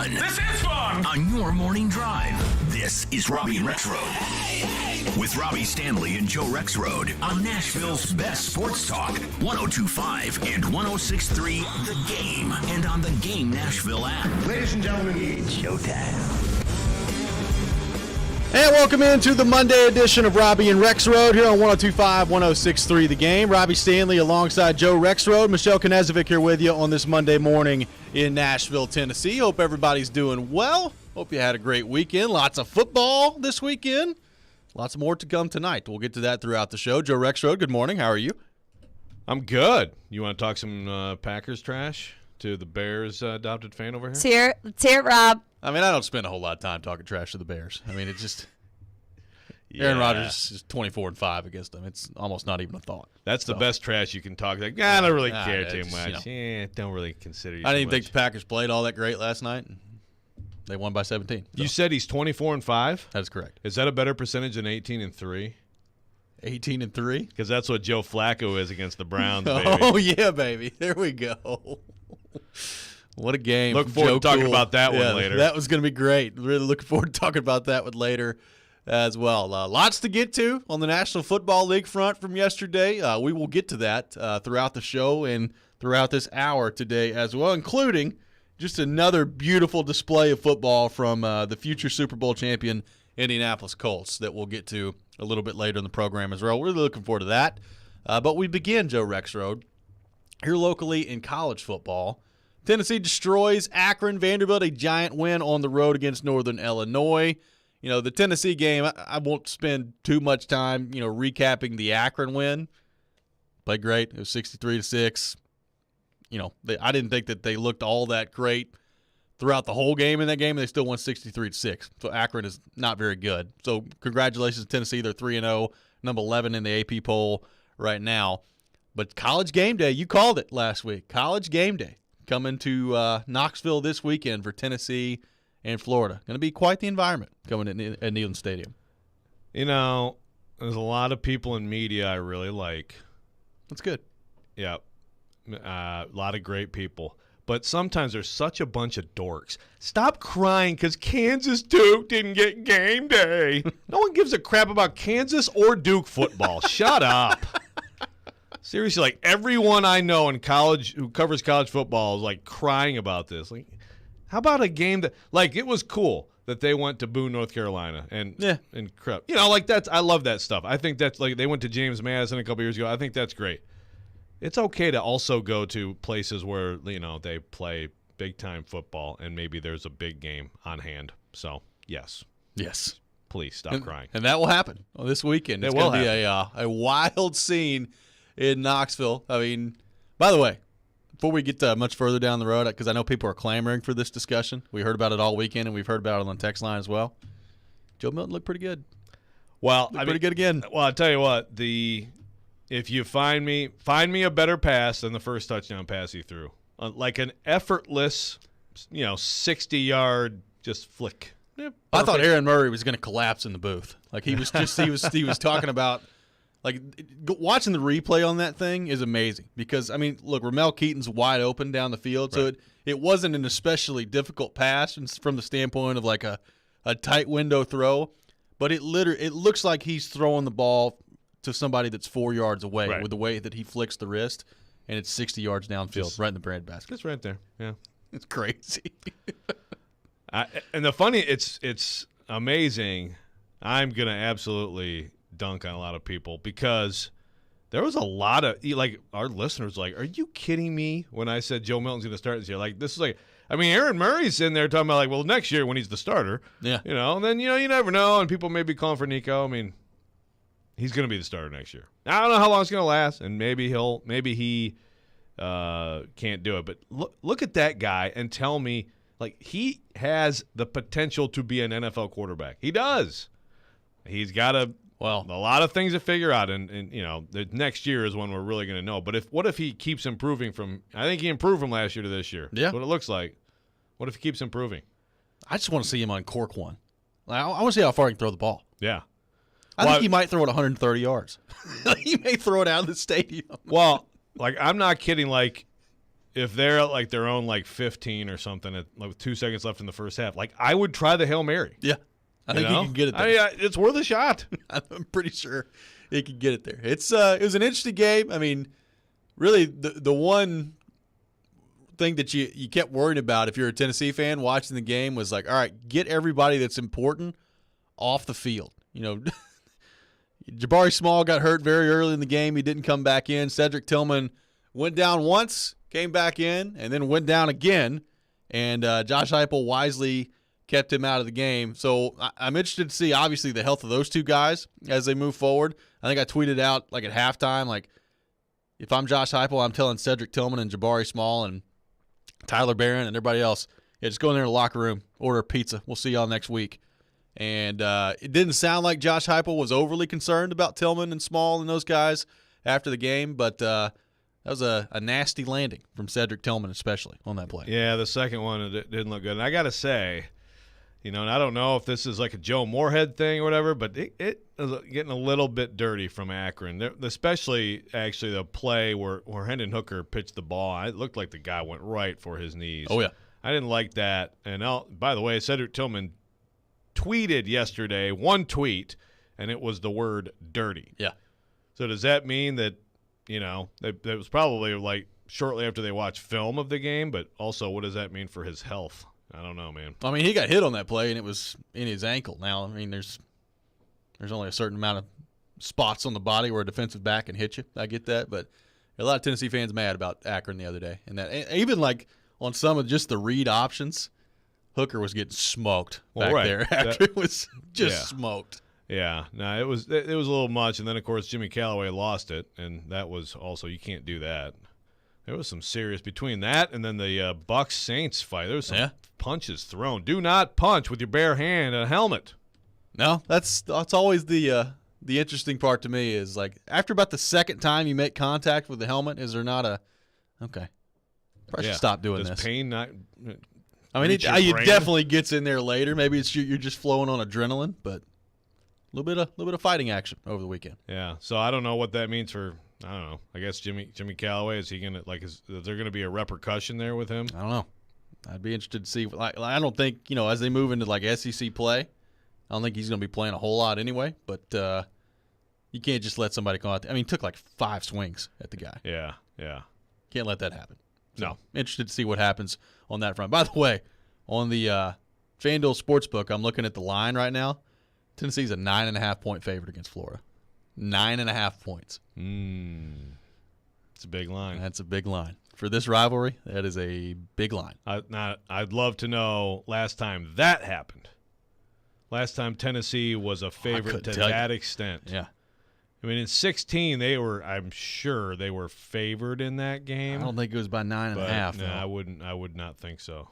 fun. This is fun! On your morning drive, this is Robby and Rexrode. With Robby Stanley and Joe Rexrode on Nashville's best sports talk, 102.5 and 106.3 The Game, and on the Game Nashville app. Ladies and gentlemen, it's showtime. And welcome into the Monday edition of Robby and Rexrode here on 102.5, 106.3 The Game. Robby Stanley alongside Joe Rexrode. Michelle Knezovic here with you on this Monday morning in Nashville, Tennessee. Hope everybody's doing well. Hope you had a great weekend. Lots of football this weekend. Lots more to come tonight. We'll get to that throughout the show. Joe Rexrode, good morning. How are you? I'm good. You want to talk some Packers trash to the Bears adopted fan over here? Let's hear it, Rob. I mean, I don't spend a whole lot of time talking trash to the Bears. I mean, it's just Aaron Rodgers is 24-5 against them. It's almost not even a thought. That's the best trash you can talk. Like, I don't really care too much. Don't really consider you. I didn't even think the Packers played all that great last night. They won by 17. So. You said he's 24-5? That is correct. Is that a better percentage than 18-3? 18-3? Because that's what Joe Flacco is against the Browns, baby. Oh, yeah, baby. There we go. What a game. Look forward to talking about that one later. That was going to be great. Really looking forward to talking about that one later as well. Lots to get to on the National Football League front from yesterday. We will get to that throughout the show and throughout this hour today as well, including just another beautiful display of football from the future Super Bowl champion Indianapolis Colts that we'll get to a little bit later in the program as well. We're really looking forward to that. But we begin, Joe Rexrode, here locally in college football. Tennessee destroys Akron. Vanderbilt, a giant win on the road against Northern Illinois. You know, the Tennessee game, I won't spend too much time, recapping the Akron win. Played great. It was 63-6. I didn't think that they looked all that great throughout the whole game in that game, and they still won 63-6. So Akron is not very good. So congratulations to Tennessee. They're 3-0, number 11 in the AP poll right now. But College Game Day, you called it last week. College Game Day coming to Knoxville this weekend for Tennessee and Florida. Going to be quite the environment coming at Neyland Stadium. There's a lot of people in media I really like. That's good. Yeah. A lot of great people. But sometimes there's such a bunch of dorks. Stop crying because Kansas Duke didn't get game day. No one gives a crap about Kansas or Duke football. Shut up. Seriously, like everyone I know in college who covers college football is like crying about this. Like, how about a game that, like, it was cool that they went to Boone, North Carolina, and crap. I love that stuff. I think that's like they went to James Madison a couple years ago. I think that's great. It's okay to also go to places where they play big time football and maybe there's a big game on hand. So yes, please stop crying. And that will happen this weekend. It's going to be a wild scene in Knoxville. I mean, by the way, before we get much further down the road, because I know people are clamoring for this discussion. We heard about it all weekend, and we've heard about it on the text line as well. Joe Milton looked pretty good. Well, pretty good again. Well, I'll tell you what, if you find me a better pass than the first touchdown pass he threw. Like an effortless, 60-yard just flick. Yeah, I thought Aaron Murray was going to collapse in the booth. Like he was talking about. Like, watching the replay on that thing is amazing because, I mean, look, Ramel Keaton's wide open down the field, so it wasn't an especially difficult pass from the standpoint of like a tight window throw, but it looks like he's throwing the ball to somebody that's 4 yards away with the way that he flicks the wrist, and it's 60 yards downfield, right in the bread basket. It's right there, yeah. It's crazy. And the funny, it's amazing. I'm going to absolutely dunk on a lot of people because there was a lot of our listeners are you kidding me when I said Joe Milton's going to start this year? Like this is Aaron Murray's in there talking about next year when he's the starter, and then you never know, and people may be calling for Nico. I mean, he's going to be the starter next year. I don't know how long it's going to last, and maybe he can't do it, but look at that guy and tell me he has the potential to be an NFL quarterback. He does. He's got a lot of things to figure out, and the next year is when we're really going to know. But what if he keeps improving I think he improved from last year to this year. Yeah. That's what it looks like. What if he keeps improving? I just want to see him on cork one. I want to see how far he can throw the ball. Yeah. I think he might throw it 130 yards. He may throw it out of the stadium. Well, I'm not kidding. if they're at like their own like 15 or something with 2 seconds left in the first half, like I would try the Hail Mary. Yeah, I think he can get it there. I mean, it's worth a shot. I'm pretty sure he can get it there. It was an interesting game. I mean, really, the one thing that you kept worrying about if you're a Tennessee fan watching the game was like, all right, get everybody that's important off the field. You know, Jabari Small got hurt very early in the game. He didn't come back in. Cedric Tillman went down once, came back in, and then went down again. And Josh Heupel wisely kept him out of the game. So I'm interested to see, obviously, the health of those two guys as they move forward. I think I tweeted out like at halftime, like, if I'm Josh Heupel, I'm telling Cedric Tillman and Jabari Small and Tyler Barron and everybody else, yeah, just go in there in the locker room, order a pizza. We'll see y'all next week. And it didn't sound like Josh Heupel was overly concerned about Tillman and Small and those guys after the game, but that was a nasty landing from Cedric Tillman, especially on that play. Yeah, the second one it didn't look good. And I got to say, and I don't know if this is like a Joe Moorhead thing or whatever, but it was getting a little bit dirty from Akron, especially actually the play where Hendon Hooker pitched the ball. It looked like the guy went right for his knees. Oh, yeah. I didn't like that. And by the way, Cedric Tillman tweeted yesterday, one tweet, and it was the word dirty. Yeah. So does that mean that, that was probably like shortly after they watched film of the game, but also what does that mean for his health? I don't know, man. I mean, he got hit on that play, and it was in his ankle. Now, I mean, there's only a certain amount of spots on the body where a defensive back can hit you. I get that, but a lot of Tennessee fans mad about Akron the other day. And that even like on some of just the read options, Hooker was getting smoked back there after it was just smoked. Yeah, no, it was a little much. And then, of course, Jimmy Callaway lost it, and that was also, you can't do that. There was some serious between that and then the Bucs-Saints fight. There was some punches thrown. Do not punch with your bare hand in a helmet. No, that's always the interesting part to me is like after about the second time you make contact with the helmet, is there not okay? Probably should stop doing this. Does pain not? I mean, it definitely gets in there later. Maybe it's you're just flowing on adrenaline, but a little bit of fighting action over the weekend. Yeah. So I don't know what that means for. I don't know. I guess Jimmy Callaway, is he gonna is there gonna be a repercussion there with him? I don't know. I'd be interested to see. Like, I don't think as they move into like SEC play, I don't think he's gonna be playing a whole lot anyway. But you can't just let somebody come out. I mean, he took like 5 swings at the guy. Yeah. Can't let that happen. So, no. Interested to see what happens on that front. By the way, on the FanDuel Sportsbook, I'm looking at the line right now. Tennessee's a 9.5-point favorite against Florida. 9.5 points. It's a big line. That's a big line. For this rivalry, that is a big line. I'd love to know last time that happened. Last time Tennessee was a favorite to that extent. Yeah. I mean, in 2016, I'm sure they were favored in that game. I don't think it was by 9.5. No, I would not think so.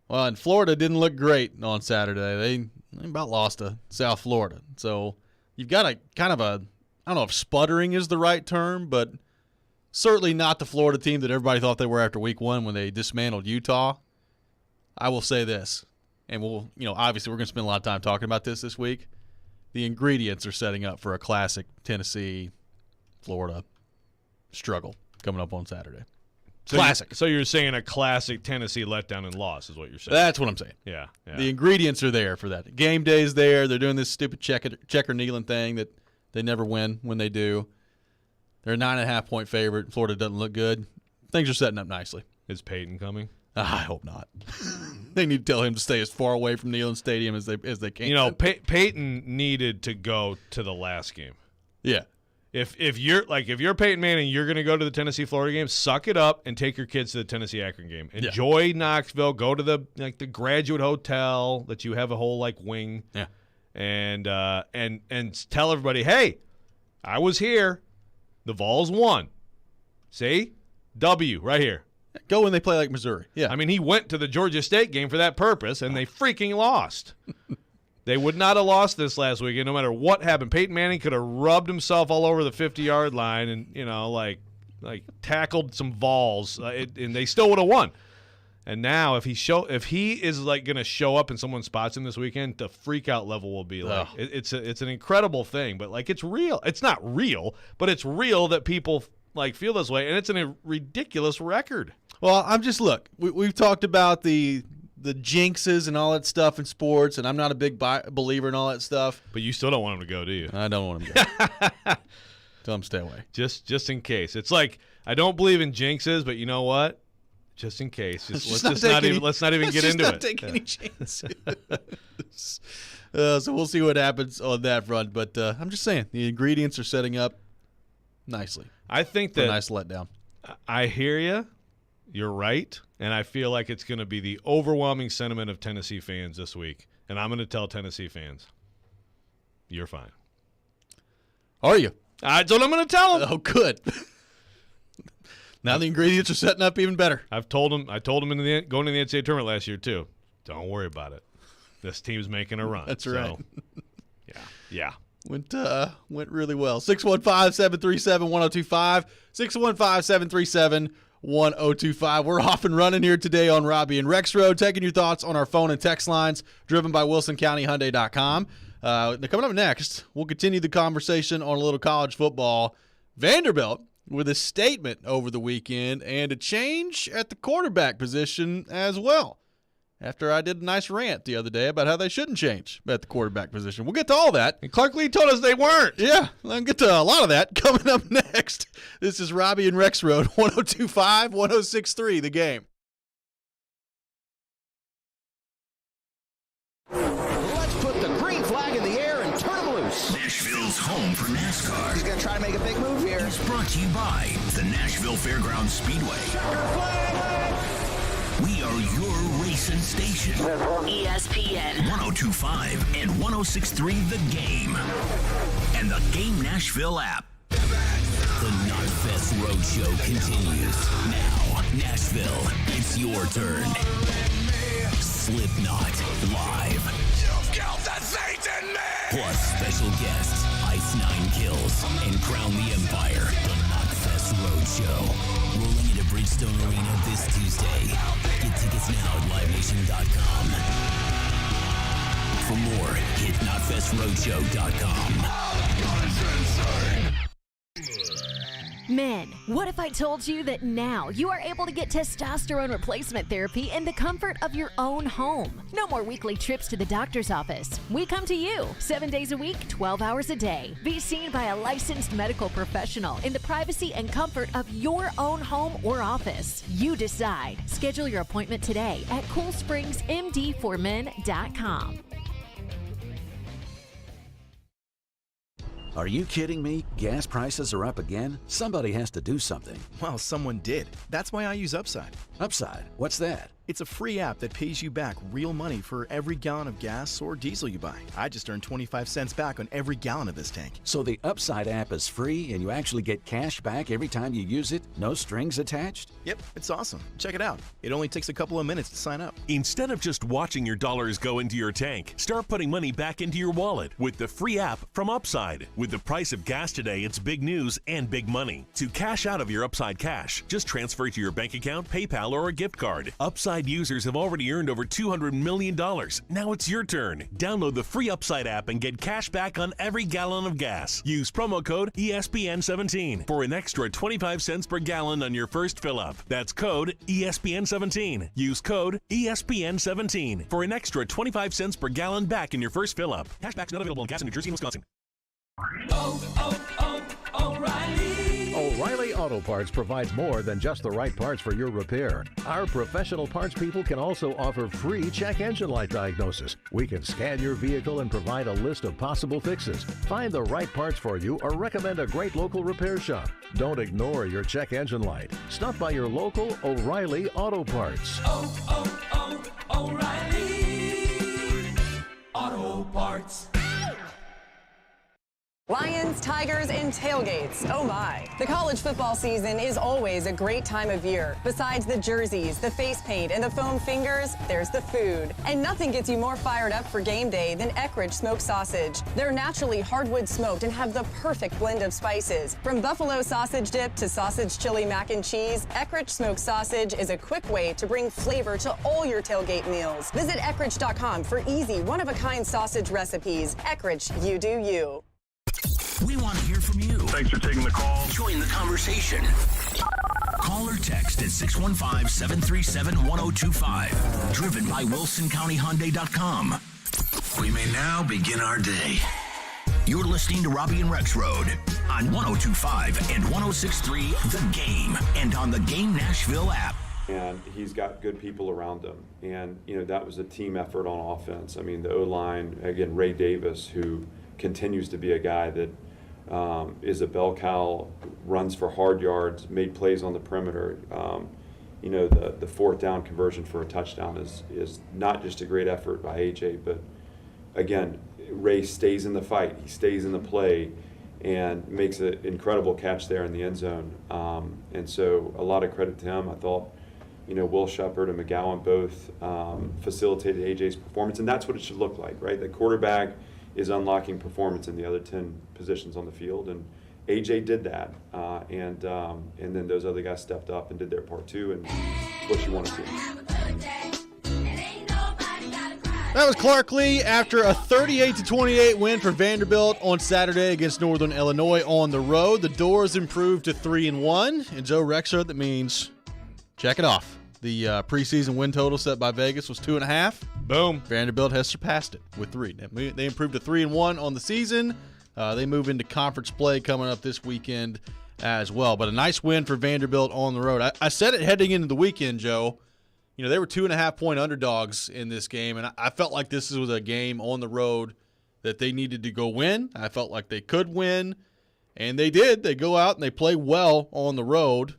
Well, and Florida didn't look great on Saturday. They about lost to South Florida. So you've got a kind of I don't know if sputtering is the right term, but certainly not the Florida team that everybody thought they were after week 1 when they dismantled Utah. I will say this, and we'll, obviously we're going to spend a lot of time talking about this week. The ingredients are setting up for a classic Tennessee-Florida struggle coming up on Saturday. Classic. So you're saying a classic Tennessee letdown and loss is what you're saying. That's what I'm saying. Yeah. The ingredients are there for that. Game day's there. They're doing this stupid checker kneeling thing that they never win when they do. They're a 9.5-point favorite. Florida doesn't look good. Things are setting up nicely. Is Peyton coming? I hope not. They need to tell him to stay as far away from Neyland Stadium as they can. Peyton needed to go to the last game. Yeah. If you're Peyton Manning, you're going to go to the Tennessee-Florida game, suck it up and take your kids to the Tennessee-Akron game. Enjoy Knoxville. Go to the Graduate Hotel that you have a whole wing. Yeah. And tell everybody, hey, I was here. The Vols won. See? W right here. Go when they play like Missouri. Yeah. I mean, he went to the Georgia State game for that purpose, and they freaking lost. They would not have lost this last weekend no matter what happened. Peyton Manning could have rubbed himself all over the 50-yard line and, tackled some Vols, and they still would have won. And now if he is going to show up and someone spots him this weekend, the freak out level will be it's an incredible thing, but it's real. It's not real, but it's real that people feel this way, and it's a ridiculous record. Well, we've talked about the jinxes and all that stuff in sports, and I'm not a big believer in all that stuff. But you still don't want him to go, do you? I don't want him to go. Tell him stay away. Just in case. It's like, I don't believe in jinxes, but you know what? Just in case. Let's not even get into it. Take any chances. So we'll see what happens on that front. But I'm just saying, the ingredients are setting up nicely. I think that a nice letdown. I hear you. You're right. And I feel like it's going to be the overwhelming sentiment of Tennessee fans this week. And I'm going to tell Tennessee fans, you're fine. Are you? That's what I'm going to tell them. Oh, good. Now the ingredients are setting up even better. I told them going to the NCAA tournament last year, too. Don't worry about it. This team's making a run. That's right. Yeah. Went really well. 615-737-1025. 615-737-1025. We're off and running here today on Robby and Rexrode, taking your thoughts on our phone and text lines, driven by WilsonCountyHyundai.com. Coming up next, we'll continue the conversation on a little college football. Vanderbilt with a statement over the weekend and a change at the quarterback position as well. After I did a nice rant the other day about how they shouldn't change at the quarterback position. We'll get to all that. And Clark Lee told us they weren't. Yeah, I'll get to a lot of that coming up next. This is Robby and Rexrode, 102.5, 106.3, The Game. Let's put the green flag in the air and turn them loose. Nashville's home for NASCAR. He's going to try to make a big move here. Is brought to you by the Nashville Fairgrounds Speedway. We are your racing station. ESPN 102.5 and 106.3 The Game. And the Game Nashville app. The Knotfest Roadshow continues. Now, Nashville, it's your turn. Slipknot live. You've killed the Satan Man! Plus special guests, Ice Nine Kills, and Crown the Empire. The Knotfest Roadshow. Rolling into Bridgestone Arena this Tuesday. Get tickets now at livenation.com. For more, hit knotfestroadshow.com. Men, what if I told you that now you are able to get testosterone replacement therapy in the comfort of your own home? No more weekly trips to the doctor's office. We come to you 7 days a week, 12 hours a day. Be seen by a licensed medical professional in the privacy and comfort of your own home or office. You decide. Schedule your appointment today at CoolSpringsMD4Men.com. Are you kidding me? Gas prices are up again? Somebody has to do something. Well, someone did. That's why I use Upside. Upside? What's that? It's a free app that pays you back real money for every gallon of gas or diesel you buy. I just earned 25 cents back on every gallon of this tank. So the Upside app is free and you actually get cash back every time you use it? No strings attached? Yep, it's awesome. Check it out. It only takes a couple of minutes to sign up. Instead of just watching your dollars go into your tank, start putting money back into your wallet with the free app from Upside. With the price of gas today, it's big news and big money. To cash out of your Upside cash, just transfer it to your bank account, PayPal, or a gift card. Upside users have already earned over $200 million. Now it's your turn. Download the free Upside app and get cash back on every gallon of gas. Use promo code ESPN17 for an extra 25 cents per gallon on your first fill-up. That's code ESPN17. Use code ESPN17 for an extra 25 cents per gallon back in your first fill-up. Cashback's not available in gas in New Jersey and Wisconsin. O'Reilly Auto Parts provides more than just the right parts for your repair. Our professional parts people can also offer free check engine light diagnosis. We can scan your vehicle and provide a list of possible fixes. Find the right parts for you or recommend a great local repair shop. Don't ignore your check engine light. Stop by your local O'Reilly Auto Parts. O'Reilly Auto Parts. Lions, Tigers, and tailgates. Oh my. The college football season is always a great time of year. Besides the jerseys, the face paint, and the foam fingers, there's the food. And nothing gets you more fired up for game day than Eckrich smoked sausage. They're naturally hardwood smoked and have the perfect blend of spices. From buffalo sausage dip to sausage chili mac and cheese, Eckrich smoked sausage is a quick way to bring flavor to all your tailgate meals. Visit Eckrich.com for easy, one-of-a-kind sausage recipes. Eckrich, you do you. We want to hear from you. Thanks for taking the call. Join the conversation. Call or text at 615-737-1025. Driven by WilsonCountyHyundai.com. We may now begin our day. You're listening to Robby and Rexrode on 102.5 and 106.3 The Game and on the Game Nashville app. And he's got good people around him. And, that was a team effort on offense. I mean, the O-line, again, Ray Davis, who continues to be a guy that is a bell cow, runs for hard yards, made plays on the perimeter. The fourth down conversion for a touchdown is not just a great effort by AJ, but again, Ray stays in the fight, he stays in the play, and makes an incredible catch there in the end zone. And so a lot of credit to him. I thought, Will Shepard and McGowan both facilitated AJ's performance, and that's what it should look like, right? The quarterback is unlocking performance in the other 10 positions on the field, and AJ did that, and then those other guys stepped up and did their part too, and it's what you want to see. That was Clark Lee after a 38-28 win for Vanderbilt on Saturday against Northern Illinois on the road. The Doors improved to 3-1, and Joe Rexrode, that means check it off. The preseason win total set by Vegas was 2.5. Boom. Vanderbilt has surpassed it with 3. They improved to 3-1 on the season. They move into conference play coming up this weekend as well. But a nice win for Vanderbilt on the road. I said it heading into the weekend, Joe. They were 2.5-point underdogs in this game, and I felt like this was a game on the road that they needed to go win. I felt like they could win, and they did. They go out and they play well on the road.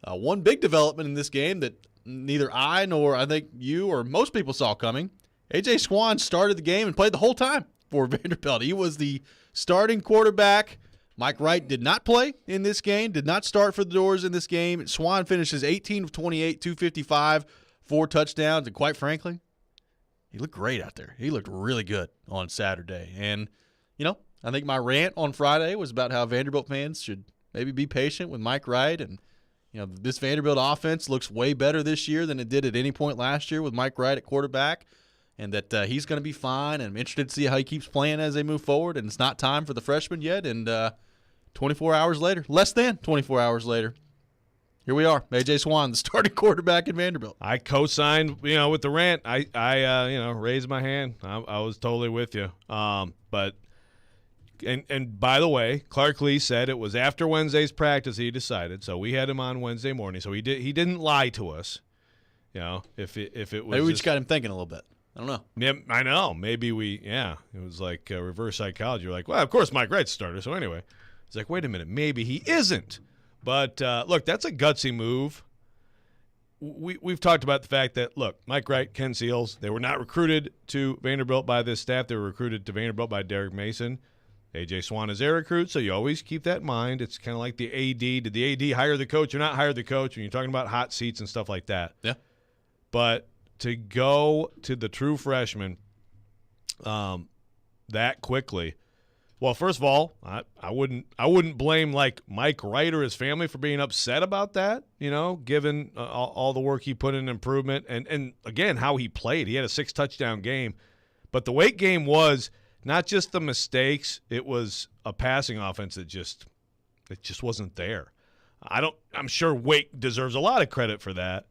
One big development in this game that neither I nor I think you or most people saw coming, A.J. Swann started the game and played the whole time for Vanderbilt. He was the starting quarterback. Mike Wright did not play in this game, did not start for the Doors in this game. Swann finishes 18 of 28, 255, 4 touchdowns, and quite frankly, he looked great out there. He looked really good on Saturday. And, I think my rant on Friday was about how Vanderbilt fans should maybe be patient with Mike Wright. And, this Vanderbilt offense looks way better this year than it did at any point last year with Mike Wright at quarterback. And that he's going to be fine. And I'm interested to see how he keeps playing as they move forward. And it's not time for the freshman yet. And 24 hours later, less than 24 hours later, here we are, A.J. Swann, the starting quarterback in Vanderbilt. I co-signed, with the rant. I raised my hand. I was totally with you. But by the way, Clark Lee said it was after Wednesday's practice he decided. So we had him on Wednesday morning. So he didn't lie to us. If it was, maybe we just got him thinking a little bit. I don't know. Yeah, I know. Maybe it was like reverse psychology. You're like, well, of course Mike Wright's starter. So anyway, it's like, wait a minute, maybe he isn't. But, look, that's a gutsy move. We've talked about the fact that, look, Mike Wright, Ken Seals, they were not recruited to Vanderbilt by this staff. They were recruited to Vanderbilt by Derek Mason. A.J. Swann is their recruit, so you always keep that in mind. It's kind of like the AD. Did the AD hire the coach or not hire the coach when you're talking about hot seats and stuff like that? Yeah. But to go to the true freshman that quickly – well, first of all, I wouldn't blame like Mike Wright or his family for being upset about that, given all the work he put in improvement and again how he played. He had a 6-touchdown game, but the Wake game was not just the mistakes; it was a passing offense that just wasn't there. I'm sure Wake deserves a lot of credit for that.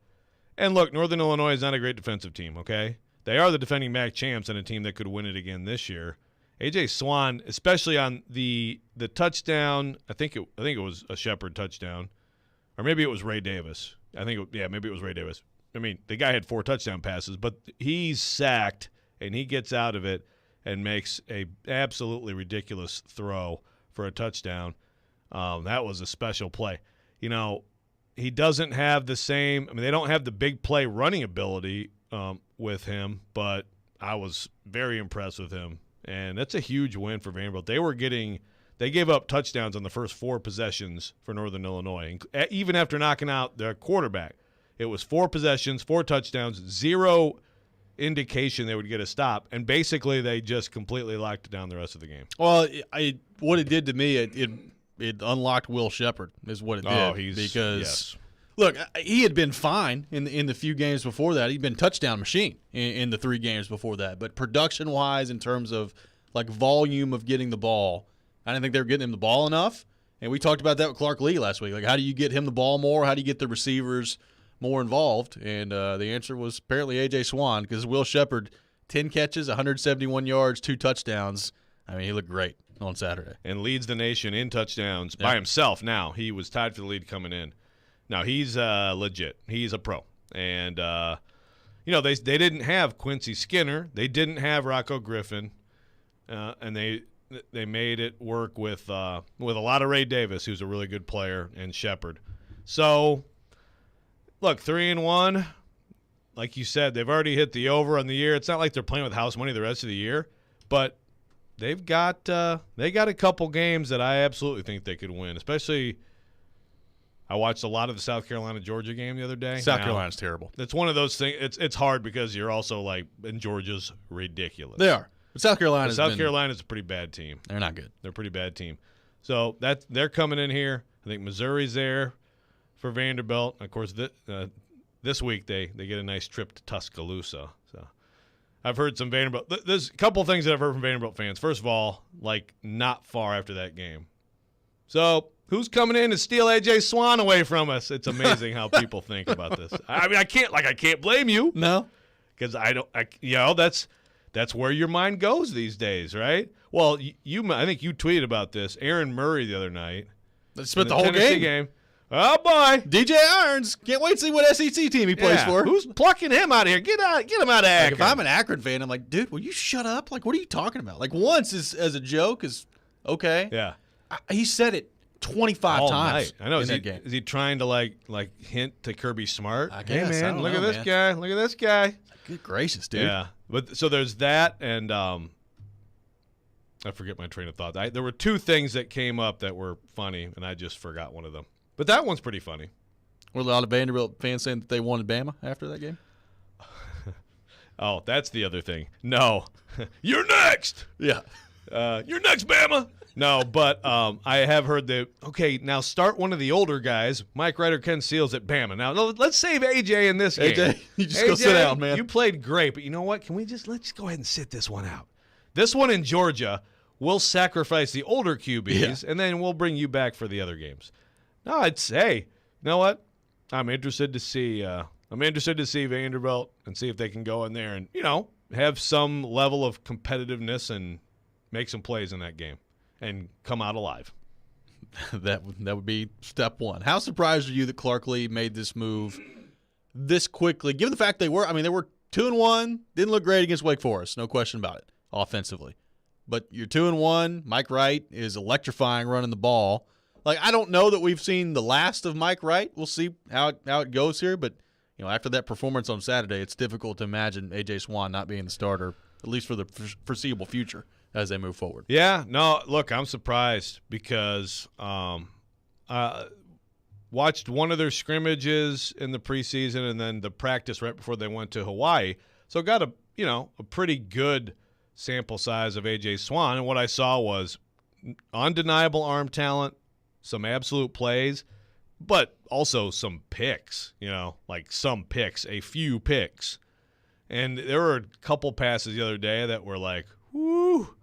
And look, Northern Illinois is not a great defensive team. Okay, they are the defending MAC champs and a team that could win it again this year. A.J. Swann, especially on the touchdown, I think it was a Shepard touchdown, or maybe it was Ray Davis. Maybe it was Ray Davis. I mean, the guy had 4 touchdown passes, but he's sacked and he gets out of it and makes a absolutely ridiculous throw for a touchdown. That was a special play. He doesn't have the same. I mean, they don't have the big play running ability with him, but I was very impressed with him. And that's a huge win for Vanderbilt. They gave up touchdowns on the first 4 possessions for Northern Illinois, even after knocking out their quarterback. It was 4 possessions, 4 touchdowns, 0 indication they would get a stop, and basically they just completely locked it down the rest of the game. Well, what it did to me, it unlocked Will Shepard is what it did. Yes. Look, he had been fine in the few games before that. He'd been touchdown machine in the 3 games before that. But production-wise, in terms of like volume of getting the ball, I didn't think they were getting him the ball enough. And we talked about that with Clark Lee last week. Like, how do you get him the ball more? How do you get the receivers more involved? And the answer was apparently A.J. Swann, because Will Shepard, 10 catches, 171 yards, 2 touchdowns. I mean, he looked great on Saturday. And leads the nation in touchdowns by himself now. He was tied for the lead coming in. Now, he's legit. He's a pro. And, they didn't have Quincy Skinner. They didn't have Rocco Griffin. And they made it work with a lot of Ray Davis, who's a really good player, and Shepard. So, look, 3-1. Like you said, they've already hit the over on the year. It's not like they're playing with house money the rest of the year, but they've got a couple games that I absolutely think they could win. Especially, I watched a lot of the South Carolina-Georgia game the other day. South Carolina's terrible. It's one of those things. It's hard because you're also like, and Georgia's ridiculous. They are. But South Carolina's a pretty bad team. They're not good. They're a pretty bad team. So they're coming in here. I think Missouri's there for Vanderbilt. Of course, this week they get a nice trip to Tuscaloosa. So I've heard some Vanderbilt. There's a couple things that I've heard from Vanderbilt fans. First of all, like not far after that game. So who's coming in to steal A.J. Swann away from us? It's amazing how people think about this. I mean, I can't blame you. No, because that's where your mind goes these days, right? Well, I think you tweeted about this. Aaron Murray the other night. They spent the whole game. Oh, boy. DJ Irons. Can't wait to see what SEC team he plays for. Who's plucking him out of here? Get him out of Akron. Like, if I'm an Akron fan, I'm like, dude, will you shut up? Like, what are you talking about? Like, once as a joke is okay. Yeah. He said it 25 times. I know. In that game. Is he trying to like hint to Kirby Smart? I guess. Hey, man, look at this guy. Look at this guy. Good gracious, dude. Yeah. But so there's that, and I forget my train of thought. There were 2 things that came up that were funny, and I just forgot one of them. But that one's pretty funny. Were a lot of Vanderbilt fans saying that they wanted Bama after that game? Oh, that's the other thing. No. You're next! Yeah. You're next, Bama! No, but I have heard that, okay, now start one of the older guys, Mike Wright or Ken Seals at Bama. Now, let's save A.J. in this game. A.J., you just go sit down, man. You played great, but you know what? Let's go ahead and sit this one out. This one in Georgia, we'll sacrifice the older QBs, and then we'll bring you back for the other games. No, I'd say, you know what? I'm interested to see Vanderbilt and see if they can go in there and, have some level of competitiveness and make some plays in that game and come out alive. That would be step one. How surprised are you that Clark Lee made this move this quickly, given the fact they were 2-1, didn't look great against Wake Forest, no question about it, offensively. But you're 2-1, Mike Wright is electrifying running the ball. Like, I don't know that we've seen the last of Mike Wright. We'll see how it goes here, but after that performance on Saturday, it's difficult to imagine A.J. Swann not being the starter, at least for the foreseeable future, as they move forward. Yeah, no, look, I'm surprised because watched one of their scrimmages in the preseason and then the practice right before they went to Hawaii. So got a pretty good sample size of A.J. Swann, and what I saw was undeniable arm talent, some absolute plays, but also some picks, a few picks. And there were a couple passes the other day that were like, whoo,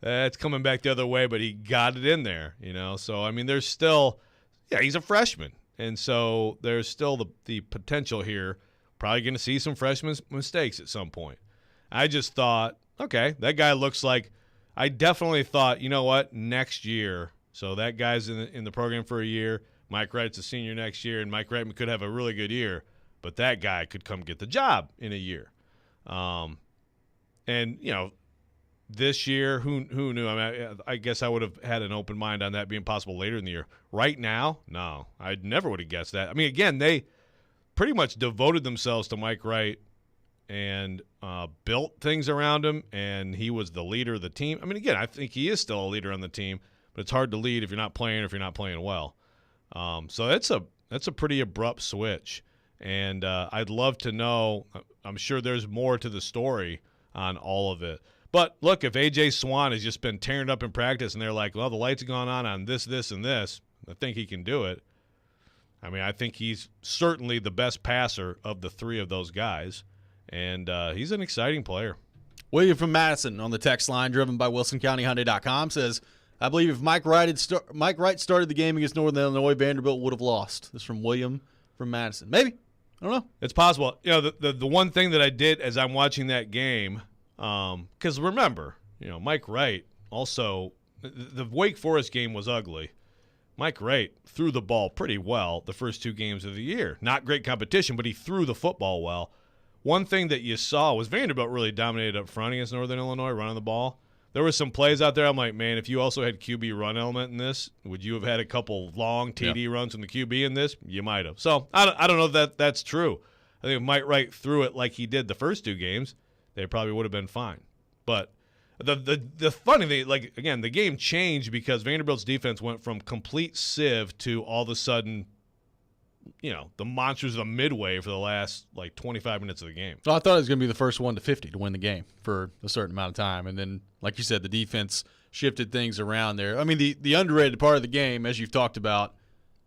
that's coming back the other way, but he got it in there, So, I mean, there's still he's a freshman. And so there's still the potential here. Probably going to see some freshman mistakes at some point. I just thought, okay, that guy looks like – I definitely thought, you know what, next year. So that guy's in the program for a year. Mike Wright's a senior next year, and Mike Wright could have a really good year. But that guy could come get the job in a year. This year, who knew? I mean, I guess I would have had an open mind on that being possible later in the year. Right now, no. I never would have guessed that. I mean, again, they pretty much devoted themselves to Mike Wright and built things around him, and he was the leader of the team. I mean, again, I think he is still a leader on the team, but it's hard to lead if you're not playing or if you're not playing well. So that's a pretty abrupt switch, and I'd love to know. I'm sure there's more to the story on all of it. But, look, if A.J. Swann has just been tearing up in practice and they're like, well, the lights have gone on this, this, and this, I think he can do it. I mean, I think he's certainly the best passer of the 3 of those guys, and he's an exciting player. William from Madison on the text line, driven by WilsonCountyHyundai.com, says, I believe if Mike Wright started the game against Northern Illinois, Vanderbilt would have lost. This is from William from Madison. Maybe. I don't know. It's possible. You know, the one thing that I did as I'm watching that game, because remember, you know, Mike Wright also, the Wake Forest game was ugly. Mike Wright threw the ball pretty well the first 2 games of the year. Not great competition, but he threw the football well. One thing that you saw was Vanderbilt really dominated up front against Northern Illinois, running the ball. There were some plays out there. I'm like, man, if you also had QB run element in this, would you have had a couple long TD runs from the QB in this? You might have. So I don't know if that's true. I think if Mike Wright threw it like he did the first 2 games, they probably would have been fine. But the funny thing, like, again, the game changed because Vanderbilt's defense went from complete sieve to all of a sudden, you know, the monsters of the midway for the last, 25 minutes of the game. Well, I thought it was going to be the first 1 to 50 to win the game for a certain amount of time. And then, like you said, the defense shifted things around there. I mean, the underrated part of the game, as you've talked about,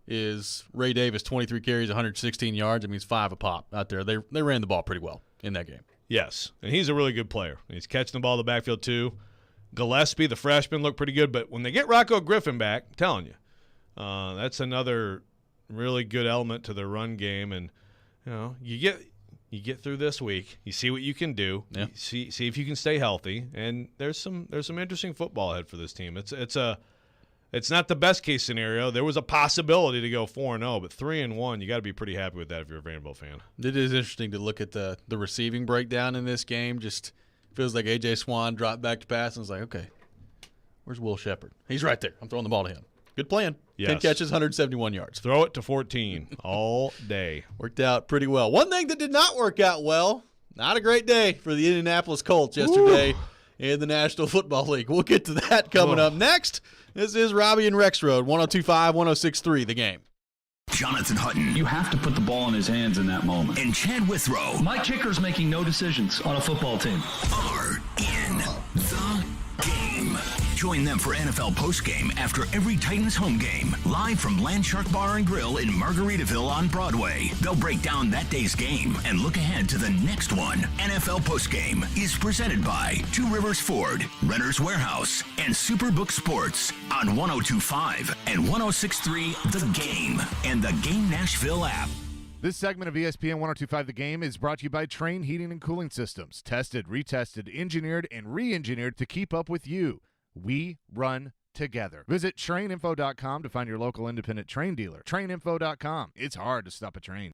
is Ray Davis, 23 carries, 116 yards. I mean, it's 5 a pop out there. They ran the ball pretty well in that game. Yes, and he's a really good player. He's catching the ball in the backfield, too. Gillespie, the freshman, looked pretty good. But when they get Rocco Griffin back, I'm telling you, that's another really good element to their run game. And, you know, you get through this week, you see what you can do, you see if you can stay healthy, and there's some interesting football ahead for this team. It's not the best case scenario. There was a possibility to go 4-0, but 3-1, you got to be pretty happy with that if you're a Vanderbilt fan. It is interesting to look at the receiving breakdown in this game. Just feels like A.J. Swann dropped back to pass and was like, okay, where's Will Shepard? He's right there. I'm throwing the ball to him. Good plan. Yes. 10 catches, 171 yards. Throw it to 14 all day. Worked out pretty well. One thing that did not work out well, not a great day for the Indianapolis Colts yesterday in the National Football League. We'll get to that coming up next. This is Robby and Rexrode, 102.5, 106.3, The Game. Jonathan Hutton. You have to put the ball in his hands in that moment. And Chad Withrow. My kicker's making no decisions on a football team. Are in the game. Join them for NFL postgame after every Titans home game. Live from Landshark Bar and Grill in Margaritaville on Broadway. They'll break down that day's game and look ahead to the next one. NFL postgame is presented by Two Rivers Ford, Renter's Warehouse, and Superbook Sports on 102.5 and 106.3 The Game and the Game Nashville app. This segment of ESPN 102.5 The Game is brought to you by Train Heating and Cooling Systems. Tested, retested, engineered, and re-engineered to keep up with you. We run together. Visit traininfo.com to find your local independent train dealer. Traininfo.com. It's hard to stop a train.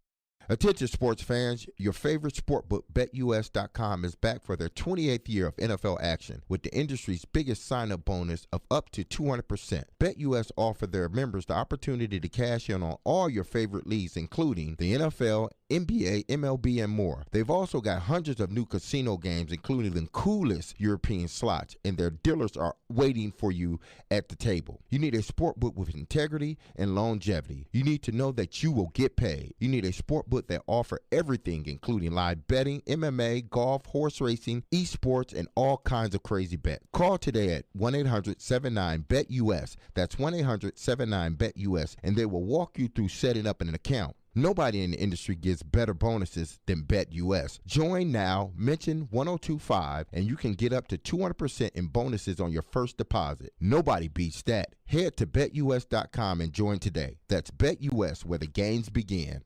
Attention sports fans, your favorite sportbook BetUS.com is back for their 28th year of NFL action with the industry's biggest sign-up bonus of up to 200%. BetUS offer their members the opportunity to cash in on all your favorite leagues, including the NFL, NBA, MLB, and more. They've also got hundreds of new casino games, including the coolest European slots, and their dealers are waiting for you at the table. You need a sportbook with integrity and longevity. You need to know that you will get paid. You need a sportbook that offer everything, including live betting, MMA, golf, horse racing, esports, and all kinds of crazy bets. Call today at 1-800-79-BET-US. That's 1-800-79-BET-US, and they will walk you through setting up an account. Nobody in the industry gets better bonuses than BetUS. Join now, mention 102.5, and you can get up to 200% in bonuses on your first deposit. Nobody beats that. Head to BetUS.com and join today. That's BetUS, where the games begin.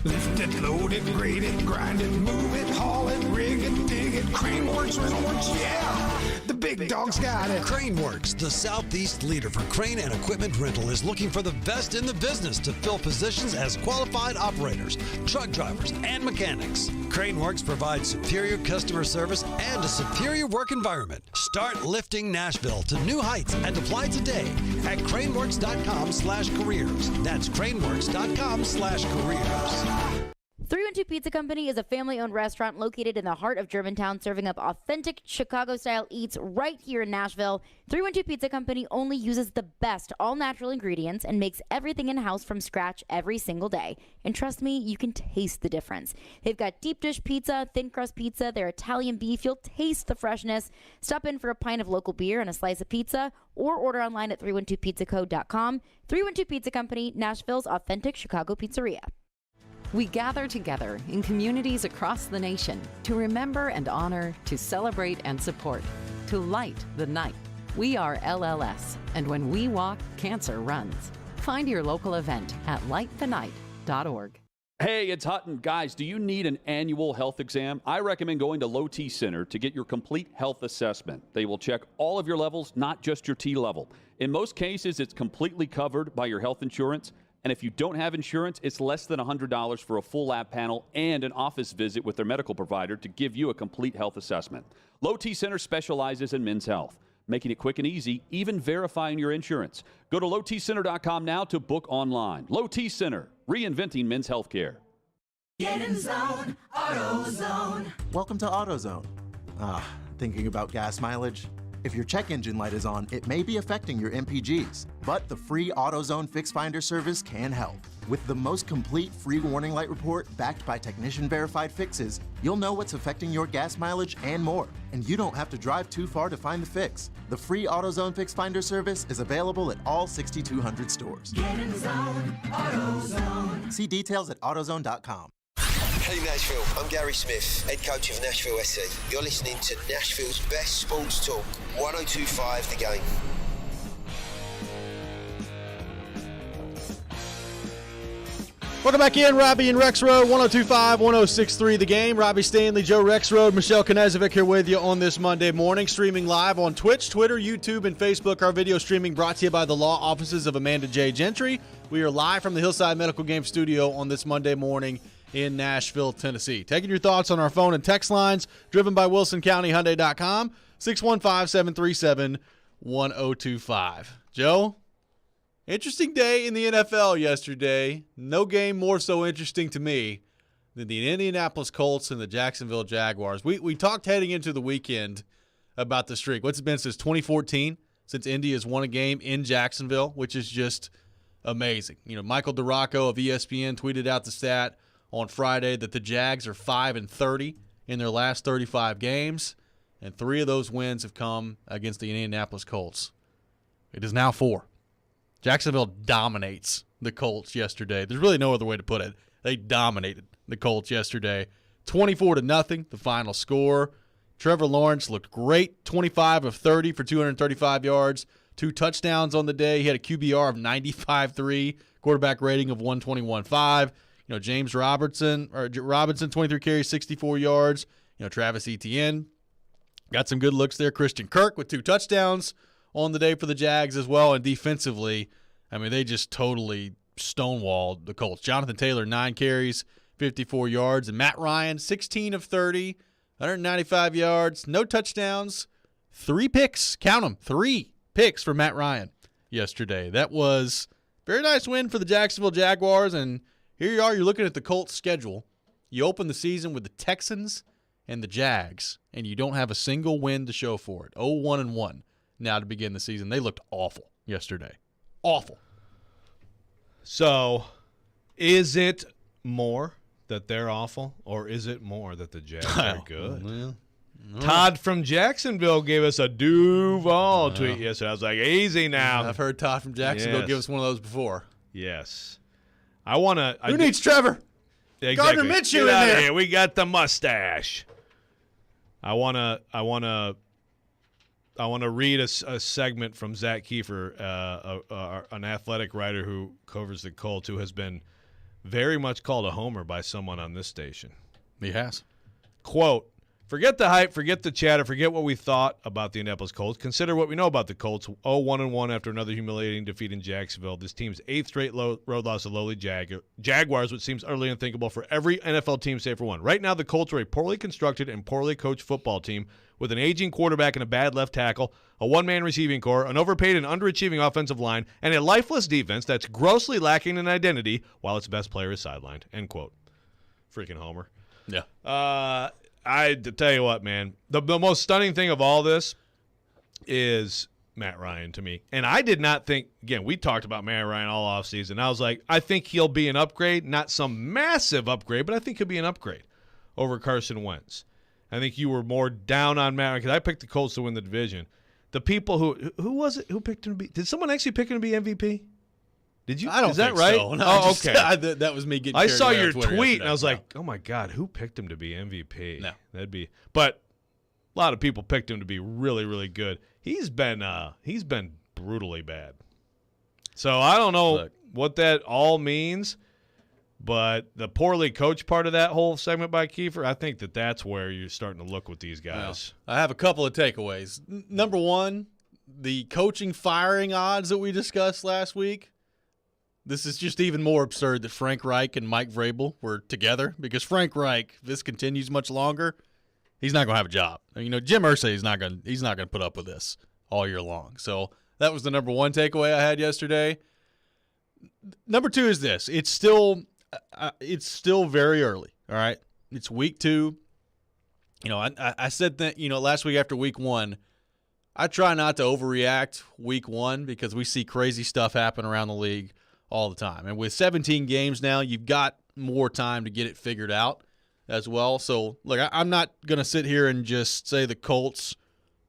Lift it, load it, grade it, grind it, move it, haul it, rig it, dig it, Craneworks, rental works, yeah! The big dog's got it. Craneworks, the Southeast leader for crane and equipment rental, is looking for the best in the business to fill positions as qualified operators, truck drivers, and mechanics. Craneworks provides superior customer service and a superior work environment. Start lifting Nashville to new heights and apply today at craneworks.com/careers. That's craneworks.com/careers. 312 Pizza Company is a family-owned restaurant located in the heart of Germantown, serving up authentic Chicago-style eats right here in Nashville. 312 Pizza Company only uses the best all-natural ingredients and makes everything in-house from scratch every single day. And trust me, you can taste the difference. They've got deep dish pizza, thin crust pizza, their Italian beef. You'll taste the freshness. Stop in for a pint of local beer and a slice of pizza, or order online at 312pizzacode.com. 312 Pizza Company, Nashville's authentic Chicago pizzeria. We gather together in communities across the nation to remember and honor, to celebrate and support, to light the night. We are LLS, and when we walk, cancer runs. Find your local event at lightthenight.org. Hey, it's Hutton. Guys, do you need an annual health exam? I recommend going to Low T Center to get your complete health assessment. They will check all of your levels, not just your T level. In most cases, it's completely covered by your health insurance. And if you don't have insurance, it's less than $100 for a full lab panel and an office visit with their medical provider to give you a complete health assessment. Low T Center specializes in men's health, making it quick and easy, even verifying your insurance. Go to lowtcenter.com now to book online. Low T Center, reinventing men's health care. Get in zone, AutoZone. Welcome to AutoZone. Thinking about gas mileage? If your check engine light is on, it may be affecting your MPGs, but the free AutoZone Fix Finder service can help. With the most complete free warning light report backed by technician-verified fixes, you'll know what's affecting your gas mileage and more, and you don't have to drive too far to find the fix. The free AutoZone Fix Finder service is available at all 6,200 stores. Get in zone, AutoZone. See details at AutoZone.com. Hey Nashville, I'm Gary Smith, head coach of Nashville SC. You're listening to Nashville's best sports talk, 102.5 The Game. Welcome back in, Robby and Rexrode, 102.5, 106.3 The Game. Robby Stanley, Joe Rexrode, Michelle Knezovic here with you on this Monday morning, streaming live on Twitch, Twitter, YouTube, and Facebook. Our video streaming brought to you by the law offices of Amanda J. Gentry. We are live from the Hillside Medical Game Studio on this Monday morning in Nashville, Tennessee. Taking your thoughts on our phone and text lines, driven by WilsonCountyHyundai.com, 615-737-1025. Joe? Interesting day in the NFL yesterday. No game more so interesting to me than the Indianapolis Colts and the Jacksonville Jaguars. We talked heading into the weekend about the streak. What's it been since 2014, since Indy has won a game in Jacksonville, which is just amazing. You know, Michael DeRocco of ESPN tweeted out the stat on Friday that the Jags are 5-30 in their last 35 games, and 3 of those wins have come against the Indianapolis Colts. It is now 4. Jacksonville dominates the Colts yesterday. There's really no other way to put it. They dominated the Colts yesterday. 24-0, the final score. Trevor Lawrence looked great, 25 of 30 for 235 yards, 2 touchdowns on the day. He had a QBR of 95.3, quarterback rating of 121.5. You know, James Robinson, 23 carries, 64 yards. You know, Travis Etienne got some good looks there. Christian Kirk with 2 touchdowns on the day for the Jags as well. And defensively, I mean, they just totally stonewalled the Colts. Jonathan Taylor, 9 carries, 54 yards. And Matt Ryan, 16 of 30, 195 yards, no touchdowns, 3 picks. Count them, 3 picks for Matt Ryan yesterday. That was a very nice win for the Jacksonville Jaguars. And here you are, you're looking at the Colts schedule. You open the season with the Texans and the Jags, and you don't have a single win to show for it. 0-1-1 now to begin the season. They looked awful yesterday. Awful. So, is it more that they're awful, or is it more that the Jags are good? Well, Todd from Jacksonville gave us a Duval tweet yesterday. I was like, easy now. I've heard Todd from Jacksonville give us one of those before. Yes. I want to. Who needs Trevor? Exactly. Gardner Minshew in Get out of there. here. We got the mustache. I want to read a segment from Zach Kiefer, an athletic writer who covers the Colts, who has been very much called a homer by someone on this station. He has. Quote, "Forget the hype, forget the chatter, forget what we thought about the Indianapolis Colts. Consider what we know about the Colts. 0-1-1 after another humiliating defeat in Jacksonville. This team's 8th straight road loss to lowly Jaguars, which seems utterly unthinkable for every NFL team save for one. Right now, the Colts are a poorly constructed and poorly coached football team with an aging quarterback and a bad left tackle, a one-man receiving corps, an overpaid and underachieving offensive line, and a lifeless defense that's grossly lacking in identity while its best player is sidelined." End quote. Freaking homer. Yeah. I tell you what, man, the most stunning thing of all this is Matt Ryan to me. And I did not think, again, we talked about Matt Ryan all offseason. I was like, I think he'll be an upgrade, not some massive upgrade, but I think he'll be an upgrade over Carson Wentz. I think you were more down on Matt Ryan because I picked the Colts to win the division. The people who was it who picked him to be? Did someone actually pick him to be MVP? Did you? I don't Is that think right? so. No, oh, just, okay. That was me getting I carried saw away your on Twitter tweet, yesterday. and I was like, oh, my God, who picked him to be MVP? No. That'd be – but a lot of people picked him to be really, really good. He's been brutally bad. So I don't know what that all means, but the poorly coached part of that whole segment by Kiefer, I think that's where you're starting to look with these guys. Well, I have a couple of takeaways. Number one, the coaching firing odds that we discussed last week. This is just even more absurd that Frank Reich and Mike Vrabel were together, because Frank Reich, if this continues much longer, he's not going to have a job. Jim Irsay is not going to put up with this all year long. So that was the number one takeaway I had yesterday. Number two is this: it's still very early. All right, it's week 2. I said that last week after week 1. I try not to overreact week 1 because we see crazy stuff happen around the league all the time. And with 17 games now, you've got more time to get it figured out as well. So, look, I'm not going to sit here and just say the Colts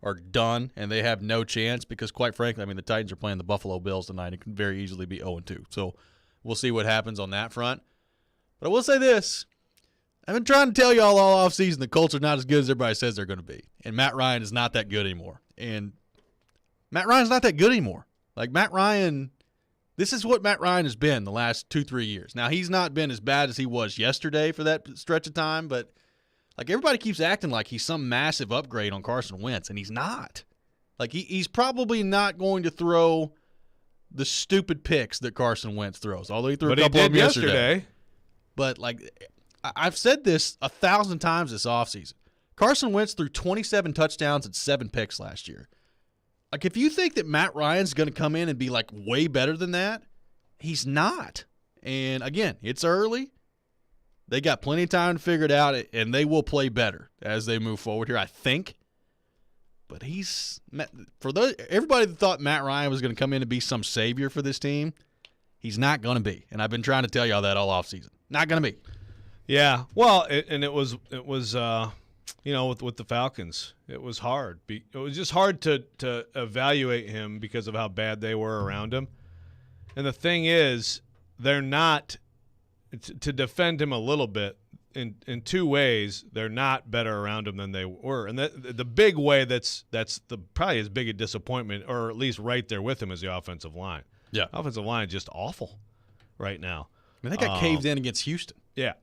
are done and they have no chance, because, quite frankly, the Titans are playing the Buffalo Bills tonight. It can very easily be 0-2. So we'll see what happens on that front. But I will say this. I've been trying to tell you all offseason the Colts are not as good as everybody says they're going to be. And Matt Ryan is not that good anymore. And Matt Ryan's not that good anymore. Matt Ryan, this is what Matt Ryan has been the last 2-3 years. Now, he's not been as bad as he was yesterday for that stretch of time, but everybody keeps acting like he's some massive upgrade on Carson Wentz, and he's not. He's probably not going to throw the stupid picks that Carson Wentz throws, although he threw a couple of them yesterday. But I've said this 1,000 times this offseason. Carson Wentz threw 27 touchdowns and 7 picks last year. If you think that Matt Ryan's going to come in and be way better than that, he's not. And again, it's early. They got plenty of time to figure it out, and they will play better as they move forward here, I think. But everybody that thought Matt Ryan was going to come in and be some savior for this team, he's not going to be. And I've been trying to tell y'all that all offseason. Not going to be. Yeah, well, it was with the Falcons, it was hard. It was just hard to evaluate him because of how bad they were around him. And the thing is, they're not, to defend him a little bit, in two ways, they're not better around him than they were. And the big way that's probably as big a disappointment, or at least right there with him, is the offensive line. Yeah, offensive line is just awful right now. They got caved in against Houston. Yeah.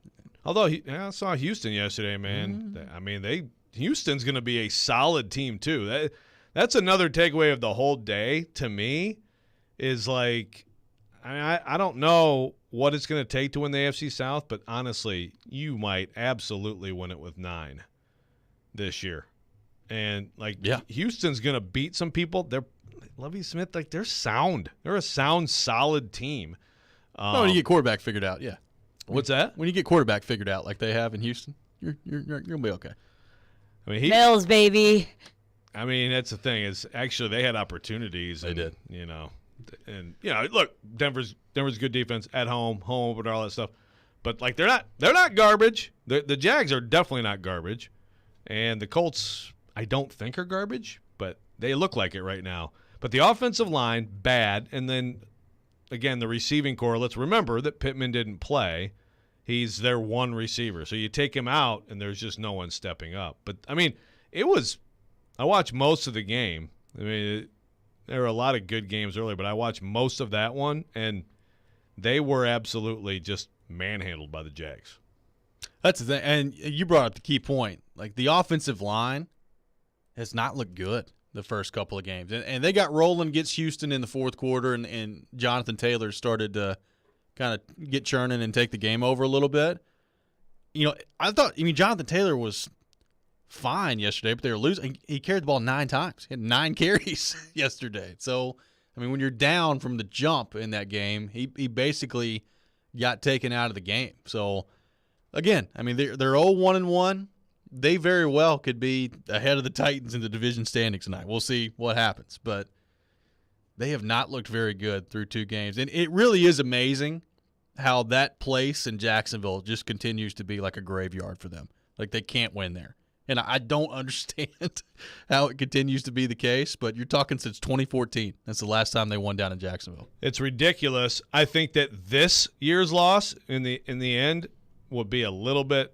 Although I saw Houston yesterday, man. Houston's going to be a solid team too. That's another takeaway of the whole day to me. Is I don't know what it's going to take to win the AFC South, but honestly, you might absolutely win it with 9 this year. And Houston's going to beat some people. They're Lovie Smith. They're sound. They're a sound, solid team. When you get quarterback figured out, yeah. What's that? When you get quarterback figured out like they have in Houston, you're gonna be okay. Bills, baby. That's the thing. Is actually they had opportunities. They did. Look, Denver's good defense at home and all that stuff. But they're not garbage. The Jags are definitely not garbage, and the Colts I don't think are garbage, but they look like it right now. But the offensive line bad, and then. Again, the receiving core, let's remember that Pittman didn't play. He's their one receiver. So you take him out, and there's just no one stepping up. But, I watched most of the game. There were a lot of good games earlier, but I watched most of that one, and they were absolutely just manhandled by the Jags. That's the thing. And you brought up the key point. The offensive line has not looked good the first couple of games. And they got rolling against Houston in the fourth quarter, and Jonathan Taylor started to kind of get churning and take the game over a little bit. I thought Jonathan Taylor was fine yesterday, but they were losing. He carried the ball 9 times. He had 9 carries yesterday. So, when you're down from the jump in that game, he basically got taken out of the game. So, again, they're 0-1-1. They very well could be ahead of the Titans in the division standings tonight. We'll see what happens. But they have not looked very good through 2 games. And it really is amazing how that place in Jacksonville just continues to be like a graveyard for them. They can't win there. And I don't understand how it continues to be the case, but you're talking since 2014. That's the last time they won down in Jacksonville. It's ridiculous. I think that this year's loss in the end would be a little bit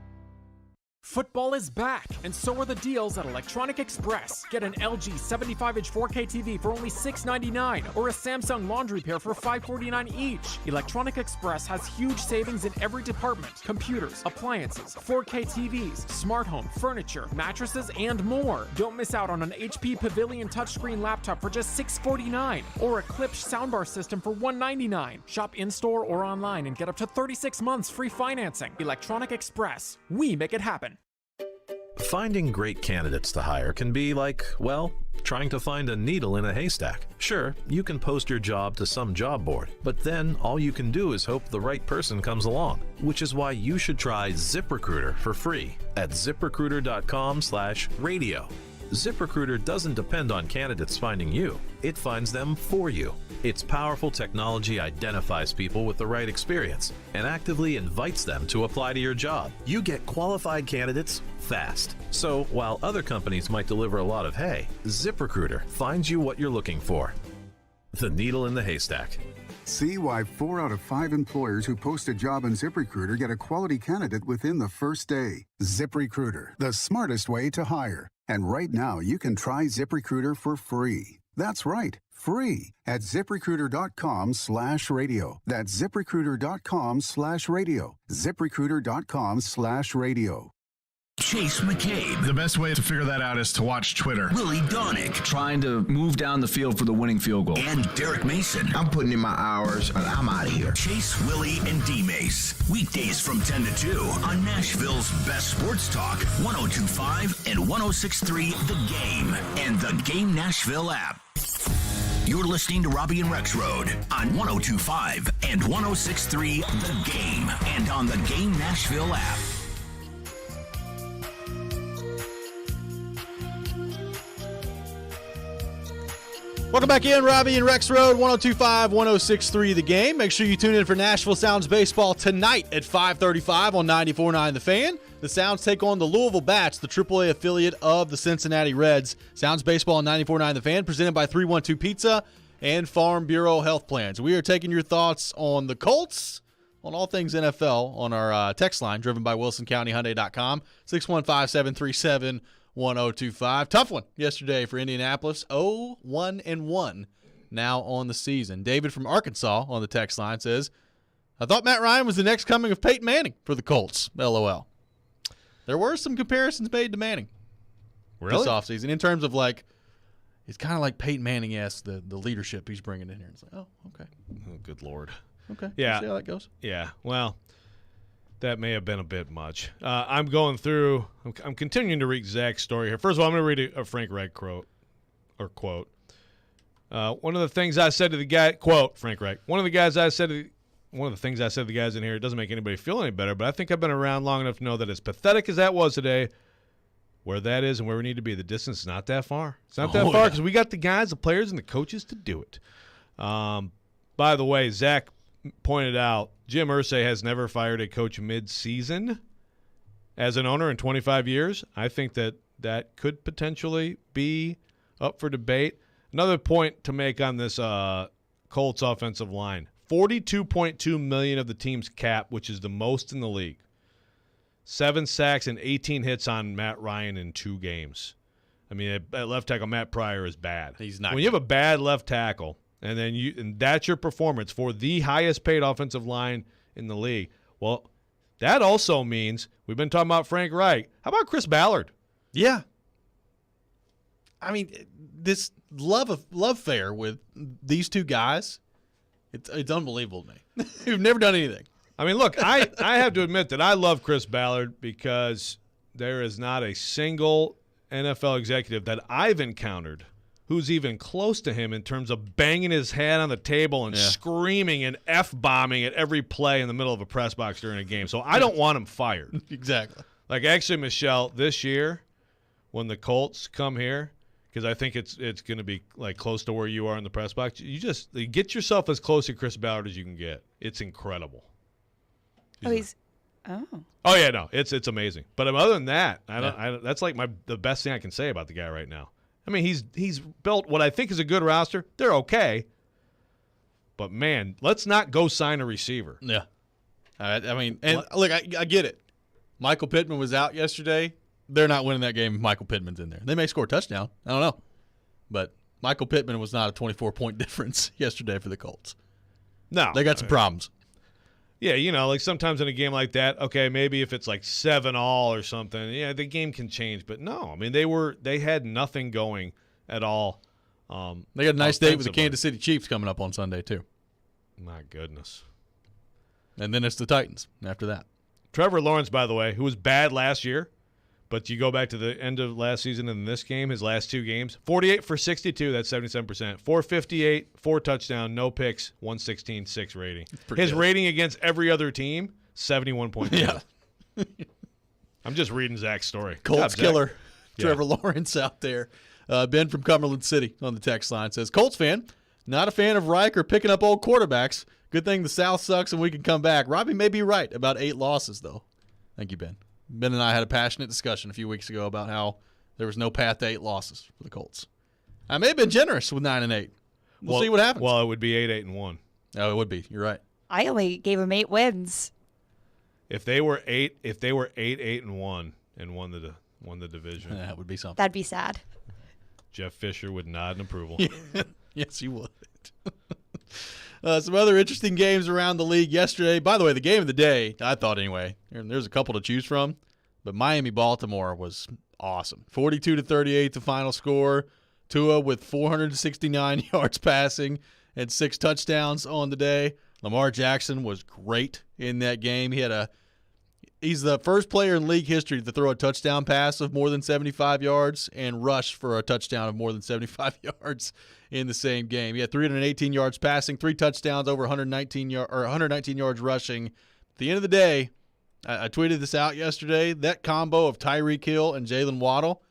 Football is back, and so are the deals at Electronic Express. Get an LG 75-inch 4K TV for only $699, or a Samsung laundry pair for $549 each. Electronic Express has huge savings in every department: computers, appliances, 4K TVs, smart home, furniture, mattresses, and more. Don't miss out on an HP Pavilion touchscreen laptop for just $649, or a Klipsch soundbar system for $199. Shop in-store or online and get up to 36 months free financing. Electronic Express. We make it happen. Finding great candidates to hire can be like, well, trying to find a needle in a haystack. Sure, you can post your job to some job board, but then all you can do is hope the right person comes along, which is why you should try ZipRecruiter for free at ZipRecruiter.com/radio. ZipRecruiter doesn't depend on candidates finding you. It finds them for you. Its powerful technology identifies people with the right experience and actively invites them to apply to your job. You get qualified candidates fast. So while other companies might deliver a lot of hay, ZipRecruiter finds you what you're looking for. The needle in the haystack. See why 4 out of 5 employers who post a job on ZipRecruiter get a quality candidate within the first day. ZipRecruiter, the smartest way to hire. And right now, you can try ZipRecruiter for free. That's right, free at ZipRecruiter.com/radio. That's ZipRecruiter.com/radio. ZipRecruiter.com/radio. Chase McCabe. The best way to figure that out is to watch Twitter. Willie Donick. Trying to move down the field for the winning field goal. And Derek Mason. I'm putting in my hours and I'm out of here. Chase, Willie, and D-Mace. Weekdays from 10 to 2 on Nashville's best sports talk, 102.5 and 106.3 The Game and the Game Nashville app. You're listening to Robby and Rexrode on 102.5 and 106.3 The Game and on the Game Nashville app. Welcome back in, Robby and Rexrode, 102.5, 106.3 The Game. Make sure you tune in for Nashville Sounds Baseball tonight at 5:35 on 94.9 The Fan. The Sounds take on the Louisville Bats, the AAA affiliate of the Cincinnati Reds. Sounds Baseball on 94.9 The Fan, presented by 312 Pizza and Farm Bureau Health Plans. We are taking your thoughts on the Colts, on all things NFL, on our text line, driven by WilsonCountyHyundai.com, 615-737-1025. Tough one yesterday for Indianapolis, 0-1-1 now on the season. David from Arkansas on the text line says, I thought Matt Ryan was the next coming of Peyton Manning for the Colts, LOL. There were some comparisons made to Manning this offseason in terms of like, it's kind of like Peyton Manning-esque, the leadership he's bringing in here. It's like, oh, okay. Oh, good Lord. Okay, yeah. We'll see how that goes. Yeah, well, that may have been a bit much. I'm going through. I'm continuing to read Zach's story here. First of all, I'm going to read a Frank Reich quote. One of the things I said to the guy, quote Frank Reich. One of the things I said to the guys in here, it doesn't make anybody feel any better, but I think I've been around long enough to know that as pathetic as that was today, where that is and where we need to be, the distance is not that far. It's not that far because we got the guys, the players, and the coaches to do it. By the way, Zach pointed out Jim Irsay has never fired a coach mid-season as an owner in 25 years. I think that could potentially be up for debate. Another point to make on this Colts offensive line, $42.2 million of the team's cap, which is the most in the league. 7 sacks and 18 hits on Matt Ryan in 2 games. I mean, at left tackle, Matt Pryor is bad. He's not. When you have a bad left tackle, and that's your performance for the highest paid offensive line in the league. Well, that also means we've been talking about Frank Reich. How about Chris Ballard? Yeah. I mean, this love affair with these two guys, it's unbelievable to me. We've never done anything. I mean, look, I have to admit that I love Chris Ballard because there is not a single NFL executive that I've encountered who's even close to him in terms of banging his head on the table and screaming and F-bombing at every play in the middle of a press box during a game. So I don't want him fired. Exactly. Like, actually, Michelle, this year when the Colts come here, because I think it's going to be like close to where you are in the press box, you get yourself as close to Chris Ballard as you can get. It's incredible. Oh, yeah, no, it's amazing. But other than that, that's like the best thing I can say about the guy right now. I mean, he's built what I think is a good roster. They're okay. But, man, let's not go sign a receiver. Yeah. I mean, and look, I get it. Michael Pittman was out yesterday. They're not winning that game if Michael Pittman's in there. They may score a touchdown. I don't know. But Michael Pittman was not a 24-point difference yesterday for the Colts. No. They got some problems. Yeah, like sometimes in a game like that, okay, maybe if it's like 7-all or something, yeah, the game can change. But no, I mean they had nothing going at all. They got a nice date with the Kansas City Chiefs coming up on Sunday too. My goodness. And then it's the Titans after that. Trevor Lawrence, by the way, who was bad last year, but you go back to the end of last season and this game, his last 2 games, 48 for 62, that's 77%. 458, 4 touchdowns, no picks, 116.6 rating. His rating against every other team, 71.2. Yeah. I'm just reading Zach's story. Colts killer, Trevor Lawrence out there. Ben from Cumberland City on the text line says, Colts fan, not a fan of Reich or picking up old quarterbacks. Good thing the South sucks and we can come back. Robby may be right about 8 losses, though. Thank you, Ben. Ben and I had a passionate discussion a few weeks ago about how there was no path to 8 losses for the Colts. I may have been generous with 9-8. We'll see what happens. Well, it would be 8-8-1. Oh, it would be. You're right. I only gave them 8 wins. If they were 8-8-1 and won the division, that would be something. That'd be sad. Jeff Fisher would nod in approval. Yes, he would. Some other interesting games around the league yesterday. By the way, the game of the day, I thought anyway, there's a couple to choose from, but Miami-Baltimore was awesome. 42-38 the final score. Tua with 469 yards passing and 6 touchdowns on the day. Lamar Jackson was great in that game. He's the first player in league history to throw a touchdown pass of more than 75 yards and rush for a touchdown of more than 75 yards in the same game. He had 318 yards passing, 3 touchdowns, over 119 yards rushing. At the end of the day, I tweeted this out yesterday, that combo of Tyreek Hill and Jalen Waddle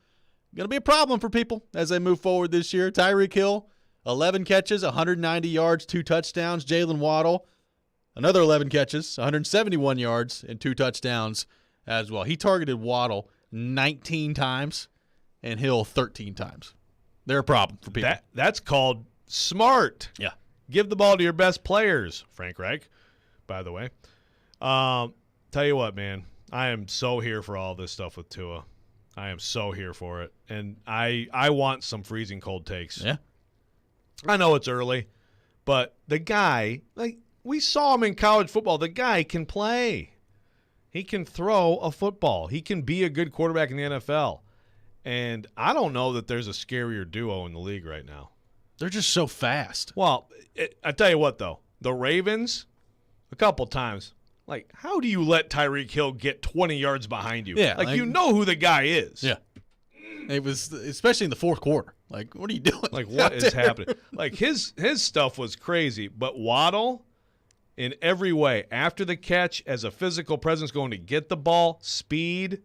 going to be a problem for people as they move forward this year. Tyreek Hill, 11 catches, 190 yards, 2 touchdowns. Jalen Waddle, another 11 catches, 171 yards, and 2 touchdowns as well. He targeted Waddle 19 times and Hill 13 times. They're a problem for people. That's called smart. Yeah. Give the ball to your best players, Frank Reich, by the way. Tell you what, man, I am so here for all this stuff with Tua. I am so here for it. And I want some freezing cold takes. Yeah. I know it's early, but the guy, we saw him in college football. The guy can play. He can throw a football. He can be a good quarterback in the NFL. And I don't know that there's a scarier duo in the league right now. They're just so fast. Well, I tell you what, though. The Ravens, a couple times, how do you let Tyreek Hill get 20 yards behind you? Yeah. You know who the guy is. Yeah. It was, especially in the fourth quarter. What are you doing? What is happening? His stuff was crazy. But Waddle, in every way, after the catch, as a physical presence going to get the ball, speed,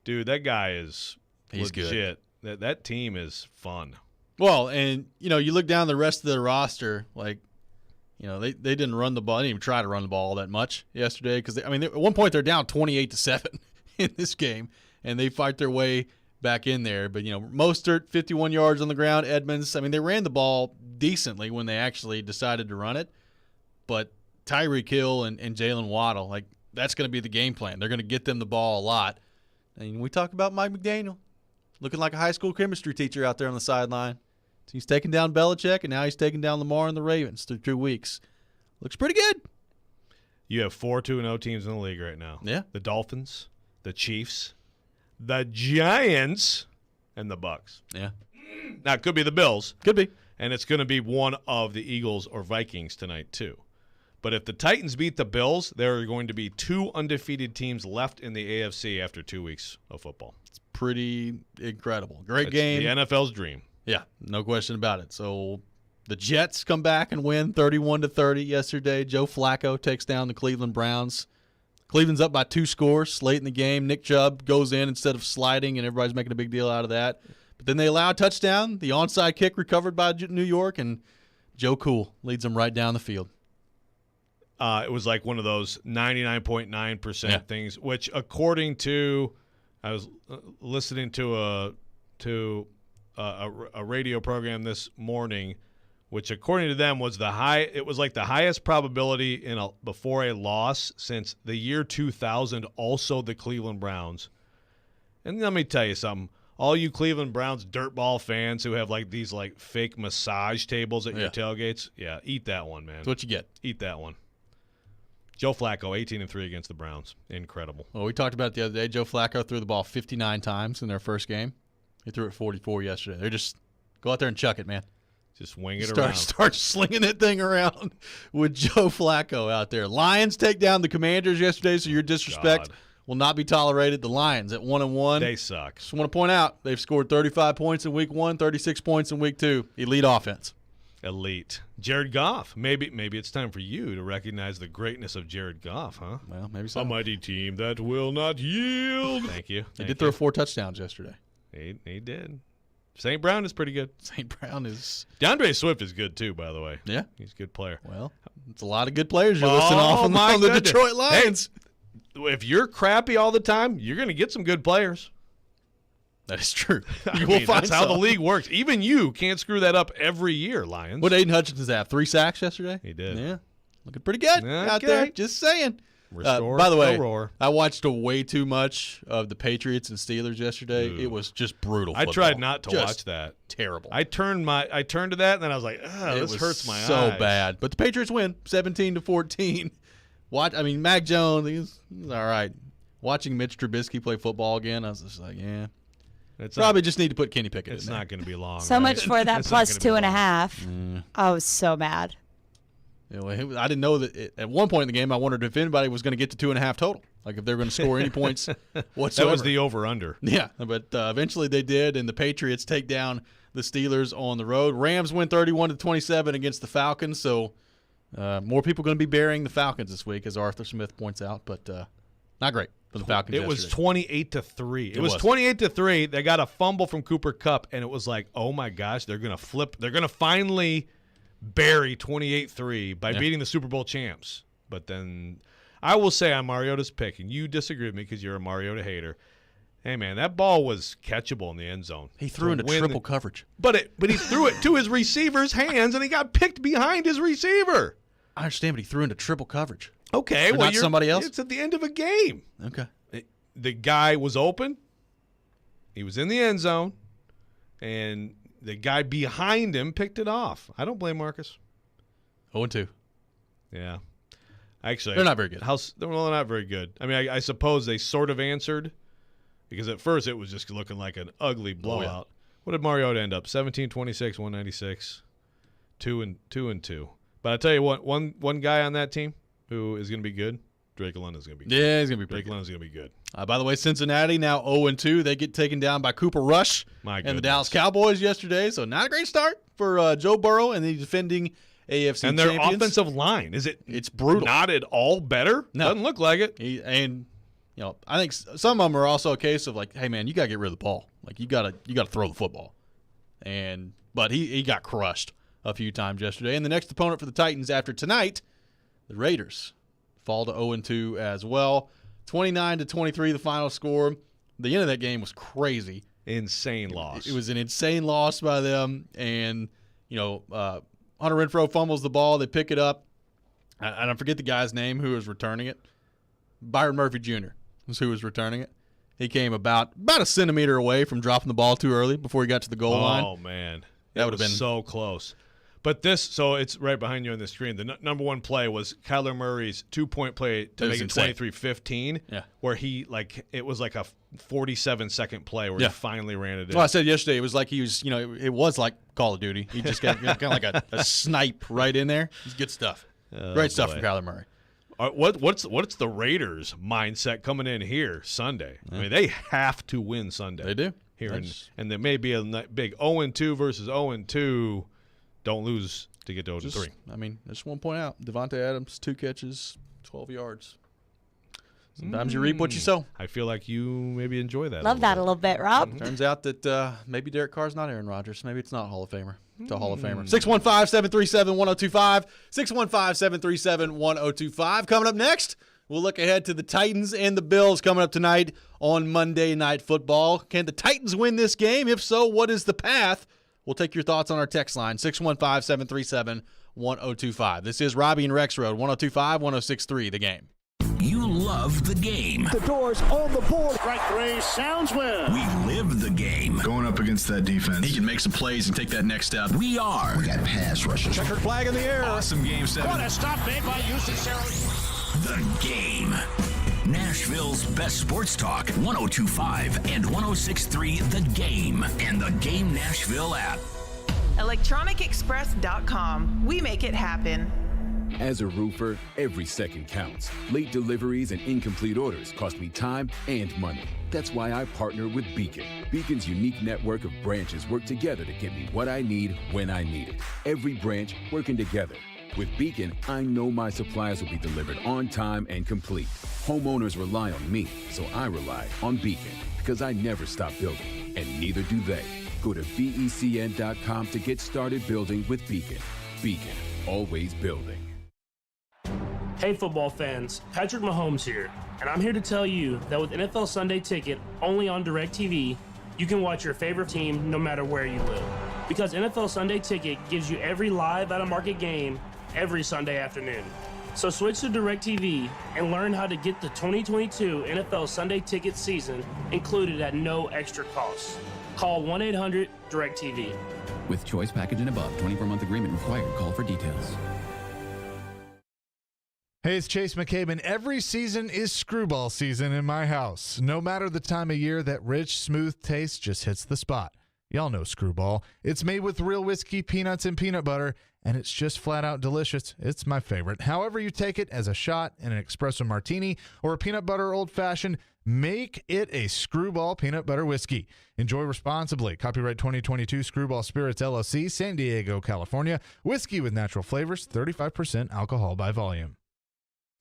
dude, that guy is legit. Good. That team is fun. Well, and, you look down the rest of the roster, they didn't run the ball. They didn't even try to run the ball all that much yesterday because, at one point they're down 28-7 in this game, and they fight their way back in there. But, Mostert, 51 yards on the ground. Edmonds, they ran the ball decently when they actually decided to run it. But Tyreek Hill and Jalen Waddle, that's going to be the game plan. They're going to get them the ball a lot. And we talk about Mike McDaniel looking like a high school chemistry teacher out there on the sideline. He's taking down Belichick, and now he's taking down Lamar and the Ravens through 2 weeks. Looks pretty good. You have 4 2-0 teams in the league right now. Yeah. The Dolphins, the Chiefs, the Giants, and the Bucks. Yeah. Now, it could be the Bills. Could be. And it's going to be one of the Eagles or Vikings tonight, too. But if the Titans beat the Bills, there are going to be 2 undefeated teams left in the AFC after 2 weeks of football. It's pretty incredible. Great game. The NFL's dream. Yeah, no question about it. So the Jets come back and win 31-30 yesterday. Joe Flacco takes down the Cleveland Browns. Cleveland's up by 2 scores late in the game. Nick Chubb goes in instead of sliding, and everybody's making a big deal out of that. But then they allow a touchdown. The onside kick recovered by New York, and Joe Cool leads them right down the field. It was like one of those 99.9% things, which according to I was listening to a radio program this morning which according to them was it was like the highest probability before a loss since the year 2000, also the Cleveland Browns. And let me tell you something. All you Cleveland Browns dirtball fans who have like these like fake massage tables at your tailgates, eat that one, man. That's what you get. Eat that one. Joe Flacco, 18-3 against the Browns. Incredible. Well, we talked about it the other day. Joe Flacco threw the ball 59 times in their first game. He threw it 44 yesterday. They're just go out there and chuck it, man. Just wing it around. Start slinging that thing around with Joe Flacco out there. Lions take down the Commanders yesterday, so your disrespect will not be tolerated. The Lions at 1-1. They suck. Just want to point out they've scored 35 points in week 1, 36 points in week 2. Elite offense. Elite. Jared Goff. Maybe it's time for you to recognize the greatness of Jared Goff, huh? Well, maybe so. A mighty team that will not yield. Thank you. He did throw 4 touchdowns yesterday. He did. St. Brown is pretty good. St. Brown is... DeAndre Swift is good, too, by the way. Yeah. He's a good player. Well, it's a lot of good players you're listing off on the Detroit Lions. Hey, if you're crappy all the time, you're going to get some good players. That is true. You will find that's how the league works. Even you can't screw that up every year, Lions. What did Aiden Hutchinson have? 3 sacks yesterday? He did. Yeah. Looking pretty good out there. Just saying. By the way, I watched way too much of the Patriots and Steelers yesterday. It was just brutal football. I tried not to watch that. Terrible. I turned to that, and then I was like, this hurts my eyes. So bad. But the Patriots win 17-14. Mac Jones, he's all right. Watching Mitch Trubisky play football again, I was just like, yeah. Probably just need to put Kenny Pickett in there. It's not going to be long. So much for that plus 2.5. I was so mad. I didn't know that at one point in the game, I wondered if anybody was going to get to 2.5 total. Like if they were going to score any points whatsoever. That was the over-under. Yeah, but eventually they did, and the Patriots take down the Steelers on the road. Rams win 31-27 against the Falcons, so more people going to be burying the Falcons this week, as Arthur Smith points out, but not great for the Falcons. It was 28-3. It was 28-3. They got a fumble from Cooper Kupp, and it was like, oh my gosh, they're going to flip. They're going to finally bury 28-3 by beating the Super Bowl champs. But then I will say I'm Mariota's pick, and you disagree with me because you're a Mariota hater. Hey, man, that ball was catchable in the end zone. He threw into triple coverage. But he threw it to his receiver's hands, and he got picked behind his receiver. I understand, but he threw into triple coverage. Okay, well, not somebody else? It's at the end of a game. Okay. The guy was open. He was in the end zone, and the guy behind him picked it off. I don't blame Marcus. 0-2. Yeah. Actually, they're not very good. They're not very good. I mean, I suppose they sort of answered because at first it was just looking like an ugly blowout. Oh, yeah. What did Mariota end up? 17-26, 196, 2-2. But I tell you what, one guy on that team who is going to be good, Drake London's going to be good. Yeah, he's going to be pretty Drake London's going to be good. By the way, Cincinnati now 0-2. They get taken down by Cooper Rush and the Dallas Cowboys yesterday. So not a great start for Joe Burrow and the defending AFC champions. And their offensive line, it's brutal. Not at all better? No. Doesn't look like it. I think some of them are also a case of like, hey man, you got to get rid of the ball. Like you got to throw the football. But he got crushed a few times yesterday. And the next opponent for the Titans after tonight, the Raiders fall to 0-2 as well. 29-23 the final score. The end of that game was crazy. Insane loss. It was an insane loss by them. And, Hunter Renfrow fumbles the ball. They pick it up. I forget the guy's name who was returning it. Byron Murphy Jr. was who was returning it. He came about a centimeter away from dropping the ball too early before he got to the goal line. Oh, man. That would have been so close. But so it's right behind you on the screen. The number one play was Kyler Murray's 2-point play to make it 23-15. Yeah. Where it was like a 47-second play where he finally ran it in. Well, I said yesterday it was like he was, it was like Call of Duty. He just got kind of like a snipe right in there. It's good stuff. Great stuff from Kyler Murray. What's the Raiders' mindset coming in here Sunday? I mean, they have to win Sunday. They do. And there may be a big 0-2 versus 0-2. Don't lose to get to 0-3. I just want to point out, Devontae Adams, 2 catches, 12 yards. Sometimes you reap what you sow. I feel like you maybe enjoy that. Love that a little bit, Rob. Turns out that maybe Derek Carr's not Aaron Rodgers. Maybe it's not Hall of Famer. It's a Hall of Famer. 615-737-1025. 615-737-1025. Coming up next, we'll look ahead to the Titans and the Bills coming up tonight on Monday Night Football. Can the Titans win this game? If so, what is the path? We'll take your thoughts on our text line, 615-737-1025. This is Robby and Rexrode, 102.5-106.3, The Game. You love the game. The door's on the board. Right, Ray Soundswell. We live the game. Going up against that defense, he can make some plays and take that next step. We got pass rushers. Checkered flag in the air. Awesome game 7. What a stop made by Houston Sarah. The Game. Nashville's best sports talk, 102.5 and 106.3 The Game, and the Game Nashville app. ElectronicExpress.com. We make it happen. As a roofer, every second counts. Late deliveries and incomplete orders cost me time and money. That's why I partner with Beacon. Beacon's unique network of branches work together to get me what I need when I need it. Every branch working together. With Beacon, I know my supplies will be delivered on time and complete. Homeowners rely on me, so I rely on Beacon, because I never stop building, and neither do they. Go to BECN.com to get started building with Beacon. Beacon, always building. Hey football fans, Patrick Mahomes here, and I'm here to tell you that with NFL Sunday Ticket only on DirecTV, you can watch your favorite team no matter where you live. Because NFL Sunday Ticket gives you every live out-of-market game every Sunday afternoon. So switch to DirecTV and learn how to get the 2022 NFL Sunday Ticket season included at no extra cost. Call 1-800-DirecTV. With choice package and above, 24-month agreement required. Call for details. Hey, it's Chase McCabe, and every season is screwball season in my house. No matter the time of year, that rich, smooth taste just hits the spot. Y'all know Screwball. It's made with real whiskey, peanuts, and peanut butter, and it's just flat out delicious. It's my favorite. However you take it, as a shot, in an espresso martini, or a peanut butter old-fashioned, make it a Screwball peanut butter whiskey. Enjoy responsibly. Copyright 2022 Screwball Spirits, LLC, San Diego, California. Whiskey with natural flavors, 35% alcohol by volume.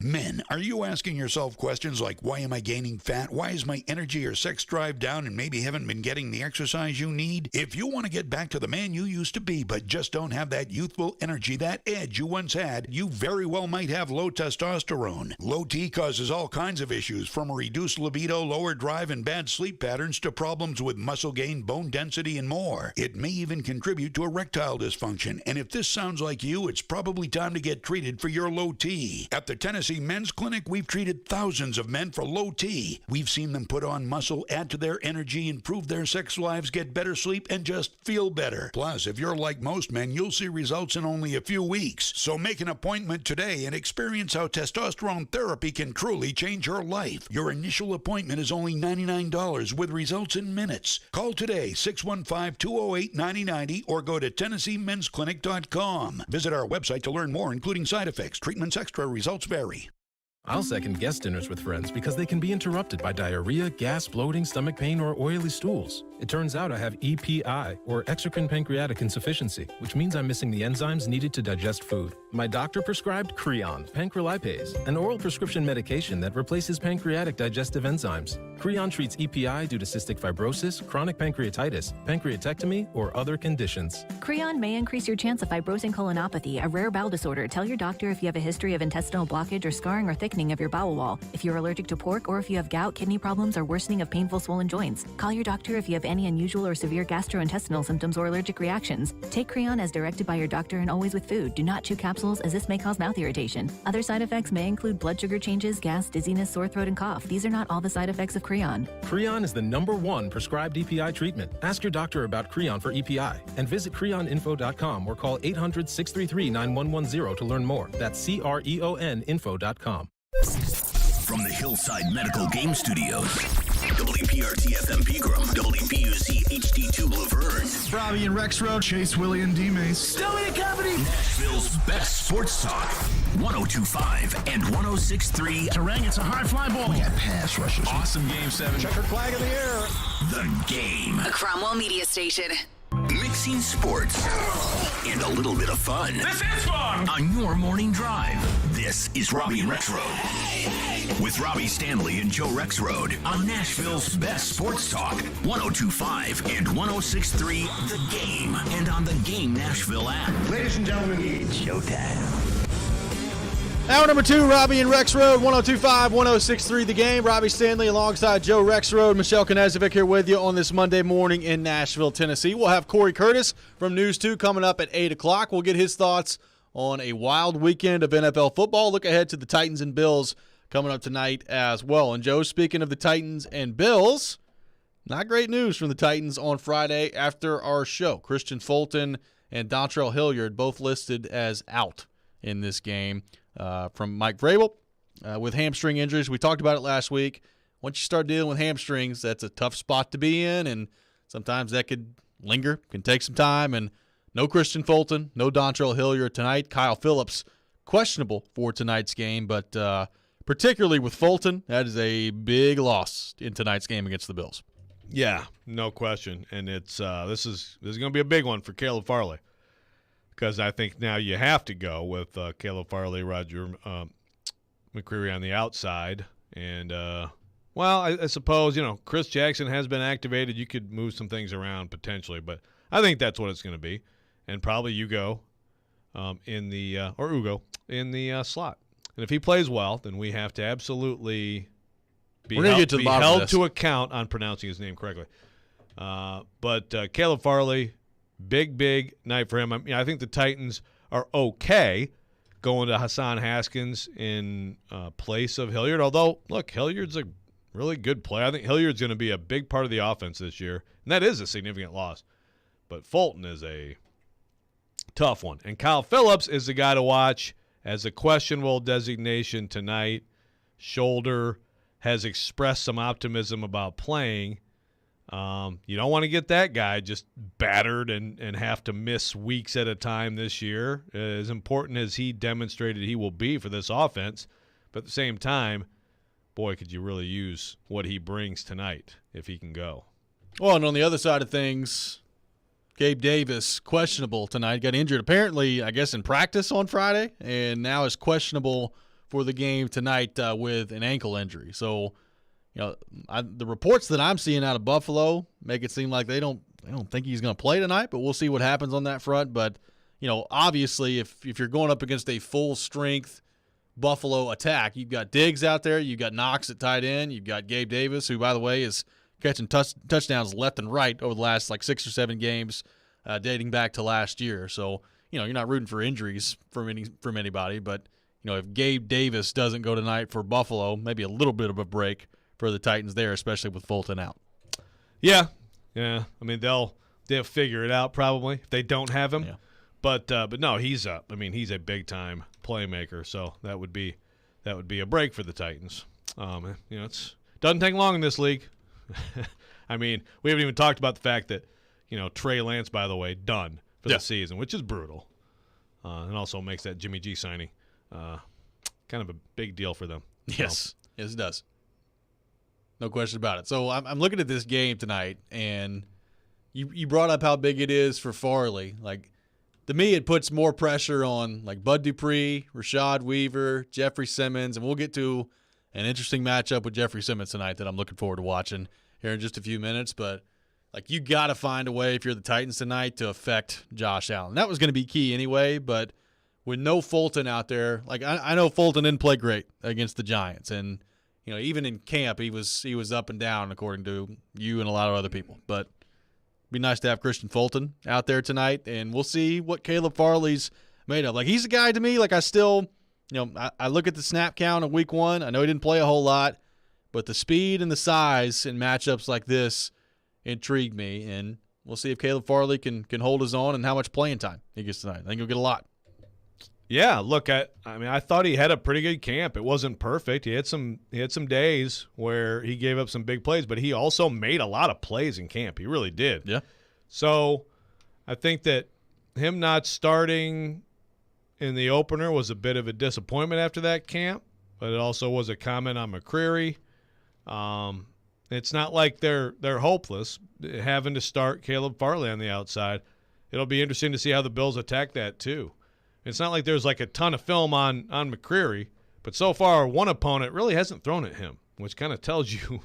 Men, are you asking yourself questions like, why am I gaining fat? Why is my energy or sex drive down and maybe haven't been getting the exercise you need? If you want to get back to the man you used to be but just don't have that youthful energy, that edge you once had, you very well might have low testosterone. Low T causes all kinds of issues, from a reduced libido, lower drive, and bad sleep patterns to problems with muscle gain, bone density, and more. It may even contribute to erectile dysfunction, and if this sounds like you, it's probably time to get treated for your low T. At the Tennessee Men's Clinic, we've treated thousands of men for low T. We've seen them put on muscle, add to their energy, improve their sex lives, get better sleep, and just feel better. Plus, if you're like most men, you'll see results in only a few weeks. So make an appointment today and experience how testosterone therapy can truly change your life. Your initial appointment is only $99 with results in minutes. Call today, 615-208-9090, or go to TennesseeMen'sClinic.com. Visit our website to learn more, including side effects, treatments, extra, results vary. I'll second guest dinners with friends because they can be interrupted by diarrhea, gas, bloating, stomach pain, or oily stools. It turns out I have EPI, or exocrine pancreatic insufficiency, which means I'm missing the enzymes needed to digest food. My doctor prescribed Creon, pancrelipase, an oral prescription medication that replaces pancreatic digestive enzymes. Creon treats EPI due to cystic fibrosis, chronic pancreatitis, pancreatectomy, or other conditions. Creon may increase your chance of fibrosing colonopathy, a rare bowel disorder. Tell your doctor if you have a history of intestinal blockage or scarring or thickening of your bowel wall. If you're allergic to pork, or if you have gout, kidney problems, or worsening of painful swollen joints. Call your doctor if you have any unusual or severe gastrointestinal symptoms or allergic reactions. Take Creon as directed by your doctor and always with food. Do not chew capsules, as this may cause mouth irritation. Other side effects may include blood sugar changes, gas, dizziness, sore throat, and cough. These are not all the side effects of Creon. Creon is the #1 prescribed EPI treatment. Ask your doctor about Creon for EPI and visit creoninfo.com or call 800-633-9110 to learn more. That's CREONinfo.com. From the Hillside Medical Game Studios, WPRT-FM Pegram, WPUC HD2 Laverne. Robby and Rexrode, Chase, Willie, and D-Mace. Still in company. Nashville's best sports talk, 102.5 and 106.3. Terang, it's a high fly ball. We got pass rushers. Awesome game 7. Checkered flag in the air. The Game. A Cromwell Media Station. Mixing sports and a little bit of fun. This is fun! On your morning drive. This is Robby and Rexrode. With Robbie Stanley and Joe Rexrode on Nashville's best sports talk, 102.5 and 106.3 The Game, and on the Game Nashville app. Ladies and gentlemen, it's showtime. Hour number 2, Robby and Rexrode, 102.5, 106.3 The Game. Robby Stanley alongside Joe Rexrode. Michelle Knezovic here with you on this Monday morning in Nashville, Tennessee. We'll have Corey Curtis from News 2 coming up at 8 o'clock. We'll get his thoughts on a wild weekend of NFL football. Look ahead to the Titans and Bills coming up tonight as well. And Joe, speaking of the Titans and Bills, not great news from the Titans on Friday after our show. Christian Fulton and Dontrell Hilliard both listed as out in this game. From Mike Vrabel with hamstring injuries. We talked about it last week. Once you start dealing with hamstrings, that's a tough spot to be in, and sometimes that could linger, can take some time. And no Christian Fulton, no Dontrell Hilliard tonight. Kyle Phillips questionable for tonight's game, but particularly with Fulton, that is a big loss in tonight's game against the Bills. Yeah, no question. And it's this is going to be a big one for Caleb Farley. Because I think now you have to go with Caleb Farley, Roger McCreary on the outside. And, I suppose, Chris Jackson has been activated. You could move some things around potentially. But I think that's what it's going to be. And probably Ugo in the slot. And if he plays well, then we have to absolutely be held to account on pronouncing his name correctly. But Caleb Farley, big night for him. I think the Titans are okay going to Hassan Haskins in place of Hilliard. Although, look, Hilliard's a really good player. I think Hilliard's going to be a big part of the offense this year, and that is a significant loss. But Fulton is a tough one. And Kyle Phillips is the guy to watch as a questionable designation tonight. Shoulder has expressed some optimism about playing. You don't want to get that guy just battered and have to miss weeks at a time this year, as important as he demonstrated he will be for this offense. But at the same time, boy, could you really use what he brings tonight if he can go. Well, and on the other side of things, Gabe Davis, questionable tonight. Got injured apparently, I guess, in practice on Friday, and now is questionable for the game tonight with an ankle injury. So, the reports that I'm seeing out of Buffalo make it seem like they don't think he's going to play tonight, but we'll see what happens on that front. But, obviously if you're going up against a full-strength Buffalo attack, you've got Diggs out there, you've got Knox at tight end, you've got Gabe Davis, who, by the way, is catching touchdowns left and right over the last, 6 or 7 games dating back to last year. So, you're not rooting for injuries from anybody, but, if Gabe Davis doesn't go tonight for Buffalo, maybe a little bit of a break for the Titans there, especially with Fulton out. Yeah. I mean, they'll figure it out probably if they don't have him. Yeah. But no, he's up. I mean, he's a big time playmaker, so that would be a break for the Titans. It doesn't take long in this league. I mean, we haven't even talked about the fact that Trey Lance, by the way, done for the season, which is brutal, and also makes that Jimmy G signing kind of a big deal for them. Yes, it does. No question about it. So I'm looking at this game tonight, and you brought up how big it is for Farley. To me, it puts more pressure on Bud Dupree, Rashad Weaver, Jeffrey Simmons, and we'll get to an interesting matchup with Jeffrey Simmons tonight that I'm looking forward to watching here in just a few minutes. But you got to find a way if you're the Titans tonight to affect Josh Allen. That was going to be key anyway, but with no Fulton out there, I know Fulton didn't play great against the Giants, and even in camp, he was up and down, according to you and a lot of other people. But it'd be nice to have Christian Fulton out there tonight, and we'll see what Caleb Farley's made of. He's a guy to me, I still, I look at the snap count in week 1. I know he didn't play a whole lot, but the speed and the size in matchups like this intrigue me, and we'll see if Caleb Farley can hold his own and how much playing time he gets tonight. I think he'll get a lot. Yeah, look, I thought he had a pretty good camp. It wasn't perfect. He had some days where he gave up some big plays, but he also made a lot of plays in camp. He really did. Yeah. So I think that him not starting in the opener was a bit of a disappointment after that camp, but it also was a comment on McCreary. It's not like they're hopeless having to start Caleb Farley on the outside. It'll be interesting to see how the Bills attack that too. It's not like there's a ton of film on McCreary, but so far one opponent really hasn't thrown at him, which kind of tells you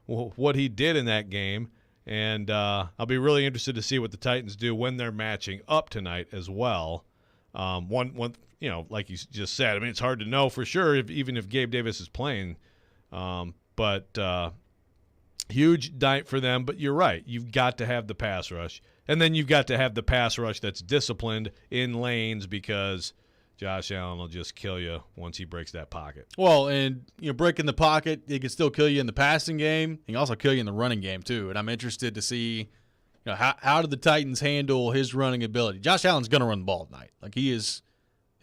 what he did in that game. And I'll be really interested to see what the Titans do when they're matching up tonight as well. One like you just said, I mean, it's hard to know for sure even if Gabe Davis is playing. But huge night for them. But you're right. You've got to have the pass rush. And then you've got to have the pass rush that's disciplined in lanes because Josh Allen will just kill you once he breaks that pocket. Well, and breaking the pocket, he can still kill you in the passing game. He can also kill you in the running game too. And I'm interested to see, how do the Titans handle his running ability? Josh Allen's going to run the ball tonight. Like he is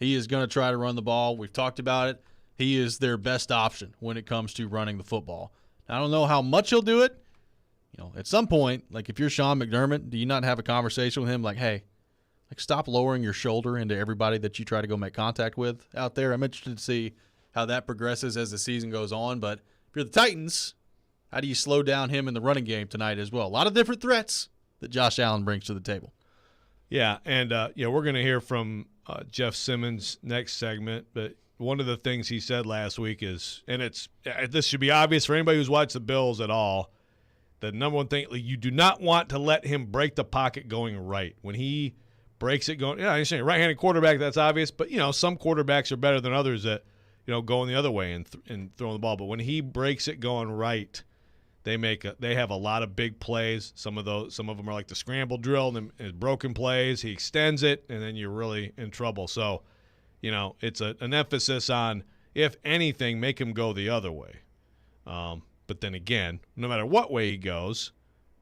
going to try to run the ball. We've talked about it. He is their best option when it comes to running the football. I don't know how much he'll do it. At some point, like if you're Sean McDermott, do you not have a conversation with him like, hey, stop lowering your shoulder into everybody that you try to go make contact with out there? I'm interested to see how that progresses as the season goes on. But if you're the Titans, how do you slow down him in the running game tonight as well? A lot of different threats that Josh Allen brings to the table. Yeah, and we're going to hear from Jeff Simmons next segment. But one of the things he said last week is, and this should be obvious for anybody who's watched the Bills at all, the number one thing, you do not want to let him break the pocket going right. When he breaks it going, I understand right-handed quarterback, that's obvious, but some quarterbacks are better than others at going the other way and throwing the ball. But when he breaks it going right, they have a lot of big plays. Some of them are like the scramble drill and broken plays. He extends it, and then you're really in trouble. So, it's an emphasis on, if anything, make him go the other way. But then again, no matter what way he goes,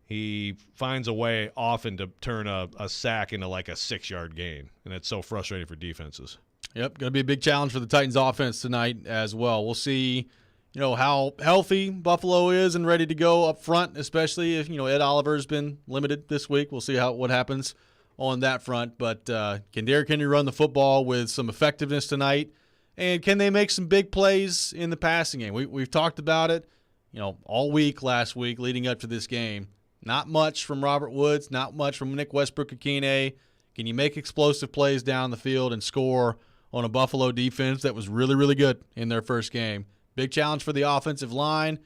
he finds a way often to turn a sack into like a 6-yard gain, and it's so frustrating for defenses. Yep, going to be a big challenge for the Titans offense tonight as well. We'll see, how healthy Buffalo is and ready to go up front, especially if, Ed Oliver's been limited this week. We'll see what happens on that front. But can Derrick Henry run the football with some effectiveness tonight? And can they make some big plays in the passing game? We've talked about it, all week last week leading up to this game. Not much from Robert Woods, not much from Nick Westbrook-Ikhine. Can you make explosive plays down the field and score on a Buffalo defense that was really, really good in their first game? Big challenge for the offensive line.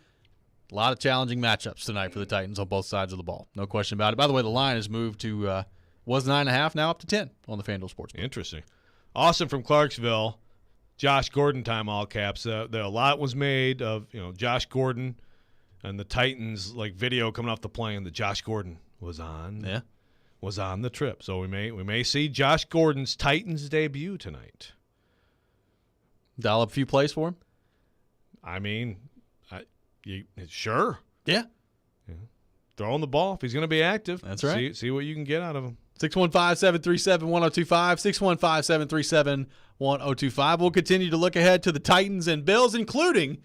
A lot of challenging matchups tonight for the Titans on both sides of the ball. No question about it. By the way, the line has moved to was 9.5, now up to 10 on the FanDuel Sportsbook. Interesting. Austin from Clarksville. Josh Gordon time, all caps. A lot was made of Josh Gordon and the Titans video coming off the plane that Josh Gordon was on. Yeah, was on the trip. So we may see Josh Gordon's Titans debut tonight. Dial up a few plays for him. I mean, sure. Yeah. Throwing the ball if he's going to be active. That's right. See what you can get out of him. 615-737-1025, 615-737-1025. We'll continue to look ahead to the Titans and Bills, including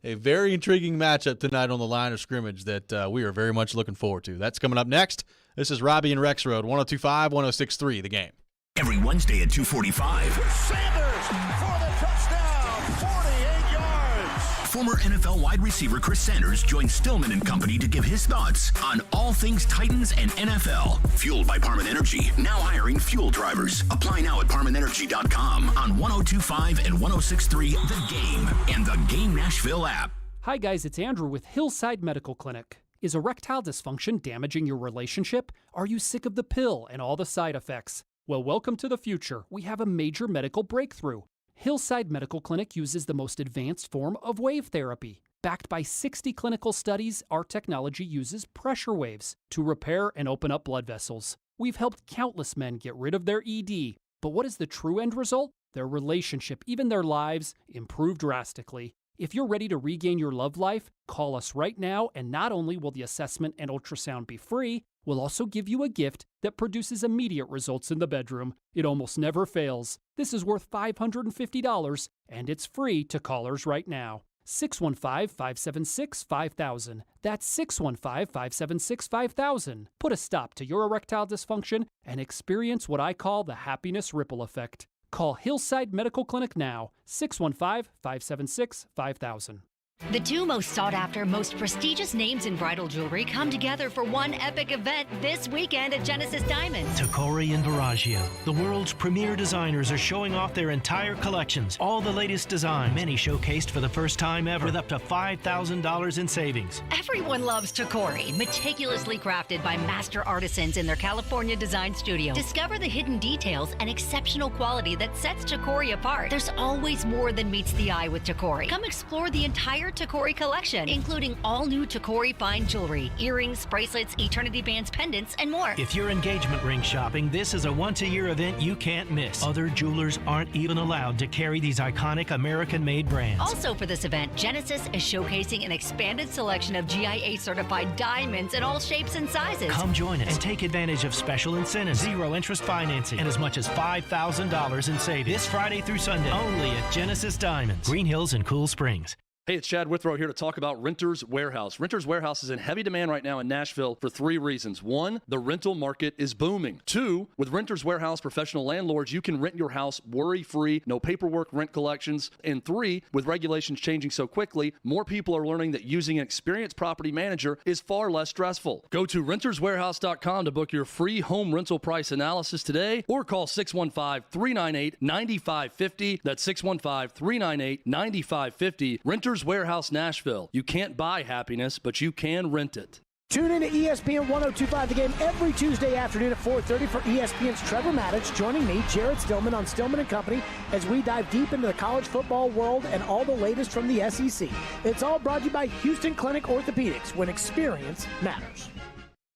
a very intriguing matchup tonight on the line of scrimmage that we are very much looking forward to. That's coming up next. This is Robby and Rexrode, 102.5, 106.3, The Game. Every Wednesday at 2:45. Sanders for the touchdown, 48 yards. Former NFL wide receiver Chris Sanders joins Stillman and Company to give his thoughts on all things Titans and NFL. Fueled by Parman Energy, now hiring fuel drivers. Apply now at ParmanEnergy.com on 102.5 and 106.3 The Game and the Game Nashville app. Hi guys, it's Andrew with Hillside Medical Clinic. Is erectile dysfunction damaging your relationship? Are you sick of the pill and all the side effects? Well, welcome to the future. We have a major medical breakthrough. Hillside Medical Clinic uses the most advanced form of wave therapy. Backed by 60 clinical studies, our technology uses pressure waves to repair and open up blood vessels. We've helped countless men get rid of their ED. But what is the true end result? Their relationship, even their lives, improve drastically. If you're ready to regain your love life, call us right now, and not only will the assessment and ultrasound be free, we'll also give you a gift that produces immediate results in the bedroom. It almost never fails. This is worth $550, and it's free to callers right now. 615-576-5000. That's 615-576-5000. Put a stop to your erectile dysfunction and experience what I call the happiness ripple effect. Call Hillside Medical Clinic now, 615-576-5000. The two most sought-after, most prestigious names in bridal jewelry come together for one epic event this weekend at Genesis Diamonds. Tacori and Baraggio, the world's premier designers, are showing off their entire collections. All the latest designs, many showcased for the first time ever, with up to $5,000 in savings. Everyone loves Tacori, meticulously crafted by master artisans in their California design studio. Discover the hidden details and exceptional quality that sets Tacori apart. There's always more than meets the eye with Tacori. Come explore the entire Tacori collection, including all new Tacori fine jewelry, earrings, bracelets, eternity bands, pendants, and more. If you're engagement ring shopping, this is a once-a-year event you can't miss. Other jewelers aren't even allowed to carry these iconic American-made brands. Also for this event, Genesis is showcasing an expanded selection of GIA-certified diamonds in all shapes and sizes. Come join us and take advantage of special incentives, zero-interest financing, and as much as $5,000 in savings. This Friday through Sunday, only at Genesis Diamonds, Green Hills and Cool Springs. Hey, it's Chad Withrow here to talk about Renters Warehouse. Renters Warehouse is in heavy demand right now in Nashville for 3 reasons. 1, the rental market is booming. 2, with Renters Warehouse professional landlords, you can rent your house worry-free, no paperwork, rent collections. And 3, with regulations changing so quickly, more people are learning that using an experienced property manager is far less stressful. Go to renterswarehouse.com to book your free home rental price analysis today, or call 615-398-9550. That's 615-398-9550. Renters Warehouse Nashville. You can't buy happiness, but you can rent it. Tune in to ESPN 102.5 The Game every Tuesday afternoon at 4:30 for ESPN's Trevor Maddich joining me, Jared Stillman, on Stillman & Company as we dive deep into the college football world and all the latest from the SEC. It's all brought to you by Houston Clinic Orthopedics, when experience matters.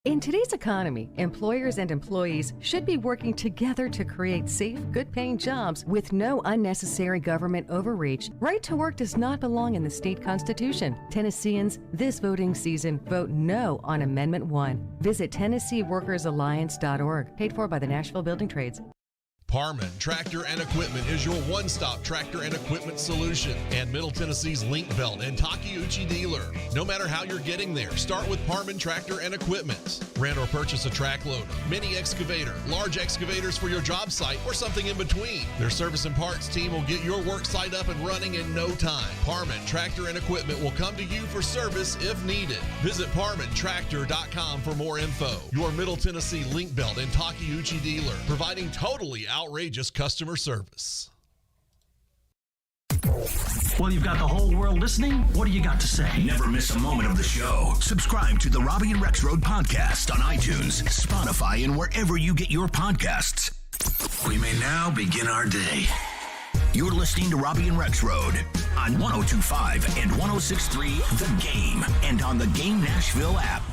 In today's economy, employers and employees should be working together to create safe, good-paying jobs with no unnecessary government overreach. Right to work does not belong in the state constitution. Tennesseans, this voting season, vote no on Amendment 1. Visit TennesseeWorkersAlliance.org, paid for by the Nashville Building Trades. Parman Tractor and Equipment is your one-stop tractor and equipment solution and Middle Tennessee's Link Belt and Takeuchi dealer. No matter how you're getting there, start with Parman Tractor and Equipment. Rent or purchase a track loader, mini excavator, large excavators for your job site, or something in between. Their service and parts team will get your work site up and running in no time. Parman Tractor and Equipment will come to you for service if needed. Visit ParmanTractor.com for more info. Your Middle Tennessee Link Belt and Takeuchi dealer, providing totally outrageous customer service. Well, you've got the whole world listening. What do you got to say? Never miss a moment of the show. Subscribe to the Robby and Rexrode podcast on iTunes, Spotify, and wherever you get your podcasts. We may now begin our day. You're listening to Robby and Rexrode on 102.5 and 106.3 The Game and on the Game Nashville app.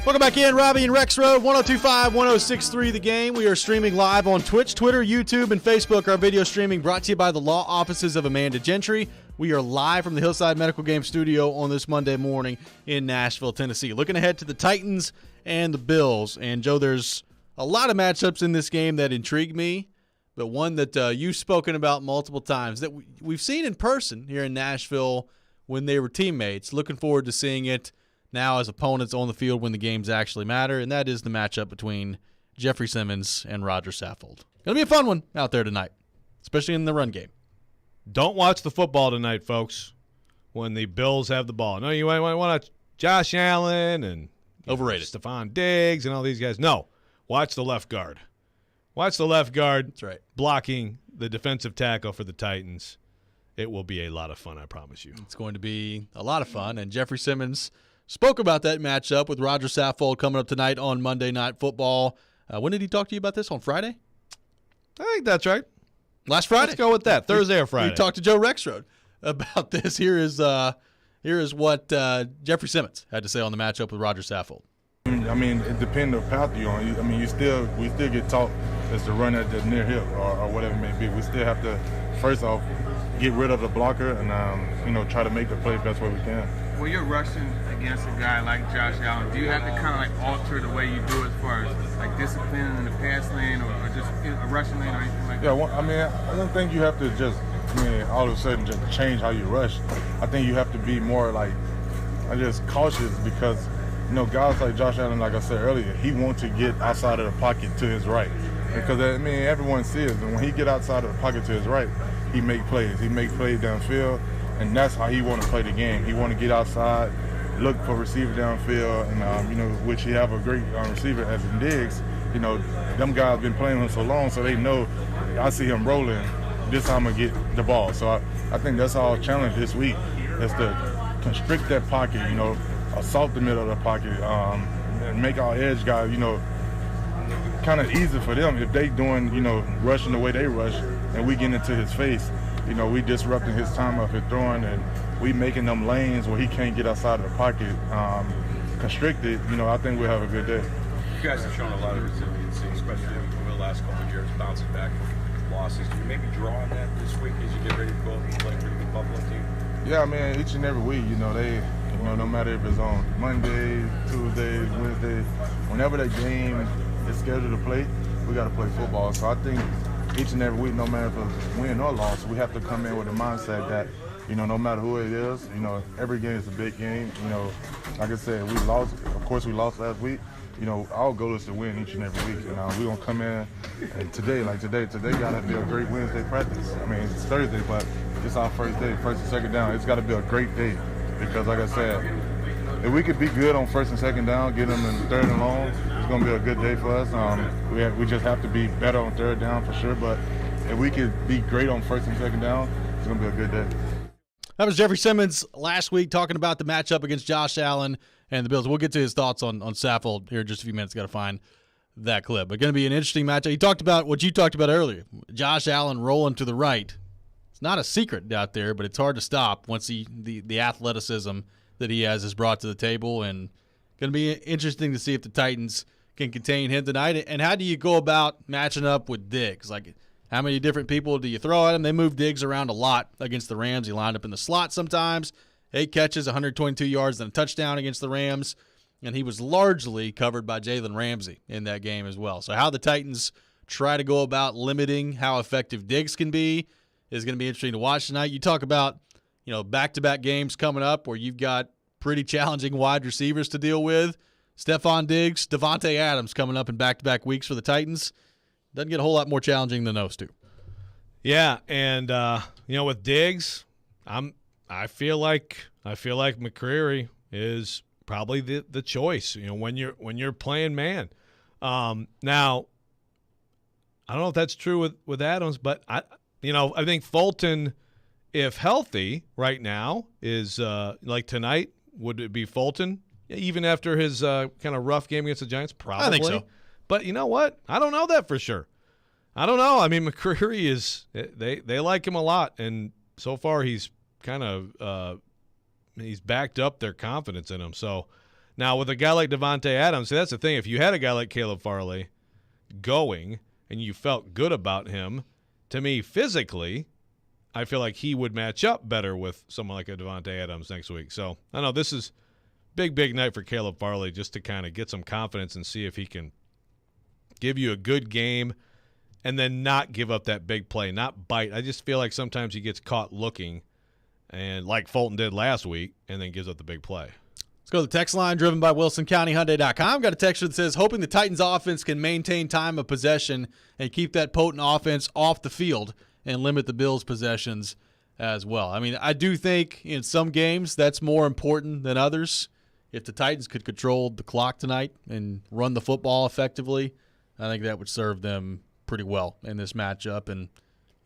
Welcome back in, Robby and Rexrode, 102.5, 106.3 The Game. We are streaming live on Twitch, Twitter, YouTube, and Facebook. Our video streaming brought to you by the law offices of Amanda Gentry. We are live from the Hillside Medical Game Studio on this Monday morning in Nashville, Tennessee. Looking ahead to the Titans and the Bills. And, Joe, there's a lot of matchups in this game that intrigue me, but one that you've spoken about multiple times that we've seen in person here in Nashville when they were teammates. Looking forward to seeing it now as opponents on the field when the games actually matter, and that is the matchup between Jeffrey Simmons and Roger Saffold. It'll be a fun one out there tonight, especially in the run game. Don't watch the football tonight, folks, when the Bills have the ball. No, you want to watch Josh Allen and overrated Stephon Diggs and all these guys. No, watch the left guard. Watch the left guard. That's right. Blocking the defensive tackle for the Titans. It will be a lot of fun, I promise you. It's going to be a lot of fun, and Jeffrey Simmons spoke about that matchup with Roger Saffold coming up tonight on Monday Night Football. When did he talk to you about this? On Friday? I think that's right. Last Friday. Let's go with that. Thursday or Friday. We talked to Joe Rexrode about this. Here is what Jeffrey Simmons had to say on the matchup with Roger Saffold. I mean, it depends on the path you're on. I mean, we still get taught as to run at the near hip or whatever it may be. We still have to, first off, get rid of the blocker and try to make the play best way we can. When you're rushing against a guy like Josh Allen, do you have to kind of like alter the way you do as far as like discipline in the pass lane or just a rushing lane or anything like that? Yeah, I mean, I don't think you have to just, all of a sudden just change how you rush. I think you have to be more like, just cautious because, guys like Josh Allen, like I said earlier, he wants to get outside of the pocket to his right. because I mean everyone sees, and when he get outside of the pocket to his right, he make plays. He make plays downfield, and that's how he want to play the game. He want to get outside, look for receiver downfield, and which he have a great receiver as in Diggs. Them guys been playing with him so long, so they know. I see him rolling. This time I'm gonna get the ball. So I think that's our challenge this week is to constrict that pocket. Assault the middle of the pocket, and make our edge guys, kind of easy for them if they doing, rushing the way they rush, and we get into his face. We disrupting his time of his throwing, and we making them lanes where he can't get outside of the pocket constricted. I think we'll have a good day. You guys have shown a lot of resiliency, especially over the last couple of years, bouncing back from losses. Do you maybe draw on that this week as you get ready to go up and play for the Buffalo team? Yeah, man, each and every week, they, no matter if it's on Mondays, Tuesdays, Wednesdays, whenever that game is scheduled to play, we got to play football. So I think each and every week, no matter if it's win or loss, we have to come in with the mindset that, no matter who it is, every game is a big game. Like I said, we lost. Of course, we lost last week. Our goal is to win each and every week. We're going to come in, and today got to be a great Wednesday practice. I mean, it's Thursday, but it's our first day, first and second down. It's got to be a great day because, like I said, if we could be good on first and second down, get them in third and long, it's going to be a good day for us. We just have to be better on third down for sure, but if we could be great on first and second down, it's going to be a good day. That was Jeffrey Simmons last week talking about the matchup against Josh Allen and the Bills. We'll get to his thoughts on Saffold here in just a few minutes. Got to find that clip. But going to be an interesting matchup. He talked about what you talked about earlier, Josh Allen rolling to the right. It's not a secret out there, but it's hard to stop once the athleticism that he has brought to the table. And going to be interesting to see if the Titans can contain him tonight. And how do you go about matching up with Diggs? Like, how many different people do you throw at him? They move Diggs around a lot against the Rams. He lined up in the slot sometimes. 8 catches, 122 yards, and a touchdown against the Rams. And he was largely covered by Jalen Ramsey in that game as well. So how the Titans try to go about limiting how effective Diggs can be is going to be interesting to watch tonight. You talk about, back-to-back games coming up where you've got pretty challenging wide receivers to deal with. Stephon Diggs, Devontae Adams coming up in back-to-back weeks for the Titans. Doesn't get a whole lot more challenging than those two. Yeah, and with Diggs, I feel like McCreary is probably the choice. When you're playing man. Now, I don't know if that's true with Adams, but I think Fulton, if healthy right now, is like tonight. Would it be Fulton even after his kind of rough game against the Giants? Probably. I think so. But you know what? I don't know that for sure. I don't know. I mean, McCreary is they like him a lot, and so far he's kind of he's backed up their confidence in him. So now with a guy like Devontae Adams, see, that's the thing. If you had a guy like Caleb Farley going and you felt good about him, to me physically, I feel like he would match up better with someone like a Devontae Adams next week. So I know this is big night for Caleb Farley just to kind of get some confidence and see if he can give you a good game and then not give up that big play, not bite. I just feel like sometimes he gets caught looking, and like Fulton did last week, and then gives up the big play. Let's go to the text line driven by WilsonCountyHyundai.com. Got a texter that says, hoping the Titans offense can maintain time of possession and keep that potent offense off the field and limit the Bills' possessions as well. I mean, I do think in some games that's more important than others. If the Titans could control the clock tonight and run the football effectively, I think that would serve them pretty well in this matchup. And,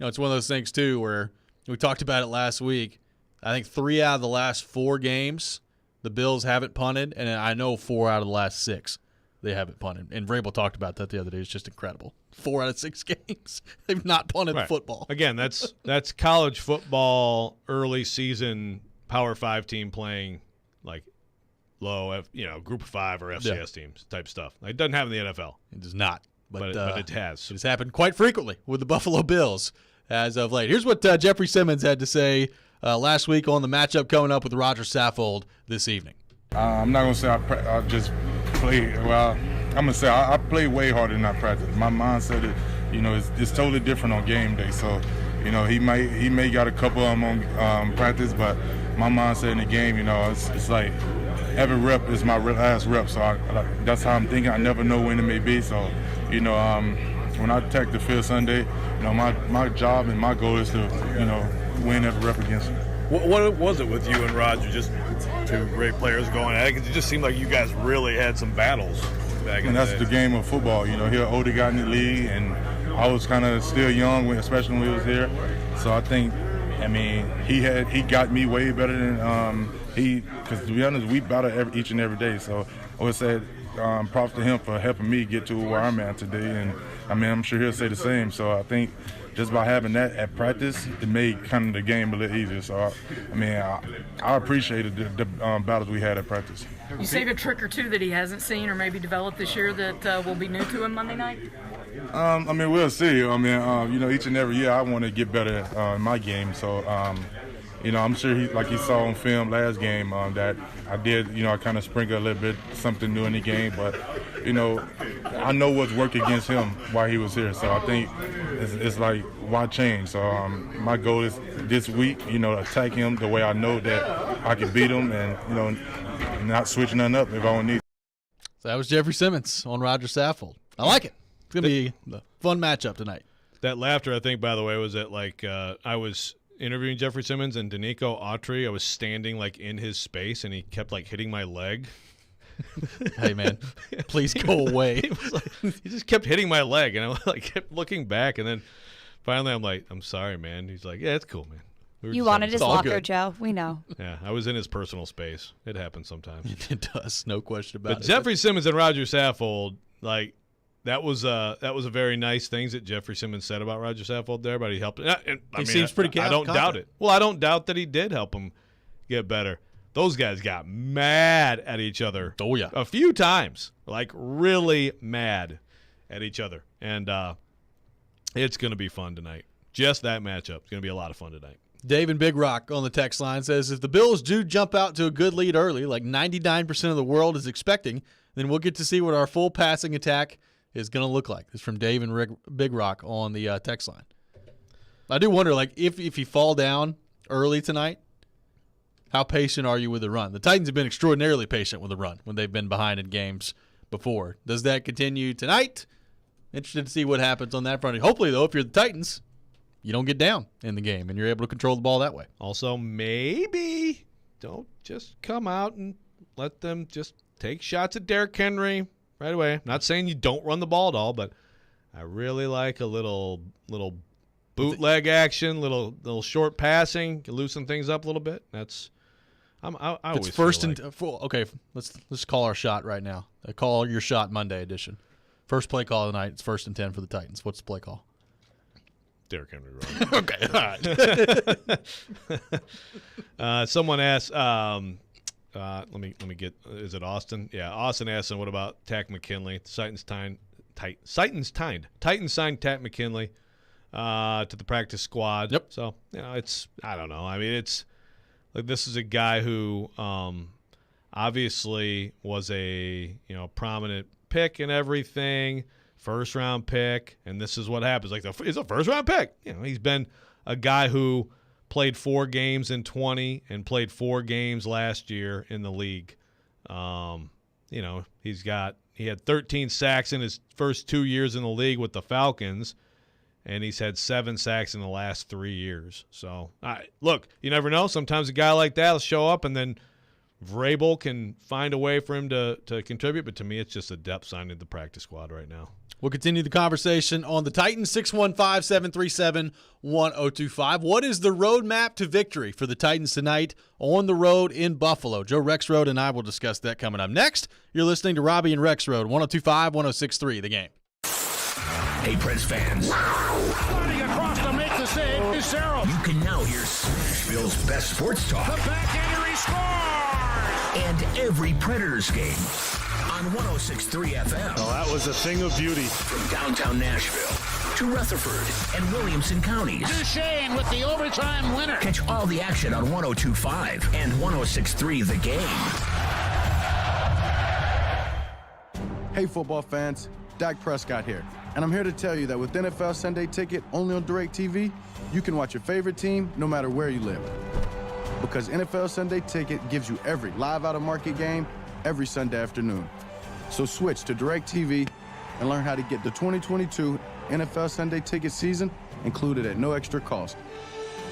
it's one of those things, too, where we talked about it last week. I think 3 out of the last 4 games, the Bills haven't punted, and I know 4 out of the last 6 they haven't punted. And Vrabel talked about that the other day. It's just incredible. 4 out of 6 games, they've not punted the football. Again, that's college football early season Power 5 team playing like low, Group of 5 or FCS teams type stuff. It doesn't happen in the NFL. It does not. But it has. It has happened quite frequently with the Buffalo Bills as of late. Here's what Jeffrey Simmons had to say last week on the matchup coming up with Roger Saffold this evening. I'm not going to say I just play well. I'm going to say I play way harder than I practice. My mindset is, it's totally different on game day. So, he may got a couple of them on practice, but my mindset in the game, it's like every rep is my last rep. So that's how I'm thinking. I never know when it may be. So, when I attack the field Sunday, my job and my goal is to, win every rep against them. What was it with you and Roger? Just two great players going at it? Because it just seemed like you guys really had some battles back in the day. And that's the game of football. He's an older guy in the league, and I was kind of still young, especially when he was here. So I think, he got me way better than because to be honest, we battle each and every day. So I would say props to him for helping me get to where I'm at today. And I'm sure he'll say the same. So I think just by having that at practice, it made kind of the game a little easier. So I appreciated the battles we had at practice. You saved a trick or two that he hasn't seen or maybe developed this year that will be new to him Monday night? We'll see. Each and every year I want to get better in my game. So, I'm sure he saw on film last game that I did, I kind of sprinkled a little bit something new in the game. But, I know what's worked against him while he was here. So I think it's like, why change? So my goal is this week, attack him the way I know that I can beat him and, not switching nothing up if I don't need. So that was Jeffrey Simmons on Roger Saffold. I like it. It's going to be a fun matchup tonight. That laughter, I think, by the way, was that I was interviewing Jeffrey Simmons and Danico Autry. I was standing in his space and he kept hitting my leg. Hey man, please go away. He just kept hitting my leg and I kept looking back, and then finally I'm like, I'm sorry, man. He's like, yeah, it's cool, man. You wanted his locker, Joe. We know. Yeah, I was in his personal space. It happens sometimes. It does, no question about it. But Jeffrey Simmons and Roger Saffold, that was a very nice things that Jeffrey Simmons said about Roger Saffold there, but he helped. He seems pretty I don't doubt it. Well, I don't doubt that he did help him get better. Those guys got mad at each other. Oh, yeah. A few times. Really mad at each other. And it's going to be fun tonight. Just that matchup. It's going to be a lot of fun tonight. Dave in Big Rock on the text line says, if the Bills do jump out to a good lead early, like 99% of the world is expecting, then we'll get to see what our full passing attack is going to look like. This is from Dave in Big Rock on the text line. I do wonder, if you fall down early tonight, how patient are you with the run? The Titans have been extraordinarily patient with the run when they've been behind in games before. Does that continue tonight? Interested to see what happens on that front. Hopefully, though, if you're the Titans, you don't get down in the game and you're able to control the ball that way. Also, maybe don't just come out and let them just take shots at Derrick Henry right away. I'm not saying you don't run the ball at all, but I really like a little bootleg action, little short passing, loosen things up a little bit. I always it's first feel and okay. Let's call our shot right now. Call your shot Monday edition. First play call of the night. It's 1st and 10 for the Titans. What's the play call? Derrick Henry run. Okay, all right. Someone asked. Let me get. Is it Austin? Yeah, Austin asked him, what about Takk McKinley? Titans signed Takk McKinley to the practice squad. Yep. So I don't know. It's this is a guy who obviously was a prominent pick and everything, first round pick, and this is what happens. It's a first round pick. He's been a guy who played 4 games in 20 and played 4 games last year in the league. He had 13 sacks in his first 2 years in the league with the Falcons, and he's had 7 sacks in the last 3 years. So, look, you never know. Sometimes a guy like that will show up, and then Vrabel can find a way for him to contribute. But to me, it's just a depth signing to the practice squad right now. We'll continue the conversation on the Titans, 615-737-1025. What is the roadmap to victory for the Titans tonight on the road in Buffalo? Joe Rexrode and I will discuss that coming up next. You're listening to Robby and Rexrode, 102.5, 106.3, The Game. Hey, Preds fans. Running across to make the save is Sarah. You can now hear Nashville's best sports talk. The backhand scores! And every Predators game on 106.3 FM. Oh, that was a thing of beauty. From downtown Nashville to Rutherford and Williamson counties. Duchesne with the overtime winner. Catch all the action on 102.5 and 106.3 The Game. Hey, football fans. Dak Prescott here. And I'm here to tell you that with NFL Sunday Ticket only on DirecTV, you can watch your favorite team no matter where you live. Because NFL Sunday Ticket gives you every live out-of-market game every Sunday afternoon. So switch to DirecTV and learn how to get the 2022 NFL Sunday Ticket season included at no extra cost.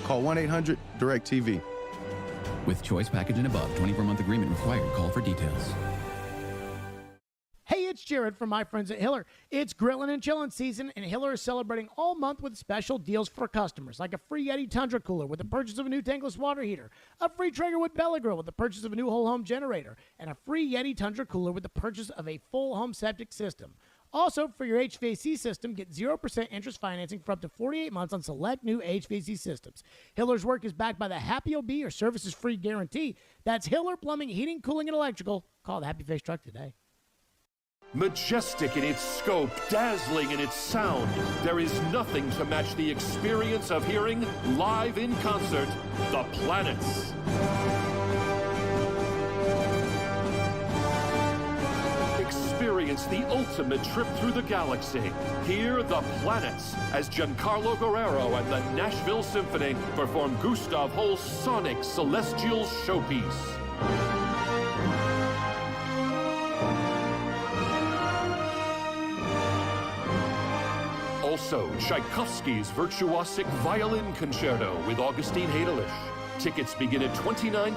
Call 1-800-DIRECTV. With choice package and above, 24-month agreement required. Call for details. Hey, it's Jared from my friends at Hiller. It's grilling and chilling season, and Hiller is celebrating all month with special deals for customers, like a free Yeti Tundra cooler with the purchase of a new tankless water heater, a free Traegerwood Bella Grill with the purchase of a new whole home generator, and a free Yeti Tundra cooler with the purchase of a full home septic system. Also, for your HVAC system, get 0% interest financing for up to 48 months on select new HVAC systems. Hiller's work is backed by the Happy OB or services-free guarantee. That's Hiller Plumbing, Heating, Cooling, and Electrical. Call the Happy Face Truck today. Majestic in its scope, dazzling in its sound, there is nothing to match the experience of hearing, live in concert, The Planets. Experience the ultimate trip through the galaxy. Hear The Planets as Giancarlo Guerrero and the Nashville Symphony perform Gustav Holst's sonic celestial showpiece. Also, Tchaikovsky's virtuosic violin concerto with Augustine Hadelich. Tickets begin at $29.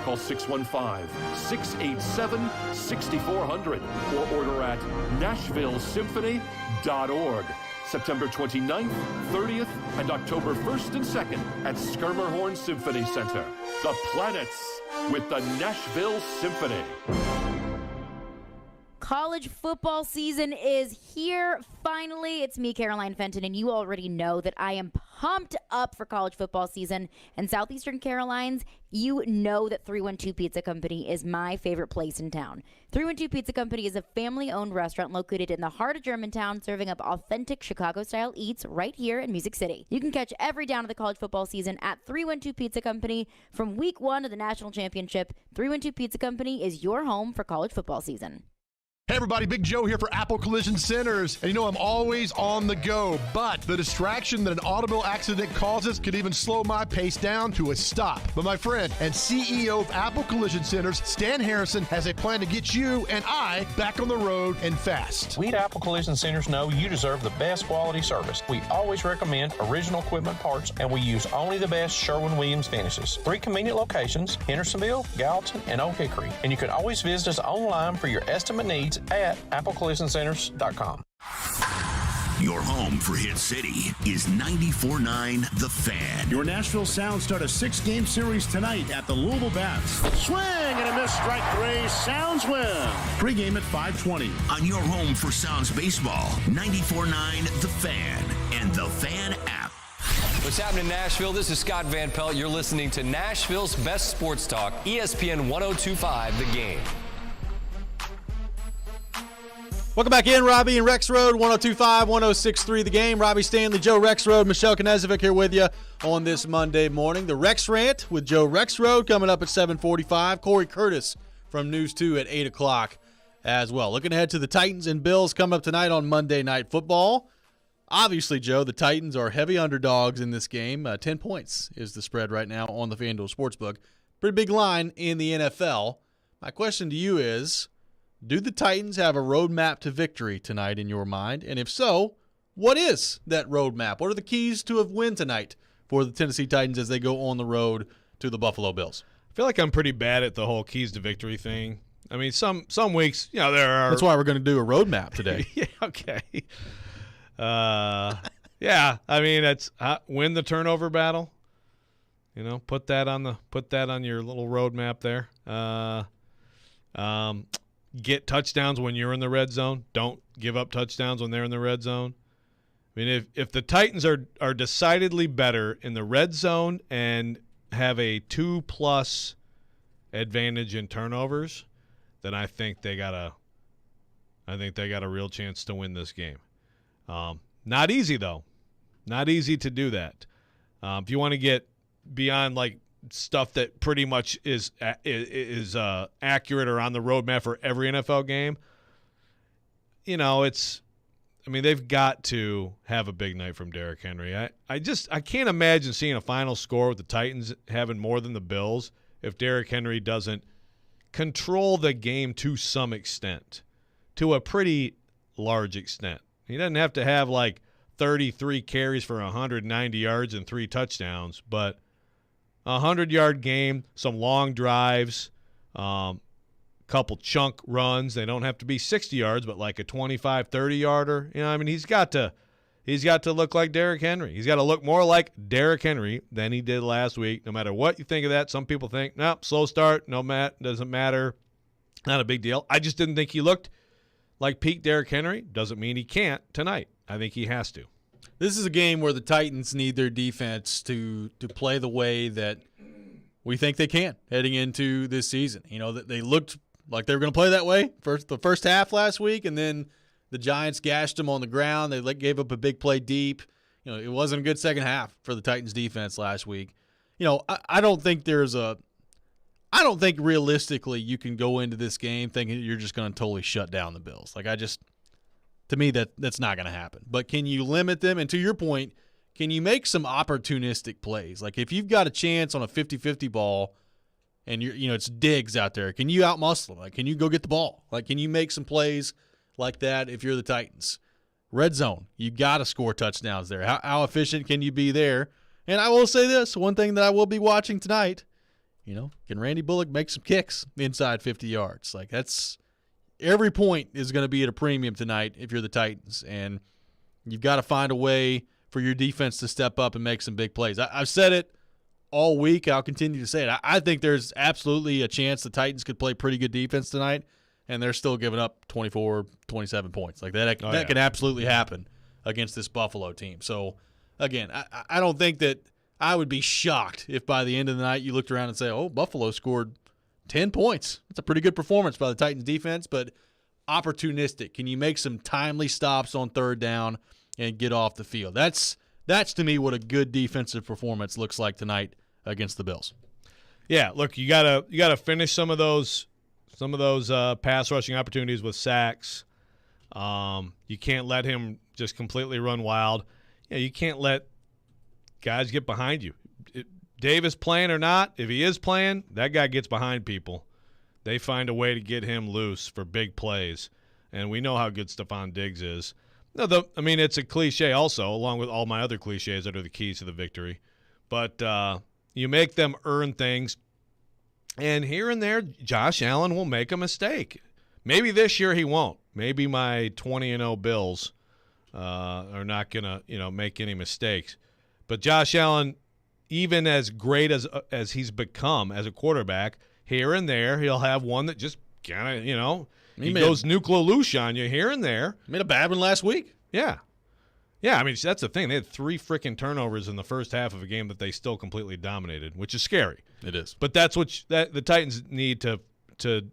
Call 615-687-6400 or order at NashvilleSymphony.org. September 29th, 30th, and October 1st and 2nd at Schermerhorn Symphony Center. The Planets with the Nashville Symphony. College football season is here finally. It's me, Caroline Fenton, and you already know that I am pumped up for college football season. And Southeastern Carolines, you know that 312 Pizza Company is my favorite place in town. 312 Pizza Company is a family-owned restaurant located in the heart of Germantown, serving up authentic Chicago-style eats right here in Music City. You can catch every down of the college football season at 312 Pizza Company. From week 1 to the national championship, 312 Pizza Company is your home for college football season. Hey everybody, Big Joe here for Apple Collision Centers. And you know I'm always on the go, but the distraction that an automobile accident causes could even slow my pace down to a stop. But my friend and CEO of Apple Collision Centers, Stan Harrison, has a plan to get you and I back on the road and fast. We at Apple Collision Centers know you deserve the best quality service. We always recommend original equipment parts, and we use only the best Sherwin-Williams finishes. 3 convenient locations, Hendersonville, Gallatin, and Oak Hickory. And you can always visit us online for your estimate needs at applecollisioncenters.com. Your home for Hit City is 94.9 The Fan. Your Nashville Sounds start a 6-game series tonight at the Louisville Bats. Swing and a miss, strike 3. Sounds win. Pre-game at 5:20. On your home for Sounds baseball, 94.9 The Fan and The Fan app. What's happening in Nashville? This is Scott Van Pelt. You're listening to Nashville's best sports talk, ESPN 102.5 The Game. Welcome back in, Robby and Rexrode, 102.5, 106.3 The Game. Robby Stanley, Joe Rexrode, Michelle Knezovic here with you on this Monday morning. The Rex Rant with Joe Rexrode coming up at 7:45. Corey Curtis from News 2 at 8 o'clock as well. Looking ahead to the Titans and Bills coming up tonight on Monday Night Football. Obviously, Joe, the Titans are heavy underdogs in this game. 10 points is the spread right now on the FanDuel Sportsbook. Pretty big line in the NFL. My question to you is, do the Titans have a roadmap to victory tonight in your mind? And if so, what is that roadmap? What are the keys to a win tonight for the Tennessee Titans as they go on the road to the Buffalo Bills? I feel like I'm pretty bad at the whole keys to victory thing. I mean, some weeks, you know, there are. That's why we're going to do a roadmap today. Yeah, okay. Yeah, I mean, it's win the turnover battle. You know, put that on your little roadmap there. Get touchdowns when you're in the red zone. Don't give up touchdowns when they're in the red zone. I mean, if the Titans are decidedly better in the red zone and have a 2+ advantage in turnovers, then I think they got a real chance to win this game. Not easy though. Not easy to do that. If you want to get beyond like stuff that pretty much is accurate or on the roadmap for every NFL game, you know, they've got to have a big night from Derrick Henry. I can't imagine seeing a final score with the Titans having more than the Bills if Derrick Henry doesn't control the game to some extent, to a pretty large extent. He doesn't have to have like 33 carries for 190 yards and 3 touchdowns, but a 100-yard game, some long drives, couple chunk runs. They don't have to be 60 yards, but like a 25, 30-yarder. You know, I mean, he's got to look like Derrick Henry. He's got to look more like Derrick Henry than he did last week, no matter what you think of that. Some people think, nope, slow start, doesn't matter, not a big deal. I just didn't think he looked like peak Derrick Henry. Doesn't mean he can't tonight. I think he has to. This is a game where the Titans need their defense to play the way that we think they can heading into this season. You know, that they looked like they were going to play that way the first half last week, and then the Giants gashed them on the ground. They gave up a big play deep. You know, it wasn't a good second half for the Titans defense last week. You know, I don't think realistically you can go into this game thinking you're just going to totally shut down the Bills. To me, that's not going to happen. But can you limit them? And to your point, can you make some opportunistic plays? Like if you've got a chance on a 50-50 ball and it's Diggs out there, can you outmuscle them? Like, can you go get the ball? Like, can you make some plays like that if you're the Titans? Red zone, you got to score touchdowns there. How efficient can you be there? And I will say this, one thing that I will be watching tonight, can Randy Bullock make some kicks inside 50 yards? Like that's every point is going to be at a premium tonight if you're the Titans, and you've got to find a way for your defense to step up and make some big plays. I've said it all week. I'll continue to say it. I think there's absolutely a chance the Titans could play pretty good defense tonight, and they're still giving up 24, 27 points. Like that can absolutely happen against this Buffalo team. So, again, I don't think that I would be shocked if by the end of the night you looked around and say, oh, Buffalo scored 10 points. That's a pretty good performance by the Titans defense, but opportunistic. Can you make some timely stops on third down and get off the field? That's to me what a good defensive performance looks like tonight against the Bills. Yeah, look, you gotta finish some of those pass rushing opportunities with sacks. You can't let him just completely run wild. You can't let guys get behind you. Davis playing or not, if he is playing, that guy gets behind people. They find a way to get him loose for big plays, and we know how good Stephon Diggs is. It's a cliche also, along with all my other cliches that are the keys to the victory. But you make them earn things, and here and there, Josh Allen will make a mistake. Maybe this year he won't. Maybe my 20-0 Bills are not going to make any mistakes. But Josh Allen, even as great as he's become as a quarterback, here and there he'll have one that just kind of, he goes nuclear loose on you here and there. Made a bad one last week. Yeah. Yeah, that's the thing. They had 3 freaking turnovers in the first half of a game that they still completely dominated, which is scary. It is. But that's what the Titans need to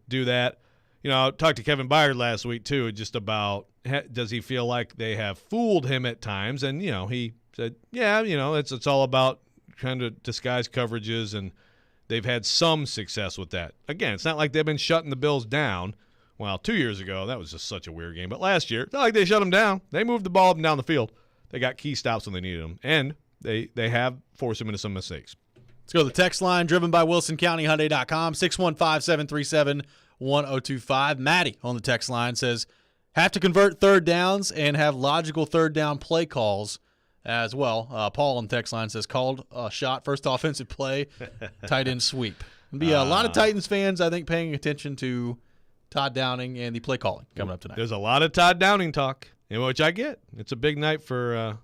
do that. I talked to Kevin Byard last week, too, just about does he feel like they have fooled him at times. And, he said, yeah, it's all about kind of disguised coverages, and they've had some success with that. Again, it's not like they've been shutting the Bills down. Well, 2 years ago, that was just such a weird game. But last year, it's not like they shut them down. They moved the ball up and down the field. They got key stops when they needed them, and they have forced them into some mistakes. Let's go to the text line, driven by WilsonCountyHyundai.com, 615-737-1025. Maddie on the text line says, have to convert third downs and have logical third down play calls as well. Paul on the text line says, called a shot, first offensive play, tight end sweep. There'll be a lot of Titans fans, I think, paying attention to Todd Downing and the play calling coming up tonight. There's a lot of Todd Downing talk, which I get. It's a big night for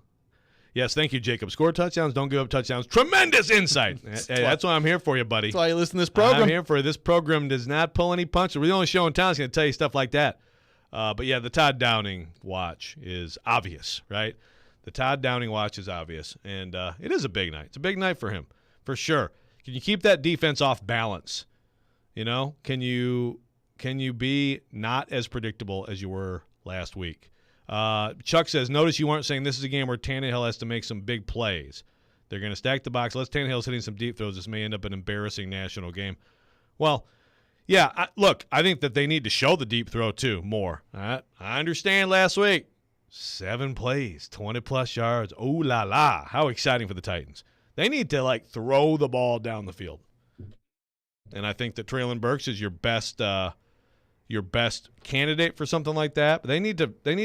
yes, thank you, Jacob. Score touchdowns, don't give up touchdowns. Tremendous insight. That's why I'm here for you, buddy. That's why you listen to this program. I'm here for this program. Does not pull any punches. We're the only show in town that's going to tell you stuff like that. But, yeah, the Todd Downing watch is obvious, right? The Todd Downing watch is obvious, and it is a big night. It's a big night for him, for sure. Can you keep that defense off balance? Can you be not as predictable as you were last week? Chuck says, notice you weren't saying this is a game where Tannehill has to make some big plays. They're going to stack the box. Unless Tannehill's hitting some deep throws, this may end up an embarrassing national game. Well, yeah, I think that they need to show the deep throw, too, more. I understand last week. 7 plays, 20-plus yards. Ooh, la, la. How exciting for the Titans. They need to, throw the ball down the field. And I think that Treylon Burks is your best your best candidate for something like that. But they need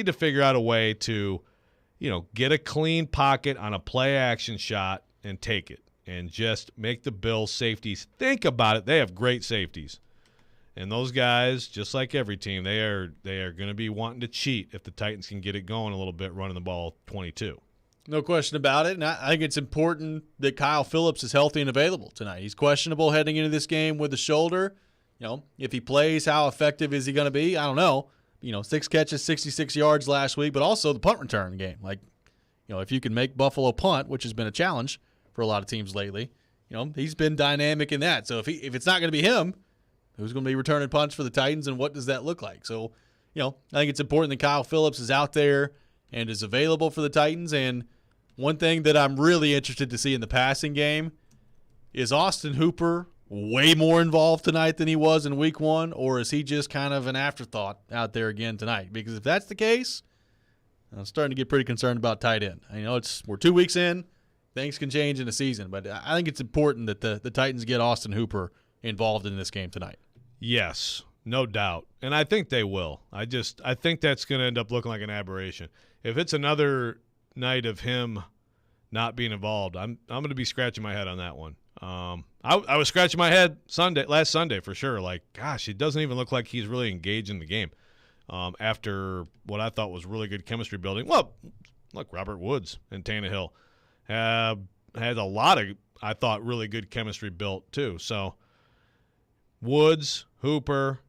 to figure out a way to, get a clean pocket on a play action shot and take it, and just make the Bills safeties think about it. They have great safeties, and those guys, just like every team, they are going to be wanting to cheat if the Titans can get it going a little bit, running the ball 22. No question about it, and I think it's important that Kyle Phillips is healthy and available tonight. He's questionable heading into this game with the shoulder. If he plays, how effective is he going to be? I don't know. 6 catches, 66 yards last week, but also the punt return game. If you can make Buffalo punt, which has been a challenge for a lot of teams lately, he's been dynamic in that. So if it's not going to be him, who's going to be returning punts for the Titans, and what does that look like? So, I think it's important that Kyle Phillips is out there and is available for the Titans. And one thing that I'm really interested to see in the passing game is Austin Hooper way more involved tonight than he was in week 1, or is he just kind of an afterthought out there again tonight? Because if that's the case, I'm starting to get pretty concerned about tight end. We're 2 weeks in. Things can change in a season, but I think it's important that the Titans get Austin Hooper involved in this game tonight. Yes, no doubt. And I think they will. I think that's going to end up looking like an aberration. If it's another night of him not being involved, I'm going to be scratching my head on that one. I was scratching my head last Sunday for sure. Like, gosh, it doesn't even look like he's really engaged in the game after what I thought was really good chemistry building. Well, look, Robert Woods and Tannehill had a lot of, I thought, really good chemistry built too. So Woods, Hooper,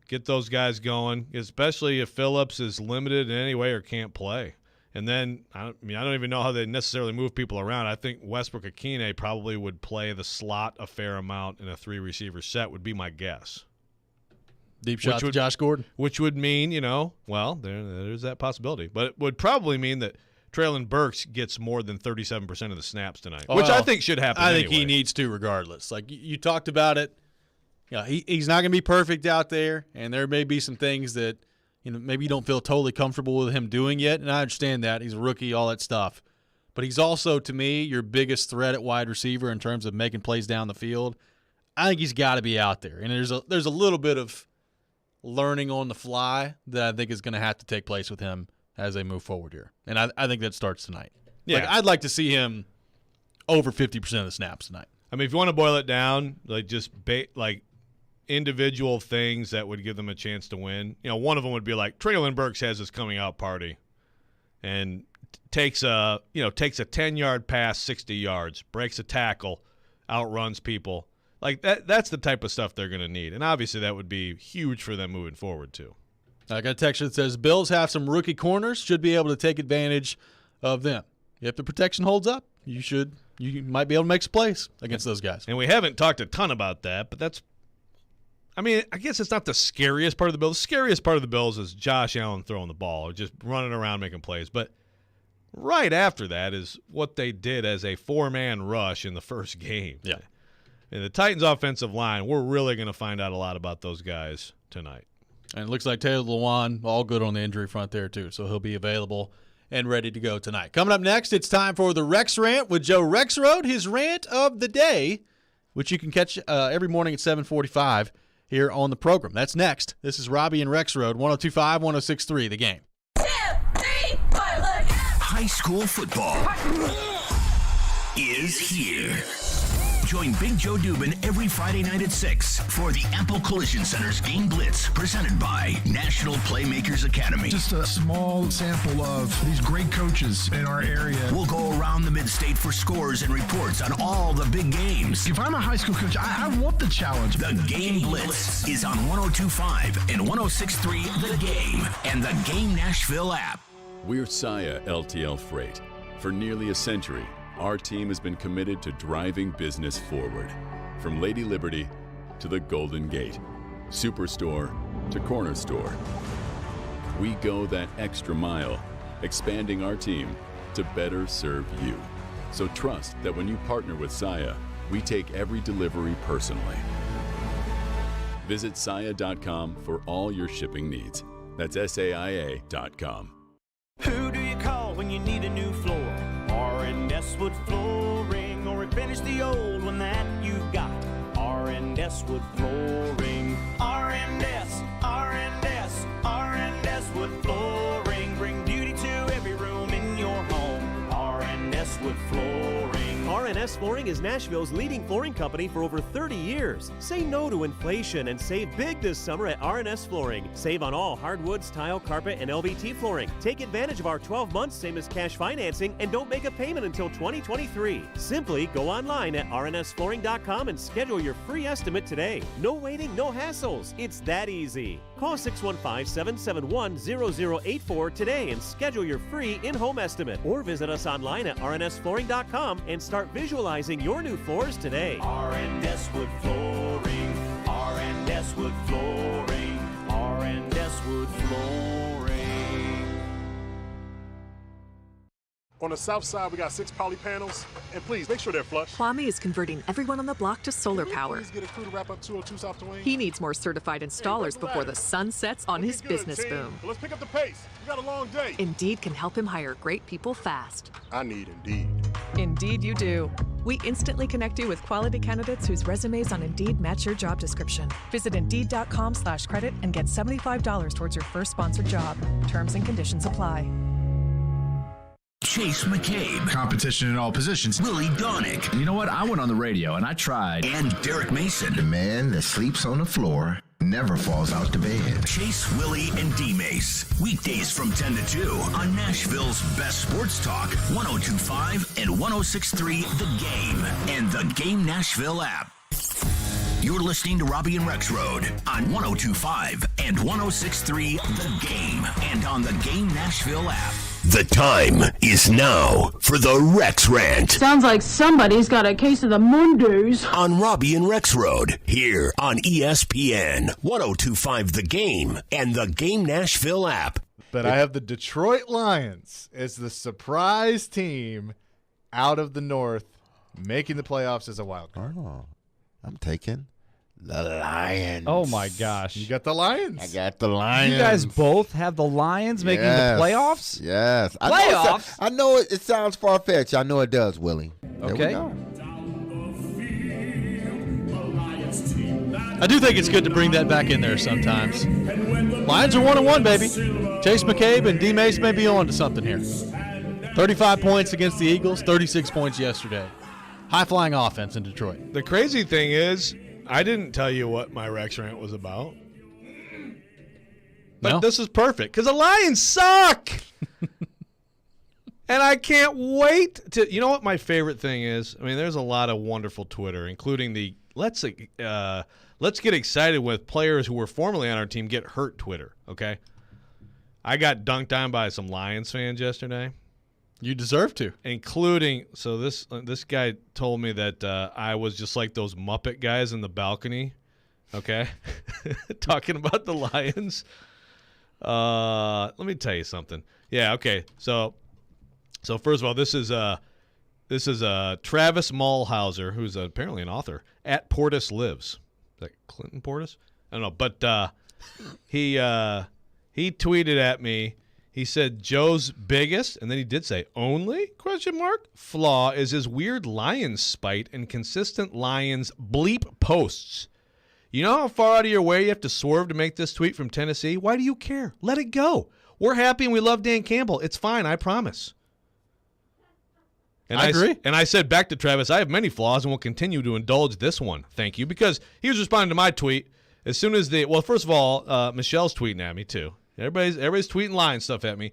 get those guys going, especially if Phillips is limited in any way or can't play. And then, I don't even know how they necessarily move people around. I think Westbrook-Akine probably would play the slot a fair amount in a 3-receiver set, would be my guess. Deep shot to Josh Gordon. Which would mean, there's that possibility. But it would probably mean that Treylon Burks gets more than 37% of the snaps tonight, which I think should happen I think he needs to regardless. Like you talked about it. He's not going to be perfect out there, and there may be some things that – maybe you don't feel totally comfortable with him doing yet, and I understand that. He's a rookie, all that stuff. But he's also, to me, your biggest threat at wide receiver in terms of making plays down the field. I think he's got to be out there. And there's a little bit of learning on the fly that I think is going to have to take place with him as they move forward here. And I think that starts tonight. Yeah. I'd like to see him over 50% of the snaps tonight. If you want to boil it down, individual things that would give them a chance to win. One of them would be like Treylon Burks has his coming out party and takes a 10-yard pass 60 yards, breaks a tackle, outruns people. Like that's the type of stuff they're going to need. And obviously that would be huge for them moving forward too. I got a text that says Bills have some rookie corners, should be able to take advantage of them. If the protection holds up, you might be able to make some plays against those guys. And we haven't talked a ton about that, but I guess it's not the scariest part of the Bills. The scariest part of the Bills is Josh Allen throwing the ball or just running around making plays. But right after that is what they did as a 4-man rush in the first game. Yeah. And the Titans' offensive line, we're really going to find out a lot about those guys tonight. And it looks like Taylor Lewan, all good on the injury front there too, so he'll be available and ready to go tonight. Coming up next, it's time for the Rex Rant with Joe Rexrode, his rant of the day, which you can catch every morning at 7:45. Here on the program. That's next. This is Robby and Rexrode, 102.5, 106.3, The Game. 2, 3, 4, look. High school football is here. Join Big Joe Dubin every Friday night at 6 for the Apple Collision Center's Game Blitz, presented by National Playmakers Academy. Just a small sample of these great coaches in our area. We'll go around the mid-state for scores and reports on all the big games. If I'm a high school coach, I want the challenge. The Game Blitz is on 102.5 and 106.3 The Game and the Game Nashville app. We're Saia LTL Freight. For nearly a century, our team has been committed to driving business forward. From Lady Liberty to the Golden Gate, Superstore to Corner Store. We go that extra mile, expanding our team to better serve you. So trust that when you partner with Saia, we take every delivery personally. Visit Saia.com for all your shipping needs. That's SAIA.com. Who do you call when you need a new floor? R&S Wood Flooring, or refinish the old one that you've got. R&S Wood Flooring. R&S R&S Flooring is Nashville's leading flooring company for over 30 years. Say no to inflation and save big this summer at R&S Flooring. Save on all hardwoods, tile, carpet, and LVT flooring. Take advantage of our 12 months same as cash financing and don't make a payment until 2023. Simply go online at rnsflooring.com and schedule your free estimate today. No waiting, no hassles. It's that easy. Call 615-771-0084 today and schedule your free in-home estimate. Or visit us online at rnsflooring.com and start visualizing your new floors today. R&S Wood Flooring, R&S Wood Flooring, R&S Wood Flooring. On the south side, we got 6 poly panels, and please make sure they're flush. Kwame is converting everyone on the block to solar power. Please get a crew to wrap up 202 South Duane. He needs more certified installers before the sun sets on his business boom. Let's pick up the pace. We got a long day. Indeed can help him hire great people fast. I need Indeed. Indeed you do. We instantly connect you with quality candidates whose resumes on Indeed match your job description. Visit Indeed.com/credit and get $75 towards your first sponsored job. Terms and conditions apply. Chase McCabe. Competition in all positions. Willie Donick. You know what? I went on the radio and I tried. And Derek Mason. The man that sleeps on the floor never falls out the bed. Chase, Willie, and D-Mace. Weekdays from 10 to 2 on Nashville's best sports talk, 102.5 and 106.3 The Game and the Game Nashville app. You're listening to Robby and Rexrode on 102.5 and 106.3 The Game and on the Game Nashville app. The time is now for the Rex Rant. Sounds like somebody's got a case of the Mondays. On Robby and Rexrode, here on ESPN, 102.5 The Game and the Game Nashville app. But I have the Detroit Lions as the surprise team out of the North, making the playoffs as a wild card. Oh, I'm taking the Lions. Oh, my gosh. You got the Lions. I got the Lions. You guys both have the Lions making the playoffs? Yes. Playoffs? I know it sounds far-fetched. I know it does, Willie. There okay. we go. I do think it's good to bring that back in there sometimes. Lions are 1-1, baby. Chase McCabe and D-Mace may be on to something here. 35 points against the Eagles, 36 points yesterday. High-flying offense in Detroit. The crazy thing is, I didn't tell you what my Rex Rant was about. But this is perfect because the Lions suck. And I can't wait to – you know what my favorite thing is? I mean, there's a lot of wonderful Twitter, including the let's get excited with players who were formerly on our team get hurt Twitter, okay? I got dunked on by some Lions fans yesterday. You deserve to. Including, so this guy told me that I was just like those Muppet guys in the balcony, okay? Talking about the Lions. Let me tell you something. Yeah, okay. So first of all, this is Travis Mulhauser, who's apparently an author, at Portis Lives. Is that Clinton Portis? I don't know, but he tweeted at me. He said Joe's biggest, and then he did say only, ? Flaw is his weird Lions spite and consistent Lions bleep posts. You know how far out of your way you have to swerve to make this tweet from Tennessee? Why do you care? Let it go. We're happy and we love Dan Campbell. It's fine, I promise. And I agree. And I said back to Travis, I have many flaws and will continue to indulge this one. Thank you. Because he was responding to my tweet as soon as first of all, Michelle's tweeting at me too. Everybody's tweeting Lions stuff at me,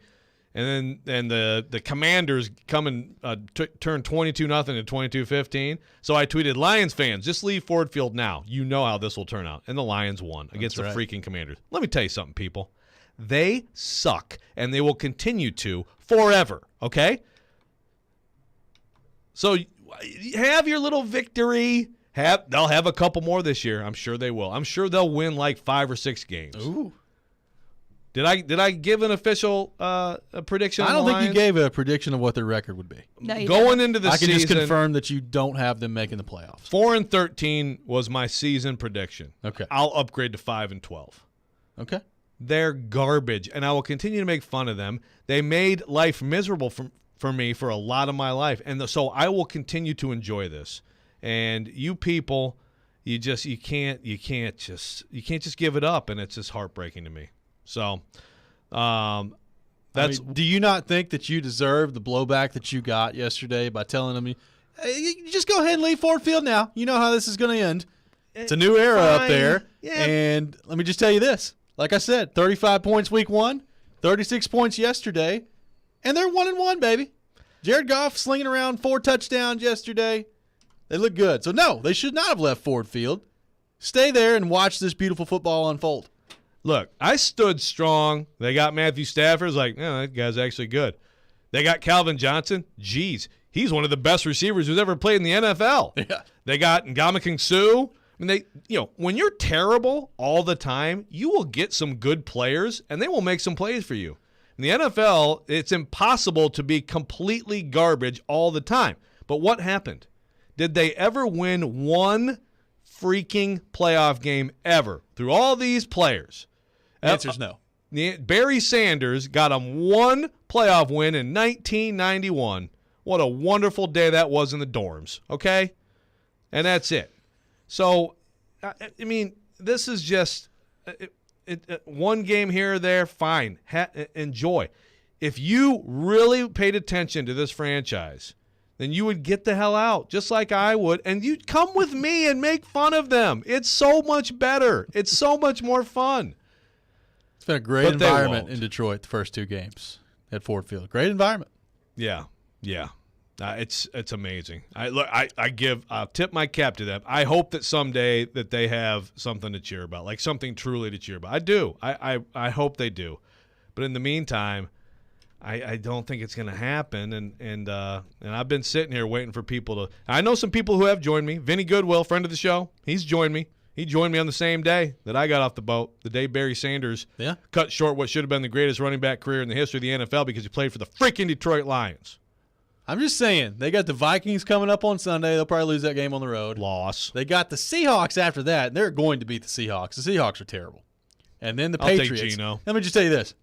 and then the Commanders come and turn 22-0 to 22-15. So I tweeted, Lions fans, just leave Ford Field now. You know how this will turn out. And the Lions won against the freaking Commanders. Let me tell you something, people. They suck, and they will continue to forever, okay? So have your little victory. They'll have a couple more this year. I'm sure they will. I'm sure they'll win like 5 or 6 games. Ooh. Did I give an official prediction? I don't think you gave a prediction of what their record would be. No, you Going into the season, I can just confirm that you don't have them making the playoffs. 4-13 was my season prediction. Okay. I'll upgrade to 5-12. Okay. They're garbage, and I will continue to make fun of them. They made life miserable for me for a lot of my life, and so I will continue to enjoy this. And you people, you can't just give it up, and it's just heartbreaking to me. So, do you not think that you deserve the blowback that you got yesterday by telling them You just go ahead and leave Ford Field now. You know how this is going to end. It's a new era up there. Yeah. And let me just tell you this. Like I said, 35 points week 1, 36 points yesterday, and they're 1-1, baby. Jared Goff slinging around 4 touchdowns yesterday. They look good. So, no, they should not have left Ford Field. Stay there and watch this beautiful football unfold. Look, I stood strong. They got Matthew Stafford. Like, that guy's actually good. They got Calvin Johnson. Jeez, he's one of the best receivers who's ever played in the NFL. Yeah. They got Ndamukong Suh. I mean, when you're terrible all the time, you will get some good players, and they will make some plays for you. In the NFL, it's impossible to be completely garbage all the time. But what happened? Did they ever win one freaking playoff game ever through all these players? The answer's no. Barry Sanders got them one playoff win in 1991. What a wonderful day that was in the dorms, okay? And that's it. So, I mean, this is just one game here or there, fine. Enjoy. If you really paid attention to this franchise, then you would get the hell out, just like I would, and you'd come with me and make fun of them. It's so much better. It's so much more fun. It's been a great environment in Detroit the first 2 games at Ford Field. Great environment. Yeah. It's amazing. I'll tip my cap to them. I hope that someday that they have something to cheer about, like something truly to cheer about. I do. I hope they do. But in the meantime, I don't think it's going to happen. And I've been sitting here waiting for people to. I know some people who have joined me. Vinny Goodwill, friend of the show, he's joined me. He joined me on the same day that I got off the boat, the day Barry Sanders cut short what should have been the greatest running back career in the history of the NFL because he played for the freaking Detroit Lions. I'm just saying, they got the Vikings coming up on Sunday. They'll probably lose that game on the road. Loss. They got the Seahawks after that, and they're going to beat the Seahawks. The Seahawks are terrible. And then the Patriots. Take Geno. Let me just tell you this.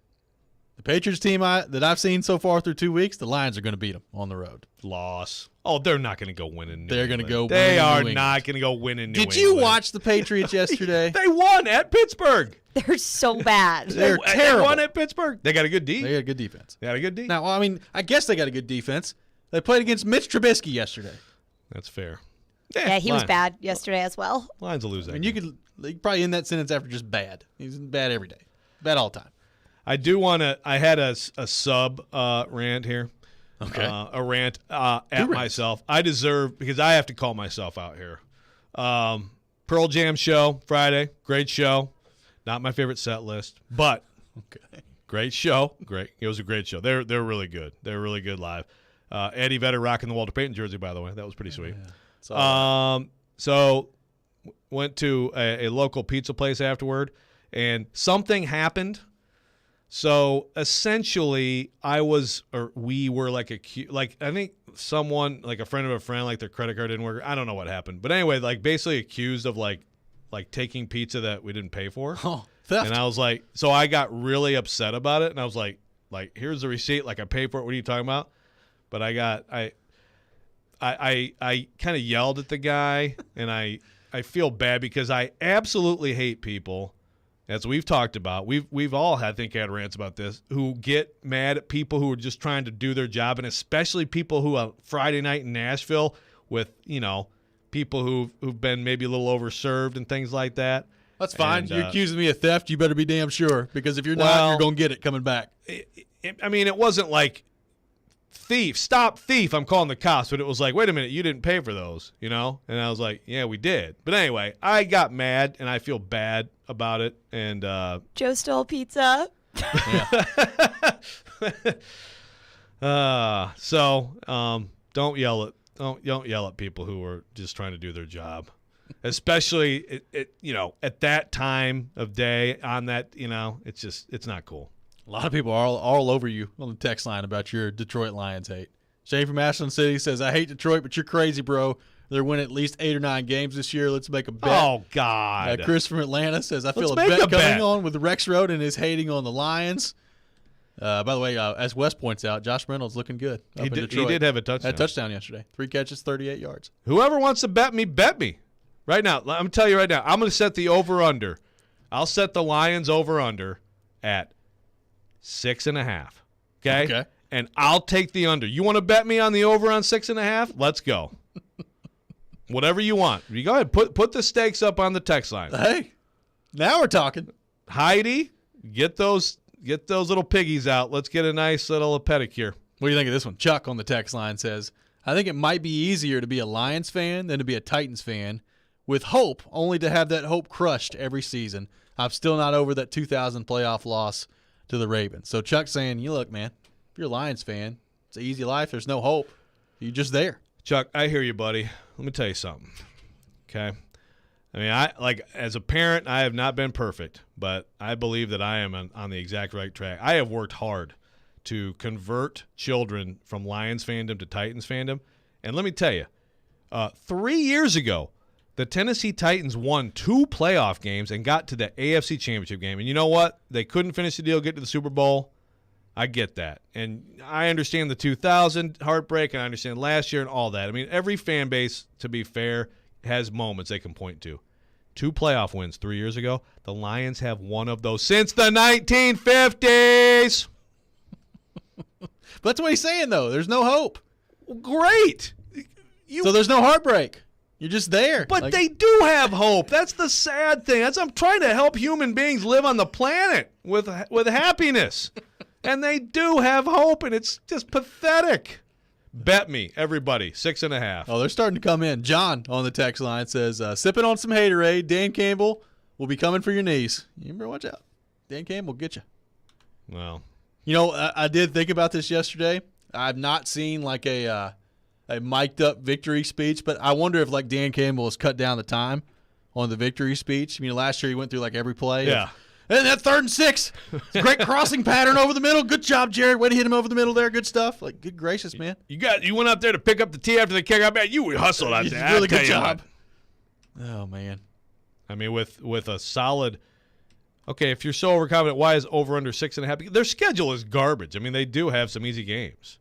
The Patriots team that I've seen so far through 2 weeks, the Lions are going to beat them on the road. Loss. Oh, they're not going to go win in New They're going to go win They in are New not going to go win in New Did England. you watch the Patriots yesterday? They won at Pittsburgh. They're so bad. They're terrible. They won at Pittsburgh. They got a good D. They got a good defense. They got a good D. Now, I mean, I guess they got a good defense. They played against Mitch Trubisky yesterday. That's fair. Yeah, he was bad yesterday as well. Lions will lose that. I mean, you could probably end that sentence after just bad. He's bad every day. Bad all the time. I do want to. I had a sub rant here. Okay. A rant at myself. I deserve, because I have to call myself out here. Pearl Jam show Friday. Great show. Not my favorite set list, but great show. Great. It was a great show. They're really good. They're really good live. Eddie Vedder rocking the Walter Payton jersey, by the way. That was pretty sweet. Yeah. So went to a local pizza place afterward, and something happened. So essentially, we were like I think someone, like a friend of a friend, like their credit card didn't work. I don't know what happened, but anyway, like basically accused of like taking pizza that we didn't pay for. Oh, theft. And I was like, so I got really upset about it, and I was like here's the receipt, like I paid for it. What are you talking about? But I kind of yelled at the guy, and I feel bad because I absolutely hate people. As we've talked about, we've all had rants about this, who get mad at people who are just trying to do their job, and especially people who on Friday night in Nashville with, people who've been maybe a little overserved and things like that. That's fine. And, you're accusing me of theft. You better be damn sure, because if you're not, you're going to get it coming back. It wasn't like stop thief, I'm calling the cops, but it was like, wait a minute, you didn't pay for those, And I was like, yeah, we did. But anyway, I got mad, and I feel bad about it. And Joe stole pizza. Don't yell at people who are just trying to do their job, especially at that time of day on that. It's not cool. A lot of people are all over you on the text line about your Detroit Lions hate. Shane from Ashland City says, I hate Detroit, but you're crazy, bro. They're winning at least 8 or 9 games this year. Let's make a bet. Oh, God. Chris from Atlanta says, I feel a bet coming on with Rexrode and his hating on the Lions. By the way, as Wes points out, Josh Reynolds looking good up in Detroit. He did have a touchdown. Had a touchdown yesterday. 3 catches, 38 yards. Whoever wants to bet me. Right now, I'm going to tell you right now, I'm going to set the over-under. I'll set the Lions over-under at 6.5. Okay? and I'll take the under. You want to bet me on the over on 6.5? Let's go. Whatever you want. You go ahead. Put the stakes up on the text line. Hey, now we're talking. Heidi, get those little piggies out. Let's get a nice little pedicure. What do you think of this one? Chuck on the text line says, I think it might be easier to be a Lions fan than to be a Titans fan, with hope only to have that hope crushed every season. I'm still not over that 2000 playoff loss to the Ravens. So Chuck's saying, you look, man, if you're a Lions fan, it's an easy life. There's no hope. You're just there. Chuck, I hear you, buddy. Let me tell you something. Okay? I mean, as a parent, I have not been perfect, but I believe that I am on the exact right track. I have worked hard to convert children from Lions fandom to Titans fandom. And let me tell you, 3 years ago, the Tennessee Titans won 2 playoff games and got to the AFC Championship game. And you know what? They couldn't finish the deal, get to the Super Bowl. I get that. And I understand the 2000 heartbreak, and I understand last year and all that. I mean, every fan base, to be fair, has moments they can point to. 2 playoff wins 3 years ago. The Lions have one of those since the 1950s. But that's what he's saying, though. There's no hope. Great. So there's no heartbreak. You're just there. But they do have hope. That's the sad thing. I'm trying to help human beings live on the planet with happiness. And they do have hope, and it's just pathetic. Bet me, everybody, 6.5. Oh, they're starting to come in. John on the text line says, sipping on some haterade. Dan Campbell will be coming for your knees. You better watch out. Dan Campbell will get you. Well. You know, I did think about this yesterday. I've not seen like a mic'd up victory speech, but I wonder if like Dan Campbell has cut down the time on the victory speech. I mean, last year he went through like every play. Yeah. And that 3rd and 6. It's a great crossing pattern over the middle. Good job, Jared. Way to hit him over the middle there. Good stuff. Like, good gracious, man. You went up there to pick up the tee after the kick. I bet you hustled out there. Really good job. Oh, man. I mean, with a solid – okay, if you're so overconfident, why is over under 6.5? Their schedule is garbage. I mean, they do have some easy games.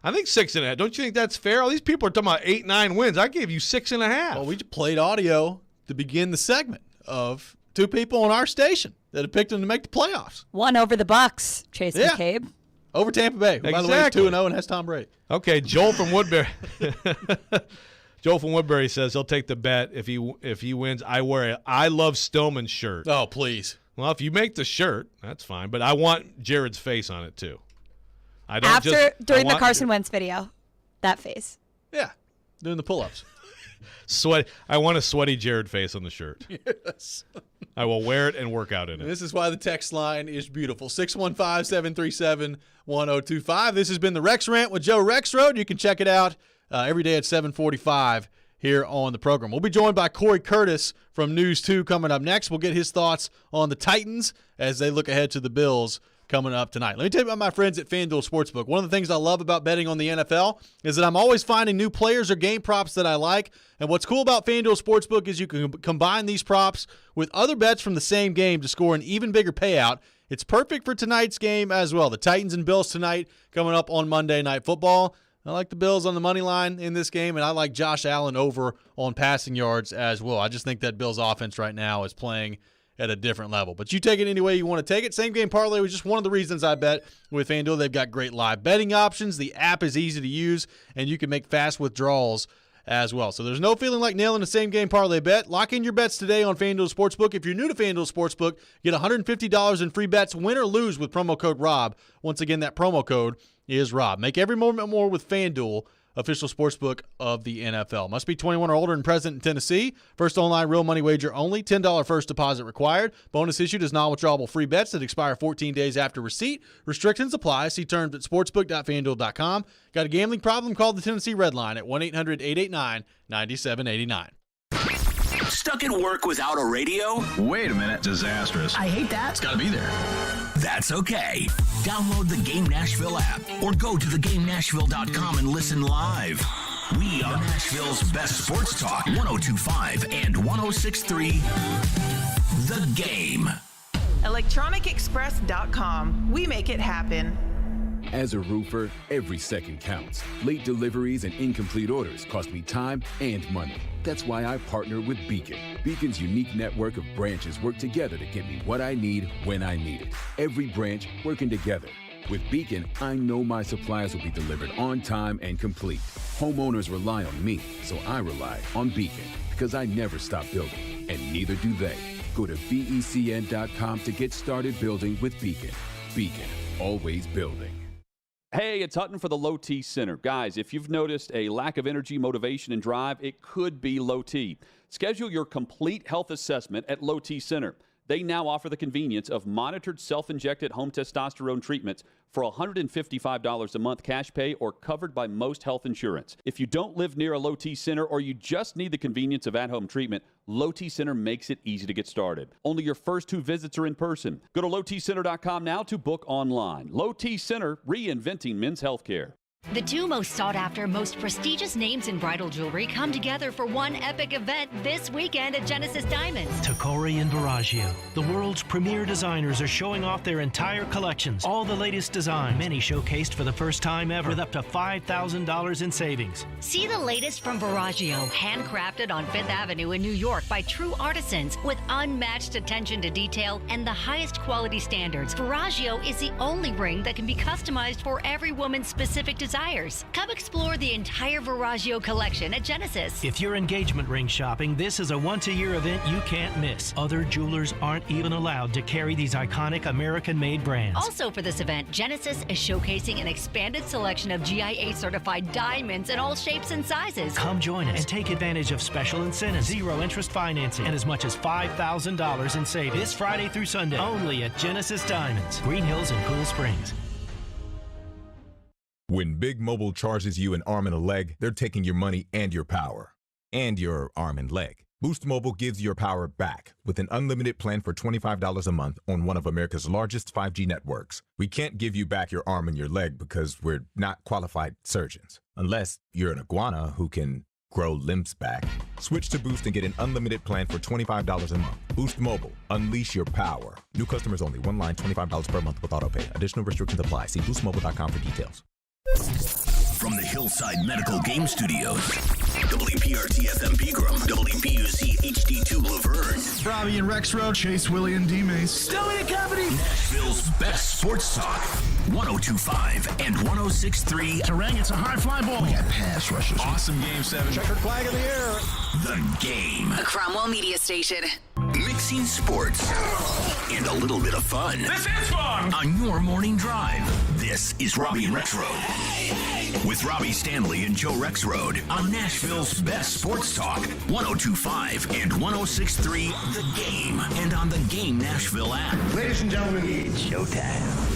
I think 6.5. Don't you think that's fair? All these people are talking about 8-9 wins. I gave you 6.5. Well, we just played audio to begin the segment of 2 people on our station that have picked them to make the playoffs. One over the Bucks, Chase McCabe. Over Tampa Bay. Who, by the way, is 2-0 and has Tom Brady. Okay, Joel from Woodbury. Joel from Woodbury says he'll take the bet if he wins. I wear a I Love Stillman shirt. Oh, please. Well, if you make the shirt, that's fine. But I want Jared's face on it too. During the Carson Wentz video, that face. Yeah, doing the pull-ups. I want a sweaty Jared face on the shirt. Yes. I will wear it and work out in it. This is why the text line is beautiful. 615-737-1025. This has been the Rex Rant with Joe Rexrode. You can check it out every day at 7:45 here on the program. We'll be joined by Corey Curtis from News 2 coming up next. We'll get his thoughts on the Titans as they look ahead to the Bills coming up tonight. Let me tell you about my friends at FanDuel Sportsbook. One of the things I love about betting on the NFL is that I'm always finding new players or game props that I like. And what's cool about FanDuel Sportsbook is you can combine these props with other bets from the same game to score an even bigger payout. It's perfect for tonight's game as well. The Titans and Bills tonight coming up on Monday Night Football. I like the Bills on the money line in this game, and I like Josh Allen over on passing yards as well. I just think that Bills offense right now is playing at a different level. But you take it any way you want to take it. Same game parlay was just one of the reasons I bet with FanDuel. They've got great live betting options. The app is easy to use, and you can make fast withdrawals as well. So there's no feeling like nailing a same game parlay bet. Lock in your bets today on FanDuel Sportsbook. If you're new to FanDuel Sportsbook, get $150 in free bets, win or lose with promo code ROB. Once again, that promo code is ROB. Make every moment more with FanDuel, official sportsbook of the NFL. Must be 21 or older and present in Tennessee. First online real money wager only. $10 first deposit required. Bonus issued is non-withdrawable free bets that expire 14 days after receipt. Restrictions apply. See terms at sportsbook.fanduel.com. Got a gambling problem? Call the Tennessee Red Line at 1-800-889-9789. Stuck at work without a radio? Wait a minute. Disastrous. I hate that. It's got to be there. That's okay. Download the Game Nashville app or go to thegamenashville.com and listen live. We are Nashville's best sports talk, 102.5 and 106.3. The Game. ElectronicExpress.com. We make it happen. As a roofer, every second counts. Late deliveries and incomplete orders cost me time and money. That's why I partner with Beacon. Beacon's unique network of branches work together to get me what I need when I need it. Every branch working together. With Beacon, I know my supplies will be delivered on time and complete. Homeowners rely on me, so I rely on Beacon because I never stop building, and neither do they. Go to BECN.com to get started building with Beacon. Beacon, always building. Hey, it's Hutton for the Low T Center. Guys, if you've noticed a lack of energy, motivation, and drive, it could be low T. Schedule your complete health assessment at Low T Center. They now offer the convenience of monitored self-injected home testosterone treatments for $155 a month cash pay or covered by most health insurance. If you don't live near a Low T Center or you just need the convenience of at-home treatment, Low T Center makes it easy to get started. Only your first 2 visits are in person. Go to lowtcenter.com now to book online. Low T Center, reinventing men's healthcare. The 2 most sought-after, most prestigious names in bridal jewelry come together for one epic event this weekend at Genesis Diamonds. Tacori and Baraggio, the world's premier designers, are showing off their entire collections. All the latest designs, many showcased for the first time ever, with up to $5,000 in savings. See the latest from Baraggio, handcrafted on 5th Avenue in New York by true artisans with unmatched attention to detail and the highest quality standards. Baraggio is the only ring that can be customized for every woman's specific desires. Come explore the entire Baraggio collection at Genesis. If you're engagement ring shopping, this is a once-a-year event you can't miss. Other jewelers aren't even allowed to carry these iconic American-made brands. Also for this event, Genesis is showcasing an expanded selection of GIA-certified diamonds in all shapes and sizes. Come join us and take advantage of special incentives, 0-interest financing, and as much as $5,000 in savings. This Friday through Sunday, only at Genesis Diamonds, Green Hills and Cool Springs. When Big Mobile charges you an arm and a leg, they're taking your money and your power. And your arm and leg. Boost Mobile gives your power back with an unlimited plan for $25 a month on one of America's largest 5G networks. We can't give you back your arm and your leg because we're not qualified surgeons. Unless you're an iguana who can grow limbs back. Switch to Boost and get an unlimited plan for $25 a month. Boost Mobile. Unleash your power. New customers only. One line, $25 per month with auto pay. Additional restrictions apply. See boostmobile.com for details. From the Hillside Medical Game Studios, WPRT-FM Pegram, WPUC HD2 Laverne. Robby and Rexrode, Chase, Willie, and D-Mace. Stoney and Company. Nashville's best sports talk. 102.5 and 106.3. Terang, it's a high fly ball. We got pass rushers. Awesome game 7. Checkered flag in the air. The Game. A Cromwell Media Station. Mixing sports and a little bit of fun. This is fun! On your morning drive. This is Robby and Rexrode. With Robby Stanley and Joe Rexrode on Nashville's best sports talk. 102.5 and 106.3 The Game. And on the Game Nashville app. Ladies and gentlemen, it's showtime.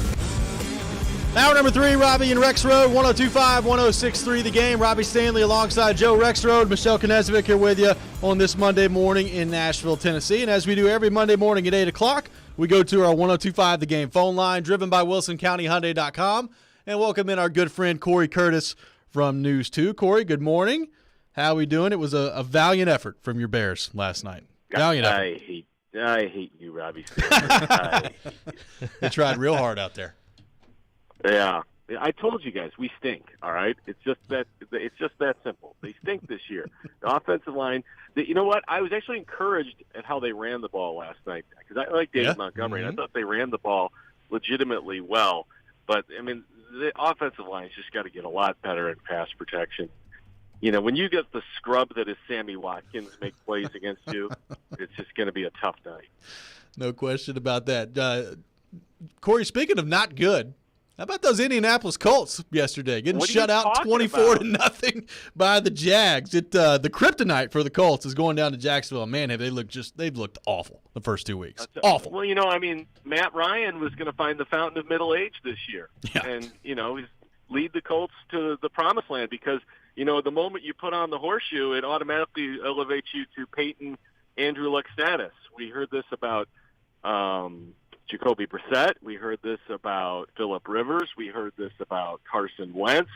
Hour number 3, Robby and Rexrode, 102.5, 106.3 The Game. Robby Stanley alongside Joe Rexrode. Michelle Knezovic here with you on this Monday morning in Nashville, Tennessee. And as we do every Monday morning at 8 o'clock, we go to our 102.5 The Game phone line, driven by WilsonCountyHyundai.com. And welcome in our good friend Corey Curtis from News 2. Corey, good morning. How are we doing? It was a valiant effort from your Bears last night. Valiant effort. I hate you, Robby. They tried real hard out there. Yeah, I told you guys we stink. All right, it's just that simple. They stink this year. The offensive line. You know what? I was actually encouraged at how they ran the ball last night because I like David Montgomery. And I thought they ran the ball legitimately well. But I mean, the offensive line's just got to get a lot better in pass protection. You know, when you get the scrub that is Sammy Watkins make plays against you, it's just going to be a tough night. No question about that. Corey, speaking of not good. How about those Indianapolis Colts yesterday getting shut out 24-0 by the Jags? The kryptonite for the Colts is going down to Jacksonville. Man, they've looked awful the first 2 weeks. Awful. Well, you know, I mean, Matt Ryan was going to find the fountain of middle age this year, and you know, he's lead the Colts to the promised land because you know the moment you put on the horseshoe, it automatically elevates you to Peyton Andrew Luck status. We heard this about. Jacoby Brissett. We heard this about Phillip Rivers. We heard this about Carson Wentz.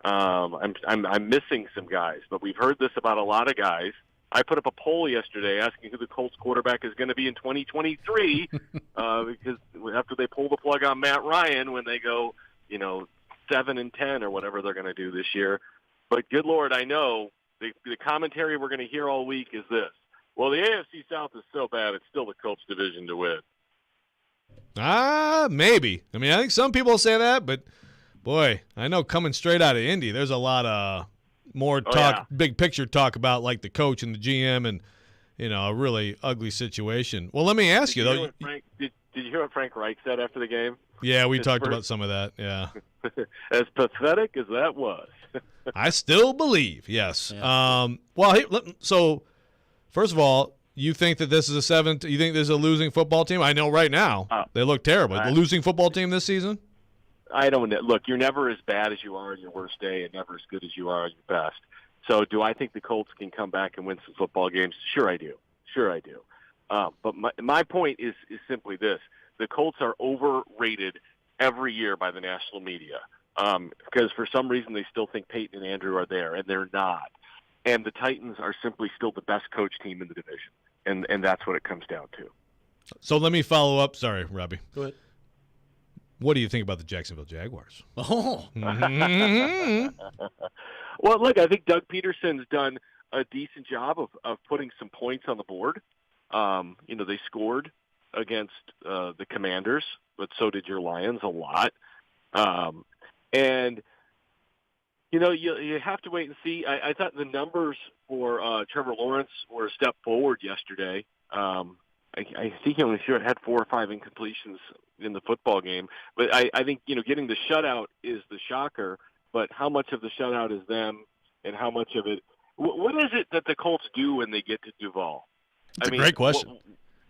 I'm missing some guys, but we've heard this about a lot of guys. I put up a poll yesterday asking who the Colts quarterback is going to be in 2023 because after they pull the plug on Matt Ryan when they go, 7-10 or whatever they're going to do this year. But good Lord, I know the commentary we're going to hear all week is this. Well, the AFC South is so bad, it's still the Colts division to win. Maybe. I mean, I think some people say that, but boy, I know coming straight out of Indy, there's a lot of more talk, big picture talk about like the coach and the GM and, a really ugly situation. Well, let me ask you, though. Did you hear what Frank Reich said after the game? Yeah, we talked about some of that, yeah. As pathetic as that was. I still believe, yes. Yeah. So, first of all, you think that this is you think this is a losing football team? I know right now they look terrible. The losing football team this season? I don't know. Look, you're never as bad as you are on your worst day and never as good as you are on your best. So do I think the Colts can come back and win some football games? Sure I do. But my point is simply this. The Colts are overrated every year by the national media because for some reason they still think Peyton and Andrew are there, and they're not. And the Titans are simply still the best coach team in the division, and that's what it comes down to. So let me follow up. Sorry, Robby. Go ahead. What do you think about the Jacksonville Jaguars? Oh. Well, look, I think Doug Peterson's done a decent job of putting some points on the board. They scored against the Commanders, but so did your Lions a lot. And you have to wait and see. I thought the numbers for Trevor Lawrence were a step forward yesterday. I think he only had 4 or 5 incompletions in the football game. But I think, getting the shutout is the shocker. But how much of the shutout is them and how much of it – what is it that the Colts do when they get to Duval? That's a great question.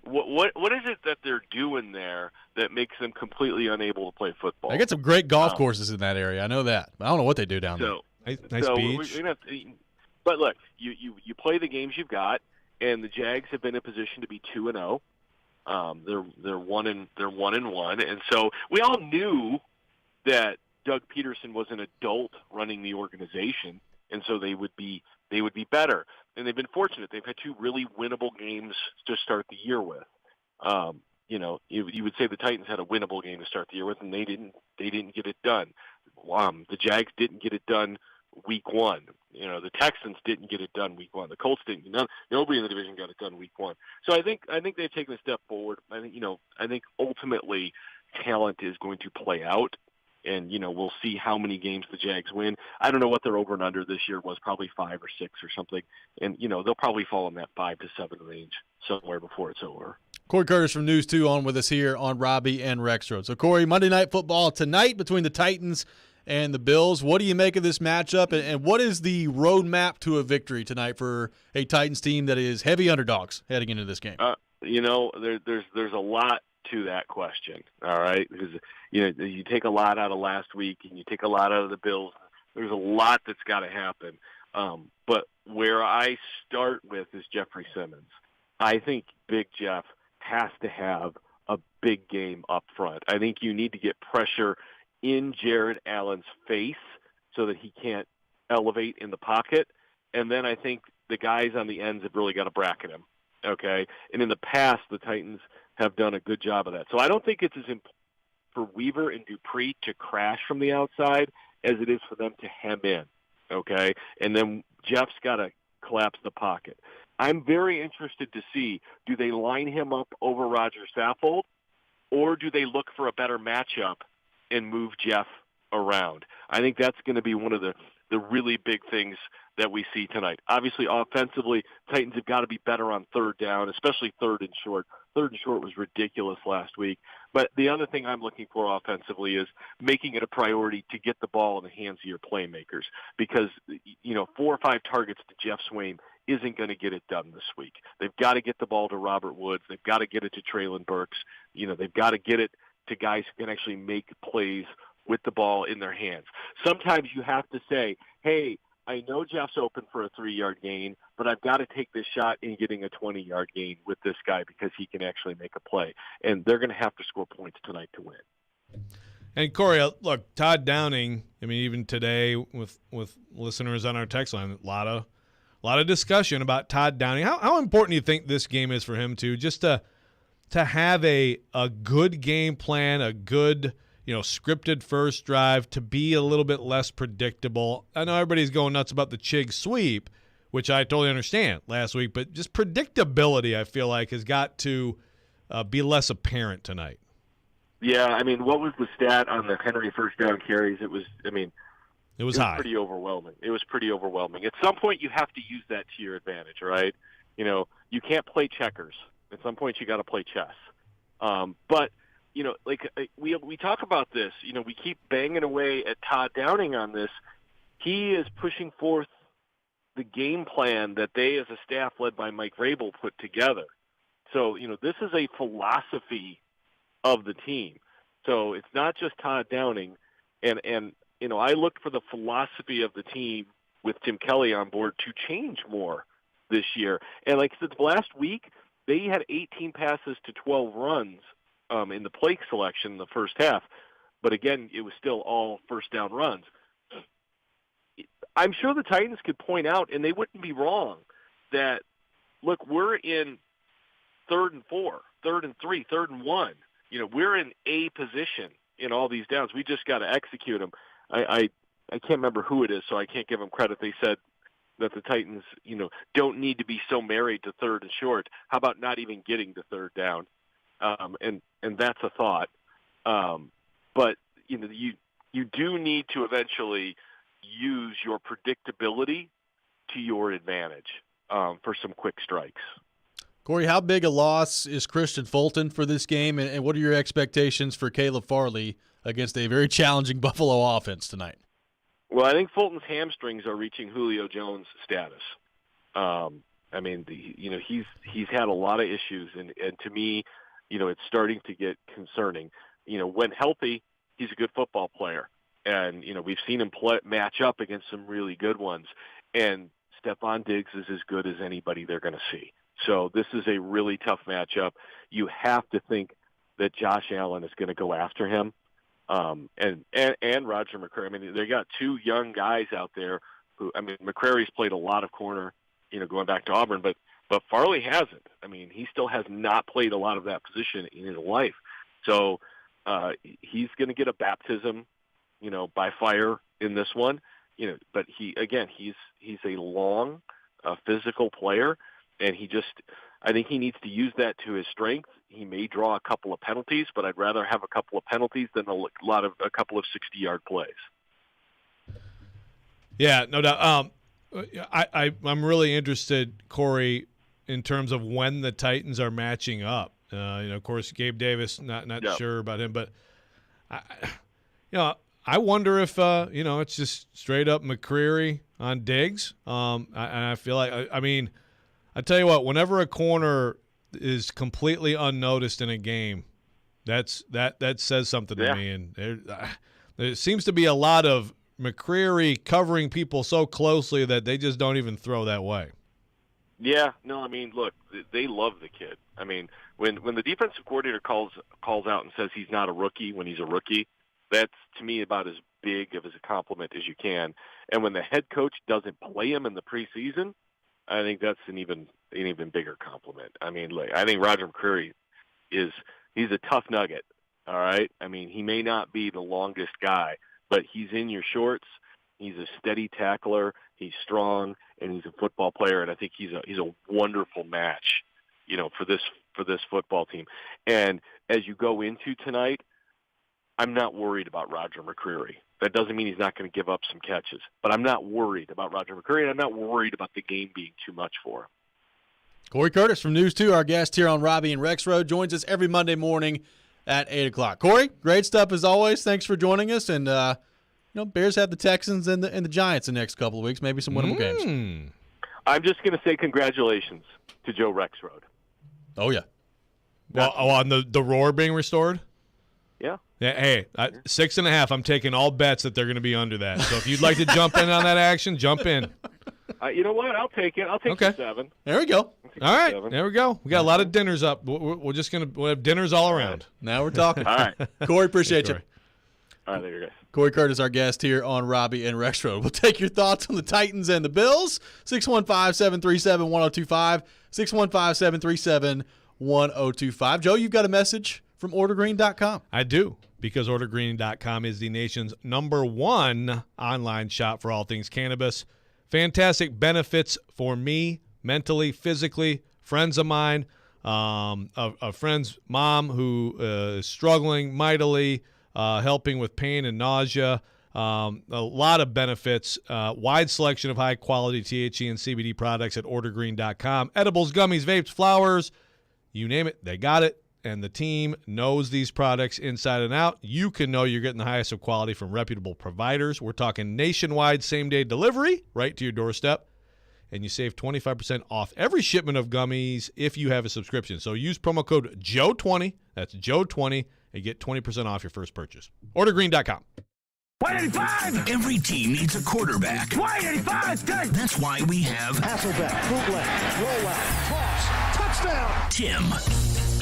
What is it that they're doing there that makes them completely unable to play football? They get some great golf courses in that area. I know that. I don't know what they do down there. Nice beach. But look, you play the games you've got, and the Jags have been in position to be 2-0. They're 1-1, and so we all knew that Doug Peterson was an adult running the organization, and so they would be better. And they've been fortunate. They've had 2 really winnable games to start the year with. You would say the Titans had a winnable game to start the year with, and they didn't get it done. The Jags didn't get it done week 1. The Texans didn't get it done week 1. The Colts didn't. Nobody in the division got it done week 1. So I think they've taken a step forward. I think ultimately talent is going to play out. And, we'll see how many games the Jags win. I don't know what their over and under this year was, probably 5 or 6 or something. And, they'll probably fall in that 5 to 7 range somewhere before it's over. Corey Curtis from News 2 on with us here on Robby and Rexrode. So, Corey, Monday Night Football tonight between the Titans and the Bills. What do you make of this matchup? And what is the roadmap to a victory tonight for a Titans team that is heavy underdogs heading into this game? There's a lot to that question, all right? Because, you take a lot out of last week and you take a lot out of the Bills. There's a lot that's got to happen. But where I start with is Jeffrey Simmons. I think Big Jeff has to have a big game up front. I think you need to get pressure in Jared Allen's face so that he can't elevate in the pocket. And then I think the guys on the ends have really got to bracket him, okay? And in the past, the Titans have done a good job of that. So I don't think it's as important for Weaver and Dupree to crash from the outside as it is for them to hem in, okay? And then Jeff's got to collapse the pocket. I'm very interested to see, do they line him up over Roger Saffold, or do they look for a better matchup and move Jeff around? I think that's going to be one of the really big things that we see tonight. Obviously, offensively, Titans have got to be better on third down, especially third and short. Third and short was ridiculous last week. But the other thing I'm looking for offensively is making it a priority to get the ball in the hands of your playmakers, because 4 or 5 targets to Jeff Swann isn't going to get it done this week. They've got to get the ball to Robert Woods. They've got to get it to Traylon Burks. They've got to get it to guys who can actually make plays with the ball in their hands. Sometimes you have to say, hey, I know Jeff's open for a 3-yard gain, but I've got to take this shot in getting a 20-yard gain with this guy because he can actually make a play. And they're going to have to score points tonight to win. And, Corey, look, Todd Downing, even today with listeners on our text line, a lot of discussion about Todd Downing. How important do you think this game is for him just to have a good game plan, a good scripted first drive, to be a little bit less predictable? I know everybody's going nuts about the Chig sweep, which I totally understand last week, but just predictability, I feel like, has got to be less apparent tonight. Yeah, I mean, what was the stat on the Henry first down carries? It was high. Pretty overwhelming. It was pretty overwhelming. At some point, you have to use that to your advantage, right? You know, you can't play checkers. At some point, you got to play chess. But you know, like we talk about this. You know, we keep banging away at Todd Downing on this. He is pushing forth the game plan that they, as a staff led by Mike Vrabel, put together. So, you know, this is a philosophy of the team. So it's not just Todd Downing. And you know, I look for the philosophy of the team with Tim Kelly on board to change more this year. And like I said, last week, they had 18 passes to 12 runs in the play selection in the first half. But again, it was still all first down runs. I'm sure the Titans could point out, and they wouldn't be wrong, that, look, we're in 3rd and 4, 3rd and 3, 3rd and 1. You know, we're in a position in all these downs. We just got to execute them. I can't remember who it is, so I can't give them credit. They said that the Titans, you know, don't need to be so married to 3rd and short. How about not even getting to 3rd down? And that's a thought. But, you know, you do need to eventually use your predictability to your advantage for some quick strikes. Corey, how big a loss is Christian Fulton for this game, and what are your expectations for Caleb Farley against a very challenging Buffalo offense tonight? Well, I think Fulton's hamstrings are reaching Julio Jones status. I mean, you know, he's had a lot of issues, and to me, you know, it's starting to get concerning. You know, when healthy, he's a good football player. And, you know, we've seen him match up against some really good ones. And Stephon Diggs is as good as anybody they're going to see. So this is a really tough matchup. You have to think that Josh Allen is going to go after him. And Roger McCreary. I mean, they got two young guys out there who, I mean, McCreary's played a lot of corner, you know, going back to Auburn, but Farley hasn't. I mean, he still has not played a lot of that position in his life. So he's going to get a baptism, you know, by fire in this one, you know, but he's a long, physical player, and I think he needs to use that to his strength. He may draw a couple of penalties, but I'd rather have a couple of penalties than a couple of 60-yard plays. Yeah, no doubt. I'm really interested, Corey, in terms of when the Titans are matching up. You know, of course, Gabe Davis, not sure about him, but I wonder if you know, it's just straight up McCreary on Diggs. And I feel like I mean, I tell you what, whenever a corner is completely unnoticed in a game, that says something to me. And there seems to be a lot of McCreary covering people so closely that they just don't even throw that way. Yeah, no, I mean, look, they love the kid. I mean, when the defensive coordinator calls out and says he's not a rookie when he's a rookie, that's, to me, about as big of a compliment as you can. And when the head coach doesn't play him in the preseason, I think that's an even bigger compliment. I mean, like, I think Roger McCreary he's a tough nugget, all right? I mean, he may not be the longest guy, but he's in your shorts. He's a steady tackler. He's strong, and he's a football player. And I think he's a wonderful match, you know, for this football team. And as you go into tonight, I'm not worried about Roger McCreary. That doesn't mean he's not going to give up some catches, but I'm not worried about Roger McCreary, and I'm not worried about the game being too much for him. Corey Curtis from News 2, our guest here on Robby and Rexrode, joins us every Monday morning at 8 o'clock. Corey, great stuff as always. Thanks for joining us. And, you know, Bears have the Texans and the Giants the next couple of weeks, maybe some winnable games. I'm just going to say congratulations to Joe Rexrode. Oh, yeah. Well, on the roar being restored? Yeah. Yeah. Hey, 6.5. I'm taking all bets that they're going to be under that. So if you'd like to jump in on that action, jump in. You know what? I'll take it. I'll take the 7. There we go. All right. There we go. We got a lot of dinners up. We're just we'll have dinners all around. Now we're talking. All right. Corey, appreciate you. All right, there you go. Corey Curtis, our guest here on Robby and Rexrode. We'll take your thoughts on the Titans and the Bills. 615-737-1025. 615-737-1025. Joe, you've got a message from OrderGreen.com. I do, because OrderGreen.com is the nation's #1 online shop for all things cannabis. Fantastic benefits for me, mentally, physically, friends of mine. a friend's mom who is struggling mightily, helping with pain and nausea. A lot of benefits. Wide selection of high-quality THC and CBD products at ordergreen.com. Edibles, gummies, vapes, flowers, you name it, they got it. And the team knows these products inside and out. You can know you're getting the highest of quality from reputable providers. We're talking nationwide same-day delivery right to your doorstep. And you save 25% off every shipment of gummies if you have a subscription. So use promo code JOE20, that's JOE20, and get 20% off your first purchase. Ordergreen.com. 185! Every team needs a quarterback. 185! Good! That's why we have Hasselbeck, bootleg, rollout, toss, touchdown! Tim.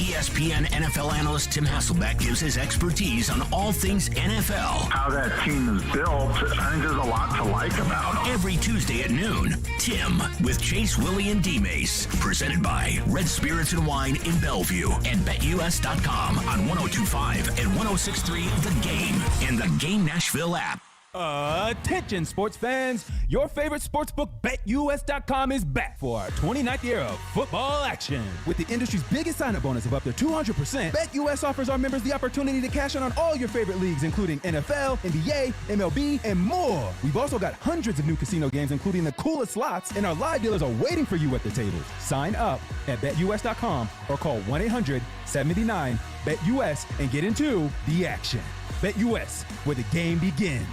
ESPN NFL analyst Tim Hasselbeck gives his expertise on all things NFL. How that team is built, I think there's a lot to like about them. Every Tuesday at noon, Tim with Chase, Willie, and D-Mace. Presented by Red Spirits and Wine in Bellevue and BetUS.com on 102.5 and 106.3 The Game and the Game Nashville app. Attention sports fans, your favorite sportsbook BetUS.com is back for our 29th year of football action. With the industry's biggest sign-up bonus of up to 200%, BetUS offers our members the opportunity to cash in on all your favorite leagues, including NFL, NBA, MLB, and more. We've also got hundreds of new casino games, including the coolest slots, and our live dealers are waiting for you at the tables. Sign up at BetUS.com or call 1-800-79-BET-US and get into the action. BetUS, where the game begins.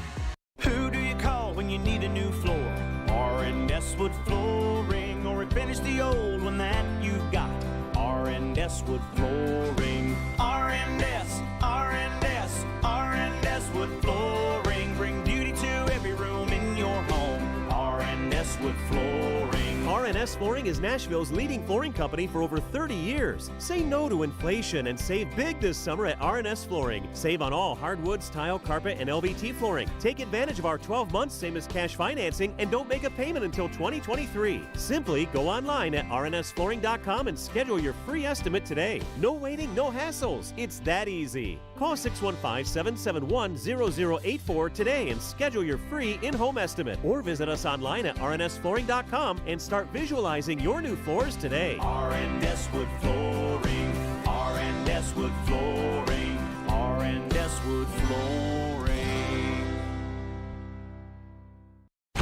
Who do you call when you need a new floor? R&S Wood Flooring, or refinish the old one that you've got. R&S Wood Flooring. R&S, R&S, R&S Wood Flooring. Bring beauty to every room in your home. R&S Wood Flooring. R&S Flooring is Nashville's leading flooring company for over 30 years. Say no to inflation and save big this summer at R&S Flooring. Save on all hardwoods, tile, carpet, and LVT flooring. Take advantage of our 12 months same as cash financing and don't make a payment until 2023. Simply go online at rnsflooring.com and schedule your free estimate today. No waiting, no hassles. It's that easy. Call 615-771-0084 today and schedule your free in-home estimate. Or visit us online at rnsflooring.com and start visualizing your new floors today. R&S Wood Flooring. R&S Wood Flooring. R&S Wood Flooring.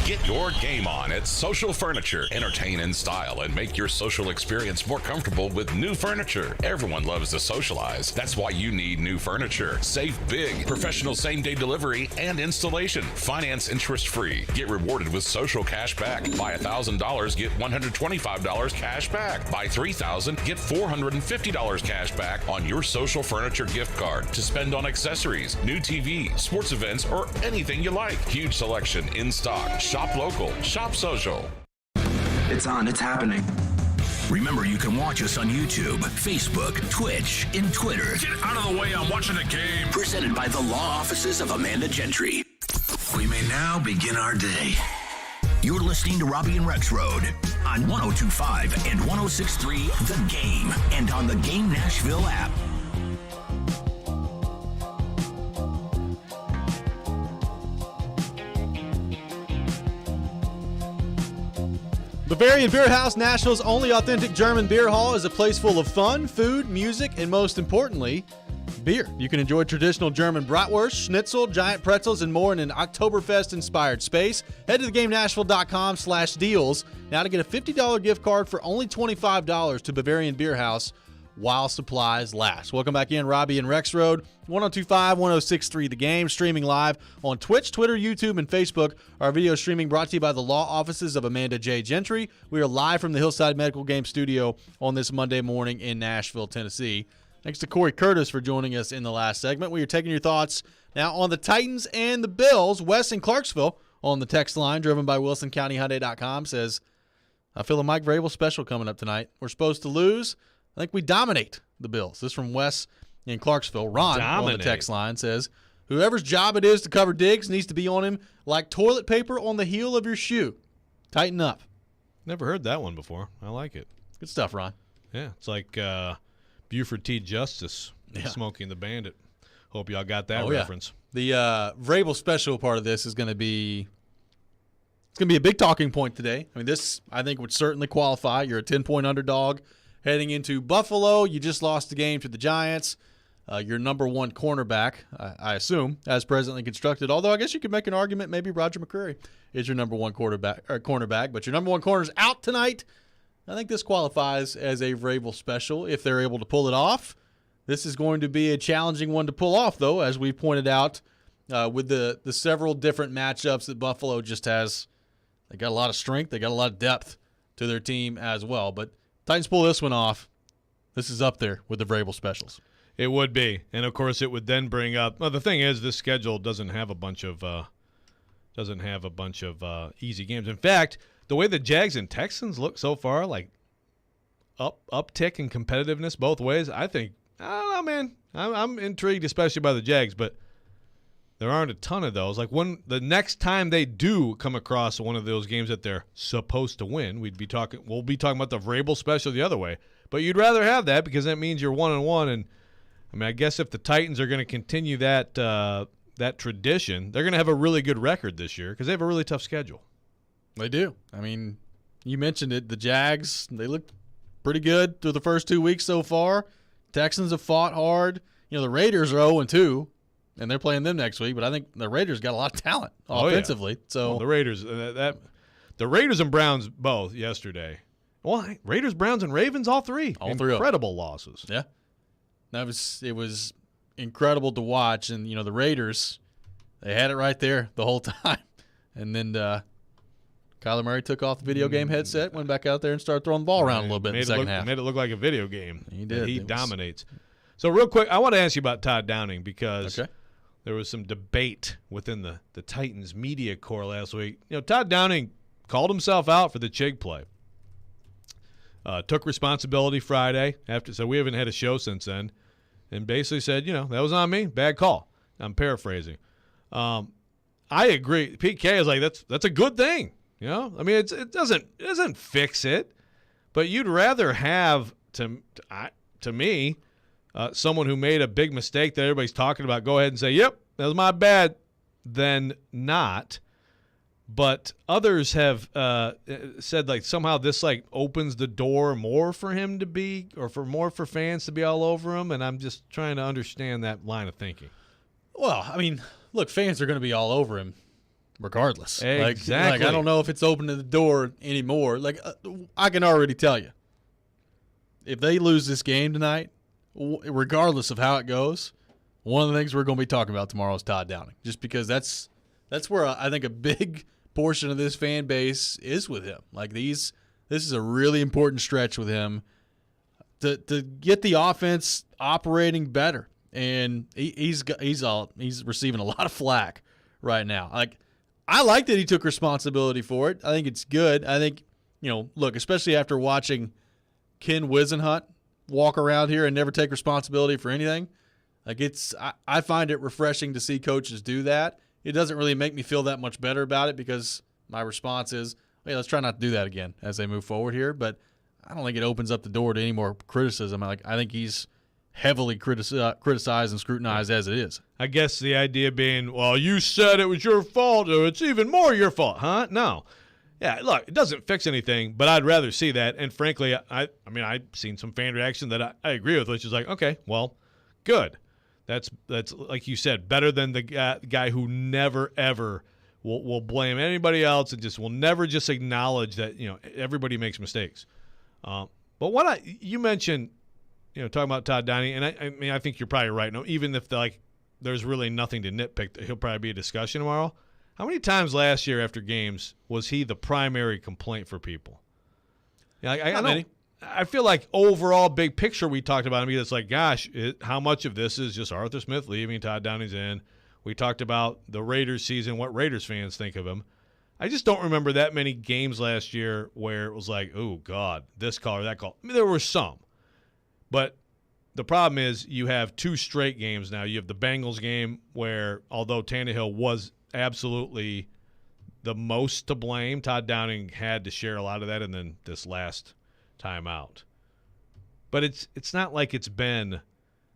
Get your game on at Social Furniture. Entertain in style and make your social experience more comfortable with new furniture. Everyone loves to socialize. That's why you need new furniture. Save big. Professional same-day delivery and installation. Finance interest-free. Get rewarded with social cash back. Buy $1,000, get $125 cash back. Buy $3,000, get $450 cash back on your Social Furniture gift card to spend on accessories, new TV, sports events, or anything you like. Huge selection in stock. Shop local. Shop social. It's on. It's happening. Remember, you can watch us on YouTube, Facebook, Twitch, and Twitter. Get out of the way. I'm watching the game. Presented by the law offices of Amanda Gentry. We may now begin our day. You're listening to Robby and Rexrode on 102.5 and 106.3 The Game and on the Game Nashville app. Bavarian Beer House, Nashville's only authentic German beer hall, is a place full of fun, food, music, and most importantly, beer. You can enjoy traditional German bratwurst, schnitzel, giant pretzels, and more in an Oktoberfest-inspired space. Head to thegamenashville.com/deals now to get a $50 gift card for only $25 to Bavarian Beer House while supplies last. Welcome back in, Robby and Rexrode, 102.5, 106.3 The Game, streaming live on Twitch, Twitter, YouTube, and Facebook. Our video streaming brought to you by the law offices of Amanda J. Gentry. We are live from the Hillside Medical Game Studio on this Monday morning in Nashville, Tennessee. Thanks to Corey Curtis for joining us in the last segment. We are taking your thoughts now on the Titans and the Bills. Wes in Clarksville on the text line, driven by WilsonCountyHyundai.com, says, I feel a Mike Vrabel special coming up tonight. We're supposed to lose. I think we dominate the Bills. This from Wes in Clarksville. Ron on the text line says, whoever's job it is to cover Diggs needs to be on him like toilet paper on the heel of your shoe. Tighten up. Never heard that one before. I like it. Good stuff, Ron. Yeah, it's like Buford T. Justice, Smoking the Bandit. Hope y'all got that reference. Yeah. The Vrabel special part of this is going to be a big talking point today. I mean, this, I think, would certainly qualify. You're a 10-point underdog heading into Buffalo. You just lost the game to the Giants. Your number one cornerback, I assume, as presently constructed. Although I guess you could make an argument maybe Roger McCreary is your number one cornerback, but your number one corner is out tonight. I think this qualifies as a Vrabel special if they're able to pull it off. This is going to be a challenging one to pull off, though, as we pointed out with the several different matchups that Buffalo just has. They got a lot of strength. They got a lot of depth to their team as well. But Titans pull this one off. This is up there with the Vrabel specials. It would be, and of course, it would then bring up. Well, the thing is, this schedule doesn't have a bunch of easy games. In fact, the way the Jags and Texans look so far, like uptick in competitiveness both ways. I don't know, man. I'm intrigued, especially by the Jags, but there aren't a ton of those. Like when the next time they do come across one of those games that they're supposed to win, we'll be talking about the Vrabel special the other way. But you'd rather have that because that means you're 1-1 and. I mean, I guess if the Titans are going to continue that tradition, they're going to have a really good record this year because they have a really tough schedule. They do. I mean, you mentioned it. The Jags, they looked pretty good through the first 2 weeks so far. Texans have fought hard. The Raiders are 0-2, and they're playing them next week. But I think the Raiders got a lot of talent offensively. Yeah. So well, the Raiders, the Raiders and Browns both yesterday. Well, Raiders, Browns, and Ravens, all three. Incredible losses. Yeah. It was incredible to watch, and the Raiders, they had it right there the whole time, and then Kyler Murray took off the video game headset, went back out there, and started throwing the ball around a little bit in the second half. Made it look like a video game. He did. He dominates. So real quick, I want to ask you about Todd Downing because there was some debate within the Titans media corps last week. Todd Downing called himself out for the Chig play. Took responsibility Friday so we haven't had a show since then, and basically said, that was on me, bad call. I'm paraphrasing. I agree. PK is like that's a good thing. I mean it doesn't fix it, but you'd rather have to me someone who made a big mistake that everybody's talking about go ahead and say, yep, that was my bad, than not. But others have said like somehow this like opens the door more for him to be, or for fans to be all over him, and I'm just trying to understand that line of thinking. Well, I mean, look, fans are going to be all over him regardless. Exactly. Like I don't know if it's opening the door anymore. Like I can already tell you, if they lose this game tonight, regardless of how it goes, one of the things we're going to be talking about tomorrow is Todd Downing, just because that's where I think a big portion of this fan base is with him. Like this is a really important stretch with him to get the offense operating better, and he's receiving a lot of flack right now. Like I like that he took responsibility for it. I think it's good. I think look, especially after watching Ken Wisenhunt walk around here and never take responsibility for anything. Like I find it refreshing to see coaches do that. It doesn't really make me feel that much better about it because my response is, hey, let's try not to do that again as they move forward here. But I don't think it opens up the door to any more criticism. I think he's heavily criticized and scrutinized as it is. I guess the idea being, well, you said it was your fault, or it's even more your fault, huh? No. Yeah, look, it doesn't fix anything, but I'd rather see that. And frankly, I mean, I've seen some fan reaction that I agree with, which is like, okay, well, good. That's like you said, better than the guy who never ever will blame anybody else and just will never just acknowledge that everybody makes mistakes. But what you mentioned, talking about Todd Downing, and I mean I think you're probably right. No, even if there's really nothing to nitpick, he'll probably be a discussion tomorrow. How many times last year after games was he the primary complaint for people? Not many. I feel like overall big picture we talked about him. It's like, gosh, how much of this is just Arthur Smith leaving, Todd Downing's in. We talked about the Raiders season, what Raiders fans think of him. I just don't remember that many games last year where it was like, oh, God, this call or that call. I mean, there were some. But the problem is you have two straight games now. You have the Bengals game where, although Tannehill was absolutely the most to blame, Todd Downing had to share a lot of that, and then this last time out. But it's not like it's been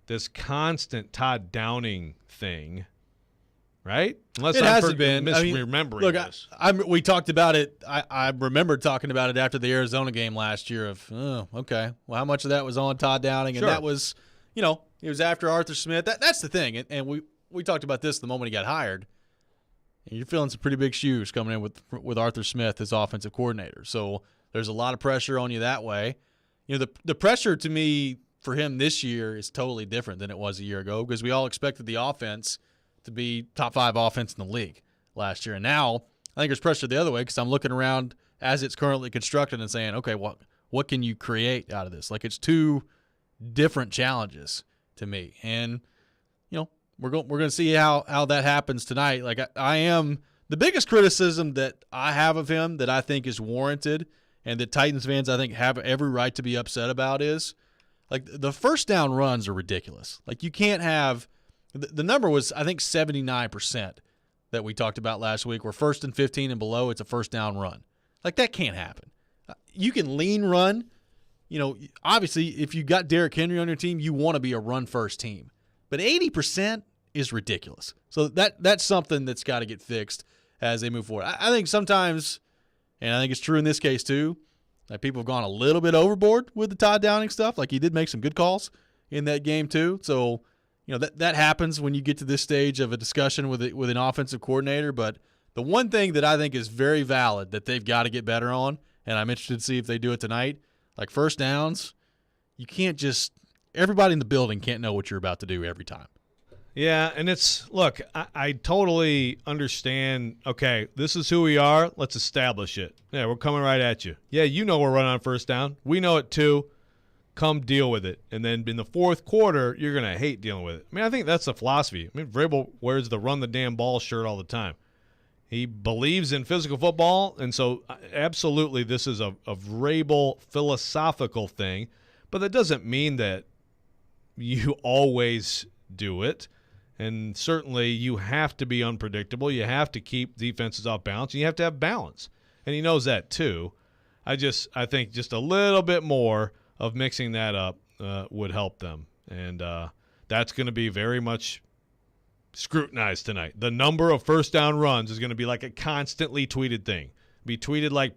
this constant Todd Downing thing right? Unless it I'm hasn't been misremembering this. We talked about it. I remember talking about it after the Arizona game last year of, okay, well, how much of that was on Todd Downing? And that was, it was after Arthur Smith. That's the thing. And we talked about this the moment he got hired. And you're feeling some pretty big shoes coming in with Arthur Smith as offensive coordinator. So there's a lot of pressure on you that way. The pressure to me for him this year is totally different than it was a year ago because we all expected the offense to be top 5 offense in the league last year. And now I think there's pressure the other way because I'm looking around as it's currently constructed and saying, okay, what can you create out of this? Like, it's two different challenges to me. And, we're going to see how that happens tonight. Like, I am – the biggest criticism that I have of him that I think is warranted and that Titans fans, I think, have every right to be upset about is, like, the first down runs are ridiculous. Like, you can't have – the number was, I think, 79% that we talked about last week, where 1st and 15 and below, it's a first down run. Like, that can't happen. You can lean run. Obviously, if you got Derrick Henry on your team, you want to be a run-first team. But 80% is ridiculous. So that's something that's got to get fixed as they move forward. I think sometimes, and I think it's true in this case too, that people have gone a little bit overboard with the Todd Downing stuff. Like, he did make some good calls in that game too. So, that happens when you get to this stage of a discussion with an offensive coordinator. But the one thing that I think is very valid that they've got to get better on, and I'm interested to see if they do it tonight, like first downs, you can't just – everybody in the building can't know what you're about to do every time. Yeah, and look, I totally understand, okay, this is who we are. Let's establish it. Yeah, we're coming right at you. Yeah, we're running on first down. We know it too. Come deal with it. And then in the fourth quarter, you're going to hate dealing with it. I think that's the philosophy. Vrabel wears the run the damn ball shirt all the time. He believes in physical football, and so absolutely this is a Vrabel philosophical thing, but that doesn't mean that you always do it. And certainly you have to be unpredictable. You have to keep defenses off balance, and you have to have balance. And he knows that too. I think just a little bit more of mixing that up would help them. And that's going to be very much scrutinized tonight. The number of first down runs is going to be like a constantly tweeted thing. Be tweeted like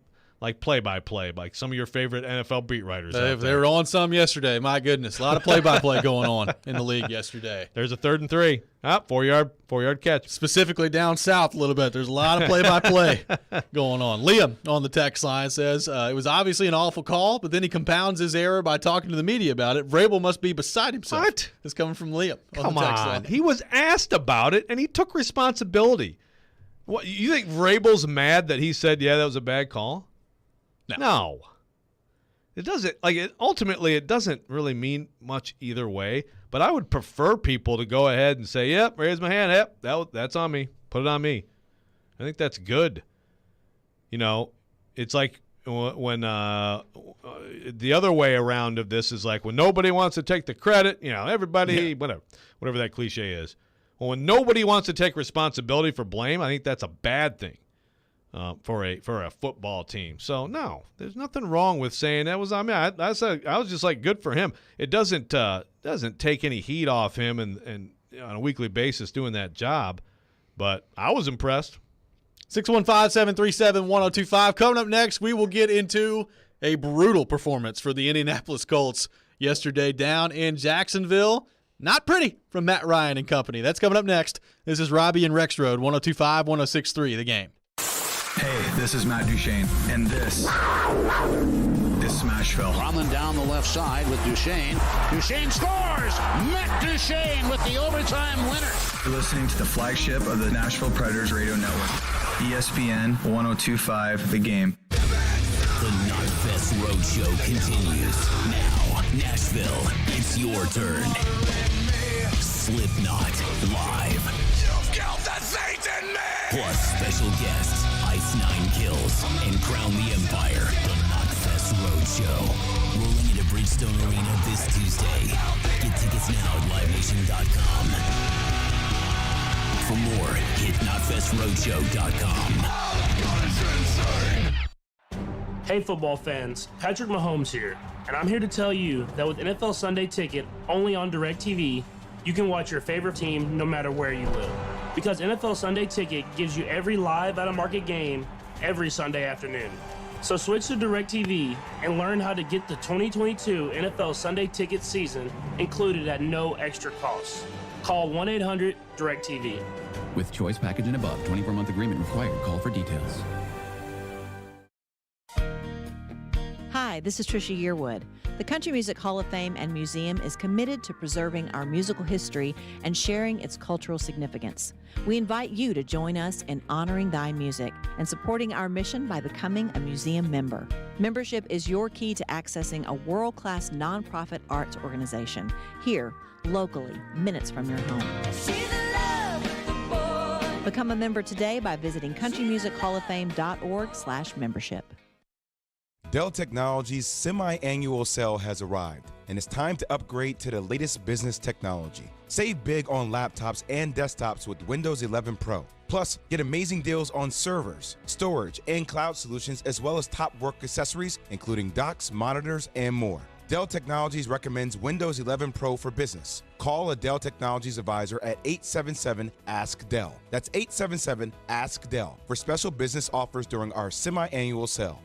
play-by-play, like some of your favorite NFL beat writers. They were on some yesterday. My goodness, a lot of play-by-play going on in the league yesterday. There's a 3rd and 3. 4-yard catch. Specifically down south a little bit. There's a lot of play-by-play going on. Liam on the text line says, it was obviously an awful call, but then he compounds his error by talking to the media about it. Vrabel must be beside himself. What? It's coming from Liam Come the text on. line. He was asked about it, and he took responsibility. What, you think Vrabel's mad that he said, yeah, that was a bad call? No. It doesn't ultimately it doesn't really mean much either way, but I would prefer people to go ahead and say, "Yep, raise my hand. Yep, that's on me. Put it on me." I think that's good. It's like when the other way around of this is like when nobody wants to take the credit, everybody whatever that cliche is. Well, when nobody wants to take responsibility for blame, I think that's a bad thing. For a football team. So, no, there's nothing wrong with saying that was on me. I was just like, good for him. It doesn't take any heat off him and on a weekly basis doing that job. But I was impressed. 615-737-1025. Coming up next, we will get into a brutal performance for the Indianapolis Colts yesterday down in Jacksonville. Not pretty from Matt Ryan and company. That's coming up next. This is Robby and Rexrode, 102.5, 106.3, The Game. Hey, this is Matt Duchene, and this is Smashville. Drummond down the left side with Duchene. Duchene scores! Matt Duchene with the overtime winner. You're listening to the flagship of the Nashville Predators Radio Network, ESPN 102.5, The Game. The Knotfest Roadshow continues. Now, Nashville, it's your turn. Slipknot live. You've killed the Satan man! Plus special guests, Ice 9 Kills, and Crown the Empire. The Knotfest Roadshow. Rolling into Bridgestone Arena this Tuesday. Get tickets now at livenation.com. For more, hit knotfestroadshow.com. Hey football fans, Patrick Mahomes here, and I'm here to tell you that with NFL Sunday Ticket only on DirecTV, you can watch your favorite team no matter where you live. Because NFL Sunday Ticket gives you every live out-of-market game every Sunday afternoon. So switch to DirecTV and learn how to get the 2022 NFL Sunday Ticket season included at no extra cost. Call 1-800-DirecTV. With choice package and above, 24-month agreement required. Call for details. Hi, this is Trisha Yearwood. The Country Music Hall of Fame and Museum is committed to preserving our musical history and sharing its cultural significance. We invite you to join us in honoring thy music and supporting our mission by becoming a museum member. Membership is your key to accessing a world-class nonprofit arts organization here, locally, minutes from your home. Become a member today by visiting countrymusichallaffame.org/membership. Dell Technologies' semi-annual sale has arrived, and it's time to upgrade to the latest business technology. Save big on laptops and desktops with Windows 11 Pro. Plus, get amazing deals on servers, storage, and cloud solutions, as well as top work accessories, including docks, monitors, and more. Dell Technologies recommends Windows 11 Pro for business. Call a Dell Technologies advisor at 877-ASK-DELL. That's 877-ASK-DELL for special business offers during our semi-annual sale.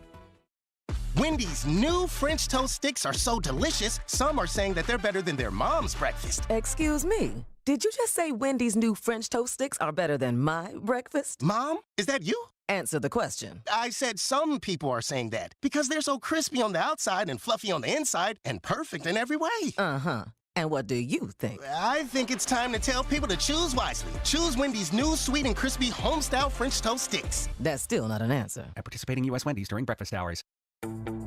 Wendy's new French toast sticks are so delicious, some are saying that they're better than their mom's breakfast. Excuse me, did you just say Wendy's new French toast sticks are better than my breakfast? Mom, is that you? Answer the question. I said some people are saying that because they're so crispy on the outside and fluffy on the inside and perfect in every way. Uh-huh. And what do you think? I think it's time to tell people to choose wisely. Choose Wendy's new sweet and crispy home-style French toast sticks. That's still not an answer. At participating U.S. Wendy's during breakfast hours.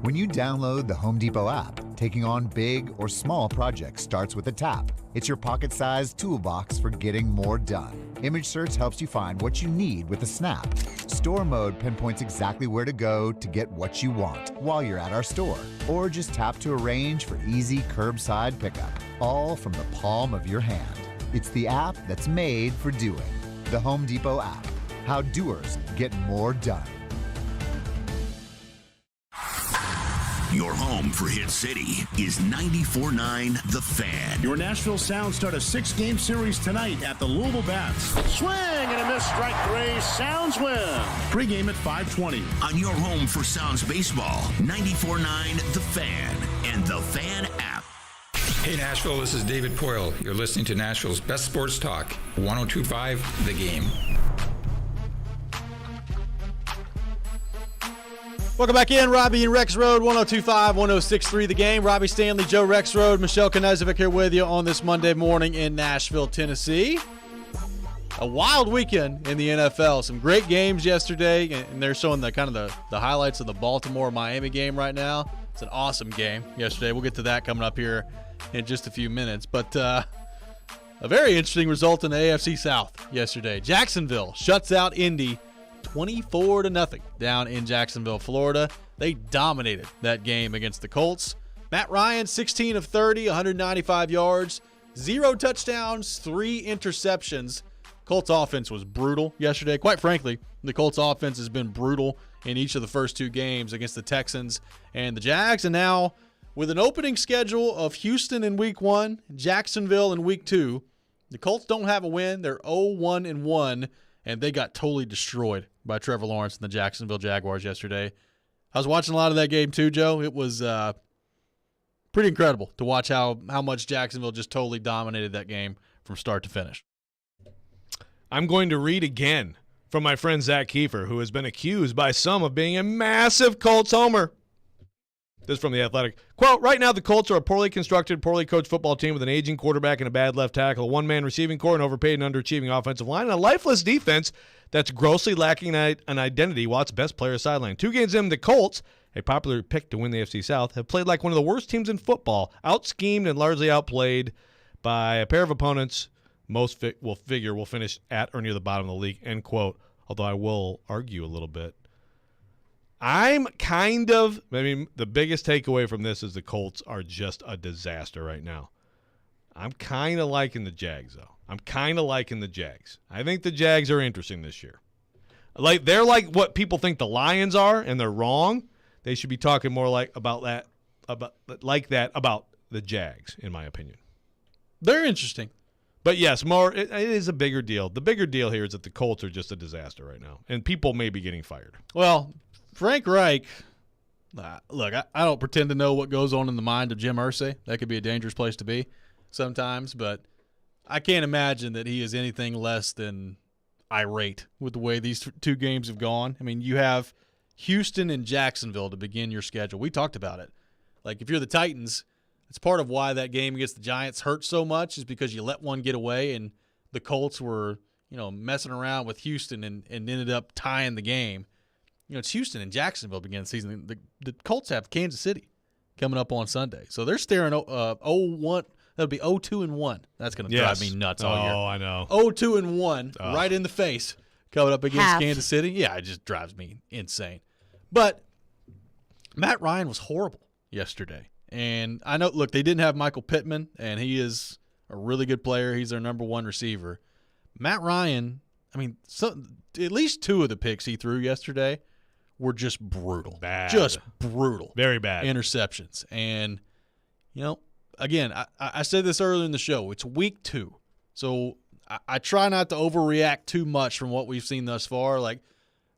When you download the Home Depot app, taking on big or small projects starts with a tap. It's your pocket-sized toolbox for getting more done. Image search helps you find what you need with a snap. Store mode pinpoints exactly where to go to get what you want while you're at our store. Or just tap to arrange for easy curbside pickup, all from the palm of your hand. It's the app that's made for doing. The Home Depot app. How doers get more done. Your home for Hit City is 94.9 The Fan. Your Nashville Sounds start a 6-game series tonight at the Louisville Bats. Swing and a miss, strike 3. Sounds win. Pre-game at 5:20. On your home for Sounds baseball, 94.9 The Fan and The Fan app. Hey Nashville, this is David Poyle. You're listening to Nashville's best sports talk, 102.5 The Game. Welcome back in, Robby and Rexrode, 102.5, 106.3 The Game. Robby Stanley, Joe Rexrode, Michelle Knezovic here with you on this Monday morning in Nashville, Tennessee. A wild weekend in the NFL. Some great games yesterday, and they're showing the highlights of the Baltimore-Miami game right now. It's an awesome game yesterday. We'll get to that coming up here in just a few minutes. But a very interesting result in the AFC South yesterday. Jacksonville shuts out Indy 24-0 down in Jacksonville, Florida. They dominated that game against the Colts. Matt Ryan, 16 of 30, 195 yards, 0 touchdowns, 3 interceptions. Colts offense was brutal yesterday. Quite frankly, the Colts offense has been brutal in each of the first 2 games against the Texans and the Jags. And now with an opening schedule of Houston in week 1, Jacksonville in week 2, the Colts don't have a win. They're 0-1-1, and they got totally destroyed by Trevor Lawrence and the Jacksonville Jaguars yesterday. I was watching a lot of that game too, Joe. It was pretty incredible to watch how much Jacksonville just totally dominated that game from start to finish. I'm going to read again from my friend Zach Kiefer, who has been accused by some of being a massive Colts homer. This is from The Athletic. Quote, right now the Colts are a poorly constructed, poorly coached football team with an aging quarterback and a bad left tackle, a one-man receiving core, an overpaid and underachieving offensive line, and a lifeless defense that's grossly lacking an identity while its best player is sidelined. 2 games in, the Colts, a popular pick to win the AFC South, have played like one of the worst teams in football, out-schemed and largely outplayed by a pair of opponents most will finish at or near the bottom of the league, end quote, although I will argue a little bit. The biggest takeaway from this is the Colts are just a disaster right now. I'm kind of liking the Jags, though. I think the Jags are interesting this year. They're like what people think the Lions are, and they're wrong. They should be talking more about the Jags, in my opinion. They're interesting. But yes, it is a bigger deal. The bigger deal here is that the Colts are just a disaster right now, and people may be getting fired. Well, Frank Reich, look, I don't pretend to know what goes on in the mind of Jim Irsay. That could be a dangerous place to be sometimes, but I can't imagine that he is anything less than irate with the way these two games have gone. I mean, you have Houston and Jacksonville to begin your schedule. We talked about it. Like, if you're the Titans, it's part of why that game against the Giants hurt so much is because you let one get away, and the Colts were, messing around with Houston and ended up tying the game. It's Houston and Jacksonville begin the season. The Colts have Kansas City coming up on Sunday. So they're staring 0-1. That'll be 0-2-1. That's going to drive me nuts all year. Oh, I know. 0-2-1 right in the face coming up against Kansas City. Yeah, it just drives me insane. But Matt Ryan was horrible yesterday. And I know, look, they didn't have Michael Pittman, and he is a really good player. He's their number one receiver. Matt Ryan, I mean, at least two of the picks he threw yesterday were just brutal. Bad. Just brutal. Very bad. Interceptions. And, again, I said this earlier in the show. It's week 2. So I try not to overreact too much from what we've seen thus far. Like,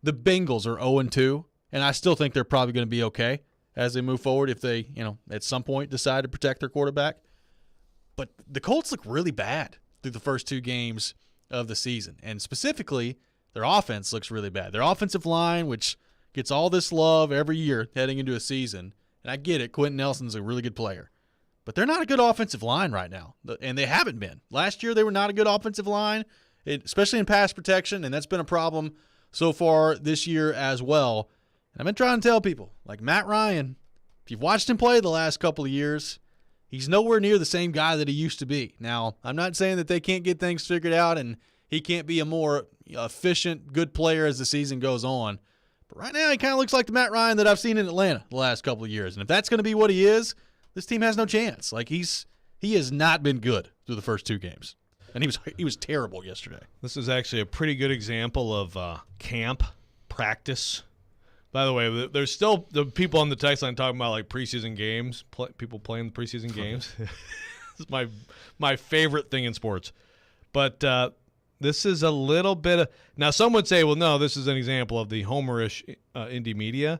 the Bengals are 0-2, and I still think they're probably going to be okay as they move forward if they, at some point decide to protect their quarterback. But the Colts look really bad through the first 2 games of the season. And specifically, their offense looks really bad. Their offensive line, which gets all this love every year heading into a season, and I get it, Quentin Nelson's a really good player. But they're not a good offensive line right now, and they haven't been. Last year, they were not a good offensive line, especially in pass protection, and that's been a problem so far this year as well. And I've been trying to tell people, like Matt Ryan, if you've watched him play the last couple of years, he's nowhere near the same guy that he used to be. Now, I'm not saying that they can't get things figured out and he can't be a more efficient, good player as the season goes on. But right now, he kind of looks like the Matt Ryan that I've seen in Atlanta the last couple of years. And if that's going to be what he is, this team has no chance. Like, he has not been good through the first 2 games. And he was terrible yesterday. This is actually a pretty good example of camp practice. By the way, there's still the people on the text line talking about like preseason games, people playing the preseason games. This is my favorite thing in sports. But this is a little bit of – now some would say, well, no, this is an example of the homerish indie media.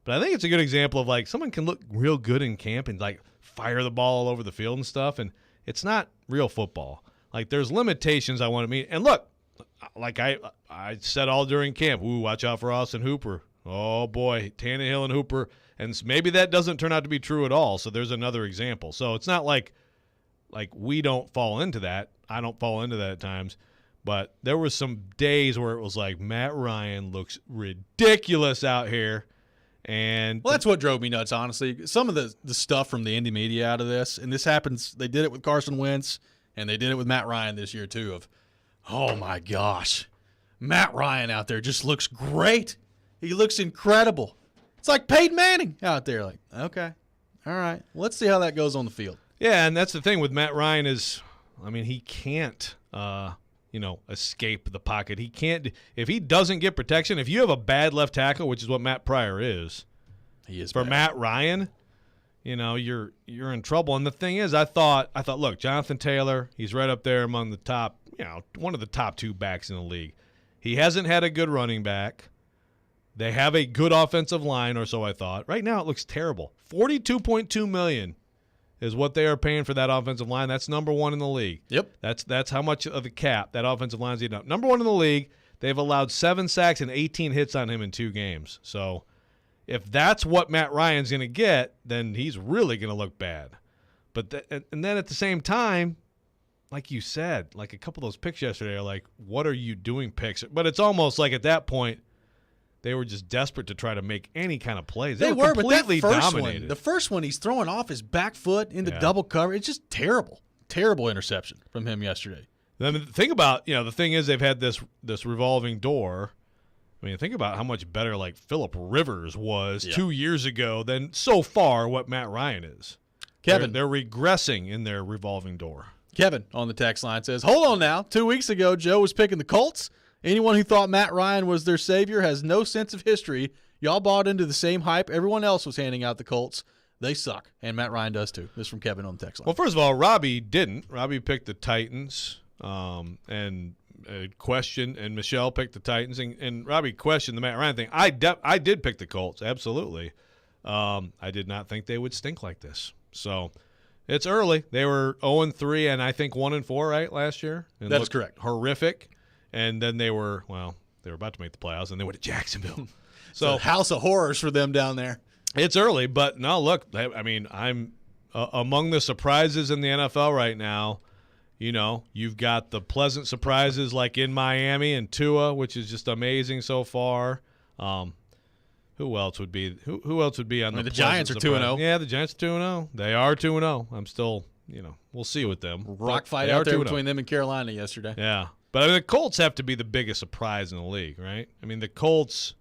But I think it's a good example of like someone can look real good in camp and like fire the ball all over the field and stuff, and it's not real football. Like there's limitations I want to meet. And look, like I said all during camp, watch out for Austin Hooper. Oh, boy, Tannehill and Hooper. And maybe that doesn't turn out to be true at all, so there's another example. So it's not like we don't fall into that. I don't fall into that at times. But there were some days where it was like Matt Ryan looks ridiculous out here. And well, that's what drove me nuts, honestly. Some of the stuff from the indie media out of this, and this happens, they did it with Carson Wentz, and they did it with Matt Ryan this year too, of, oh, my gosh, Matt Ryan out there just looks great. He looks incredible. It's like Peyton Manning out there. Like, okay, all right. Let's see how that goes on the field. Yeah, and that's the thing with Matt Ryan is, I mean, he can't, escape the pocket. He can't – if he doesn't get protection, if you have a bad left tackle, which is what Matt Pryor is. He is for bad. Matt Ryan, you're in trouble. And the thing is, I thought, look, Jonathan Taylor, he's right up there among the top, one of the top 2 backs in the league. He hasn't had a good running back. They have a good offensive line, or so I thought. Right now, it looks terrible. $42.2 million is what they are paying for that offensive line. That's number 1 in the league. Yep. That's how much of the cap that offensive line's eating up. Number 1 in the league. They've allowed 7 sacks and 18 hits on him in 2 games. So if that's what Matt Ryan's going to get, then he's really going to look bad. But and then at the same time, like you said, like a couple of those picks yesterday are like, what are you doing picks? But it's almost like at that point, they were just desperate to try to make any kind of plays. They were completely but that first dominated. One, the first one, he's throwing off his back foot into double cover. It's just terrible. Terrible interception from him yesterday. I mean, think about, the thing is they've had this revolving door. I mean, think about how much better like Phillip Rivers was 2 years ago than so far what Matt Ryan is. Kevin. They're regressing in their revolving door. Kevin on the text line says, hold on now. 2 weeks ago, Joe was picking the Colts. Anyone who thought Matt Ryan was their savior has no sense of history. Y'all bought into the same hype everyone else was handing out the Colts. They suck, and Matt Ryan does too. This is from Kevin on the text line. Well, first of all, Robby didn't. Robby picked the Titans. and questioned, and Michelle picked the Titans, and Robby questioned the Matt Ryan thing. I did pick the Colts, absolutely. I did not think they would stink like this. So it's early. They were 0-3 and I think 1-4, right, last year? And that is correct. Horrific. And then they were about to make the playoffs, and they went to Jacksonville. So it's a house of horrors for them down there. It's early, but no, look, I mean, I'm among the surprises in the NFL right now. You know, you've got the pleasant surprises like in Miami and Tua, which is just amazing so far. Who else would be on the Giants are 2-0. Yeah, the Giants are 2-0. They are 2-0. I'm still, we'll see with them. Rock fight out there between them and Carolina yesterday. Yeah. But I mean, the Colts have to be the biggest surprise in the league, right? I mean, the Colts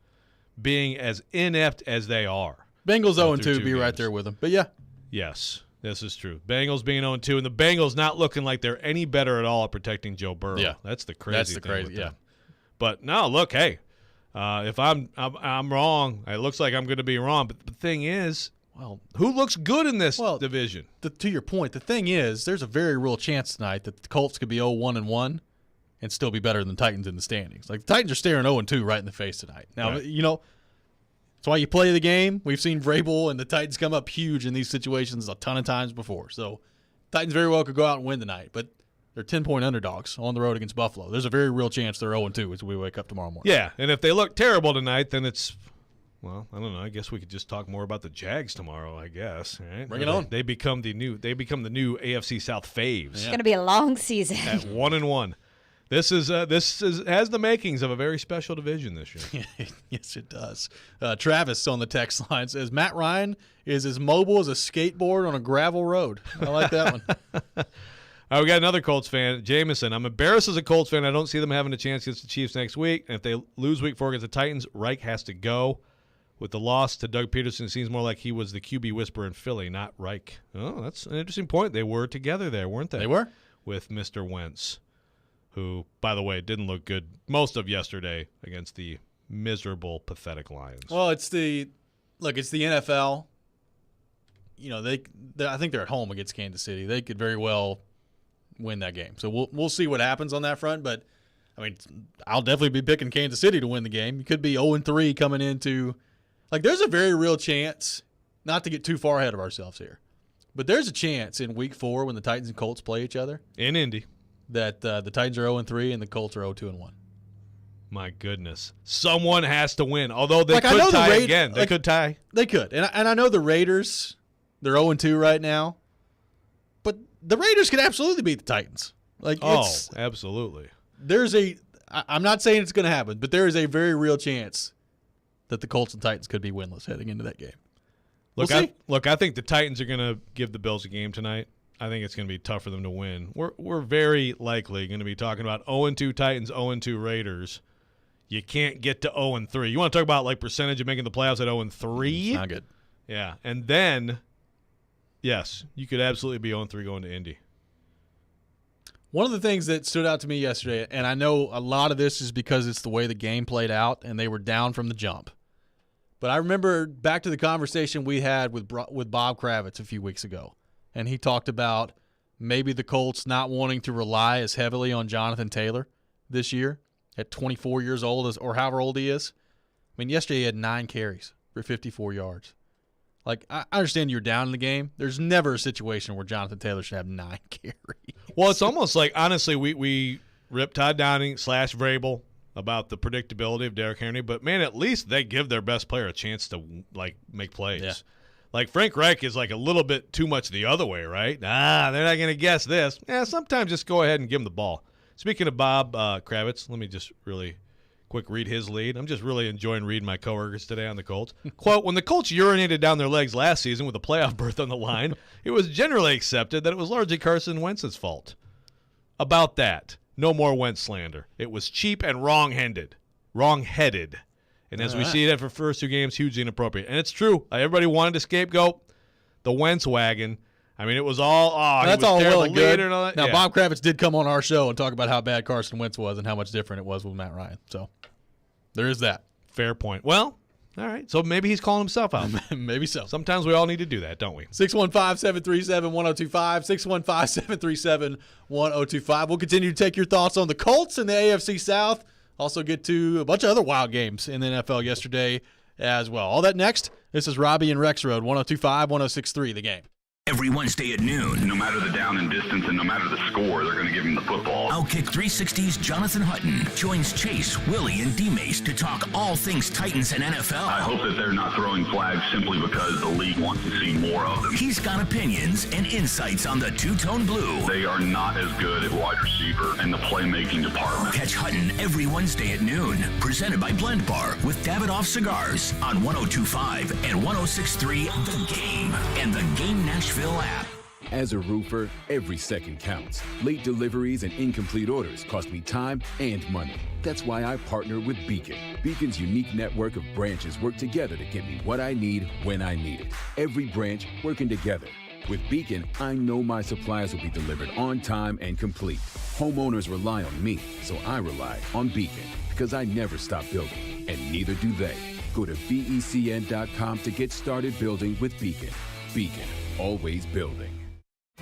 being as inept as they are. Bengals 0-2 be right there with them. But yeah. Yes, this is true. Bengals being 0-2, and the Bengals not looking like they're any better at all at protecting Joe Burrow. Yeah. That's the crazy thing with them. But no, look, hey, if I'm wrong, it looks like I'm going to be wrong. But the thing is, well, who looks good in this division? To your point, the thing is, there's a very real chance tonight that the Colts could be 0-1-1 and still be better than the Titans in the standings. Like, the Titans are staring 0-2 right in the face tonight. Now, right. That's why you play the game. We've seen Vrabel and the Titans come up huge in these situations a ton of times before. So, Titans very well could go out and win tonight, but they're 10-point underdogs on the road against Buffalo. There's a very real chance they're 0-2 as we wake up tomorrow morning. Yeah, and if they look terrible tonight, then it's, well, I don't know. I guess we could just talk more about the Jags tomorrow, I guess. Right? Bring it on. They become the new AFC South faves. It's going to be a long season. At 1-1. This has the makings of a very special division this year. Yes, it does. Travis on the text line says, Matt Ryan is as mobile as a skateboard on a gravel road. I like that one. All right, we got another Colts fan, Jameson. I'm embarrassed as a Colts fan. I don't see them having a chance against the Chiefs next week. And if they lose week 4 against the Titans, Reich has to go. With the loss to Doug Peterson, it seems more like he was the QB whisperer in Philly, not Reich. Oh, that's an interesting point. They were together there, weren't they? They were. With Mr. Wentz, who, by the way, didn't look good most of yesterday against the miserable, pathetic Lions. Well, it's the NFL. I think they're at home against Kansas City. They could very well win that game. So we'll see what happens on that front. But I mean, I'll definitely be picking Kansas City to win the game. You could be 0-3 coming into, there's a very real chance, not to get too far ahead of ourselves here, but there's a chance in week 4 when the Titans and Colts play each other in Indy that the Titans are 0-3 and the Colts are 0-2-1. My goodness. Someone has to win, although they could tie again. They could tie. They could. And I know the Raiders, they're 0-2 right now, but the Raiders could absolutely beat the Titans. Absolutely. I'm not saying it's going to happen, but there is a very real chance that the Colts and Titans could be winless heading into that game. I think the Titans are going to give the Bills a game tonight. I think it's going to be tough for them to win. We're very likely going to be talking about 0-2 Titans, 0-2 Raiders. You can't get to 0-3. You want to talk about percentage of making the playoffs at 0-3? Not good. Yeah, and then, yes, you could absolutely be 0-3 going to Indy. One of the things that stood out to me yesterday, and I know a lot of this is because it's the way the game played out and they were down from the jump. But I remember back to the conversation we had with Bob Kravitz a few weeks ago. And he talked about maybe the Colts not wanting to rely as heavily on Jonathan Taylor this year at 24 years old or however old he is. I mean, yesterday he had 9 carries for 54 yards. I understand you're down in the game. There's never a situation where Jonathan Taylor should have 9 carries. Well, it's almost like, honestly, we ripped Todd Downing / Vrabel about the predictability of Derrick Henry, but, man, at least they give their best player a chance to, make plays. Yeah. Frank Reich is a little bit too much the other way, right? They're not going to guess this. Yeah, sometimes just go ahead and give him the ball. Speaking of Bob Kravitz, let me just really quick read his lead. I'm just really enjoying reading my coworkers today on the Colts. Quote, when the Colts urinated down their legs last season with a playoff berth on the line, it was generally accepted that it was largely Carson Wentz's fault. About that, no more Wentz slander. It was cheap and wrong-headed. And as we see it for first 2 games, hugely inappropriate. And it's true. Everybody wanted to scapegoat the Wentz wagon. I mean, it was all, that's all well and good. And all that. Now, Bob Kravitz did come on our show and talk about how bad Carson Wentz was and how much different it was with Matt Ryan. So there is that. Fair point. Well, All right. So maybe he's calling himself out. Maybe so. Sometimes we all need to do that, don't we? 615-737-1025, 615-737-1025. We'll continue to take your thoughts on the Colts and the AFC South. Also get to a bunch of other wild games in the NFL yesterday as well. All that next. This is Robby and Rexrode, 102.5, 106.3, The Game. Every Wednesday at noon. No matter the down and distance and no matter the score, they're going to give him the football. Outkick 360's Jonathan Hutton joins Chase, Willie, and D-Mace to talk all things Titans and NFL. I hope that they're not throwing flags simply because the league wants to see more of them. He's got opinions and insights on the two-tone blue. They are not as good at wide receiver and the playmaking department. Catch Hutton every Wednesday at noon. Presented by Blend Bar with Davidoff Cigars on 102.5 and 106.3 The Game and The Game Nashville app. As a roofer, every second counts. Late deliveries and incomplete orders cost me time and money. That's why I partner with Beacon. Beacon's unique network of branches work together to get me what I need when I need it. Every branch working together. With Beacon, I know my supplies will be delivered on time and complete. Homeowners rely on me, so I rely on Beacon because I never stop building, and neither do they. Go to BECN.com to get started building with Beacon. Beacon, always building.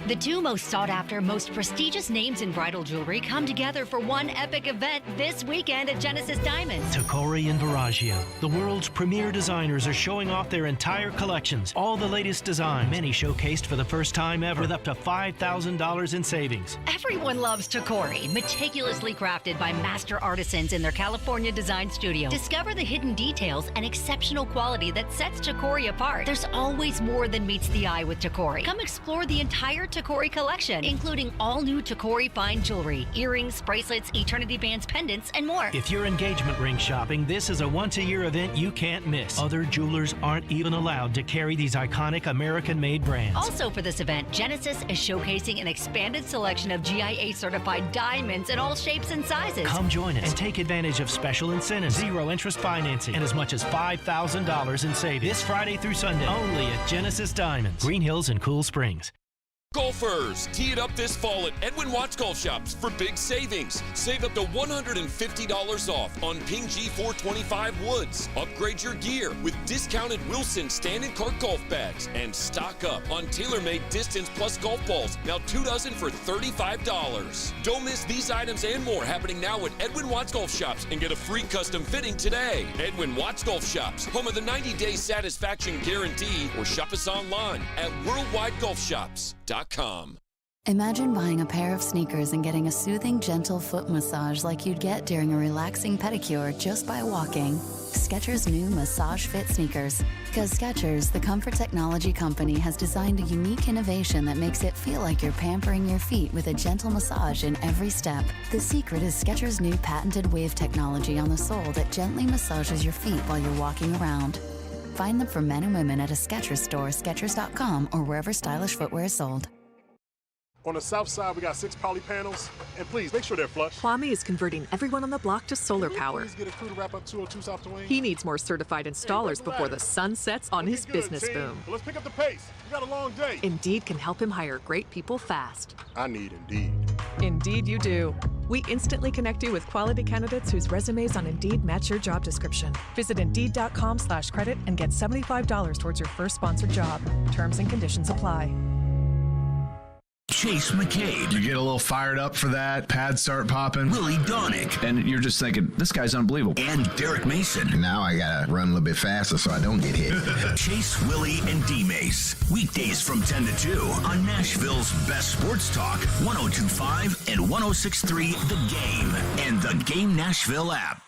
The two most sought-after, most prestigious names in bridal jewelry come together for one epic event this weekend at Genesis Diamonds. Tacori and Verragio, the world's premier designers, are showing off their entire collections. All the latest designs, many showcased for the first time ever, with up to $5,000 in savings. Everyone loves Tacori, meticulously crafted by master artisans in their California design studio. Discover the hidden details and exceptional quality that sets Tacori apart. There's always more than meets the eye with Tacori. Come explore the entire Tacori collection, including all new Tacori fine jewelry, earrings, bracelets, eternity bands, pendants, and more. If you're engagement ring shopping, this is a once-a-year event you can't miss. Other jewelers aren't even allowed to carry these iconic American-made brands. Also for this event, Genesis is showcasing an expanded selection of GIA-certified diamonds in all shapes and sizes. Come join us and take advantage of special incentives, zero interest financing, and as much as $5,000 in savings. This Friday through Sunday, only at Genesis Diamonds, Green Hills and Cool Springs. Golfers, tee it up this fall at Edwin Watts Golf Shops for big savings. Save up to $150 off on Ping G425 woods. Upgrade your gear with discounted Wilson stand and cart golf bags. And stock up on tailor-made Distance Plus golf balls, now 2 dozen for $35. Don't miss these items and more happening now at Edwin Watts Golf Shops and get a free custom fitting today. Edwin Watts Golf Shops, home of the 90-day satisfaction guarantee, or shop us online at worldwidegolfshops.com. Imagine buying a pair of sneakers and getting a soothing, gentle foot massage like you'd get during a relaxing pedicure just by walking. Skechers' new Massage Fit sneakers. Because Skechers, the comfort technology company, has designed a unique innovation that makes it feel like you're pampering your feet with a gentle massage in every step. The secret is Skechers' new patented wave technology on the sole that gently massages your feet while you're walking around. Find them for men and women at a Skechers store, Skechers.com, or wherever stylish footwear is sold. On the south side, we got 6 poly panels, and please make sure they're flush. Kwame is converting everyone on the block to solar power. Please get a crew to wrap up 202 South Duane. He needs more certified installers before the sun sets on his business boom. But let's pick up the pace. We got a long day. Indeed can help him hire great people fast. I need Indeed. Indeed you do. We instantly connect you with quality candidates whose resumes on Indeed match your job description. Visit Indeed.com/credit and get $75 towards your first sponsored job. Terms and conditions apply. Chase McCade. You get a little fired up for that. Pads start popping. Willie Donick. And you're just thinking, this guy's unbelievable. And Derek Mason. Now I got to run a little bit faster so I don't get hit. Chase, Willie, and D-Mace. Weekdays from 10 to 2 on Nashville's best sports talk, 102.5 and 106.3 The Game and The Game Nashville app.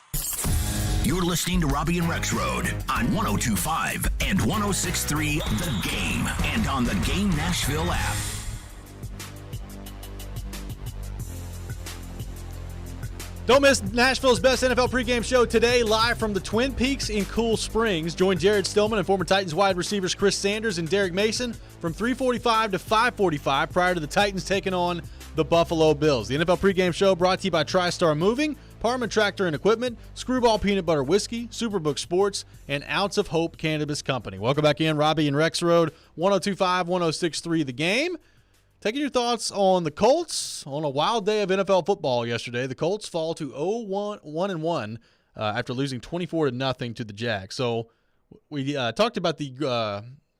You're listening to Robby and Rexrode on 102.5 and 106.3 The Game and on The Game Nashville app. Don't miss Nashville's best NFL pregame show today, live from the Twin Peaks in Cool Springs. Join Jared Stillman and former Titans wide receivers Chris Sanders and Derek Mason from 3:45 to 5:45 prior to the Titans taking on the Buffalo Bills. The NFL pregame show brought to you by TriStar Moving, Parman Tractor and Equipment, Screwball Peanut Butter Whiskey, Superbook Sports, and Ounce of Hope Cannabis Company. Welcome back in, Robby and Rexrode, 102.5, 106.3 The Game. Taking your thoughts on the Colts on a wild day of NFL football yesterday. The Colts fall to 0-1 after losing 24-0 to the Jags. So We talked about the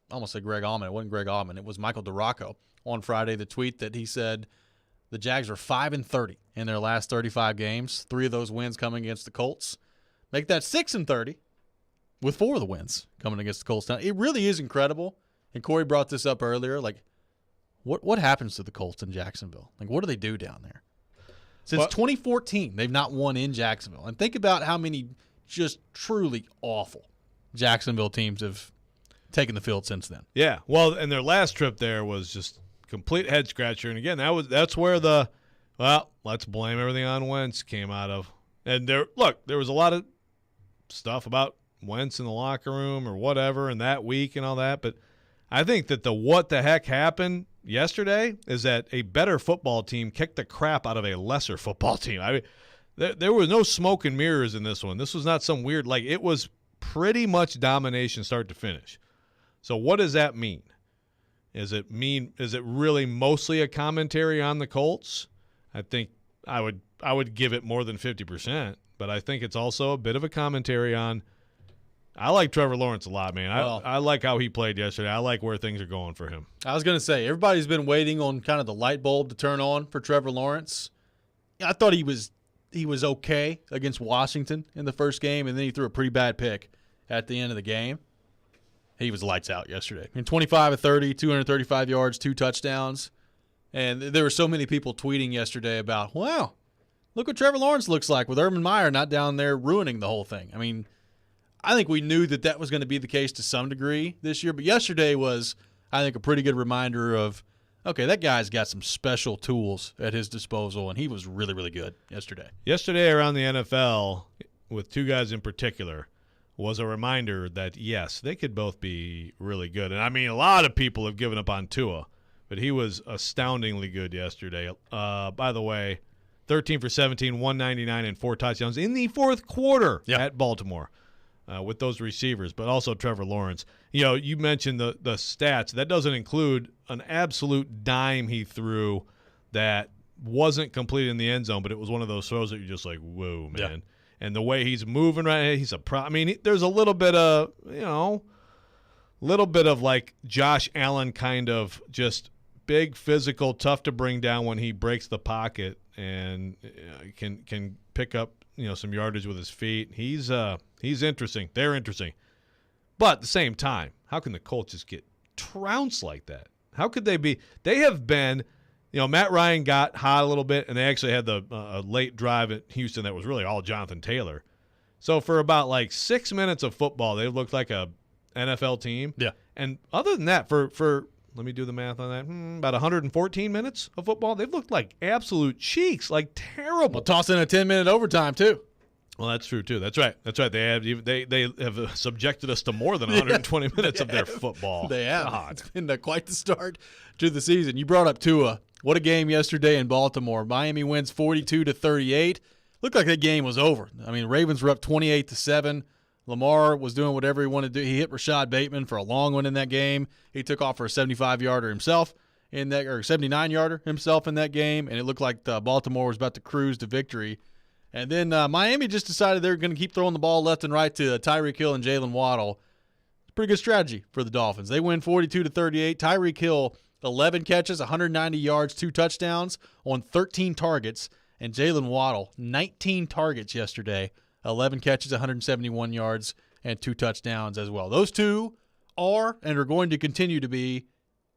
I almost said Greg Allman. It wasn't Greg Allman. It was Michael DeRocco on Friday. The tweet that he said the Jags are 5-30 in their last 35 games. 3 of those wins coming against the Colts. Make that 6-30 with 4 of the wins coming against the Colts. Now, it really is incredible. And Corey brought this up earlier. Like, what happens to the Colts in Jacksonville? Like, what do they do down there? Since 2014, they've not won in Jacksonville. And think about how many just truly awful Jacksonville teams have taken the field since then. Yeah, well, and their last trip there was just complete head scratcher. And again, that's where let's blame everything on Wentz came out of. And there was a lot of stuff about Wentz in the locker room or whatever and that week and all that. But I think that the what the heck happened yesterday is that a better football team kicked the crap out of a lesser football team. I mean, there was no smoke and mirrors in this one. This was not some weird, it was pretty much domination start to finish. So what does that mean? Is it really mostly a commentary on the Colts? I think I would give it more than 50%, but I think it's also a bit of a commentary on I like Trevor Lawrence a lot, man. I like how he played yesterday. I like where things are going for him. I was going to say, everybody's been waiting on kind of the light bulb to turn on for Trevor Lawrence. I thought he was okay against Washington in the first game, and then he threw a pretty bad pick at the end of the game. He was lights out yesterday. 25 of 30, 235 yards, 2 touchdowns. And there were so many people tweeting yesterday about, wow, look what Trevor Lawrence looks like with Urban Meyer not down there ruining the whole thing. I mean, I think we knew that was going to be the case to some degree this year, but yesterday was, I think, a pretty good reminder of, okay, that guy's got some special tools at his disposal, and he was really, really good yesterday. Yesterday around the NFL, with 2 guys in particular, was a reminder that, yes, they could both be really good. And, I mean, a lot of people have given up on Tua, but he was astoundingly good yesterday. By the way, 13 for 17, 199, and 4 touchdowns in the fourth quarter at Baltimore. With those receivers, but also Trevor Lawrence. You mentioned the stats. That doesn't include an absolute dime he threw that wasn't complete in the end zone, but it was one of those throws that you're just like, whoa, man. Yeah. And the way he's moving right, he's I mean, there's a little bit of, like Josh Allen kind of just big, physical, tough to bring down when he breaks the pocket and can pick up some yardage with his feet. He's interesting. They're interesting. But at the same time, how can the Colts just get trounced like that? How could they be? They have been, Matt Ryan got hot a little bit, and they actually had a late drive at Houston that was really all Jonathan Taylor. So for about 6 minutes of football, they looked like a NFL team. Yeah. And other than that, for let me do the math on that. About 114 minutes of football, they've looked like absolute cheeks, like terrible. Well, toss in a 10-minute overtime too. Well, that's true too. That's right. They have subjected us to more than 120 minutes of their football. They have. God. It's been quite the start to the season. You brought up Tua. What a game yesterday in Baltimore. Miami wins 42-38. Looked like that game was over. I mean, Ravens were up 28-7. Lamar was doing whatever he wanted to do. He hit Rashad Bateman for a long one in that game. He took off for a 75-yarder himself in that, or 79-yarder himself in that game, and it looked like Baltimore was about to cruise to victory. And then Miami just decided they're going to keep throwing the ball left and right to Tyreek Hill and Jalen Waddle. It's a pretty good strategy for the Dolphins. They win 42-38. Tyreek Hill, 11 catches, 190 yards, 2 touchdowns on 13 targets. And Jalen Waddle, 19 targets yesterday, 11 catches, 171 yards, and 2 touchdowns as well. Those two are and are going to continue to be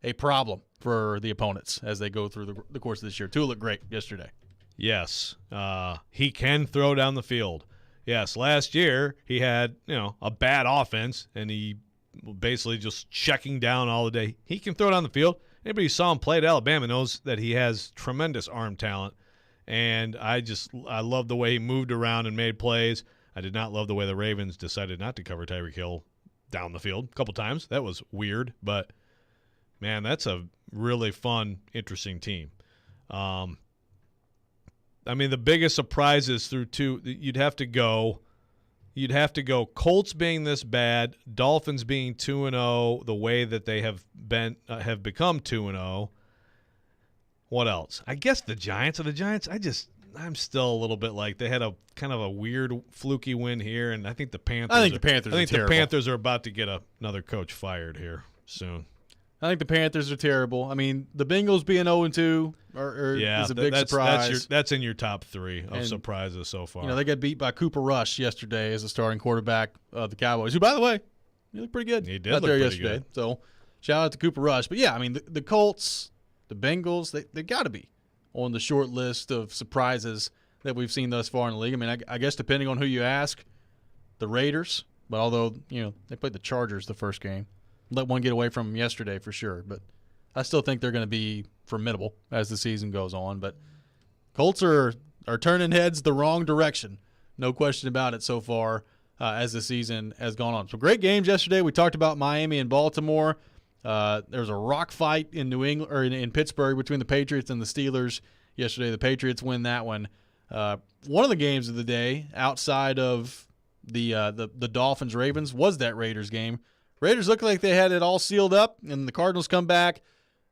a problem for the opponents as they go through the course of this year. Tua looked great yesterday. Yes, he can throw down the field. Yes, last year he had a bad offense, and he basically just checking down all the day. He can throw down the field. Anybody who saw him play at Alabama knows that he has tremendous arm talent. And I love the way he moved around and made plays. I did not love the way the Ravens decided not to cover Tyreek Hill down the field a couple times. That was weird, but, man, that's a really fun, interesting team. I mean, the biggest surprises through you'd have to go Colts being this bad, Dolphins being 2-0, the way that they have become 2-0. What else? I guess the Giants. I'm still a little bit like they had a kind of a weird fluky win here, and I think the Panthers. I think the Panthers are about to get another coach fired here soon. I think the Panthers are terrible. I mean, the Bengals being 0-2 is a big surprise. That's in your top 3 of surprises so far. You know, they got beat by Cooper Rush yesterday as the starting quarterback of the Cowboys, who, by the way, he looked pretty good. He did out look there pretty yesterday. good. So shout out to Cooper Rush. But, yeah, I mean, the Colts, the Bengals, they got to be on the short list of surprises that we've seen thus far in the league. I mean, I guess depending on who you ask, the Raiders, but although, you know, they played the Chargers the first game. Let one get away from them yesterday for sure, but I still think they're going to be formidable as the season goes on. But Colts are turning heads the wrong direction, no question about it so far as the season has gone on. So great games yesterday. We talked about Miami and Baltimore. There was a rock fight in New England or in Pittsburgh between the Patriots and the Steelers yesterday. The Patriots win that one. One of the games of the day outside of the Dolphins-Ravens was that Raiders game. Raiders look like they had it all sealed up, and the Cardinals come back.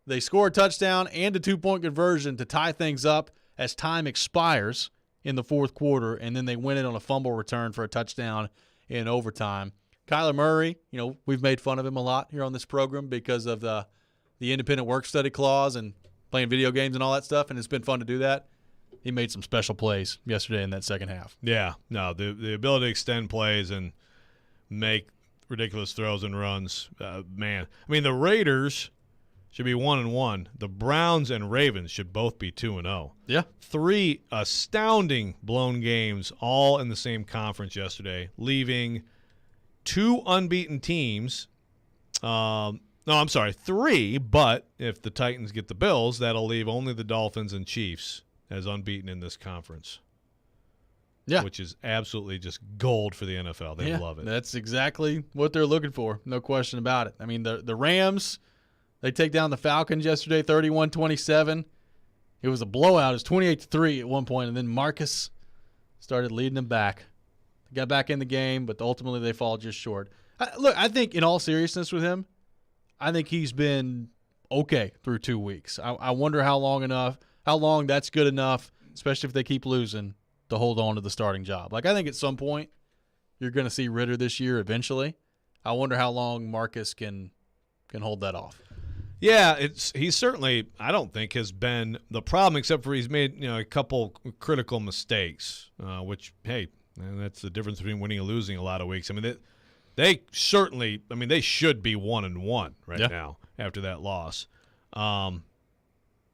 They score a touchdown and a 2-point conversion to tie things up as time expires in the fourth quarter, and then they win it on a fumble return for a touchdown in overtime. Kyler Murray, you know, we've made fun of him a lot here on this program because of the independent work study clause and playing video games and all that stuff, and it's been fun to do that. He made some special plays yesterday in that second half. Yeah, no, the ability to extend plays and make ridiculous throws and runs, man. I mean, the Raiders should be 1-1. The Browns and Ravens should both be 2-0. Yeah. 3 astounding blown games all in the same conference yesterday, leaving 2 unbeaten teams. No, I'm sorry, 3, but if the Titans get the Bills, that'll leave only the Dolphins and Chiefs as unbeaten in this conference. Yeah. Which is absolutely just gold for the NFL. They love it. That's exactly what they're looking for. No question about it. I mean, the Rams, they take down the Falcons yesterday, 31-27. It was a blowout. It was 28-3 at one point, and then Marcus started leading them back. They got back in the game, but ultimately they fall just short. I think in all seriousness with him, I think he's been okay through 2 weeks. I wonder how long that's good enough, especially if they keep losing, to hold on to the starting job. Like, I think at some point you're going to see Ritter this year eventually. I wonder how long Marcus can hold that off. Yeah, he certainly, I don't think, has been the problem, except for he's made a couple critical mistakes, which, hey, that's the difference between winning and losing a lot of weeks. I mean, they certainly, they should be 1-1 right now after that loss.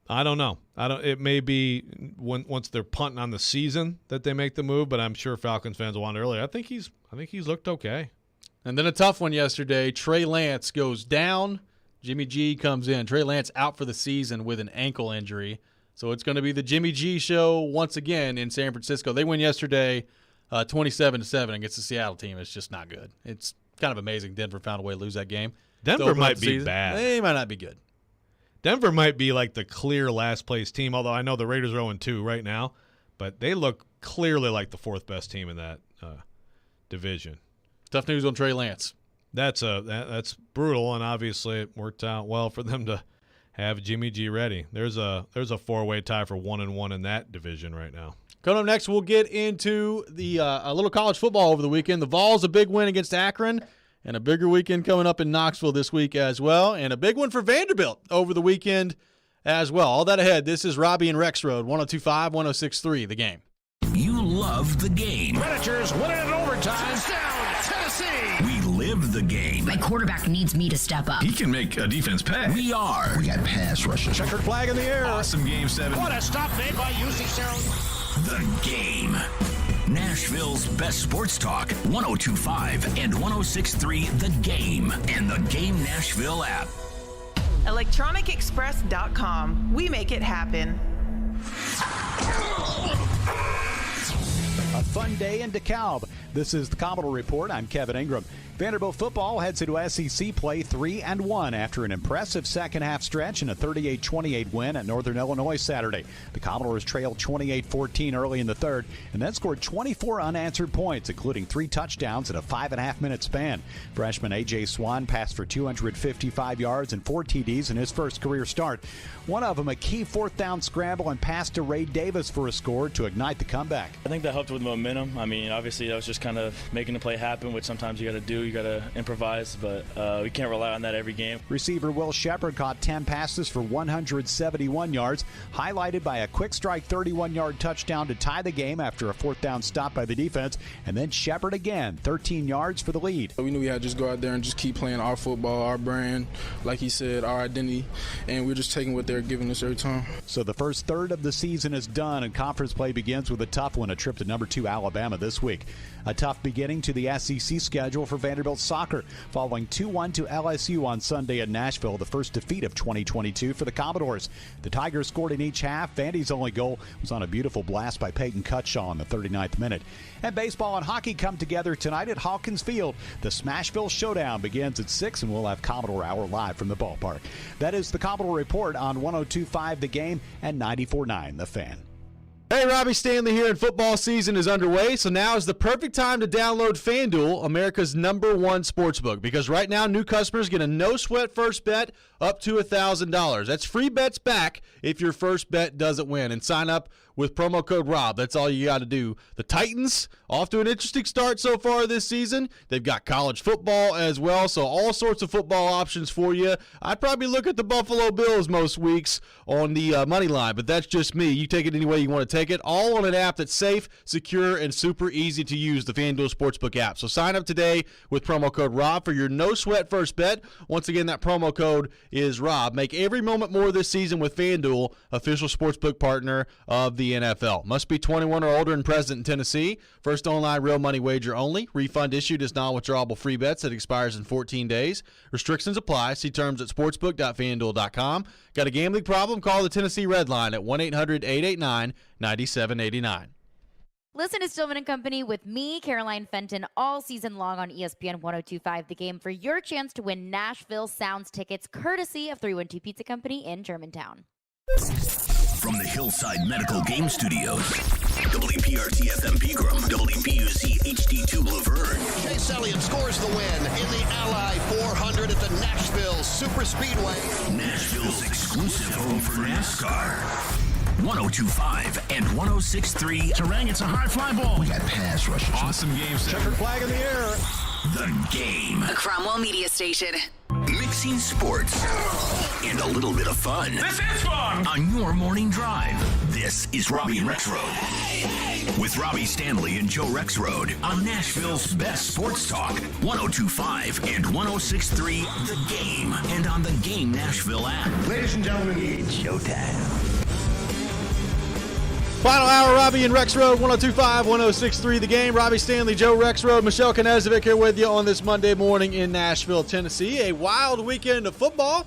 I don't know. It may be once they're punting on the season that they make the move, but I'm sure Falcons fans will want earlier. I think he's looked okay. And then a tough one yesterday. Trey Lance goes down. Jimmy G comes in. Trey Lance out for the season with an ankle injury. So it's going to be the Jimmy G show once again in San Francisco. They win yesterday 27-7 against the Seattle team. It's just not good. It's kind of amazing Denver found a way to lose that game. Denver might be bad. They might not be good. Denver might be like the clear last-place team, although I know the Raiders are 0-2 right now, but they look clearly like the fourth best team in that division. Tough news on Trey Lance. That's brutal, and obviously it worked out well for them to have Jimmy G ready. There's a four-way tie for 1-1 in that division right now. Coming up next, we'll get into the a little college football over the weekend. The Vols, a big win against Akron. And a bigger weekend coming up in Knoxville this week as well. And a big one for Vanderbilt over the weekend as well. All that ahead. This is Robby and Rexrode, 102.5, 106.3, The Game. You love the game. Predators win it in overtime. Touchdown, Tennessee. We live the game. My quarterback needs me to step up. He can make a defense pay. We are. We got pass rushers. Checkered flag in the air. Awesome game 7. What a stop made by UC Sarah. The Game. Nashville's best sports talk, 102.5 and 106.3 The Game and the Game Nashville app. ElectronicExpress.com. We make it happen. A fun day in DeKalb. This is the Commodore Report. I'm Kevin Ingram. Vanderbilt football heads into SEC play 3-1 after an impressive second-half stretch and a 38-28 win at Northern Illinois Saturday. The Commodores trailed 28-14 early in the third and then scored 24 unanswered points, including 3 touchdowns in a 5.5-minute span. Freshman A.J. Swann passed for 255 yards and 4 TDs in his first career start. One of them a key fourth-down scramble and pass to Ray Davis for a score to ignite the comeback. I think that helped with momentum. I mean, obviously that was just kind of making the play happen, which sometimes you got to do. You got to improvise, but we can't rely on that every game. Receiver Will Shepard caught 10 passes for 171 yards, highlighted by a quick strike 31-yard touchdown to tie the game after a fourth-down stop by the defense, and then Shepard again, 13 yards for the lead. We knew we had to just go out there and just keep playing our football, our brand, like he said, our identity, and we're just taking what they're giving us every time. So the first third of the season is done, and conference play begins with a tough one, a trip to number 2 Alabama this week. A tough beginning to the SEC schedule for Vanderbilt soccer, following 2-1 to LSU on Sunday in Nashville, the first defeat of 2022 for the Commodores. The Tigers scored in each half. Vandy's only goal was on a beautiful blast by Peyton Cutshaw in the 39th minute. And baseball and hockey come together tonight at Hawkins Field. The Smashville Showdown begins at 6, and we'll have Commodore Hour live from the ballpark. That is the Commodore Report on 102.5 The Game and 94.9 The Fan. Hey, Robby Stanley here, and football season is underway, so now is the perfect time to download FanDuel, America's #1 sportsbook, because right now new customers get a no-sweat first bet up to $1,000. That's free bets back if your first bet doesn't win, and sign up with promo code ROB. That's all you got to do. The Titans, off to an interesting start so far this season. They've got college football as well, so all sorts of football options for you. I'd probably look at the Buffalo Bills most weeks on the money line, but that's just me. You take it any way you want to take it, all on an app that's safe, secure, and super easy to use, the FanDuel Sportsbook app. So sign up today with promo code ROB for your no-sweat first bet. Once again, that promo code is ROB. Make every moment more this season with FanDuel, official sportsbook partner of the NFL. Must be 21 or older and present in Tennessee. First online real money wager only. Refund issued as non-withdrawable free bets that expires in 14 days. Restrictions apply. See terms at sportsbook.fanduel.com. Got a gambling problem? Call the Tennessee Red Line at 1-800-889-9789. Listen to Stillman & Company with me, Caroline Fenton, all season long on ESPN 102.5 The Game for your chance to win Nashville Sounds tickets courtesy of 312 Pizza Company in Germantown. From the Hillside Medical Game Studios, WPRT-FM Pegram, WPUC HD2 Laverne. Chase Elliott scores the win in the Ally 400 at the Nashville Super Speedway. Nashville's exclusive home for NASCAR. 102.5 and 106.3. Terang, it's a high fly ball. We got pass rushers. Awesome game. Checkered flag in the air. The Game. A Cromwell Media Station. Mixing sports and a little bit of fun. This is fun. On your morning drive. This is Robby and Rexrode. With Robby Stanley and Joe Rexrode on Nashville's best sports talk. 102.5 and 106.3 The Game. And on the Game Nashville app. Ladies and gentlemen, it's showtime. Final hour, Robby and Rexrode, 102.5, 106.3 The Game. Robby Stanley, Joe Rexrode, Michelle Knezovic here with you on this Monday morning in Nashville, Tennessee. A wild weekend of football.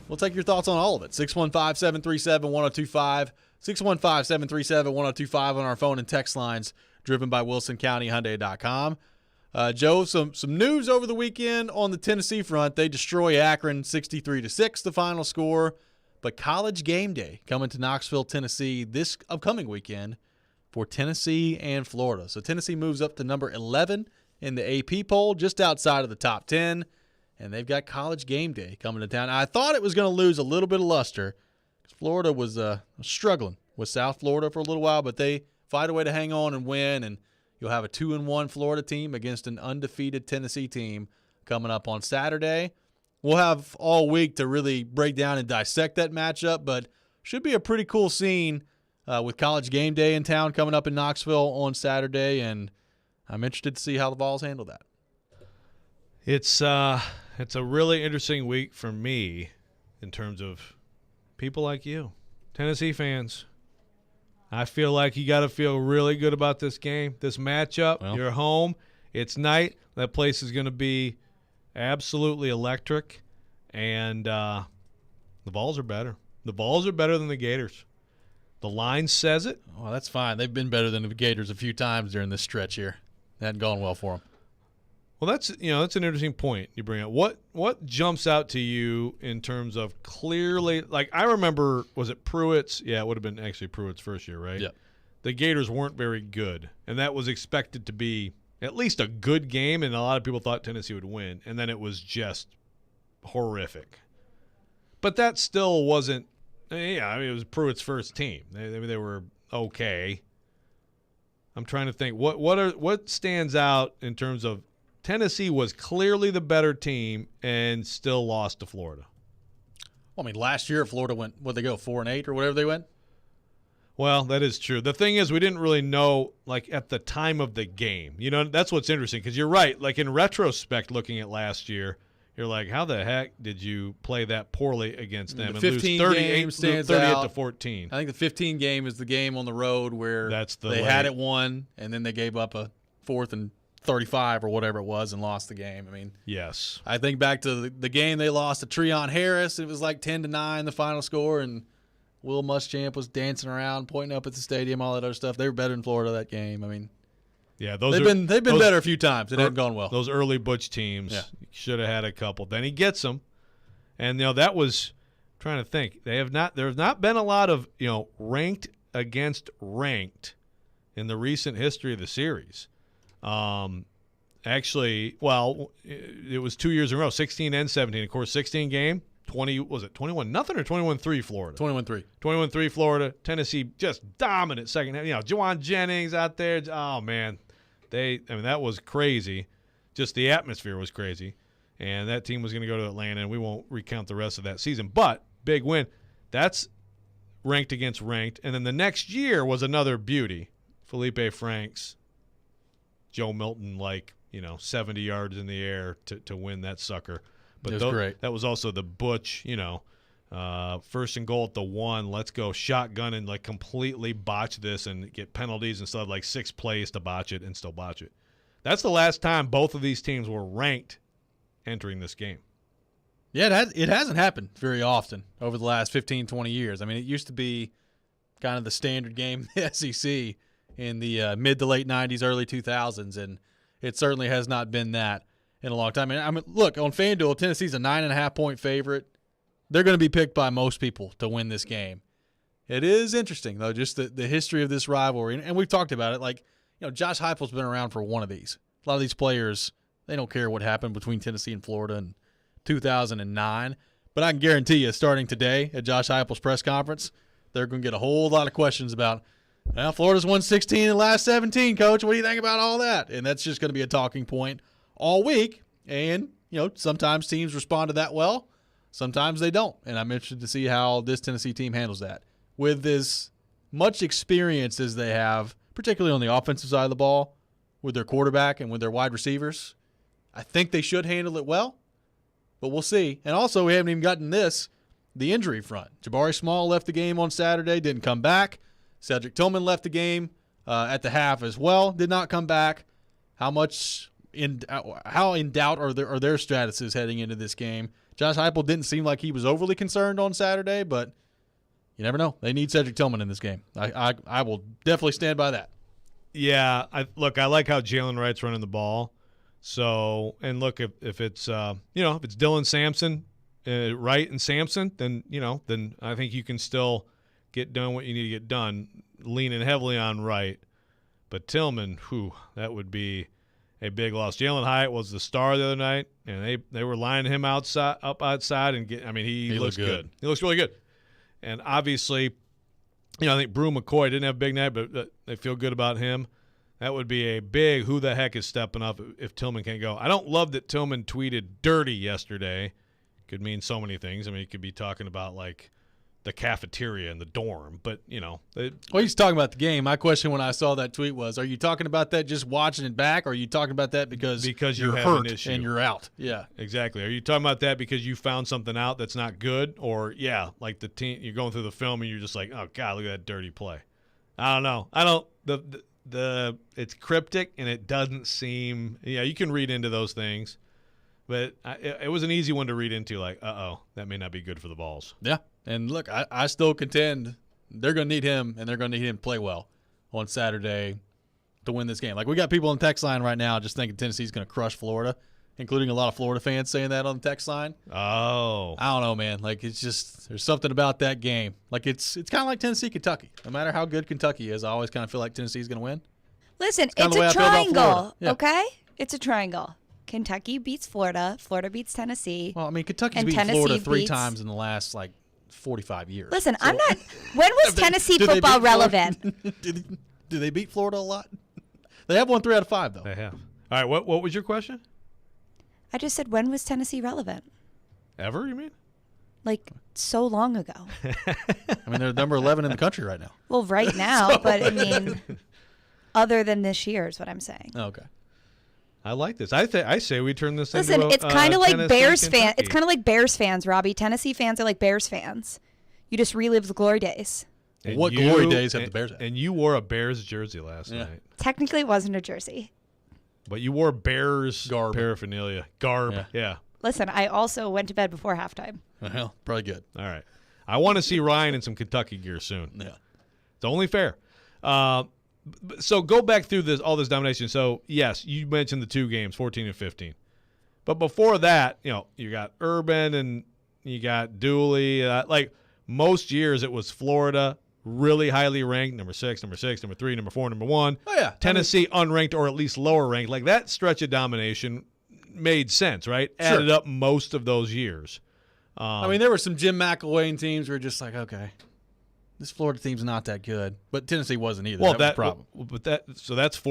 We'll take your thoughts on all of it. 615-737-1025, 615-737-1025 on our phone and text lines, driven by WilsonCountyHyundai.com. Joe, some news over the weekend on the Tennessee front. They destroy Akron 63-6, the final score. But College Game Day coming to Knoxville, Tennessee this upcoming weekend for Tennessee and Florida. So Tennessee moves up to number 11 in the AP poll, just outside of the top 10. And they've got College Game Day coming to town. I thought it was going to lose a little bit of luster because Florida was struggling with South Florida for a little while, but they find a way to hang on and win. And you'll have a 2-1 Florida team against an undefeated Tennessee team coming up on Saturday. We'll have all week to really break down and dissect that matchup, but should be a pretty cool scene with College Game Day in town coming up in Knoxville on Saturday, and I'm interested to see how the Vols handle that. It's a really interesting week for me in terms of people like you, Tennessee fans. I feel like you got to feel really good about this game, this matchup. Well, you're home. It's night. That place is going to be absolutely electric, and the Vols are better. The Vols are better than the Gators. The line says it. Oh, that's fine. They've been better than the Gators a few times during this stretch here. It hadn't gone well for him. Well, that's an interesting point you bring up. What jumps out to you in terms of clearly, like I remember, was it Pruitt's? Yeah, it would have been actually Pruitt's first year, right? Yeah. The Gators weren't very good, and that was expected to be at least a good game, and a lot of people thought Tennessee would win, and then it was just horrific. But that still wasn't. Yeah, I mean, it was Pruitt's first team. They were okay. I'm trying to think what stands out in terms of Tennessee was clearly the better team and still lost to Florida. Well, I mean, last year Florida went, what'd they go, 4-8 or whatever they went? Well, that is true. The thing is, we didn't really know, like, at the time of the game. You know, that's what's interesting because you're right. Like, in retrospect, looking at last year, you're like, how the heck did you play that poorly against them The and 15 lose game stands 38 out. to 14? I think the 15 game is the game on the road where they had it won, and then they gave up a 4th and 35 or whatever it was and lost the game. I mean, yes. I think back to the game they lost to Treon Harris. It was like 10-9 the final score, and Will Muschamp was dancing around, pointing up at the stadium, all that other stuff. They were better than Florida that game. I mean, yeah, they've been better a few times. It hadn't gone well. Those early Butch teams should have had a couple. Then he gets them, and that was I'm trying to think. There have not been a lot of ranked against ranked in the recent history of the series. Actually, well, it was 2 years in a row, 16 and 17. Of course, 16 game. 21-0 or 21-3 Florida? 21-3. 21-3 Florida. Tennessee just dominant second half. Juwan Jennings out there. Oh man, that was crazy. Just the atmosphere was crazy, and that team was going to go to Atlanta, and we won't recount the rest of that season. But big win. That's ranked against ranked, and then the next year was another beauty. Felipe Franks, Joe Milton, 70 yards in the air to win that sucker. But it was great. That was also the Butch, first and goal at the 1. Let's go shotgun and completely botch this and get penalties and stuff, 6 plays to botch it and still botch it. That's the last time both of these teams were ranked entering this game. Yeah, it hasn't happened very often over the last 15, 20 years. I mean, it used to be kind of the standard game in the SEC in the mid to late 90s, early 2000s, and it certainly has not been that in a long time. I mean, look, on FanDuel, Tennessee's a 9.5-point favorite. They're going to be picked by most people to win this game. It is interesting, though, just the history of this rivalry. And we've talked about it. Josh Heupel's been around for one of these. A lot of these players, they don't care what happened between Tennessee and Florida in 2009. But I can guarantee you, starting today at Josh Heupel's press conference, they're going to get a whole lot of questions about, Florida's won 16 in the last 17, Coach. What do you think about all that? And that's just going to be a talking point all week, and sometimes teams respond to that well, sometimes they don't, and I'm interested to see how this Tennessee team handles that. With as much experience as they have, particularly on the offensive side of the ball, with their quarterback and with their wide receivers, I think they should handle it well, but we'll see. And also, we haven't even gotten the injury front. Jabari Small left the game on Saturday, didn't come back. Cedric Tillman left the game at the half as well, did not come back. How in doubt are their statuses heading into this game? Josh Heupel didn't seem like he was overly concerned on Saturday, but you never know. They need Cedric Tillman in this game. I will definitely stand by that. Yeah, I like how Jalen Wright's running the ball. So, and look, if it's if it's Dylan Sampson, Wright and Sampson, then I think you can still get done what you need to get done, leaning heavily on Wright. But Tillman, that would be a big loss. Jalen Hyatt was the star the other night, and they were lining him up outside, and he looks good. He looks really good. And obviously, I think Brew McCoy didn't have a big night, but they feel good about him. That would be a big who the heck is stepping up if Tillman can't go. I don't love that Tillman tweeted dirty yesterday. Could mean so many things. I mean, he could be talking about the cafeteria in the dorm, but well, he's talking about the game. My question when I saw that tweet was, are you talking about that just watching it back, or are you talking about that because you're have hurt an issue and you're out? Yeah, exactly. Are you talking about that because you found something out that's not good, or the team, you're going through the film and you're just like, oh god, look at that dirty play? I don't know. It's cryptic and it doesn't seem. Yeah, you can read into those things, but it was an easy one to read into. That may not be good for the Vols. Yeah. And look, I still contend they're going to need him, and they're going to need him to play well on Saturday to win this game. Like, we got people on the text line right now just thinking Tennessee's going to crush Florida, including a lot of Florida fans saying that on the text line. Oh. I don't know, man. Like, it's just, there's something about that game. Like, it's kind of like Tennessee-Kentucky. No matter how good Kentucky is, I always kind of feel like Tennessee's going to win. Listen, It's it's a triangle, Yeah. okay? It's a triangle. Kentucky beats Florida. Florida beats Tennessee. Well, I mean, Kentucky's and beaten Tennessee Florida 3 beats- times in the last, 45 years. Listen, I'm not. When was Tennessee Do they football beat Florida? relevant? Do they beat Florida a lot? They have won 3 out of 5, though. They have. All right, what was your question? I just said, when was Tennessee relevant? Ever, you mean? Like, so long ago. I mean, they're number 11 in the country right now. Well, right now, but I mean, other than this year is what I'm saying. Okay. I like this. I say we turn this Listen, into it's kind of like Tennessee, Bears fans. Kentucky. It's kind of like Bears fans, Robbie. Tennessee fans are like Bears fans. You just relive the glory days. And What glory days have the Bears had? And you wore a Bears jersey last night. Technically, it wasn't a jersey. But you wore Bears Garb. paraphernalia. Garb. Yeah. Listen, I also went to bed before halftime. Well, probably good. All right. I want to see Ryan in some Kentucky gear soon. Yeah. It's only fair. So go back through all this domination. So, yes, you mentioned the 2 games, 14 and 15. But before that, you got Urban and you got Dooley. Like most years, it was Florida, really highly ranked, number 6, number 3, number 4, number 1. Oh, yeah. Tennessee unranked or at least lower ranked. Like that stretch of domination made sense, right? Sure. Added up most of those years. I mean, there were some Jim McElwain teams where just like, okay, this Florida team's not that good. But Tennessee wasn't either. Well, that was the problem. But that's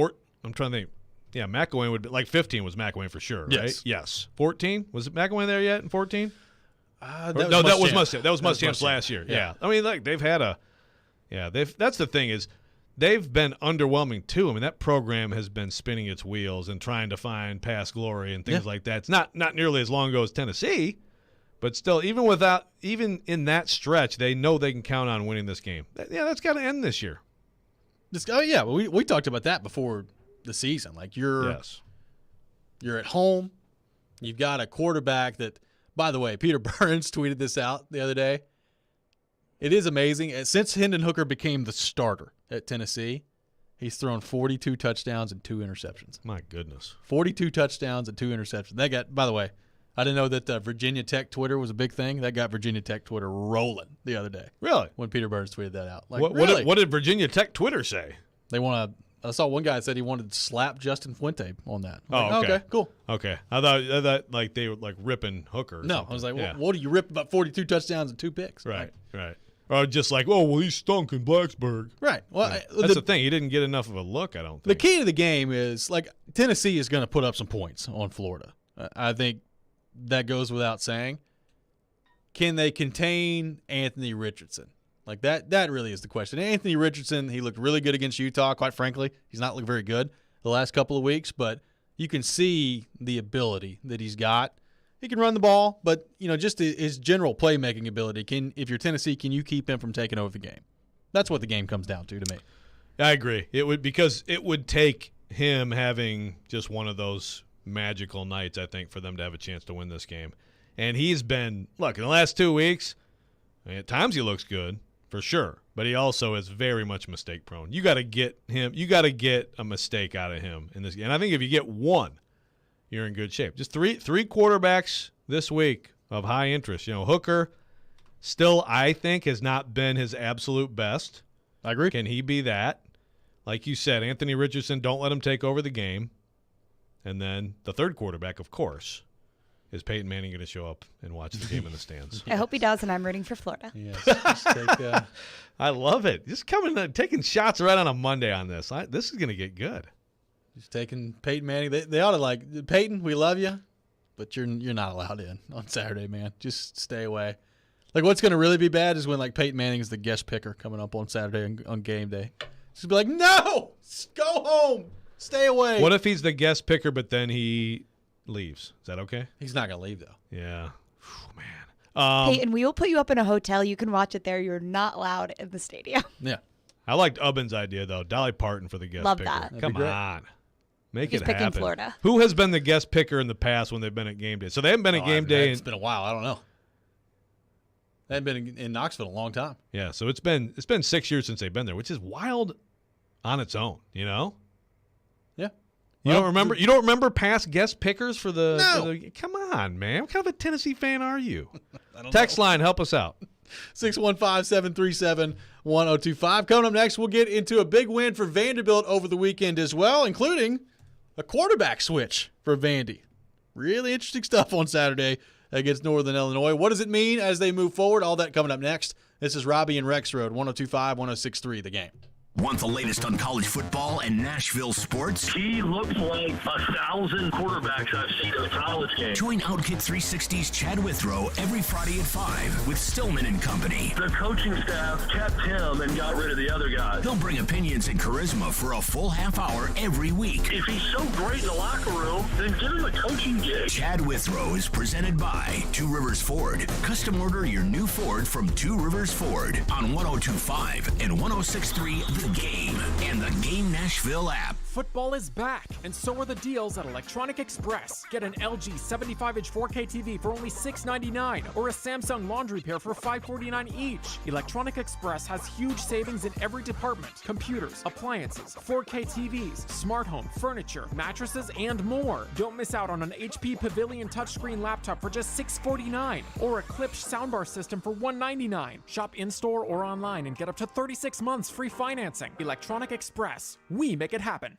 I'm trying to think. Yeah, McElwain would be like 15 was McElwain for sure, right? Yes. Yes. 14 was it McElwain there yet in 14? That was Muschamp. That was Muschamp's last year. Yeah. I mean, like they've had that's the thing is they've been underwhelming too. I mean, that program has been spinning its wheels and trying to find past glory and things like that. It's not nearly as long ago as Tennessee, but still, even in that stretch, they know they can count on winning this game. That's got to end this year. We talked about that before the season. Like you're at home, you've got a quarterback that, by the way, Peter Burns tweeted this out the other day. It is amazing. Since Hendon Hooker became the starter at Tennessee, he's thrown 42 touchdowns and 2 interceptions. My goodness. 42 touchdowns and 2 interceptions. That got, by the way, I didn't know that Virginia Tech Twitter was a big thing. That got Virginia Tech Twitter rolling the other day. Really? When Peter Burns tweeted that out. Like, what did Virginia Tech Twitter say? They want to. I saw one guy said he wanted to slap Justin Fuente on that. Okay, cool. Okay, I thought like they were like ripping Hooker. Or no, something. I was like, well, what do you rip about 42 touchdowns and 2 picks? Right. Or just like, he stunk in Blacksburg. Right. Well, that's the thing. He didn't get enough of a look, I don't think. The key to the game is like Tennessee is going to put up some points on Florida. I think that goes without saying. Can they contain Anthony Richardson? Like that really is the question. Anthony Richardson, he looked really good against Utah, quite frankly. He's not looked very good the last couple of weeks, but you can see the ability that he's got. He can run the ball, but just his general playmaking ability. If you're Tennessee, can you keep him from taking over the game? That's what the game comes down to me. I agree. Because it would take him having just one of those magical nights, I think, for them to have a chance to win this game. And he's been, in the last 2 weeks, at times he looks good. For sure, but he also is very much mistake prone. You got to get a mistake out of him in this game. And I think if you get one, you're in good shape. Just three quarterbacks this week of high interest. Hooker still, I think, has not been his absolute best. I agree. Can he be that? Like you said, Anthony Richardson, don't let him take over the game. And then the third quarterback, of course, is Peyton Manning going to show up and watch the game in the stands? I hope he does, and I'm rooting for Florida. Yes. I love it. Just taking shots right on a Monday on this. This is going to get good. Just taking Peyton Manning. They ought to Peyton, we love you, but you're not allowed in on Saturday, man. Just stay away. Like, what's going to really be bad is when, Peyton Manning is the guest picker coming up on Saturday on game day. Just be like, no, go home. Stay away. What if he's the guest picker, but then he leaves? Is that okay? He's not going to leave, though. Yeah. Whew, man. Peyton, we will put you up in a hotel. You can watch it there. You're not allowed in the stadium. Yeah. I liked Ubben's idea, though. Dolly Parton for the guest Love picker. that. Come on. Make He's it picking happen. Florida. Who has been the guest picker in the past when they've been at game day? So they haven't been at game day. It's been a while. I don't know. They haven't been in Knoxville in a long time. Yeah, so it's been 6 years since they've been there, which is wild on its own, You don't remember? You don't remember past guest pickers for the? No. Come on, man. What kind of a Tennessee fan are you? Text line, help us out. 615-737-1025. Coming up next, we'll get into a big win for Vanderbilt over the weekend as well, including a quarterback switch for Vandy. Really interesting stuff on Saturday against Northern Illinois. What does it mean as they move forward? All that coming up next. This is Robby and Rexrode, 102.5, 106.3 The Game. Want the latest on college football and Nashville sports? He looks like 1,000 quarterbacks I've seen in a college game. Join Outkick 360's Chad Withrow every Friday at 5 with Stillman and Company. The coaching staff kept him and got rid of the other guys. He'll bring opinions and charisma for a full half hour every week. If he's so great in the locker room, then give him a coaching gig. Chad Withrow is presented by Two Rivers Ford. Custom order your new Ford from Two Rivers Ford on 102.5 and 106.3 The Game and the Game Nashville app. Football is back, and so are the deals at Electronic Express. Get an LG 75-inch 4K TV for only $699 or a Samsung laundry pair for $549 each. Electronic Express has huge savings in every department: computers, appliances, 4K TVs, smart home, furniture, mattresses, and more. Don't miss out on an HP Pavilion touchscreen laptop for just $649 or a Klipsch soundbar system for $199. Shop in-store or online and get up to 36 months free financing. Electronic Express. We make it happen.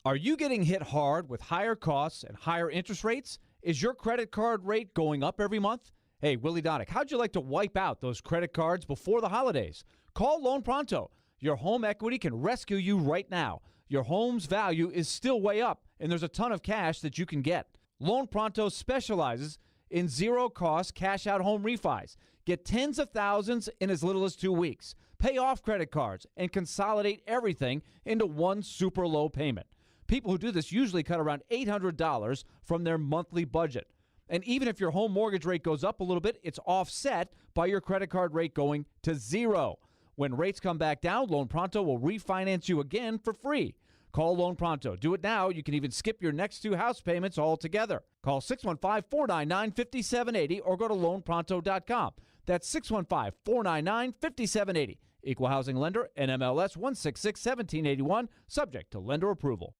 Are you getting hit hard with higher costs and higher interest rates? Is your credit card rate going up every month? Hey, Willie Donick, how'd you like to wipe out those credit cards before the holidays? Call Loan Pronto. Your home equity can rescue you right now. Your home's value is still way up, and there's a ton of cash that you can get. Loan Pronto specializes in zero-cost cash-out home refis. Get tens of thousands in as little as 2 weeks. Pay off credit cards and consolidate everything into one super low payment. People who do this usually cut around $800 from their monthly budget. And even if your home mortgage rate goes up a little bit, it's offset by your credit card rate going to zero. When rates come back down, Loan Pronto will refinance you again for free. Call Loan Pronto. Do it now. You can even skip your next 2 house payments altogether. Call 615-499-5780 or go to loanpronto.com. That's 615-499-5780. Equal housing lender, NMLS 1661781, subject to lender approval.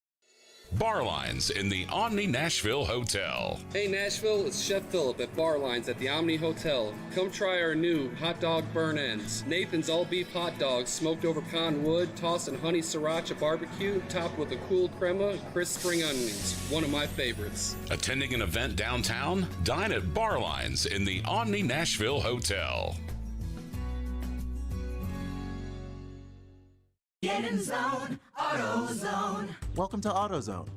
Bar Lines in the Omni Nashville Hotel. Hey Nashville, it's Chef Philip at Bar Lines at the Omni Hotel. Come try our new hot dog burn ends. Nathan's all beef hot dogs smoked over pecan wood, tossed in honey sriracha barbecue, topped with a cool crema and crisp spring onions. One of my favorites. Attending an event downtown? Dine at Bar Lines in the Omni Nashville Hotel. Get in zone, AutoZone. Welcome to AutoZone.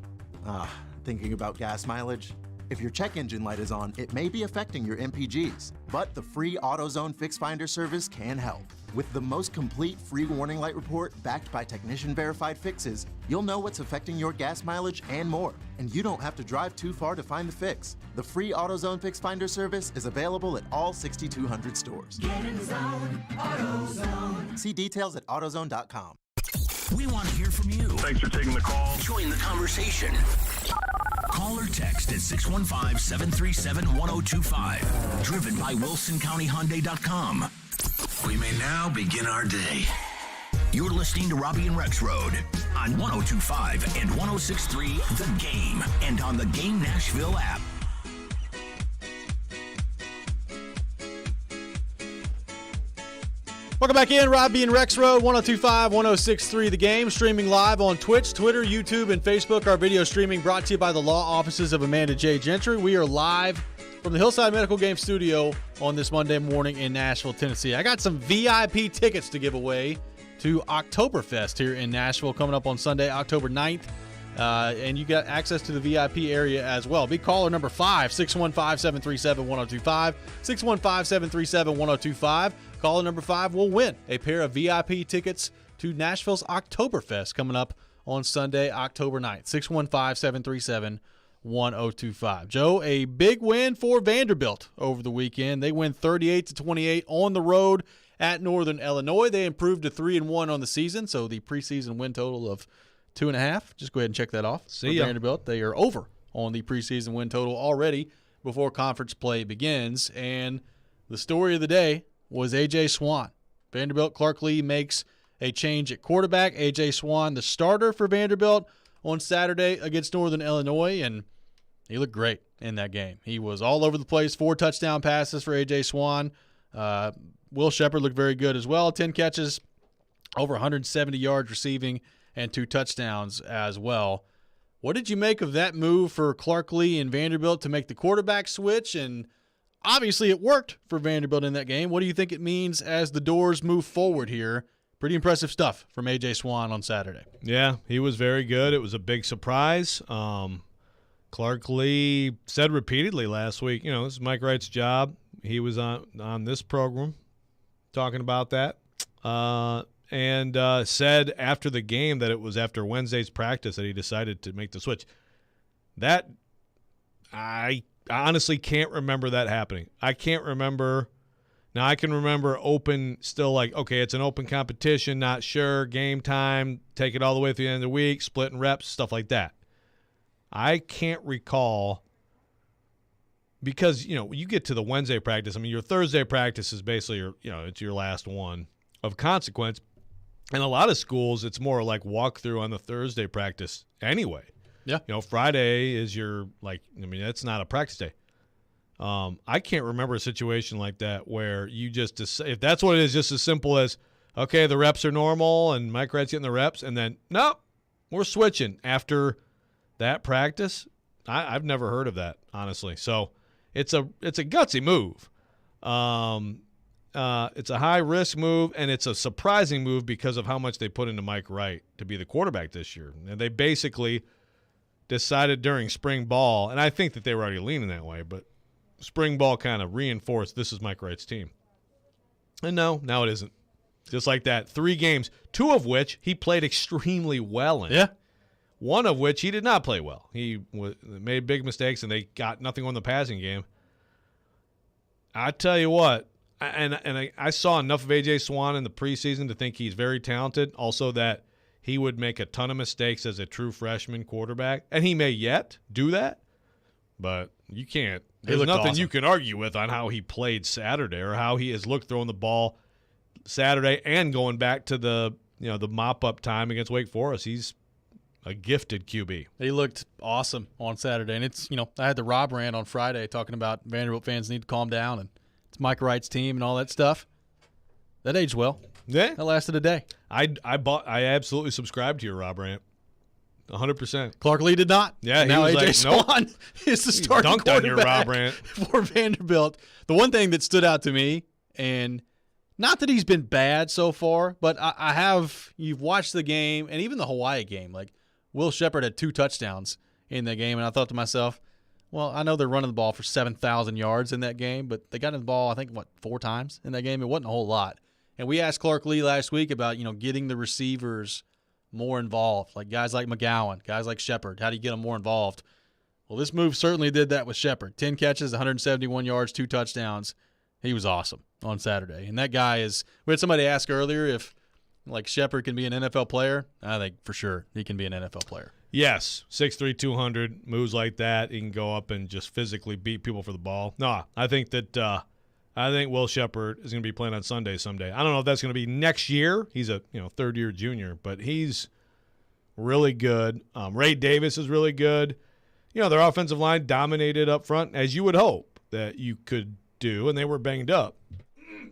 Thinking about gas mileage? If your check engine light is on, it may be affecting your MPGs, but the free AutoZone Fix Finder service can help. With the most complete free warning light report backed by technician-verified fixes, you'll know what's affecting your gas mileage and more, and you don't have to drive too far to find the fix. The free AutoZone Fix Finder service is available at all 6,200 stores. Get in zone, AutoZone. See details at AutoZone.com. We want to hear from you. Thanks for taking the call. Join the conversation. Call or text at 615-737-1025. Driven by WilsonCountyHyundai.com. We may now begin our day. You're listening to Robby and Rexrode on 102.5 and 106.3 The Game and on the Game Nashville app. Welcome back in, Robby and Rexrode, 102.5, 106.3 The Game, streaming live on Twitch, Twitter, YouTube, and Facebook. Our video streaming brought to you by the law offices of Amanda J. Gentry. We are live from the Hillside Medical Game Studio on this Monday morning in Nashville, Tennessee. I got some VIP tickets to give away to Oktoberfest here in Nashville coming up on Sunday, October 9th. And you got access to the VIP area as well. Be caller number 5, 615-737-1025, 615-737-1025. Caller number 5 will win a pair of VIP tickets to Nashville's Oktoberfest coming up on Sunday, October 9th, 615-737-1025. Joe, a big win for Vanderbilt over the weekend. They win 38-28 on the road at Northern Illinois. They improved to 3-1 on the season, so the preseason win total of 2.5. Just go ahead and check that off. See ya. Vanderbilt, they are over on the preseason win total already before conference play begins. And the story of the day was A.J. Swann. Vanderbilt, Clark Lee makes a change at quarterback. A.J. Swann, the starter for Vanderbilt, on Saturday against Northern Illinois, and he looked great in that game. He was all over the place, 4 touchdown passes for A.J. Swann. Will Sheppard looked very good as well, 10 catches, over 170 yards receiving, and 2 touchdowns as well. What did you make of that move for Clark Lee and Vanderbilt to make the quarterback switch? And obviously it worked for Vanderbilt in that game. What do you think it means as the Doors move forward here? Pretty impressive stuff from A.J. Swann on Saturday. Yeah, he was very good. It was a big surprise. Clark Lee said repeatedly last week, this is Mike Wright's job. He was on this program talking about that. And said after the game that it was after Wednesday's practice that he decided to make the switch. That I honestly can't remember that happening. I can't remember. Now I can remember open, still like, okay, it's an open competition, not sure, game time, take it all the way through the end of the week, splitting reps, stuff like that. I can't recall because, you get to the Wednesday practice. I mean, your Thursday practice is basically it's your last one of consequence. And a lot of schools, it's more like walkthrough on the Thursday practice anyway. Yeah. Friday is that's not a practice day. I can't remember a situation like that where you just if that's what it is, just as simple as, okay, the reps are normal and Mike Wright's getting the reps, and then, nope, we're switching after that practice. I've never heard of that, honestly. So it's a gutsy move. It's a high-risk move, and it's a surprising move because of how much they put into Mike Wright to be the quarterback this year. And they basically decided during spring ball, and I think that they were already leaning that way, but spring ball kind of reinforced this is Mike Wright's team. And no, now it isn't. Just like that, 3 games, 2 of which he played extremely well in. Yeah. 1 of which he did not play well. He made big mistakes, and they got nothing on the passing game. I tell you what, I saw enough of A.J. Swann in the preseason to think he's very talented. Also that he would make a ton of mistakes as a true freshman quarterback, and he may yet do that, but you can't. There's nothing you can argue with on how he played Saturday or how he has looked throwing the ball Saturday and going back to the mop-up time against Wake Forest. He's a gifted QB. He looked awesome on Saturday, and it's I had the Rob rant on Friday talking about Vanderbilt fans need to calm down, and it's Mike Wright's team and all that stuff. That aged well. Yeah, that lasted a day. I absolutely subscribed to your Rob rant, 100%. Clark Lee did not. Yeah, now he was A.J. Swann is the starting dunked on your quarterback Rob rant for Vanderbilt. The one thing that stood out to me, and not that he's been bad so far, but you've watched the game and even the Hawaii game. Like Will Sheppard had 2 touchdowns in that game, and I thought to myself, well, I know they're running the ball for 7,000 yards in that game, but they got in the ball, I think, 4 times in that game? It wasn't a whole lot. And we asked Clark Lee last week about, getting the receivers more involved, like guys like McGowan, guys like Sheppard. How do you get them more involved? Well, this move certainly did that with Sheppard. 10 catches, 171 yards, 2 touchdowns. He was awesome on Saturday. And that guy is – we had somebody ask earlier if, Sheppard can be an NFL player. I think for sure he can be an NFL player. Yes, 6'3", 200, moves like that. He can go up and just physically beat people for the ball. No, I think Will Sheppard is going to be playing on Sunday someday. I don't know if that's going to be next year. He's a third-year junior, but he's really good. Ray Davis is really good. Their offensive line dominated up front, as you would hope that you could do, and they were banged up.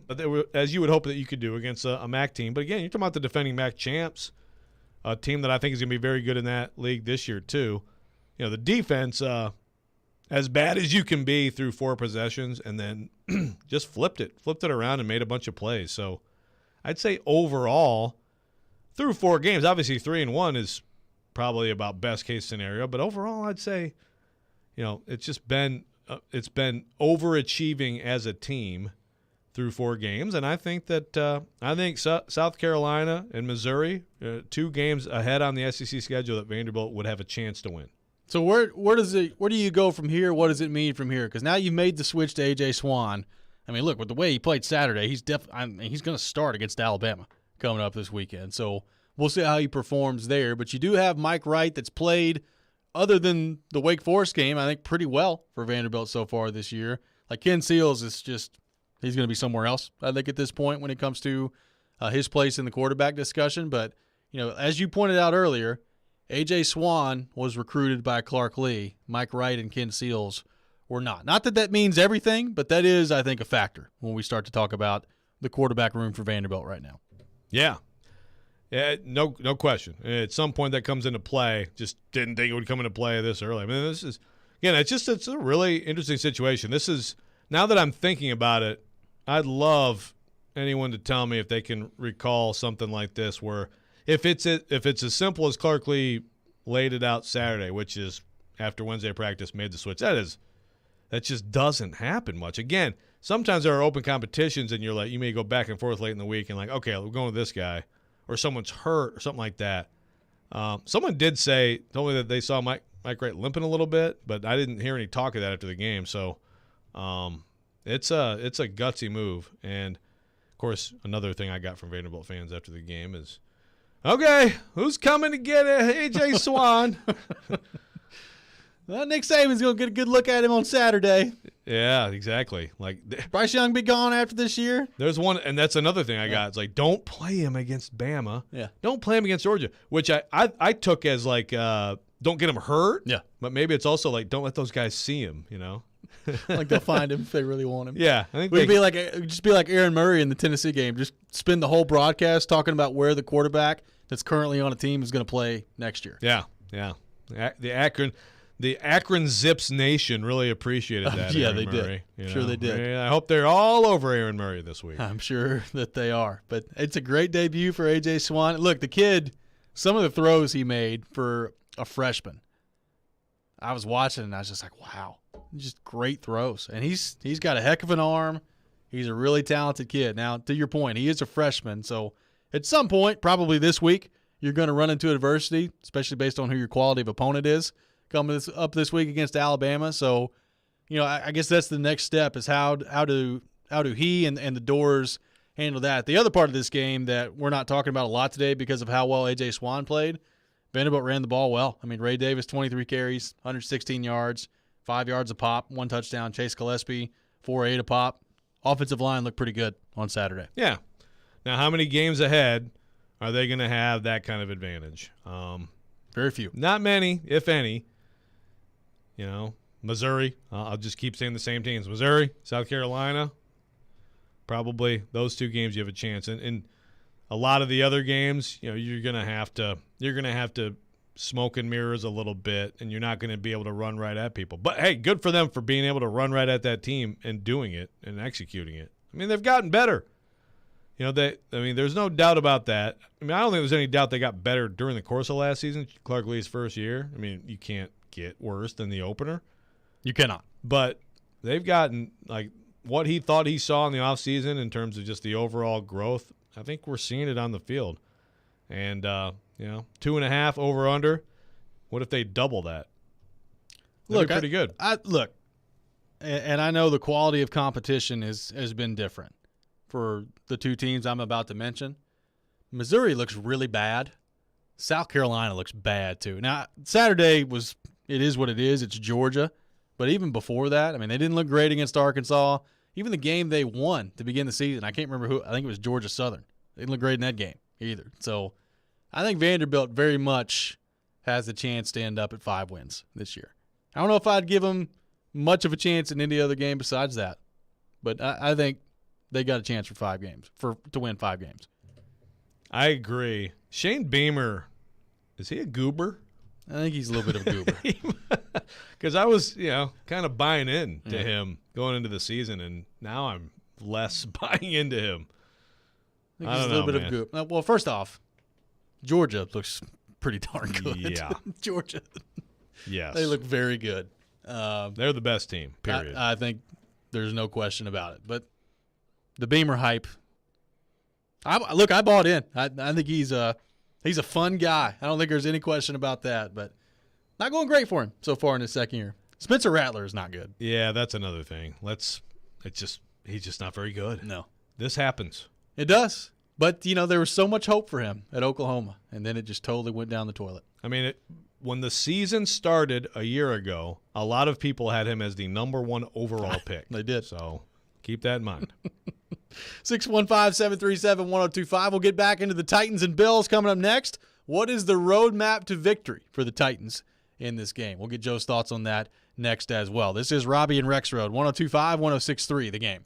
But they were, as you would hope that you could do against a MAC team. But again, you're talking about the defending MAC champs, a team that I think is going to be very good in that league this year too. The defense, as bad as you can be through 4 possessions, and then just flipped it around and made a bunch of plays. So I'd say overall, through 4 games, obviously 3-1 is probably about best case scenario. But overall, I'd say, it's just been it's been overachieving as a team through 4 games, and I think that South Carolina and Missouri, 2 games ahead on the SEC schedule, that Vanderbilt would have a chance to win. So where do you go from here? What does it mean from here? Because now you've made the switch to A.J. Swann. I mean, look, with the way he played Saturday, he's going to start against Alabama coming up this weekend. So we'll see how he performs there. But you do have Mike Wright that's played, other than the Wake Forest game, I think pretty well for Vanderbilt so far this year. Like Ken Seals is just – he's going to be somewhere else, I think, at this point when it comes to his place in the quarterback discussion. But, as you pointed out earlier, A.J. Swann was recruited by Clark Lee. Mike Wright and Ken Seals were not. Not that that means everything, but that is, I think, a factor when we start to talk about the quarterback room for Vanderbilt right now. Yeah. Yeah, no question. At some point that comes into play. Just didn't think it would come into play this early. I mean, this is, again, it's a really interesting situation. This is, now that I'm thinking about it, I'd love anyone to tell me if they can recall something like this where if it's as simple as Clark Lee laid it out Saturday, which is after Wednesday practice made the switch. That just doesn't happen much. Again, sometimes there are open competitions and you may go back and forth late in the week and like, okay, we're going with this guy, or someone's hurt or something like that. Someone told me that they saw Mike Wright limping a little bit, but I didn't hear any talk of that after the game. So it's a gutsy move. And of course, another thing I got from Vanderbilt fans after the game is, okay, who's coming to get A.J. Swann? Well, Nick Saban's going to get a good look at him on Saturday. Yeah, exactly. Like Bryce Young be gone after this year. There's one, and that's another thing I got. It's like, don't play him against Bama. Yeah. Don't play him against Georgia, which I took as like, don't get him hurt. Yeah. But maybe it's also like, don't let those guys see him, you know? Like they'll find him if they really want him. Yeah. I think we'd be like Aaron Murray in the Tennessee game. Just spend the whole broadcast talking about where the quarterback that's currently on a team is going to play next year. Yeah. Yeah. The Akron Zips Nation really appreciated that. Yeah, Aaron they Murray, did. Sure they did. I hope they're all over Aaron Murray this week. I'm sure that they are. But it's a great debut for A.J. Swann. Look, the kid, some of the throws he made for a freshman, I was watching and I was just like, wow, just great throws. And he's got a heck of an arm. He's a really talented kid. Now, to your point, he is a freshman. So at some point, probably this week, you're going to run into adversity, especially based on who your quality of opponent is coming up this week against Alabama. So, I guess that's the next step is how do he and the Doors handle that. The other part of this game that we're not talking about a lot today because of how well A.J. Swann played, Vanderbilt ran the ball well. I mean, Ray Davis, 23 carries, 116 yards, 5 yards a pop, 1 touchdown. Chase Gillespie, 4-8 a pop. Offensive line looked pretty good on Saturday. Yeah. Now, how many games ahead are they going to have that kind of advantage? Very few. Not many, if any. Missouri. I'll just keep saying the same teams. Missouri, South Carolina. Probably those 2 games you have a chance. And a lot of the other games, you're gonna have to smoke and mirrors a little bit, and you're not going to be able to run right at people. But hey, good for them for being able to run right at that team and doing it and executing it. I mean, they've gotten better. There's no doubt about that. I mean, I don't think there's any doubt they got better during the course of last season, Clark Lee's first year. I mean, you can't get worse than the opener. You cannot. But they've gotten, like, what he thought he saw in the offseason in terms of just the overall growth, I think we're seeing it on the field. And, 2.5 over under. What if they double that? That'd be pretty good. And I know the quality of competition has been different for the 2 teams I'm about to mention. Missouri looks really bad. South Carolina looks bad too. Now, Saturday it is what it is. It's Georgia. But even before that, I mean, they didn't look great against Arkansas. Even the game they won to begin the season, I can't remember who. I think it was Georgia Southern. They didn't look great in that game either. So I think Vanderbilt very much has the chance to end up at 5 wins this year. I don't know if I'd give them much of a chance in any other game besides that. But I think they got a chance for 5 games, to win 5 games. I agree. Shane Beamer, is he a goober? I think he's a little bit of a goober. Because I was, kind of buying in to him going into the season, and now I'm less buying into him. I think he's a little bit of a goober. Well, first off, Georgia looks pretty darn good. Yeah. Georgia. Yes. They look very good. They're the best team, period. I think there's no question about it. But the Beamer hype, I bought in. I think he's a fun guy. I don't think there's any question about that. But not going great for him so far in his second year. Spencer Rattler is not good. Yeah, that's another thing. He's just not very good. No. This happens. It does. But, there was so much hope for him at Oklahoma, and then it just totally went down the toilet. I mean, when the season started a year ago, a lot of people had him as the number 1 overall pick. They did. So keep that in mind. 615-737-1025. We'll get back into the Titans and Bills coming up next. What is the roadmap to victory for the Titans in this game? We'll get Joe's thoughts on that next as well. This is Robby and Rexrode, 102.5, 106.3, The Game.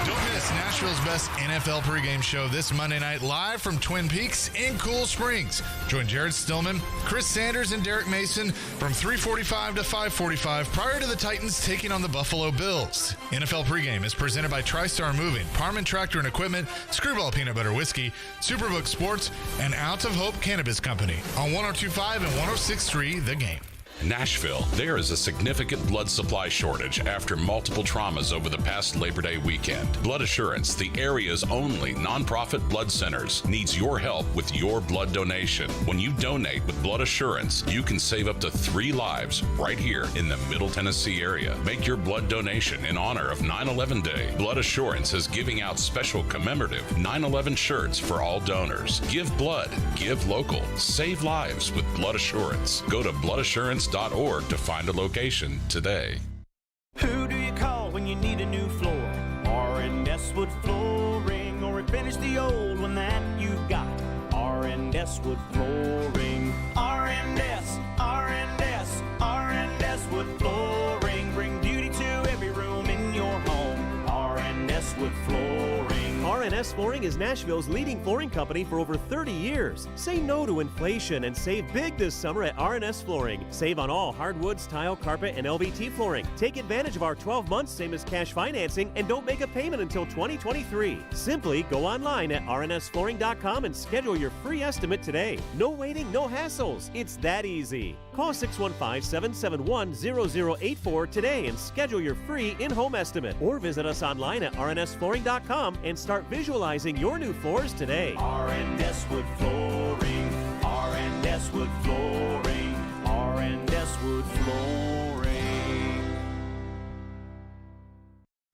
Don't miss Nashville's best NFL pregame show this Monday night live from Twin Peaks in Cool Springs. Join Jared Stillman, Chris Sanders, and Derek Mason from 3:45 to 5:45 prior to the Titans taking on the Buffalo Bills. NFL pregame is presented by TriStar Moving, Parman Tractor and Equipment, Screwball Peanut Butter Whiskey, Superbook Sports, and Out of Hope Cannabis Company on 102.5 and 106.3 The Game. Nashville, there is a significant blood supply shortage after multiple traumas over the past Labor Day weekend. Blood Assurance, the area's only nonprofit blood centers, needs your help with your blood donation. When you donate with Blood Assurance, you can save up to 3 lives right here in the Middle Tennessee area. Make your blood donation in honor of 9/11 Day. Blood Assurance is giving out special commemorative 9/11 shirts for all donors. Give blood, give local, save lives with Blood Assurance. Go to bloodassurance.org to find a location today. Who do you call when you need a new floor? R&S Wood Flooring, or finish the old one that you've got. R&S Wood Flooring. R&S Wood Flooring. Bring beauty to every room in your home. R&S Wood Flooring. R&S Flooring is Nashville's leading flooring company for over 30 years. Say no to inflation and save big this summer at R&S Flooring. Save on all hardwoods, tile, carpet, and LVT flooring. Take advantage of our 12 months same as cash financing and don't make a payment until 2023. Simply go online at rnsflooring.com and schedule your free estimate today. No waiting, no hassles. It's that easy. Call 615-771-0084 today and schedule your free in-home estimate. Or visit us online at rnsflooring.com and start visualizing your new floors today. R&S Wood Flooring. R&S Wood Flooring. R&S Wood Flooring.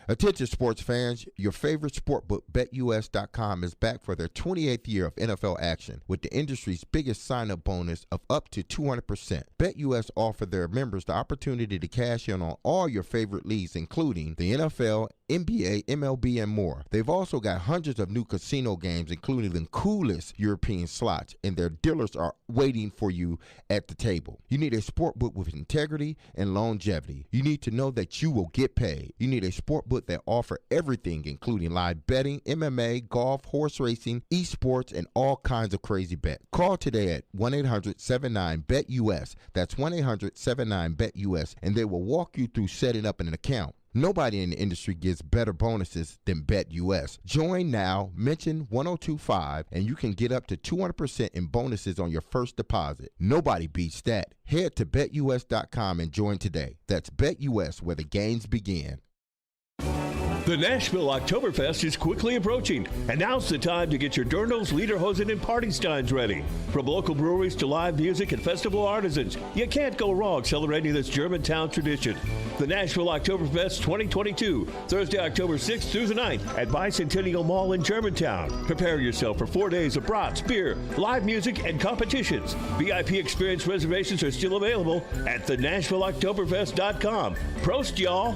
Attention sports fans, your favorite sportbook BetUS.com is back for their 28th year of NFL action with the industry's biggest sign-up bonus of up to 200%. BetUS offer their members the opportunity to cash in on all your favorite leagues, including the NFL, NBA, MLB, and more. They've also got hundreds of new casino games, including the coolest European slots, and their dealers are waiting for you at the table. You need a sportbook with integrity and longevity. You need to know that you will get paid. You need a sportbook that offer everything, including live betting, MMA, golf, horse racing, esports, and all kinds of crazy bets. Call today at 1-800-79-BET-US. That's 1-800-79-BET-US, and they will walk you through setting up an account. Nobody in the industry gives better bonuses than BetUS. Join now, mention 1025, and you can get up to 200% in bonuses on your first deposit. Nobody beats that. Head to BetUS.com and join today. That's BetUS, where the games begin. The Nashville Oktoberfest is quickly approaching, and now's the time to get your dirndls, lederhosen, and party steins ready. From local breweries to live music and festival artisans, you can't go wrong celebrating this Germantown tradition. The Nashville Oktoberfest 2022, Thursday, October 6th through the 9th at Bicentennial Mall in Germantown. Prepare yourself for 4 days of brats, beer, live music, and competitions. VIP experience reservations are still available at thenashvilleoktoberfest.com. Prost, y'all!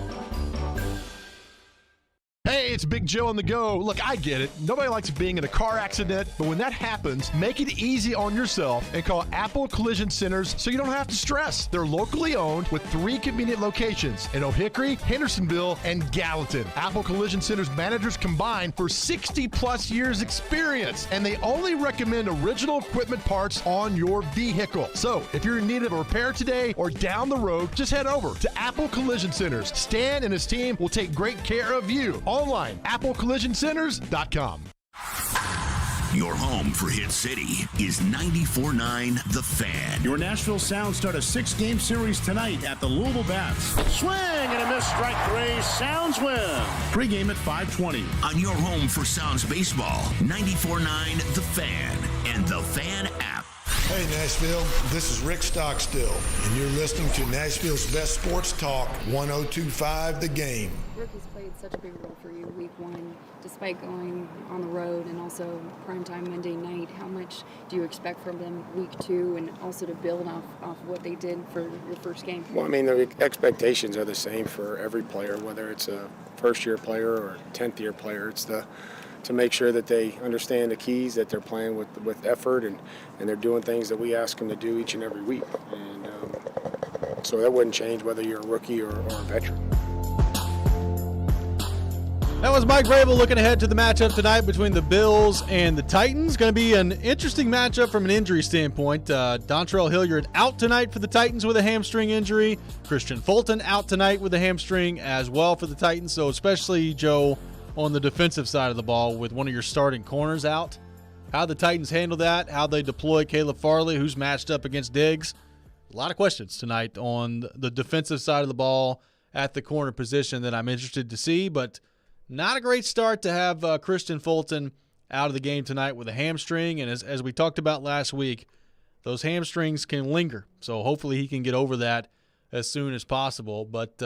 Hey, it's Big Joe on the go. Look, I get it. Nobody likes being in a car accident, but when that happens, make it easy on yourself and call Apple Collision Centers so you don't have to stress. They're locally owned with 3 convenient locations in O'Hickory, Hendersonville, and Gallatin. Apple Collision Centers managers combined for 60-plus years experience, and they only recommend original equipment parts on your vehicle. So, if you're in need of a repair today or down the road, just head over to Apple Collision Centers. Stan and his team will take great care of you. Online, applecollisioncenters.com. Your home for Hit City is 94.9 The Fan. Your Nashville Sounds start a 6-game series tonight at the Louisville Bats. Swing and a miss, strike 3. Sounds win. Pre-game at 5:20. On your home for Sounds baseball, 94.9 The Fan and The Fan app. Hey Nashville, this is Rick Stockstill, and you're listening to Nashville's best sports talk, 102.5 The Game. Rookies played such a big role for you week 1, despite going on the road and also primetime Monday night. How much do you expect from them week 2 and also to build off what they did for your first game? Well, I mean, the expectations are the same for every player, whether it's a first-year player or 10th-year player. It's the to make sure that they understand the keys, that they're playing with effort, and they're doing things that we ask them to do each and every week. And so that wouldn't change whether you're a rookie or a veteran. That was Mike Vrabel looking ahead to the matchup tonight between the Bills and the Titans. Going to be an interesting matchup from an injury standpoint. Dontrell Hilliard out tonight for the Titans with a hamstring injury. Christian Fulton out tonight with a hamstring as well for the Titans. So especially, Joe, on the defensive side of the ball with one of your starting corners out. How the Titans handle that, how they deploy Caleb Farley, who's matched up against Diggs. A lot of questions tonight on the defensive side of the ball at the corner position that I'm interested to see, but not a great start to have Christian Fulton out of the game tonight with a hamstring. And as we talked about last week, those hamstrings can linger. So hopefully he can get over that as soon as possible. But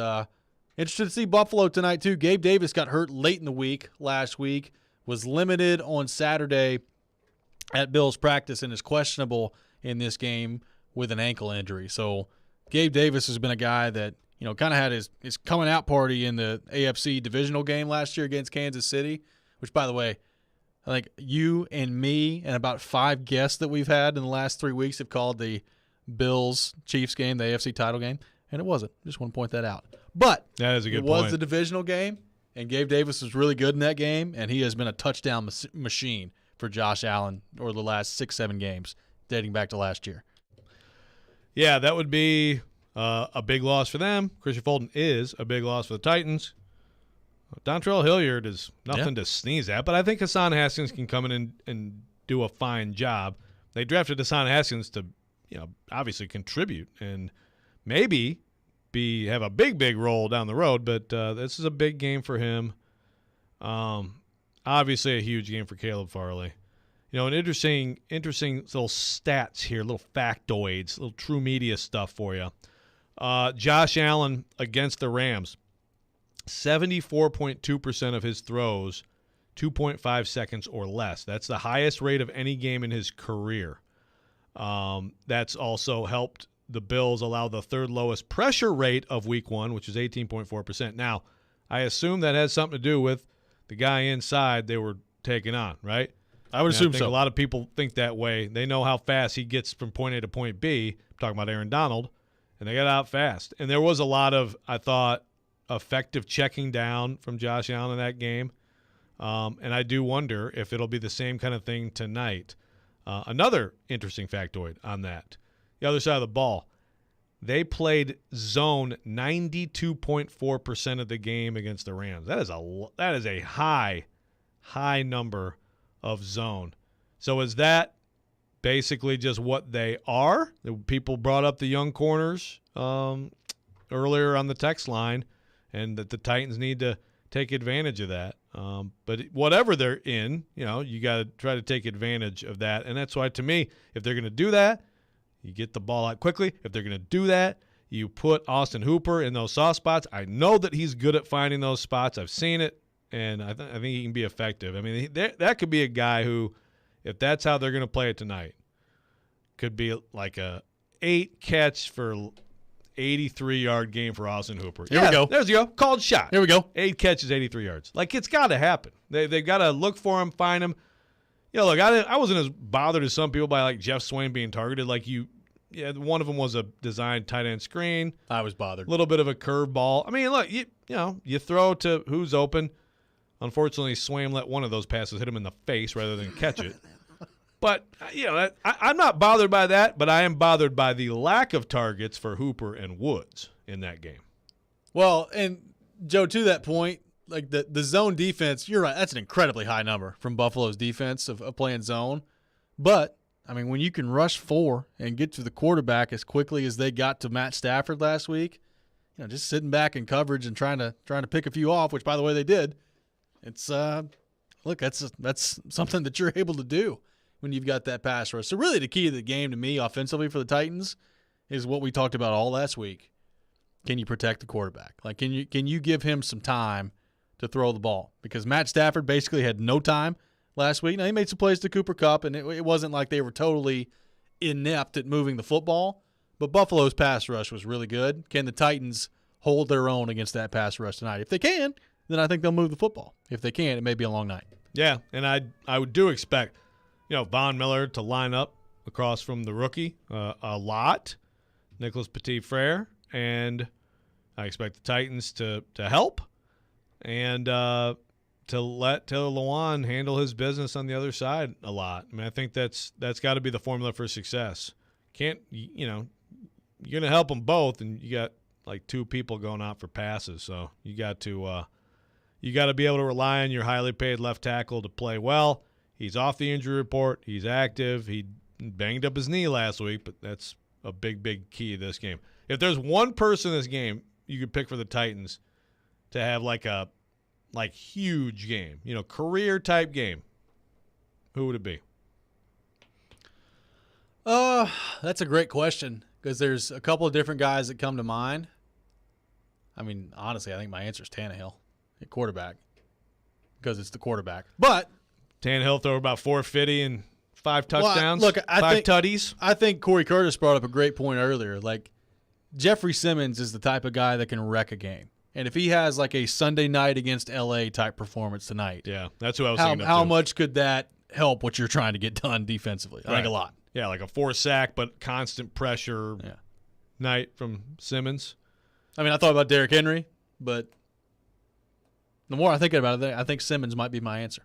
interested to see Buffalo tonight too. Gabe Davis got hurt late in the week last week, was limited on Saturday at Bills practice, and is questionable in this game with an ankle injury. So Gabe Davis has been a guy that, kind of had his coming out party in the AFC divisional game last year against Kansas City, which, by the way, I think you and me and about 5 guests that we've had in the last 3 weeks have called the Bills-Chiefs game the AFC title game, and it wasn't. Just want to point that out. But that is a good it was point. the divisional game, and Gabe Davis was really good in that game, and he has been a touchdown machine for Josh Allen over the last 6-7 games dating back to last year. Yeah, that would be a big loss for them. Christian Fulton is a big loss for the Titans. Dontrell Hilliard is nothing to sneeze at, but I think Hassan Haskins can come in and do a fine job. They drafted Hassan Haskins to, obviously contribute and maybe have a big role down the road, but this is a big game for him. Obviously a huge game for Caleb Farley. An interesting little stats here, little factoids, little true media stuff for you. Josh Allen against the Rams, 74.2% of his throws, 2.5 seconds or less. That's the highest rate of any game in his career. That's also helped the Bills allow the third lowest pressure rate of Week 1, which is 18.4%. Now, I assume that has something to do with the guy inside they were taking on, right? I would assume so. A lot of people think that way. They know how fast he gets from point A to point B. I'm talking about Aaron Donald. And they got out fast. And there was a lot of, I thought, effective checking down from Josh Allen in that game. And I do wonder if it'll be the same kind of thing tonight. Another interesting factoid on that. The other side of the ball, they played zone 92.4% of the game against the Rams. That is a high number of zone. So is that basically just what they are? People brought up the young corners earlier on the text line, and that the Titans need to take advantage of that. But whatever they're in, you got to try to take advantage of that. And that's why, to me, if they're going to do that, you get the ball out quickly. If they're going to do that, you put Austin Hooper in those soft spots. I know that he's good at finding those spots. I've seen it, and I think he can be effective. I mean, that could be a guy who, if that's how they're going to play it tonight, could be like a 8-catch for 83-yard game for Austin Hooper. Here we go. There you go. Called shot. Here we go. 8 catches, 83 yards. Like, it's got to happen. They've got to look for him, find him. Look, I wasn't as bothered as some people by, like, Jeff Swann being targeted. Like, one of them was a designed tight end screen. I was bothered. A little bit of a curve ball. I mean, look, you throw to who's open. Unfortunately, Swann let one of those passes hit him in the face rather than catch it. But, I'm not bothered by that, but I am bothered by the lack of targets for Hooper and Woods in that game. Well, and, Joe, to that point, like the zone defense, you're right, that's an incredibly high number from Buffalo's defense of playing zone. But, I mean, when you can rush 4 and get to the quarterback as quickly as they got to Matt Stafford last week, just sitting back in coverage and trying to pick a few off, which, by the way, they did. It's look, that's something that you're able to do when you've got that pass rush. So really the key to the game to me offensively for the Titans is what we talked about all last week. Can you protect the quarterback? Like, can you give him some time to throw the ball? Because Matt Stafford basically had no time last week. Now, he made some plays to Cooper Kupp, and it wasn't like they were totally inept at moving the football, but Buffalo's pass rush was really good. Can the Titans hold their own against that pass rush tonight? If they can, then I think they'll move the football. If they can't, it may be a long night. Yeah, and I would do expect, Von Miller to line up across from the rookie a lot, Nicholas Petit-Frere, and I expect the Titans to help and to let Taylor Lewan handle his business on the other side a lot. I mean, I think that's got to be the formula for success. You're going to help them both, and you got like two people going out for passes, so you got to be able to rely on your highly paid left tackle to play well. He's off the injury report. He's active. He banged up his knee last week, but that's a big, big key to this game. If there's one person in this game you could pick for the Titans to have like a huge game, career type game, who would it be? That's a great question because there's a couple of different guys that come to mind. I mean, honestly, I think my answer is Tannehill at quarterback because it's the quarterback. But Tannehill throw about 450 and 5 touchdowns. Look, five tutties. I think Corey Curtis brought up a great point earlier. Like, Jeffrey Simmons is the type of guy that can wreck a game. And if he has like a Sunday night against LA type performance tonight, yeah, that's who I was thinking of how too. much could that help what you're trying to get done defensively? I think a lot. Yeah, like a 4-sack but constant pressure night from Simmons. I mean, I thought about Derrick Henry, but the more I think about it, I think Simmons might be my answer.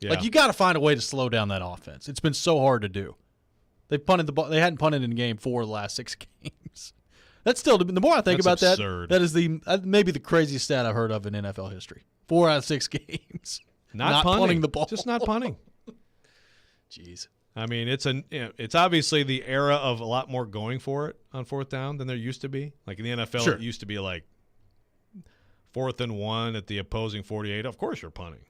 Yeah. Like, you got to find a way to slow down that offense. It's been so hard to do. They punted the ball. They hadn't punted in game 4 of the last 6 games. That's still, the more I think about absurd. that is maybe the craziest stat I've heard of in NFL history. 4 out of 6 games. Not punting the ball. Just not punting. Jeez. I mean, it's obviously the era of a lot more going for it on 4th down than there used to be. Like in the NFL, Sure. It used to be like 4th and 1 at the opposing 48. Of course you're punting,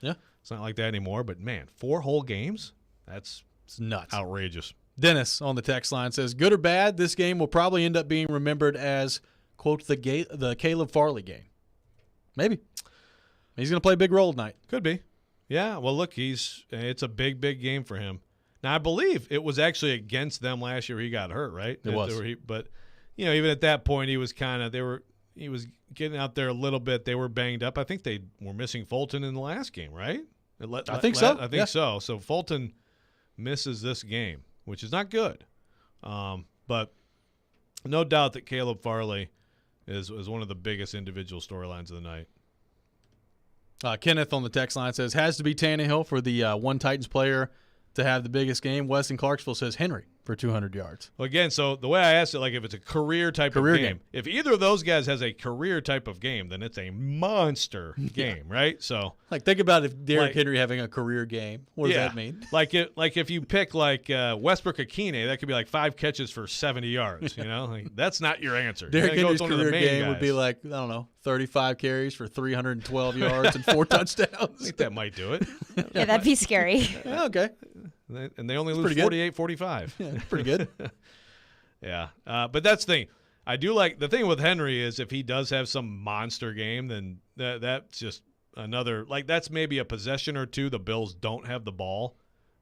Yeah. It's not like that anymore, but man, 4 whole games? It's nuts. Outrageous. Dennis on the text line says, good or bad, this game will probably end up being remembered as, quote, the Caleb Farley game. Maybe. He's going to play a big role tonight. Could be. Yeah, well, look, it's a big, big game for him. Now, I believe it was actually against them last year he got hurt, right? It was. But, even at that point, he was he was getting out there a little bit. They were banged up. I think they were missing Fulton in the last game, right? I think so. I think so. So Fulton misses this game, which is not good. But no doubt that Caleb Farley is one of the biggest individual storylines of the night. Kenneth on the text line says, has to be Tannehill for the one Titans player to have the biggest game. Weston Clarksville says Henry for 200 yards. Well, again, so the way I asked it, like if it's a career type of game, if either of those guys has a career type of game, then it's a monster game, right? So, like, think about if Derrick Henry having a career game. What does that mean? Like if you pick Westbrook Akine, that could be like 5 catches for 70 yards. That's not your answer. Derrick Henry's one of the career main game guys. would be like, I don't know, 35 carries for 312 yards and 4 touchdowns. I think that might do it. Yeah, that'd be scary. Yeah, okay. And they only lose 48-45. Yeah, pretty good. Yeah. But that's the thing. I do like the thing with Henry is if he does have some monster game, then that's just another, like that's maybe a possession or two. The Bills don't have the ball,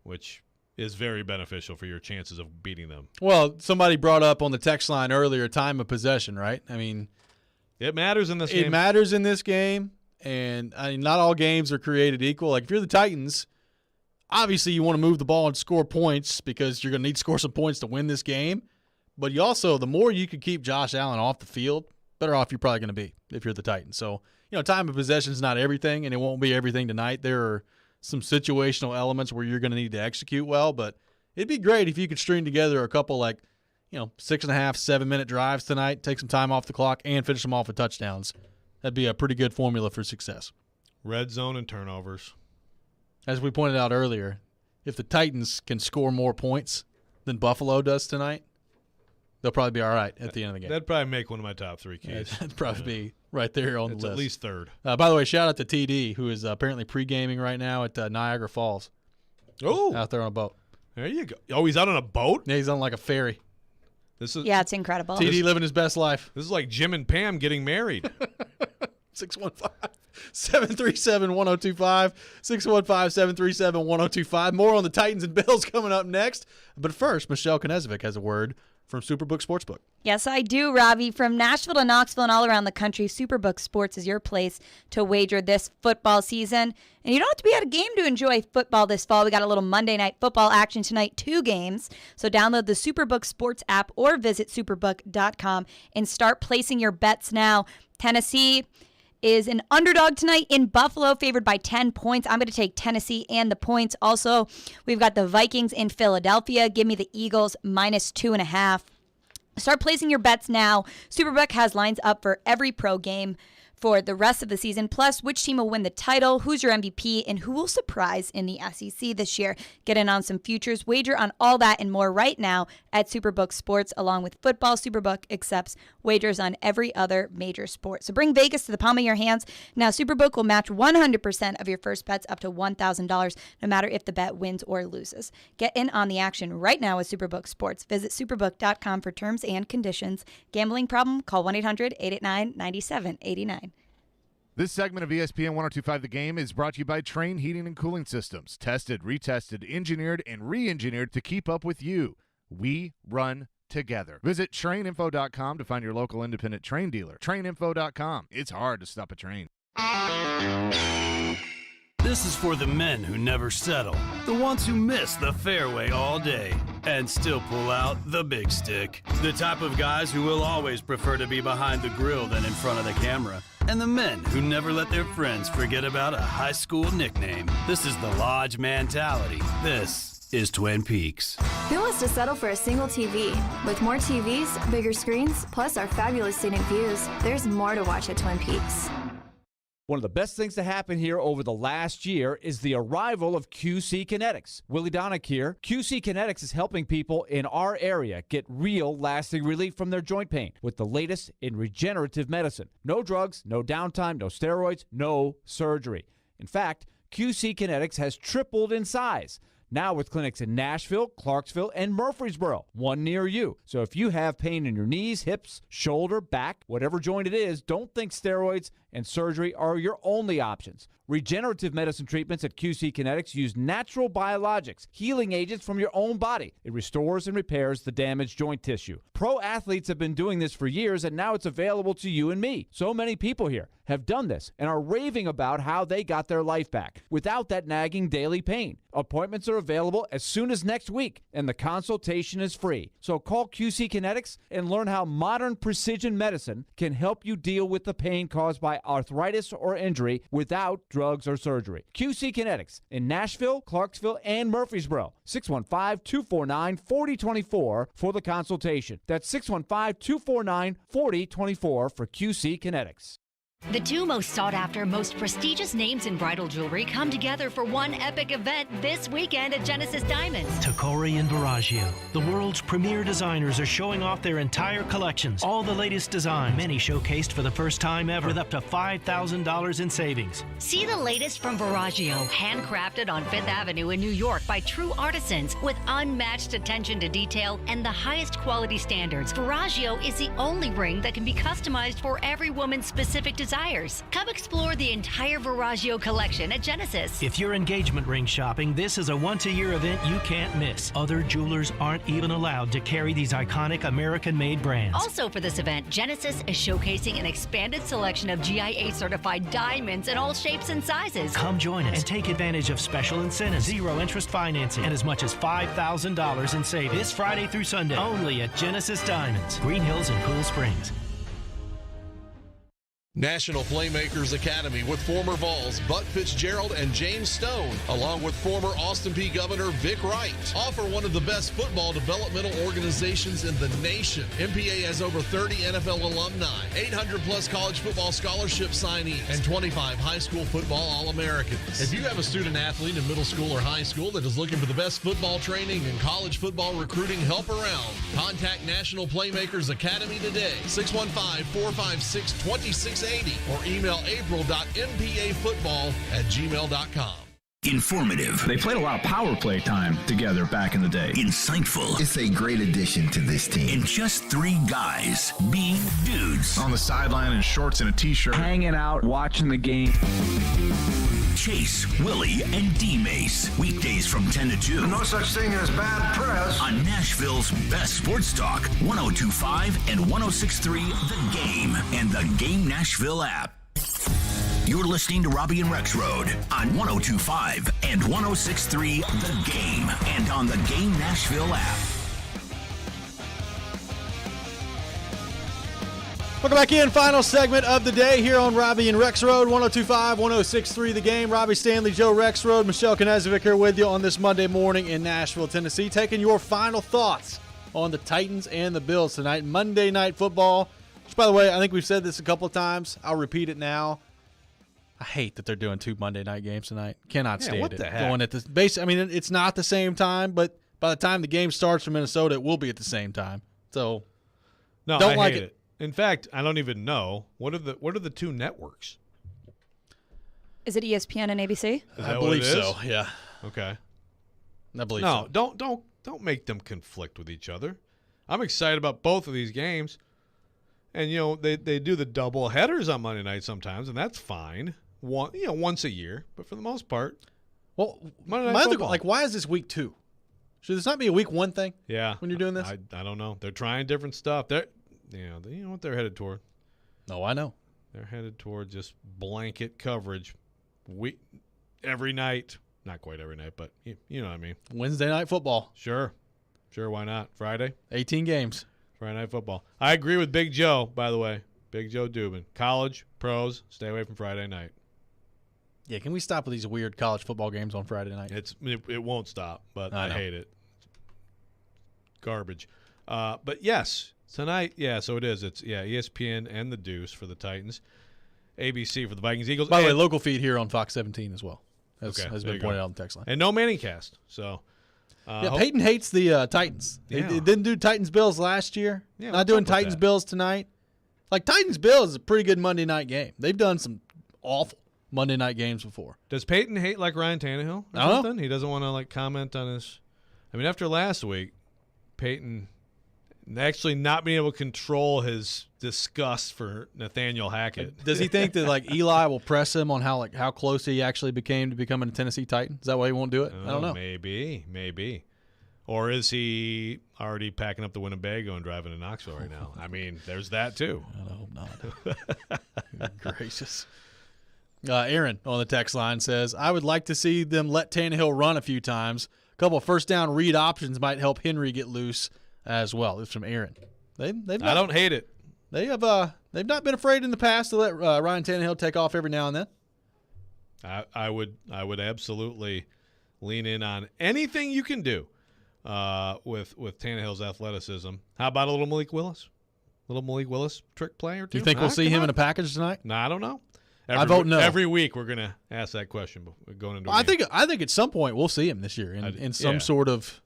which is very beneficial for your chances of beating them. Well, somebody brought up on the text line earlier time of possession, right? I mean, it matters in this game. It matters in this game, and I mean, not all games are created equal. Like if you're the Titans, obviously you want to move the ball and score points because you're going to need to score some points to win this game. But you also, the more you can keep Josh Allen off the field, better off you're probably going to be if you're the Titans. So, time of possession is not everything, and it won't be everything tonight. There are some situational elements where you're going to need to execute well, but it'd be great if you could string together a couple 6.5, 7-minute drives tonight, take some time off the clock, and finish them off with touchdowns. That'd be a pretty good formula for success. Red zone and turnovers. As we pointed out earlier, if the Titans can score more points than Buffalo does tonight, they'll probably be all right at the end of the game. That'd probably make one of my top 3 keys. Yeah, that'd probably be right there on the list. At least third. By the way, shout out to TD, who is apparently pre-gaming right now at Niagara Falls. Oh. Out there on a boat. There you go. Oh, he's out on a boat? Yeah, he's on like a ferry. Yeah, it's incredible. TD living his best life. This is like Jim and Pam getting married. 615-737-1025. 615-737-1025. More on the Titans and Bills coming up next. But first, Michelle Knezovic has a word from Superbook Sportsbook. Yes, I do, Robby. From Nashville to Knoxville and all around the country, Superbook Sports is your place to wager this football season. And you don't have to be at a game to enjoy football this fall. We got a little Monday Night Football action tonight, 2 games. So download the Superbook Sports app or visit superbook.com and start placing your bets now. Tennessee is an underdog tonight in Buffalo, favored by 10 points. I'm going to take Tennessee and the points. Also, we've got the Vikings in Philadelphia. Give me the Eagles -2.5. Start placing your bets now. Superbook has lines up for every pro game for the rest of the season, plus which team will win the title, who's your MVP, and who will surprise in the SEC this year. Get in on some futures. Wager on all that and more right now at Superbook Sports. Along with football, Superbook accepts wagers on every other major sport. So bring Vegas to the palm of your hands. Now, Superbook will match 100% of your first bets up to $1,000, no matter if the bet wins or loses. Get in on the action right now with Superbook Sports. Visit superbook.com for terms and conditions. Gambling problem? Call 1-800-889-9789. This segment of ESPN 1025 The Game is brought to you by Train Heating and Cooling Systems. Tested, retested, engineered, and re-engineered to keep up with you. We run together. Visit traininfo.com to find your local independent train dealer. Traininfo.com. It's hard to stop a train. This is for the men who never settle, the ones who miss the fairway all day and still pull out the big stick, the type of guys who will always prefer to be behind the grill than in front of the camera, and the men who never let their friends forget about a high school nickname. This is the Lodge mentality. This is Twin Peaks. Who wants to settle for a single TV? With more TVs, bigger screens, plus our fabulous scenic views, there's more to watch at Twin Peaks. One of the best things to happen here over the last year is the arrival of QC Kinetics. Willie Donick here. QC Kinetics is helping people in our area get real, lasting relief from their joint pain with the latest in regenerative medicine. No drugs, no downtime, no steroids, no surgery. In fact, QC Kinetics has tripled in size. Now with clinics in Nashville, Clarksville, and Murfreesboro, one near you. So if you have pain in your knees, hips, shoulder, back, whatever joint it is, don't think steroids and surgery are your only options. Regenerative medicine treatments at QC Kinetics use natural biologics, healing agents from your own body. It restores and repairs the damaged joint tissue. Pro athletes have been doing this for years, and now it's available to you and me. So many people here have done this and are raving about how they got their life back without that nagging daily pain. Appointments are available as soon as next week, and the consultation is free. So call QC Kinetics and learn how modern precision medicine can help you deal with the pain caused by arthritis or injury without drugs or surgery. QC Kinetics in Nashville, Clarksville, and Murfreesboro. 615-249-4024 for the consultation. That's 615-249-4024 for QC Kinetics. The two most sought-after, most prestigious names in bridal jewelry come together for one epic event this weekend at Genesis Diamonds. Tacori and Baraggio, the world's premier designers, are showing off their entire collections. All the latest designs, many showcased for the first time ever, with up to $5,000 in savings. See the latest from Baraggio, handcrafted on Fifth Avenue in New York by true artisans with unmatched attention to detail and the highest quality standards. Baraggio is the only ring that can be customized for every woman's specific desires. Come explore the entire Baraggio collection at Genesis. If you're engagement ring shopping, this is a once-a-year event you can't miss. Other jewelers aren't even allowed to carry these iconic American-made brands. Also for this event, Genesis is showcasing an expanded selection of GIA-certified diamonds in all shapes and sizes. Come join us and take advantage of special incentives, zero-interest financing, and as much as $5,000 in savings. This Friday through Sunday, only at Genesis Diamonds, Green Hills and Cool Springs. National Playmakers Academy with former Vols Buck Fitzgerald and James Stone, along with former Austin Peay Governor Vic Wright, offer one of the best football developmental organizations in the nation. MPA has over 30 NFL alumni, 800-plus college football scholarship signees, and 25 high school football All-Americans. If you have a student athlete in middle school or high school that is looking for the best football training and college football recruiting help around, contact National Playmakers Academy today, 615-456-2680, or email april.mpafootball@gmail.com. Informative. They played a lot of power play time together back in the day. Insightful. It's a great addition to this team. And just three guys being dudes. On the sideline in shorts and a t-shirt. Hanging out, watching the game. Chase, Willie, and D-Mace. Weekdays from 10 to 2. No such thing as bad press. On Nashville's best sports talk, 102.5 and 106.3 The Game. And the Game Nashville app. You're listening to Robby and Rexrode on 102.5 and 106.3 The Game and on the Game Nashville app. Welcome back in. Final segment of the day here on Robby and Rexrode, 102.5, 106.3 The Game. Robby Stanley, Joe Rexrode, Michelle Knezovic here with you on this Monday morning in Nashville, Tennessee, taking your final thoughts on the Titans and the Bills tonight. Monday Night Football, which, by the way, I think we've said this a couple of times. I'll repeat it now. I hate that they're doing 2 Monday night games tonight. Cannot stand what it. The heck? Going at this base. I mean, it's not the same time, but by the time the game starts for Minnesota, it will be at the same time. So, no, don't I like hate it. In fact, I don't even know what are the 2 networks. Is it ESPN and ABC? I believe so. Yeah. Okay. I believe so. No, don't make them conflict with each other. I'm excited about both of these games, and they do the double headers on Monday night sometimes, and that's fine. Once a year, but for the most part, well, Monday Night Football. Why is this week 2? Should this not be a week 1 thing? Yeah, when you're doing this, I don't know. They're trying different stuff. You know what they're headed toward. No, I know. They're headed toward just blanket coverage, every night. Not quite every night, but you know what I mean. Wednesday Night Football. Sure. Why not? Friday, 18 games. Friday Night Football. I agree with Big Joe. By the way, Big Joe Dubin. College, pros, stay away from Friday night. Yeah, can we stop with these weird college football games on Friday night? It won't stop, but I know. hate it. Garbage. But yes, tonight, so it is. It's ESPN and the Deuce for the Titans, ABC for the Vikings, Eagles. By the way, local feed here on Fox 17 as well. Has been pointed out on the text line. And no Manning cast. So Peyton hates the Titans. Yeah. He didn't do Titans Bills last year. Yeah, not what's doing up with Titans that? Bills tonight. Like Titans Bills is a pretty good Monday night game. They've done some awful Monday night games before. Does Peyton hate like Ryan Tannehill or I don't know. something? He doesn't want to comment on his. I mean, after last week, Peyton actually not being able to control his disgust for Nathaniel Hackett. Does he think that Eli will press him on how close he actually became to becoming a Tennessee Titan? Is that why he won't do it? I don't know. Maybe. Or is he already packing up the Winnebago and driving to Knoxville right now? I mean, there's that too. I hope not. Good gracious. Aaron on the text line says, I would like to see them let Tannehill run a few times. A couple of first down read options might help Henry get loose as well. It's from Aaron. They've not, I don't hate it. They've not been afraid in the past to let Ryan Tannehill take off every now and then. I would absolutely lean in on anything you can do with Tannehill's athleticism. How about a little Malik Willis? Trick play or two? Do you think we'll see him in a package tonight? No, I don't know. I vote no. Every week we're going to ask that question going into a game. I think at some point we'll see him this year in some sort of,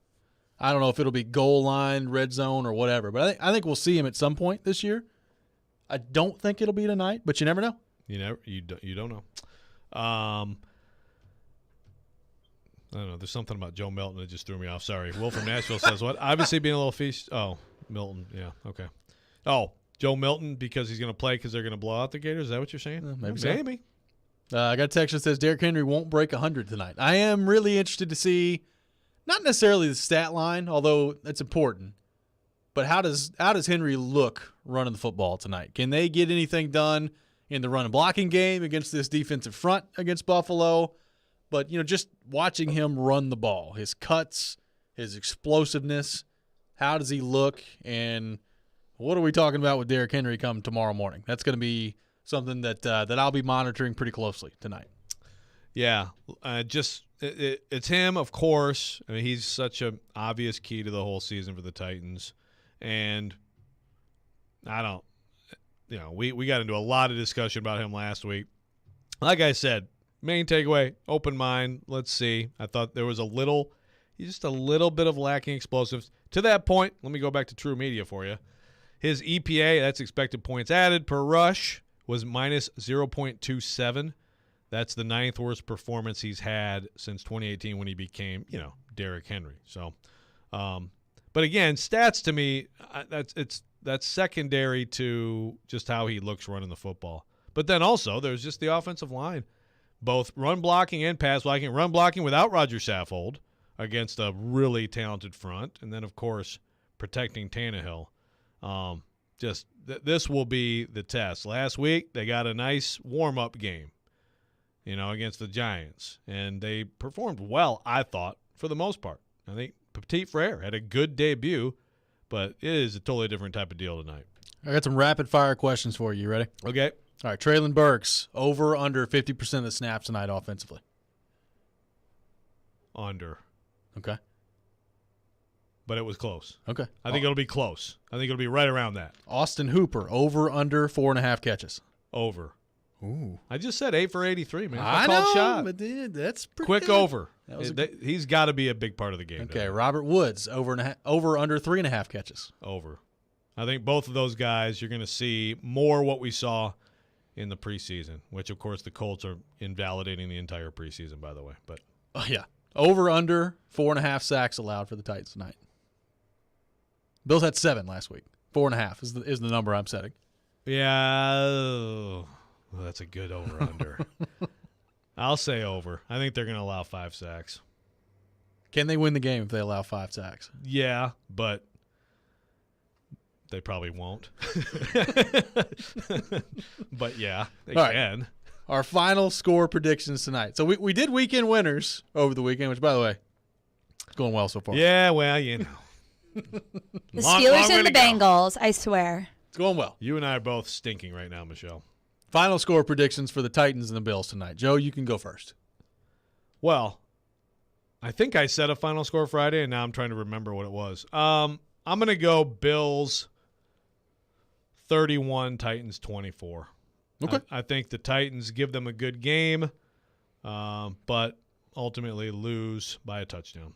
I don't know if it'll be goal line, red zone, or whatever, but I think we'll see him at some point this year. I don't think it'll be tonight, but you never know. You don't know. I don't know. There's something about Joe Milton that just threw me off. Sorry. Will from Nashville says what? Obviously being a little feast. Oh, Milton. Yeah. Okay. Oh, Joe Milton because he's going to play because they're going to blow out the Gators. Is that what you're saying? Maybe so. Maybe. I got a text that says Derrick Henry won't break 100 tonight. I am really interested to see, not necessarily the stat line, although that's important, but how does Henry look running the football tonight? Can they get anything done in the run and blocking game against this defensive front against Buffalo? But, just watching him run the ball, his cuts, his explosiveness, how does he look? And what are we talking about with Derrick Henry come tomorrow morning? That's going to be something that I'll be monitoring pretty closely tonight. Yeah, it's him, of course. I mean, he's such an obvious key to the whole season for the Titans. And we got into a lot of discussion about him last week. Like I said, main takeaway, open mind. Let's see. I thought there was just a little bit of lacking explosives. To that point, let me go back to True Media for you. His EPA, that's expected points added per rush, was minus 0.27. That's the 9th worst performance he's had since 2018 when he became, Derrick Henry. So, but again, stats to me, that's secondary to just how he looks running the football. But then also there's just the offensive line, both run blocking and pass blocking. Run blocking without Roger Saffold against a really talented front, and then of course protecting Tannehill. This will be the test. Last week they got a nice warm-up game, against the Giants, and they performed well, I thought, for the most part. I think Petit Frere had a good debut, but it is a totally different type of deal tonight. I got some rapid-fire questions for you. You ready? Okay. All right, Treylon Burks, over under 50% of the snaps tonight offensively. Under. Okay. But it was close. Okay. I think it'll be close. I think it'll be right around that. Austin Hooper, over under 4.5 catches. Over. Ooh. I just said 8 for 83, man. I called know, shot. but that's pretty Quick good. over. That was He's got to be a big part of the game. Okay, today. Robert Woods, over under 3.5 catches. Over. I think both of those guys, you're going to see more what we saw in the preseason, which, of course, the Colts are invalidating the entire preseason, by the way. But yeah. Over under 4.5 sacks allowed for the Titans tonight. Bills had 7 last week. 4.5 is the number I'm setting. Yeah. Well, that's a good over-under. I'll say over. I think they're going to allow 5 sacks. Can they win the game if they allow 5 sacks? Yeah, but they probably won't. But, yeah, they can. Right. Our final score predictions tonight. So we did weekend winners over the weekend, which, by the way, is going well so far. Yeah, well, The Steelers and the Bengals, I swear. It's going well. You and I are both stinking right now, Michelle. Final score predictions for the Titans and the Bills tonight. Joe, you can go first. Well, I think I said a final score Friday, and now I'm trying to remember what it was. I'm going to go Bills 31, Titans 24. Okay. I think the Titans give them a good game, but ultimately lose by a touchdown.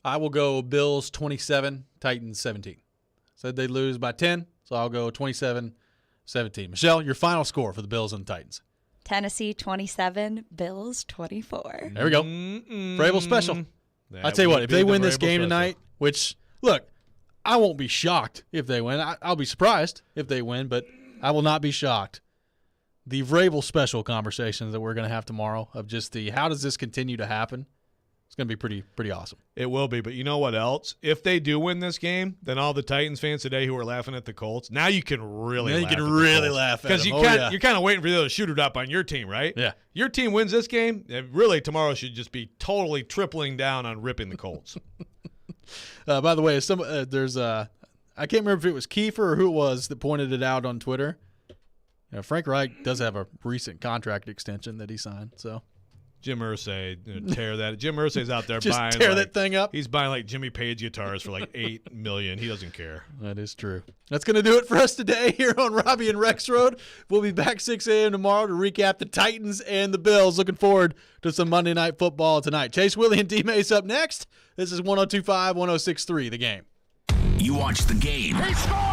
I will go Bills 27, Titans 17. Said they lose by 10, so I'll go 27-17. Michelle, your final score for the Bills and the Titans. Tennessee 27, Bills 24. There we go. Vrabel special. I tell you what, if they win this game tonight, which, look, I won't be shocked if they win. I'll be surprised if they win, but I will not be shocked. The Vrabel special conversations that we're going to have tomorrow of just how does this continue to happen? It's going to be pretty awesome. It will be, but you know what else? If they do win this game, then all the Titans fans today who are laughing at the Colts, now you can really laugh at the Colts. Because you're kind of waiting for the other shoot it up on your team, right? Yeah. Your team wins this game, and really tomorrow should just be totally tripling down on ripping the Colts. By the way, there's I can't remember if it was Kiefer or who it was that pointed it out on Twitter. Frank Reich does have a recent contract extension that he signed, so. Jim Irsay, tear that. Jim Irsay's out there just buying. Tear that thing up. He's buying like Jimmy Page guitars for like $8 million. He doesn't care. That is true. That's going to do it for us today here on Robby and Rexrode. We'll be back 6 a.m. tomorrow to recap the Titans and the Bills. Looking forward to some Monday Night Football tonight. Chase Willie and D-Mace up next. This is 102.5, 106.3, The Game. You watch The Game. He scores!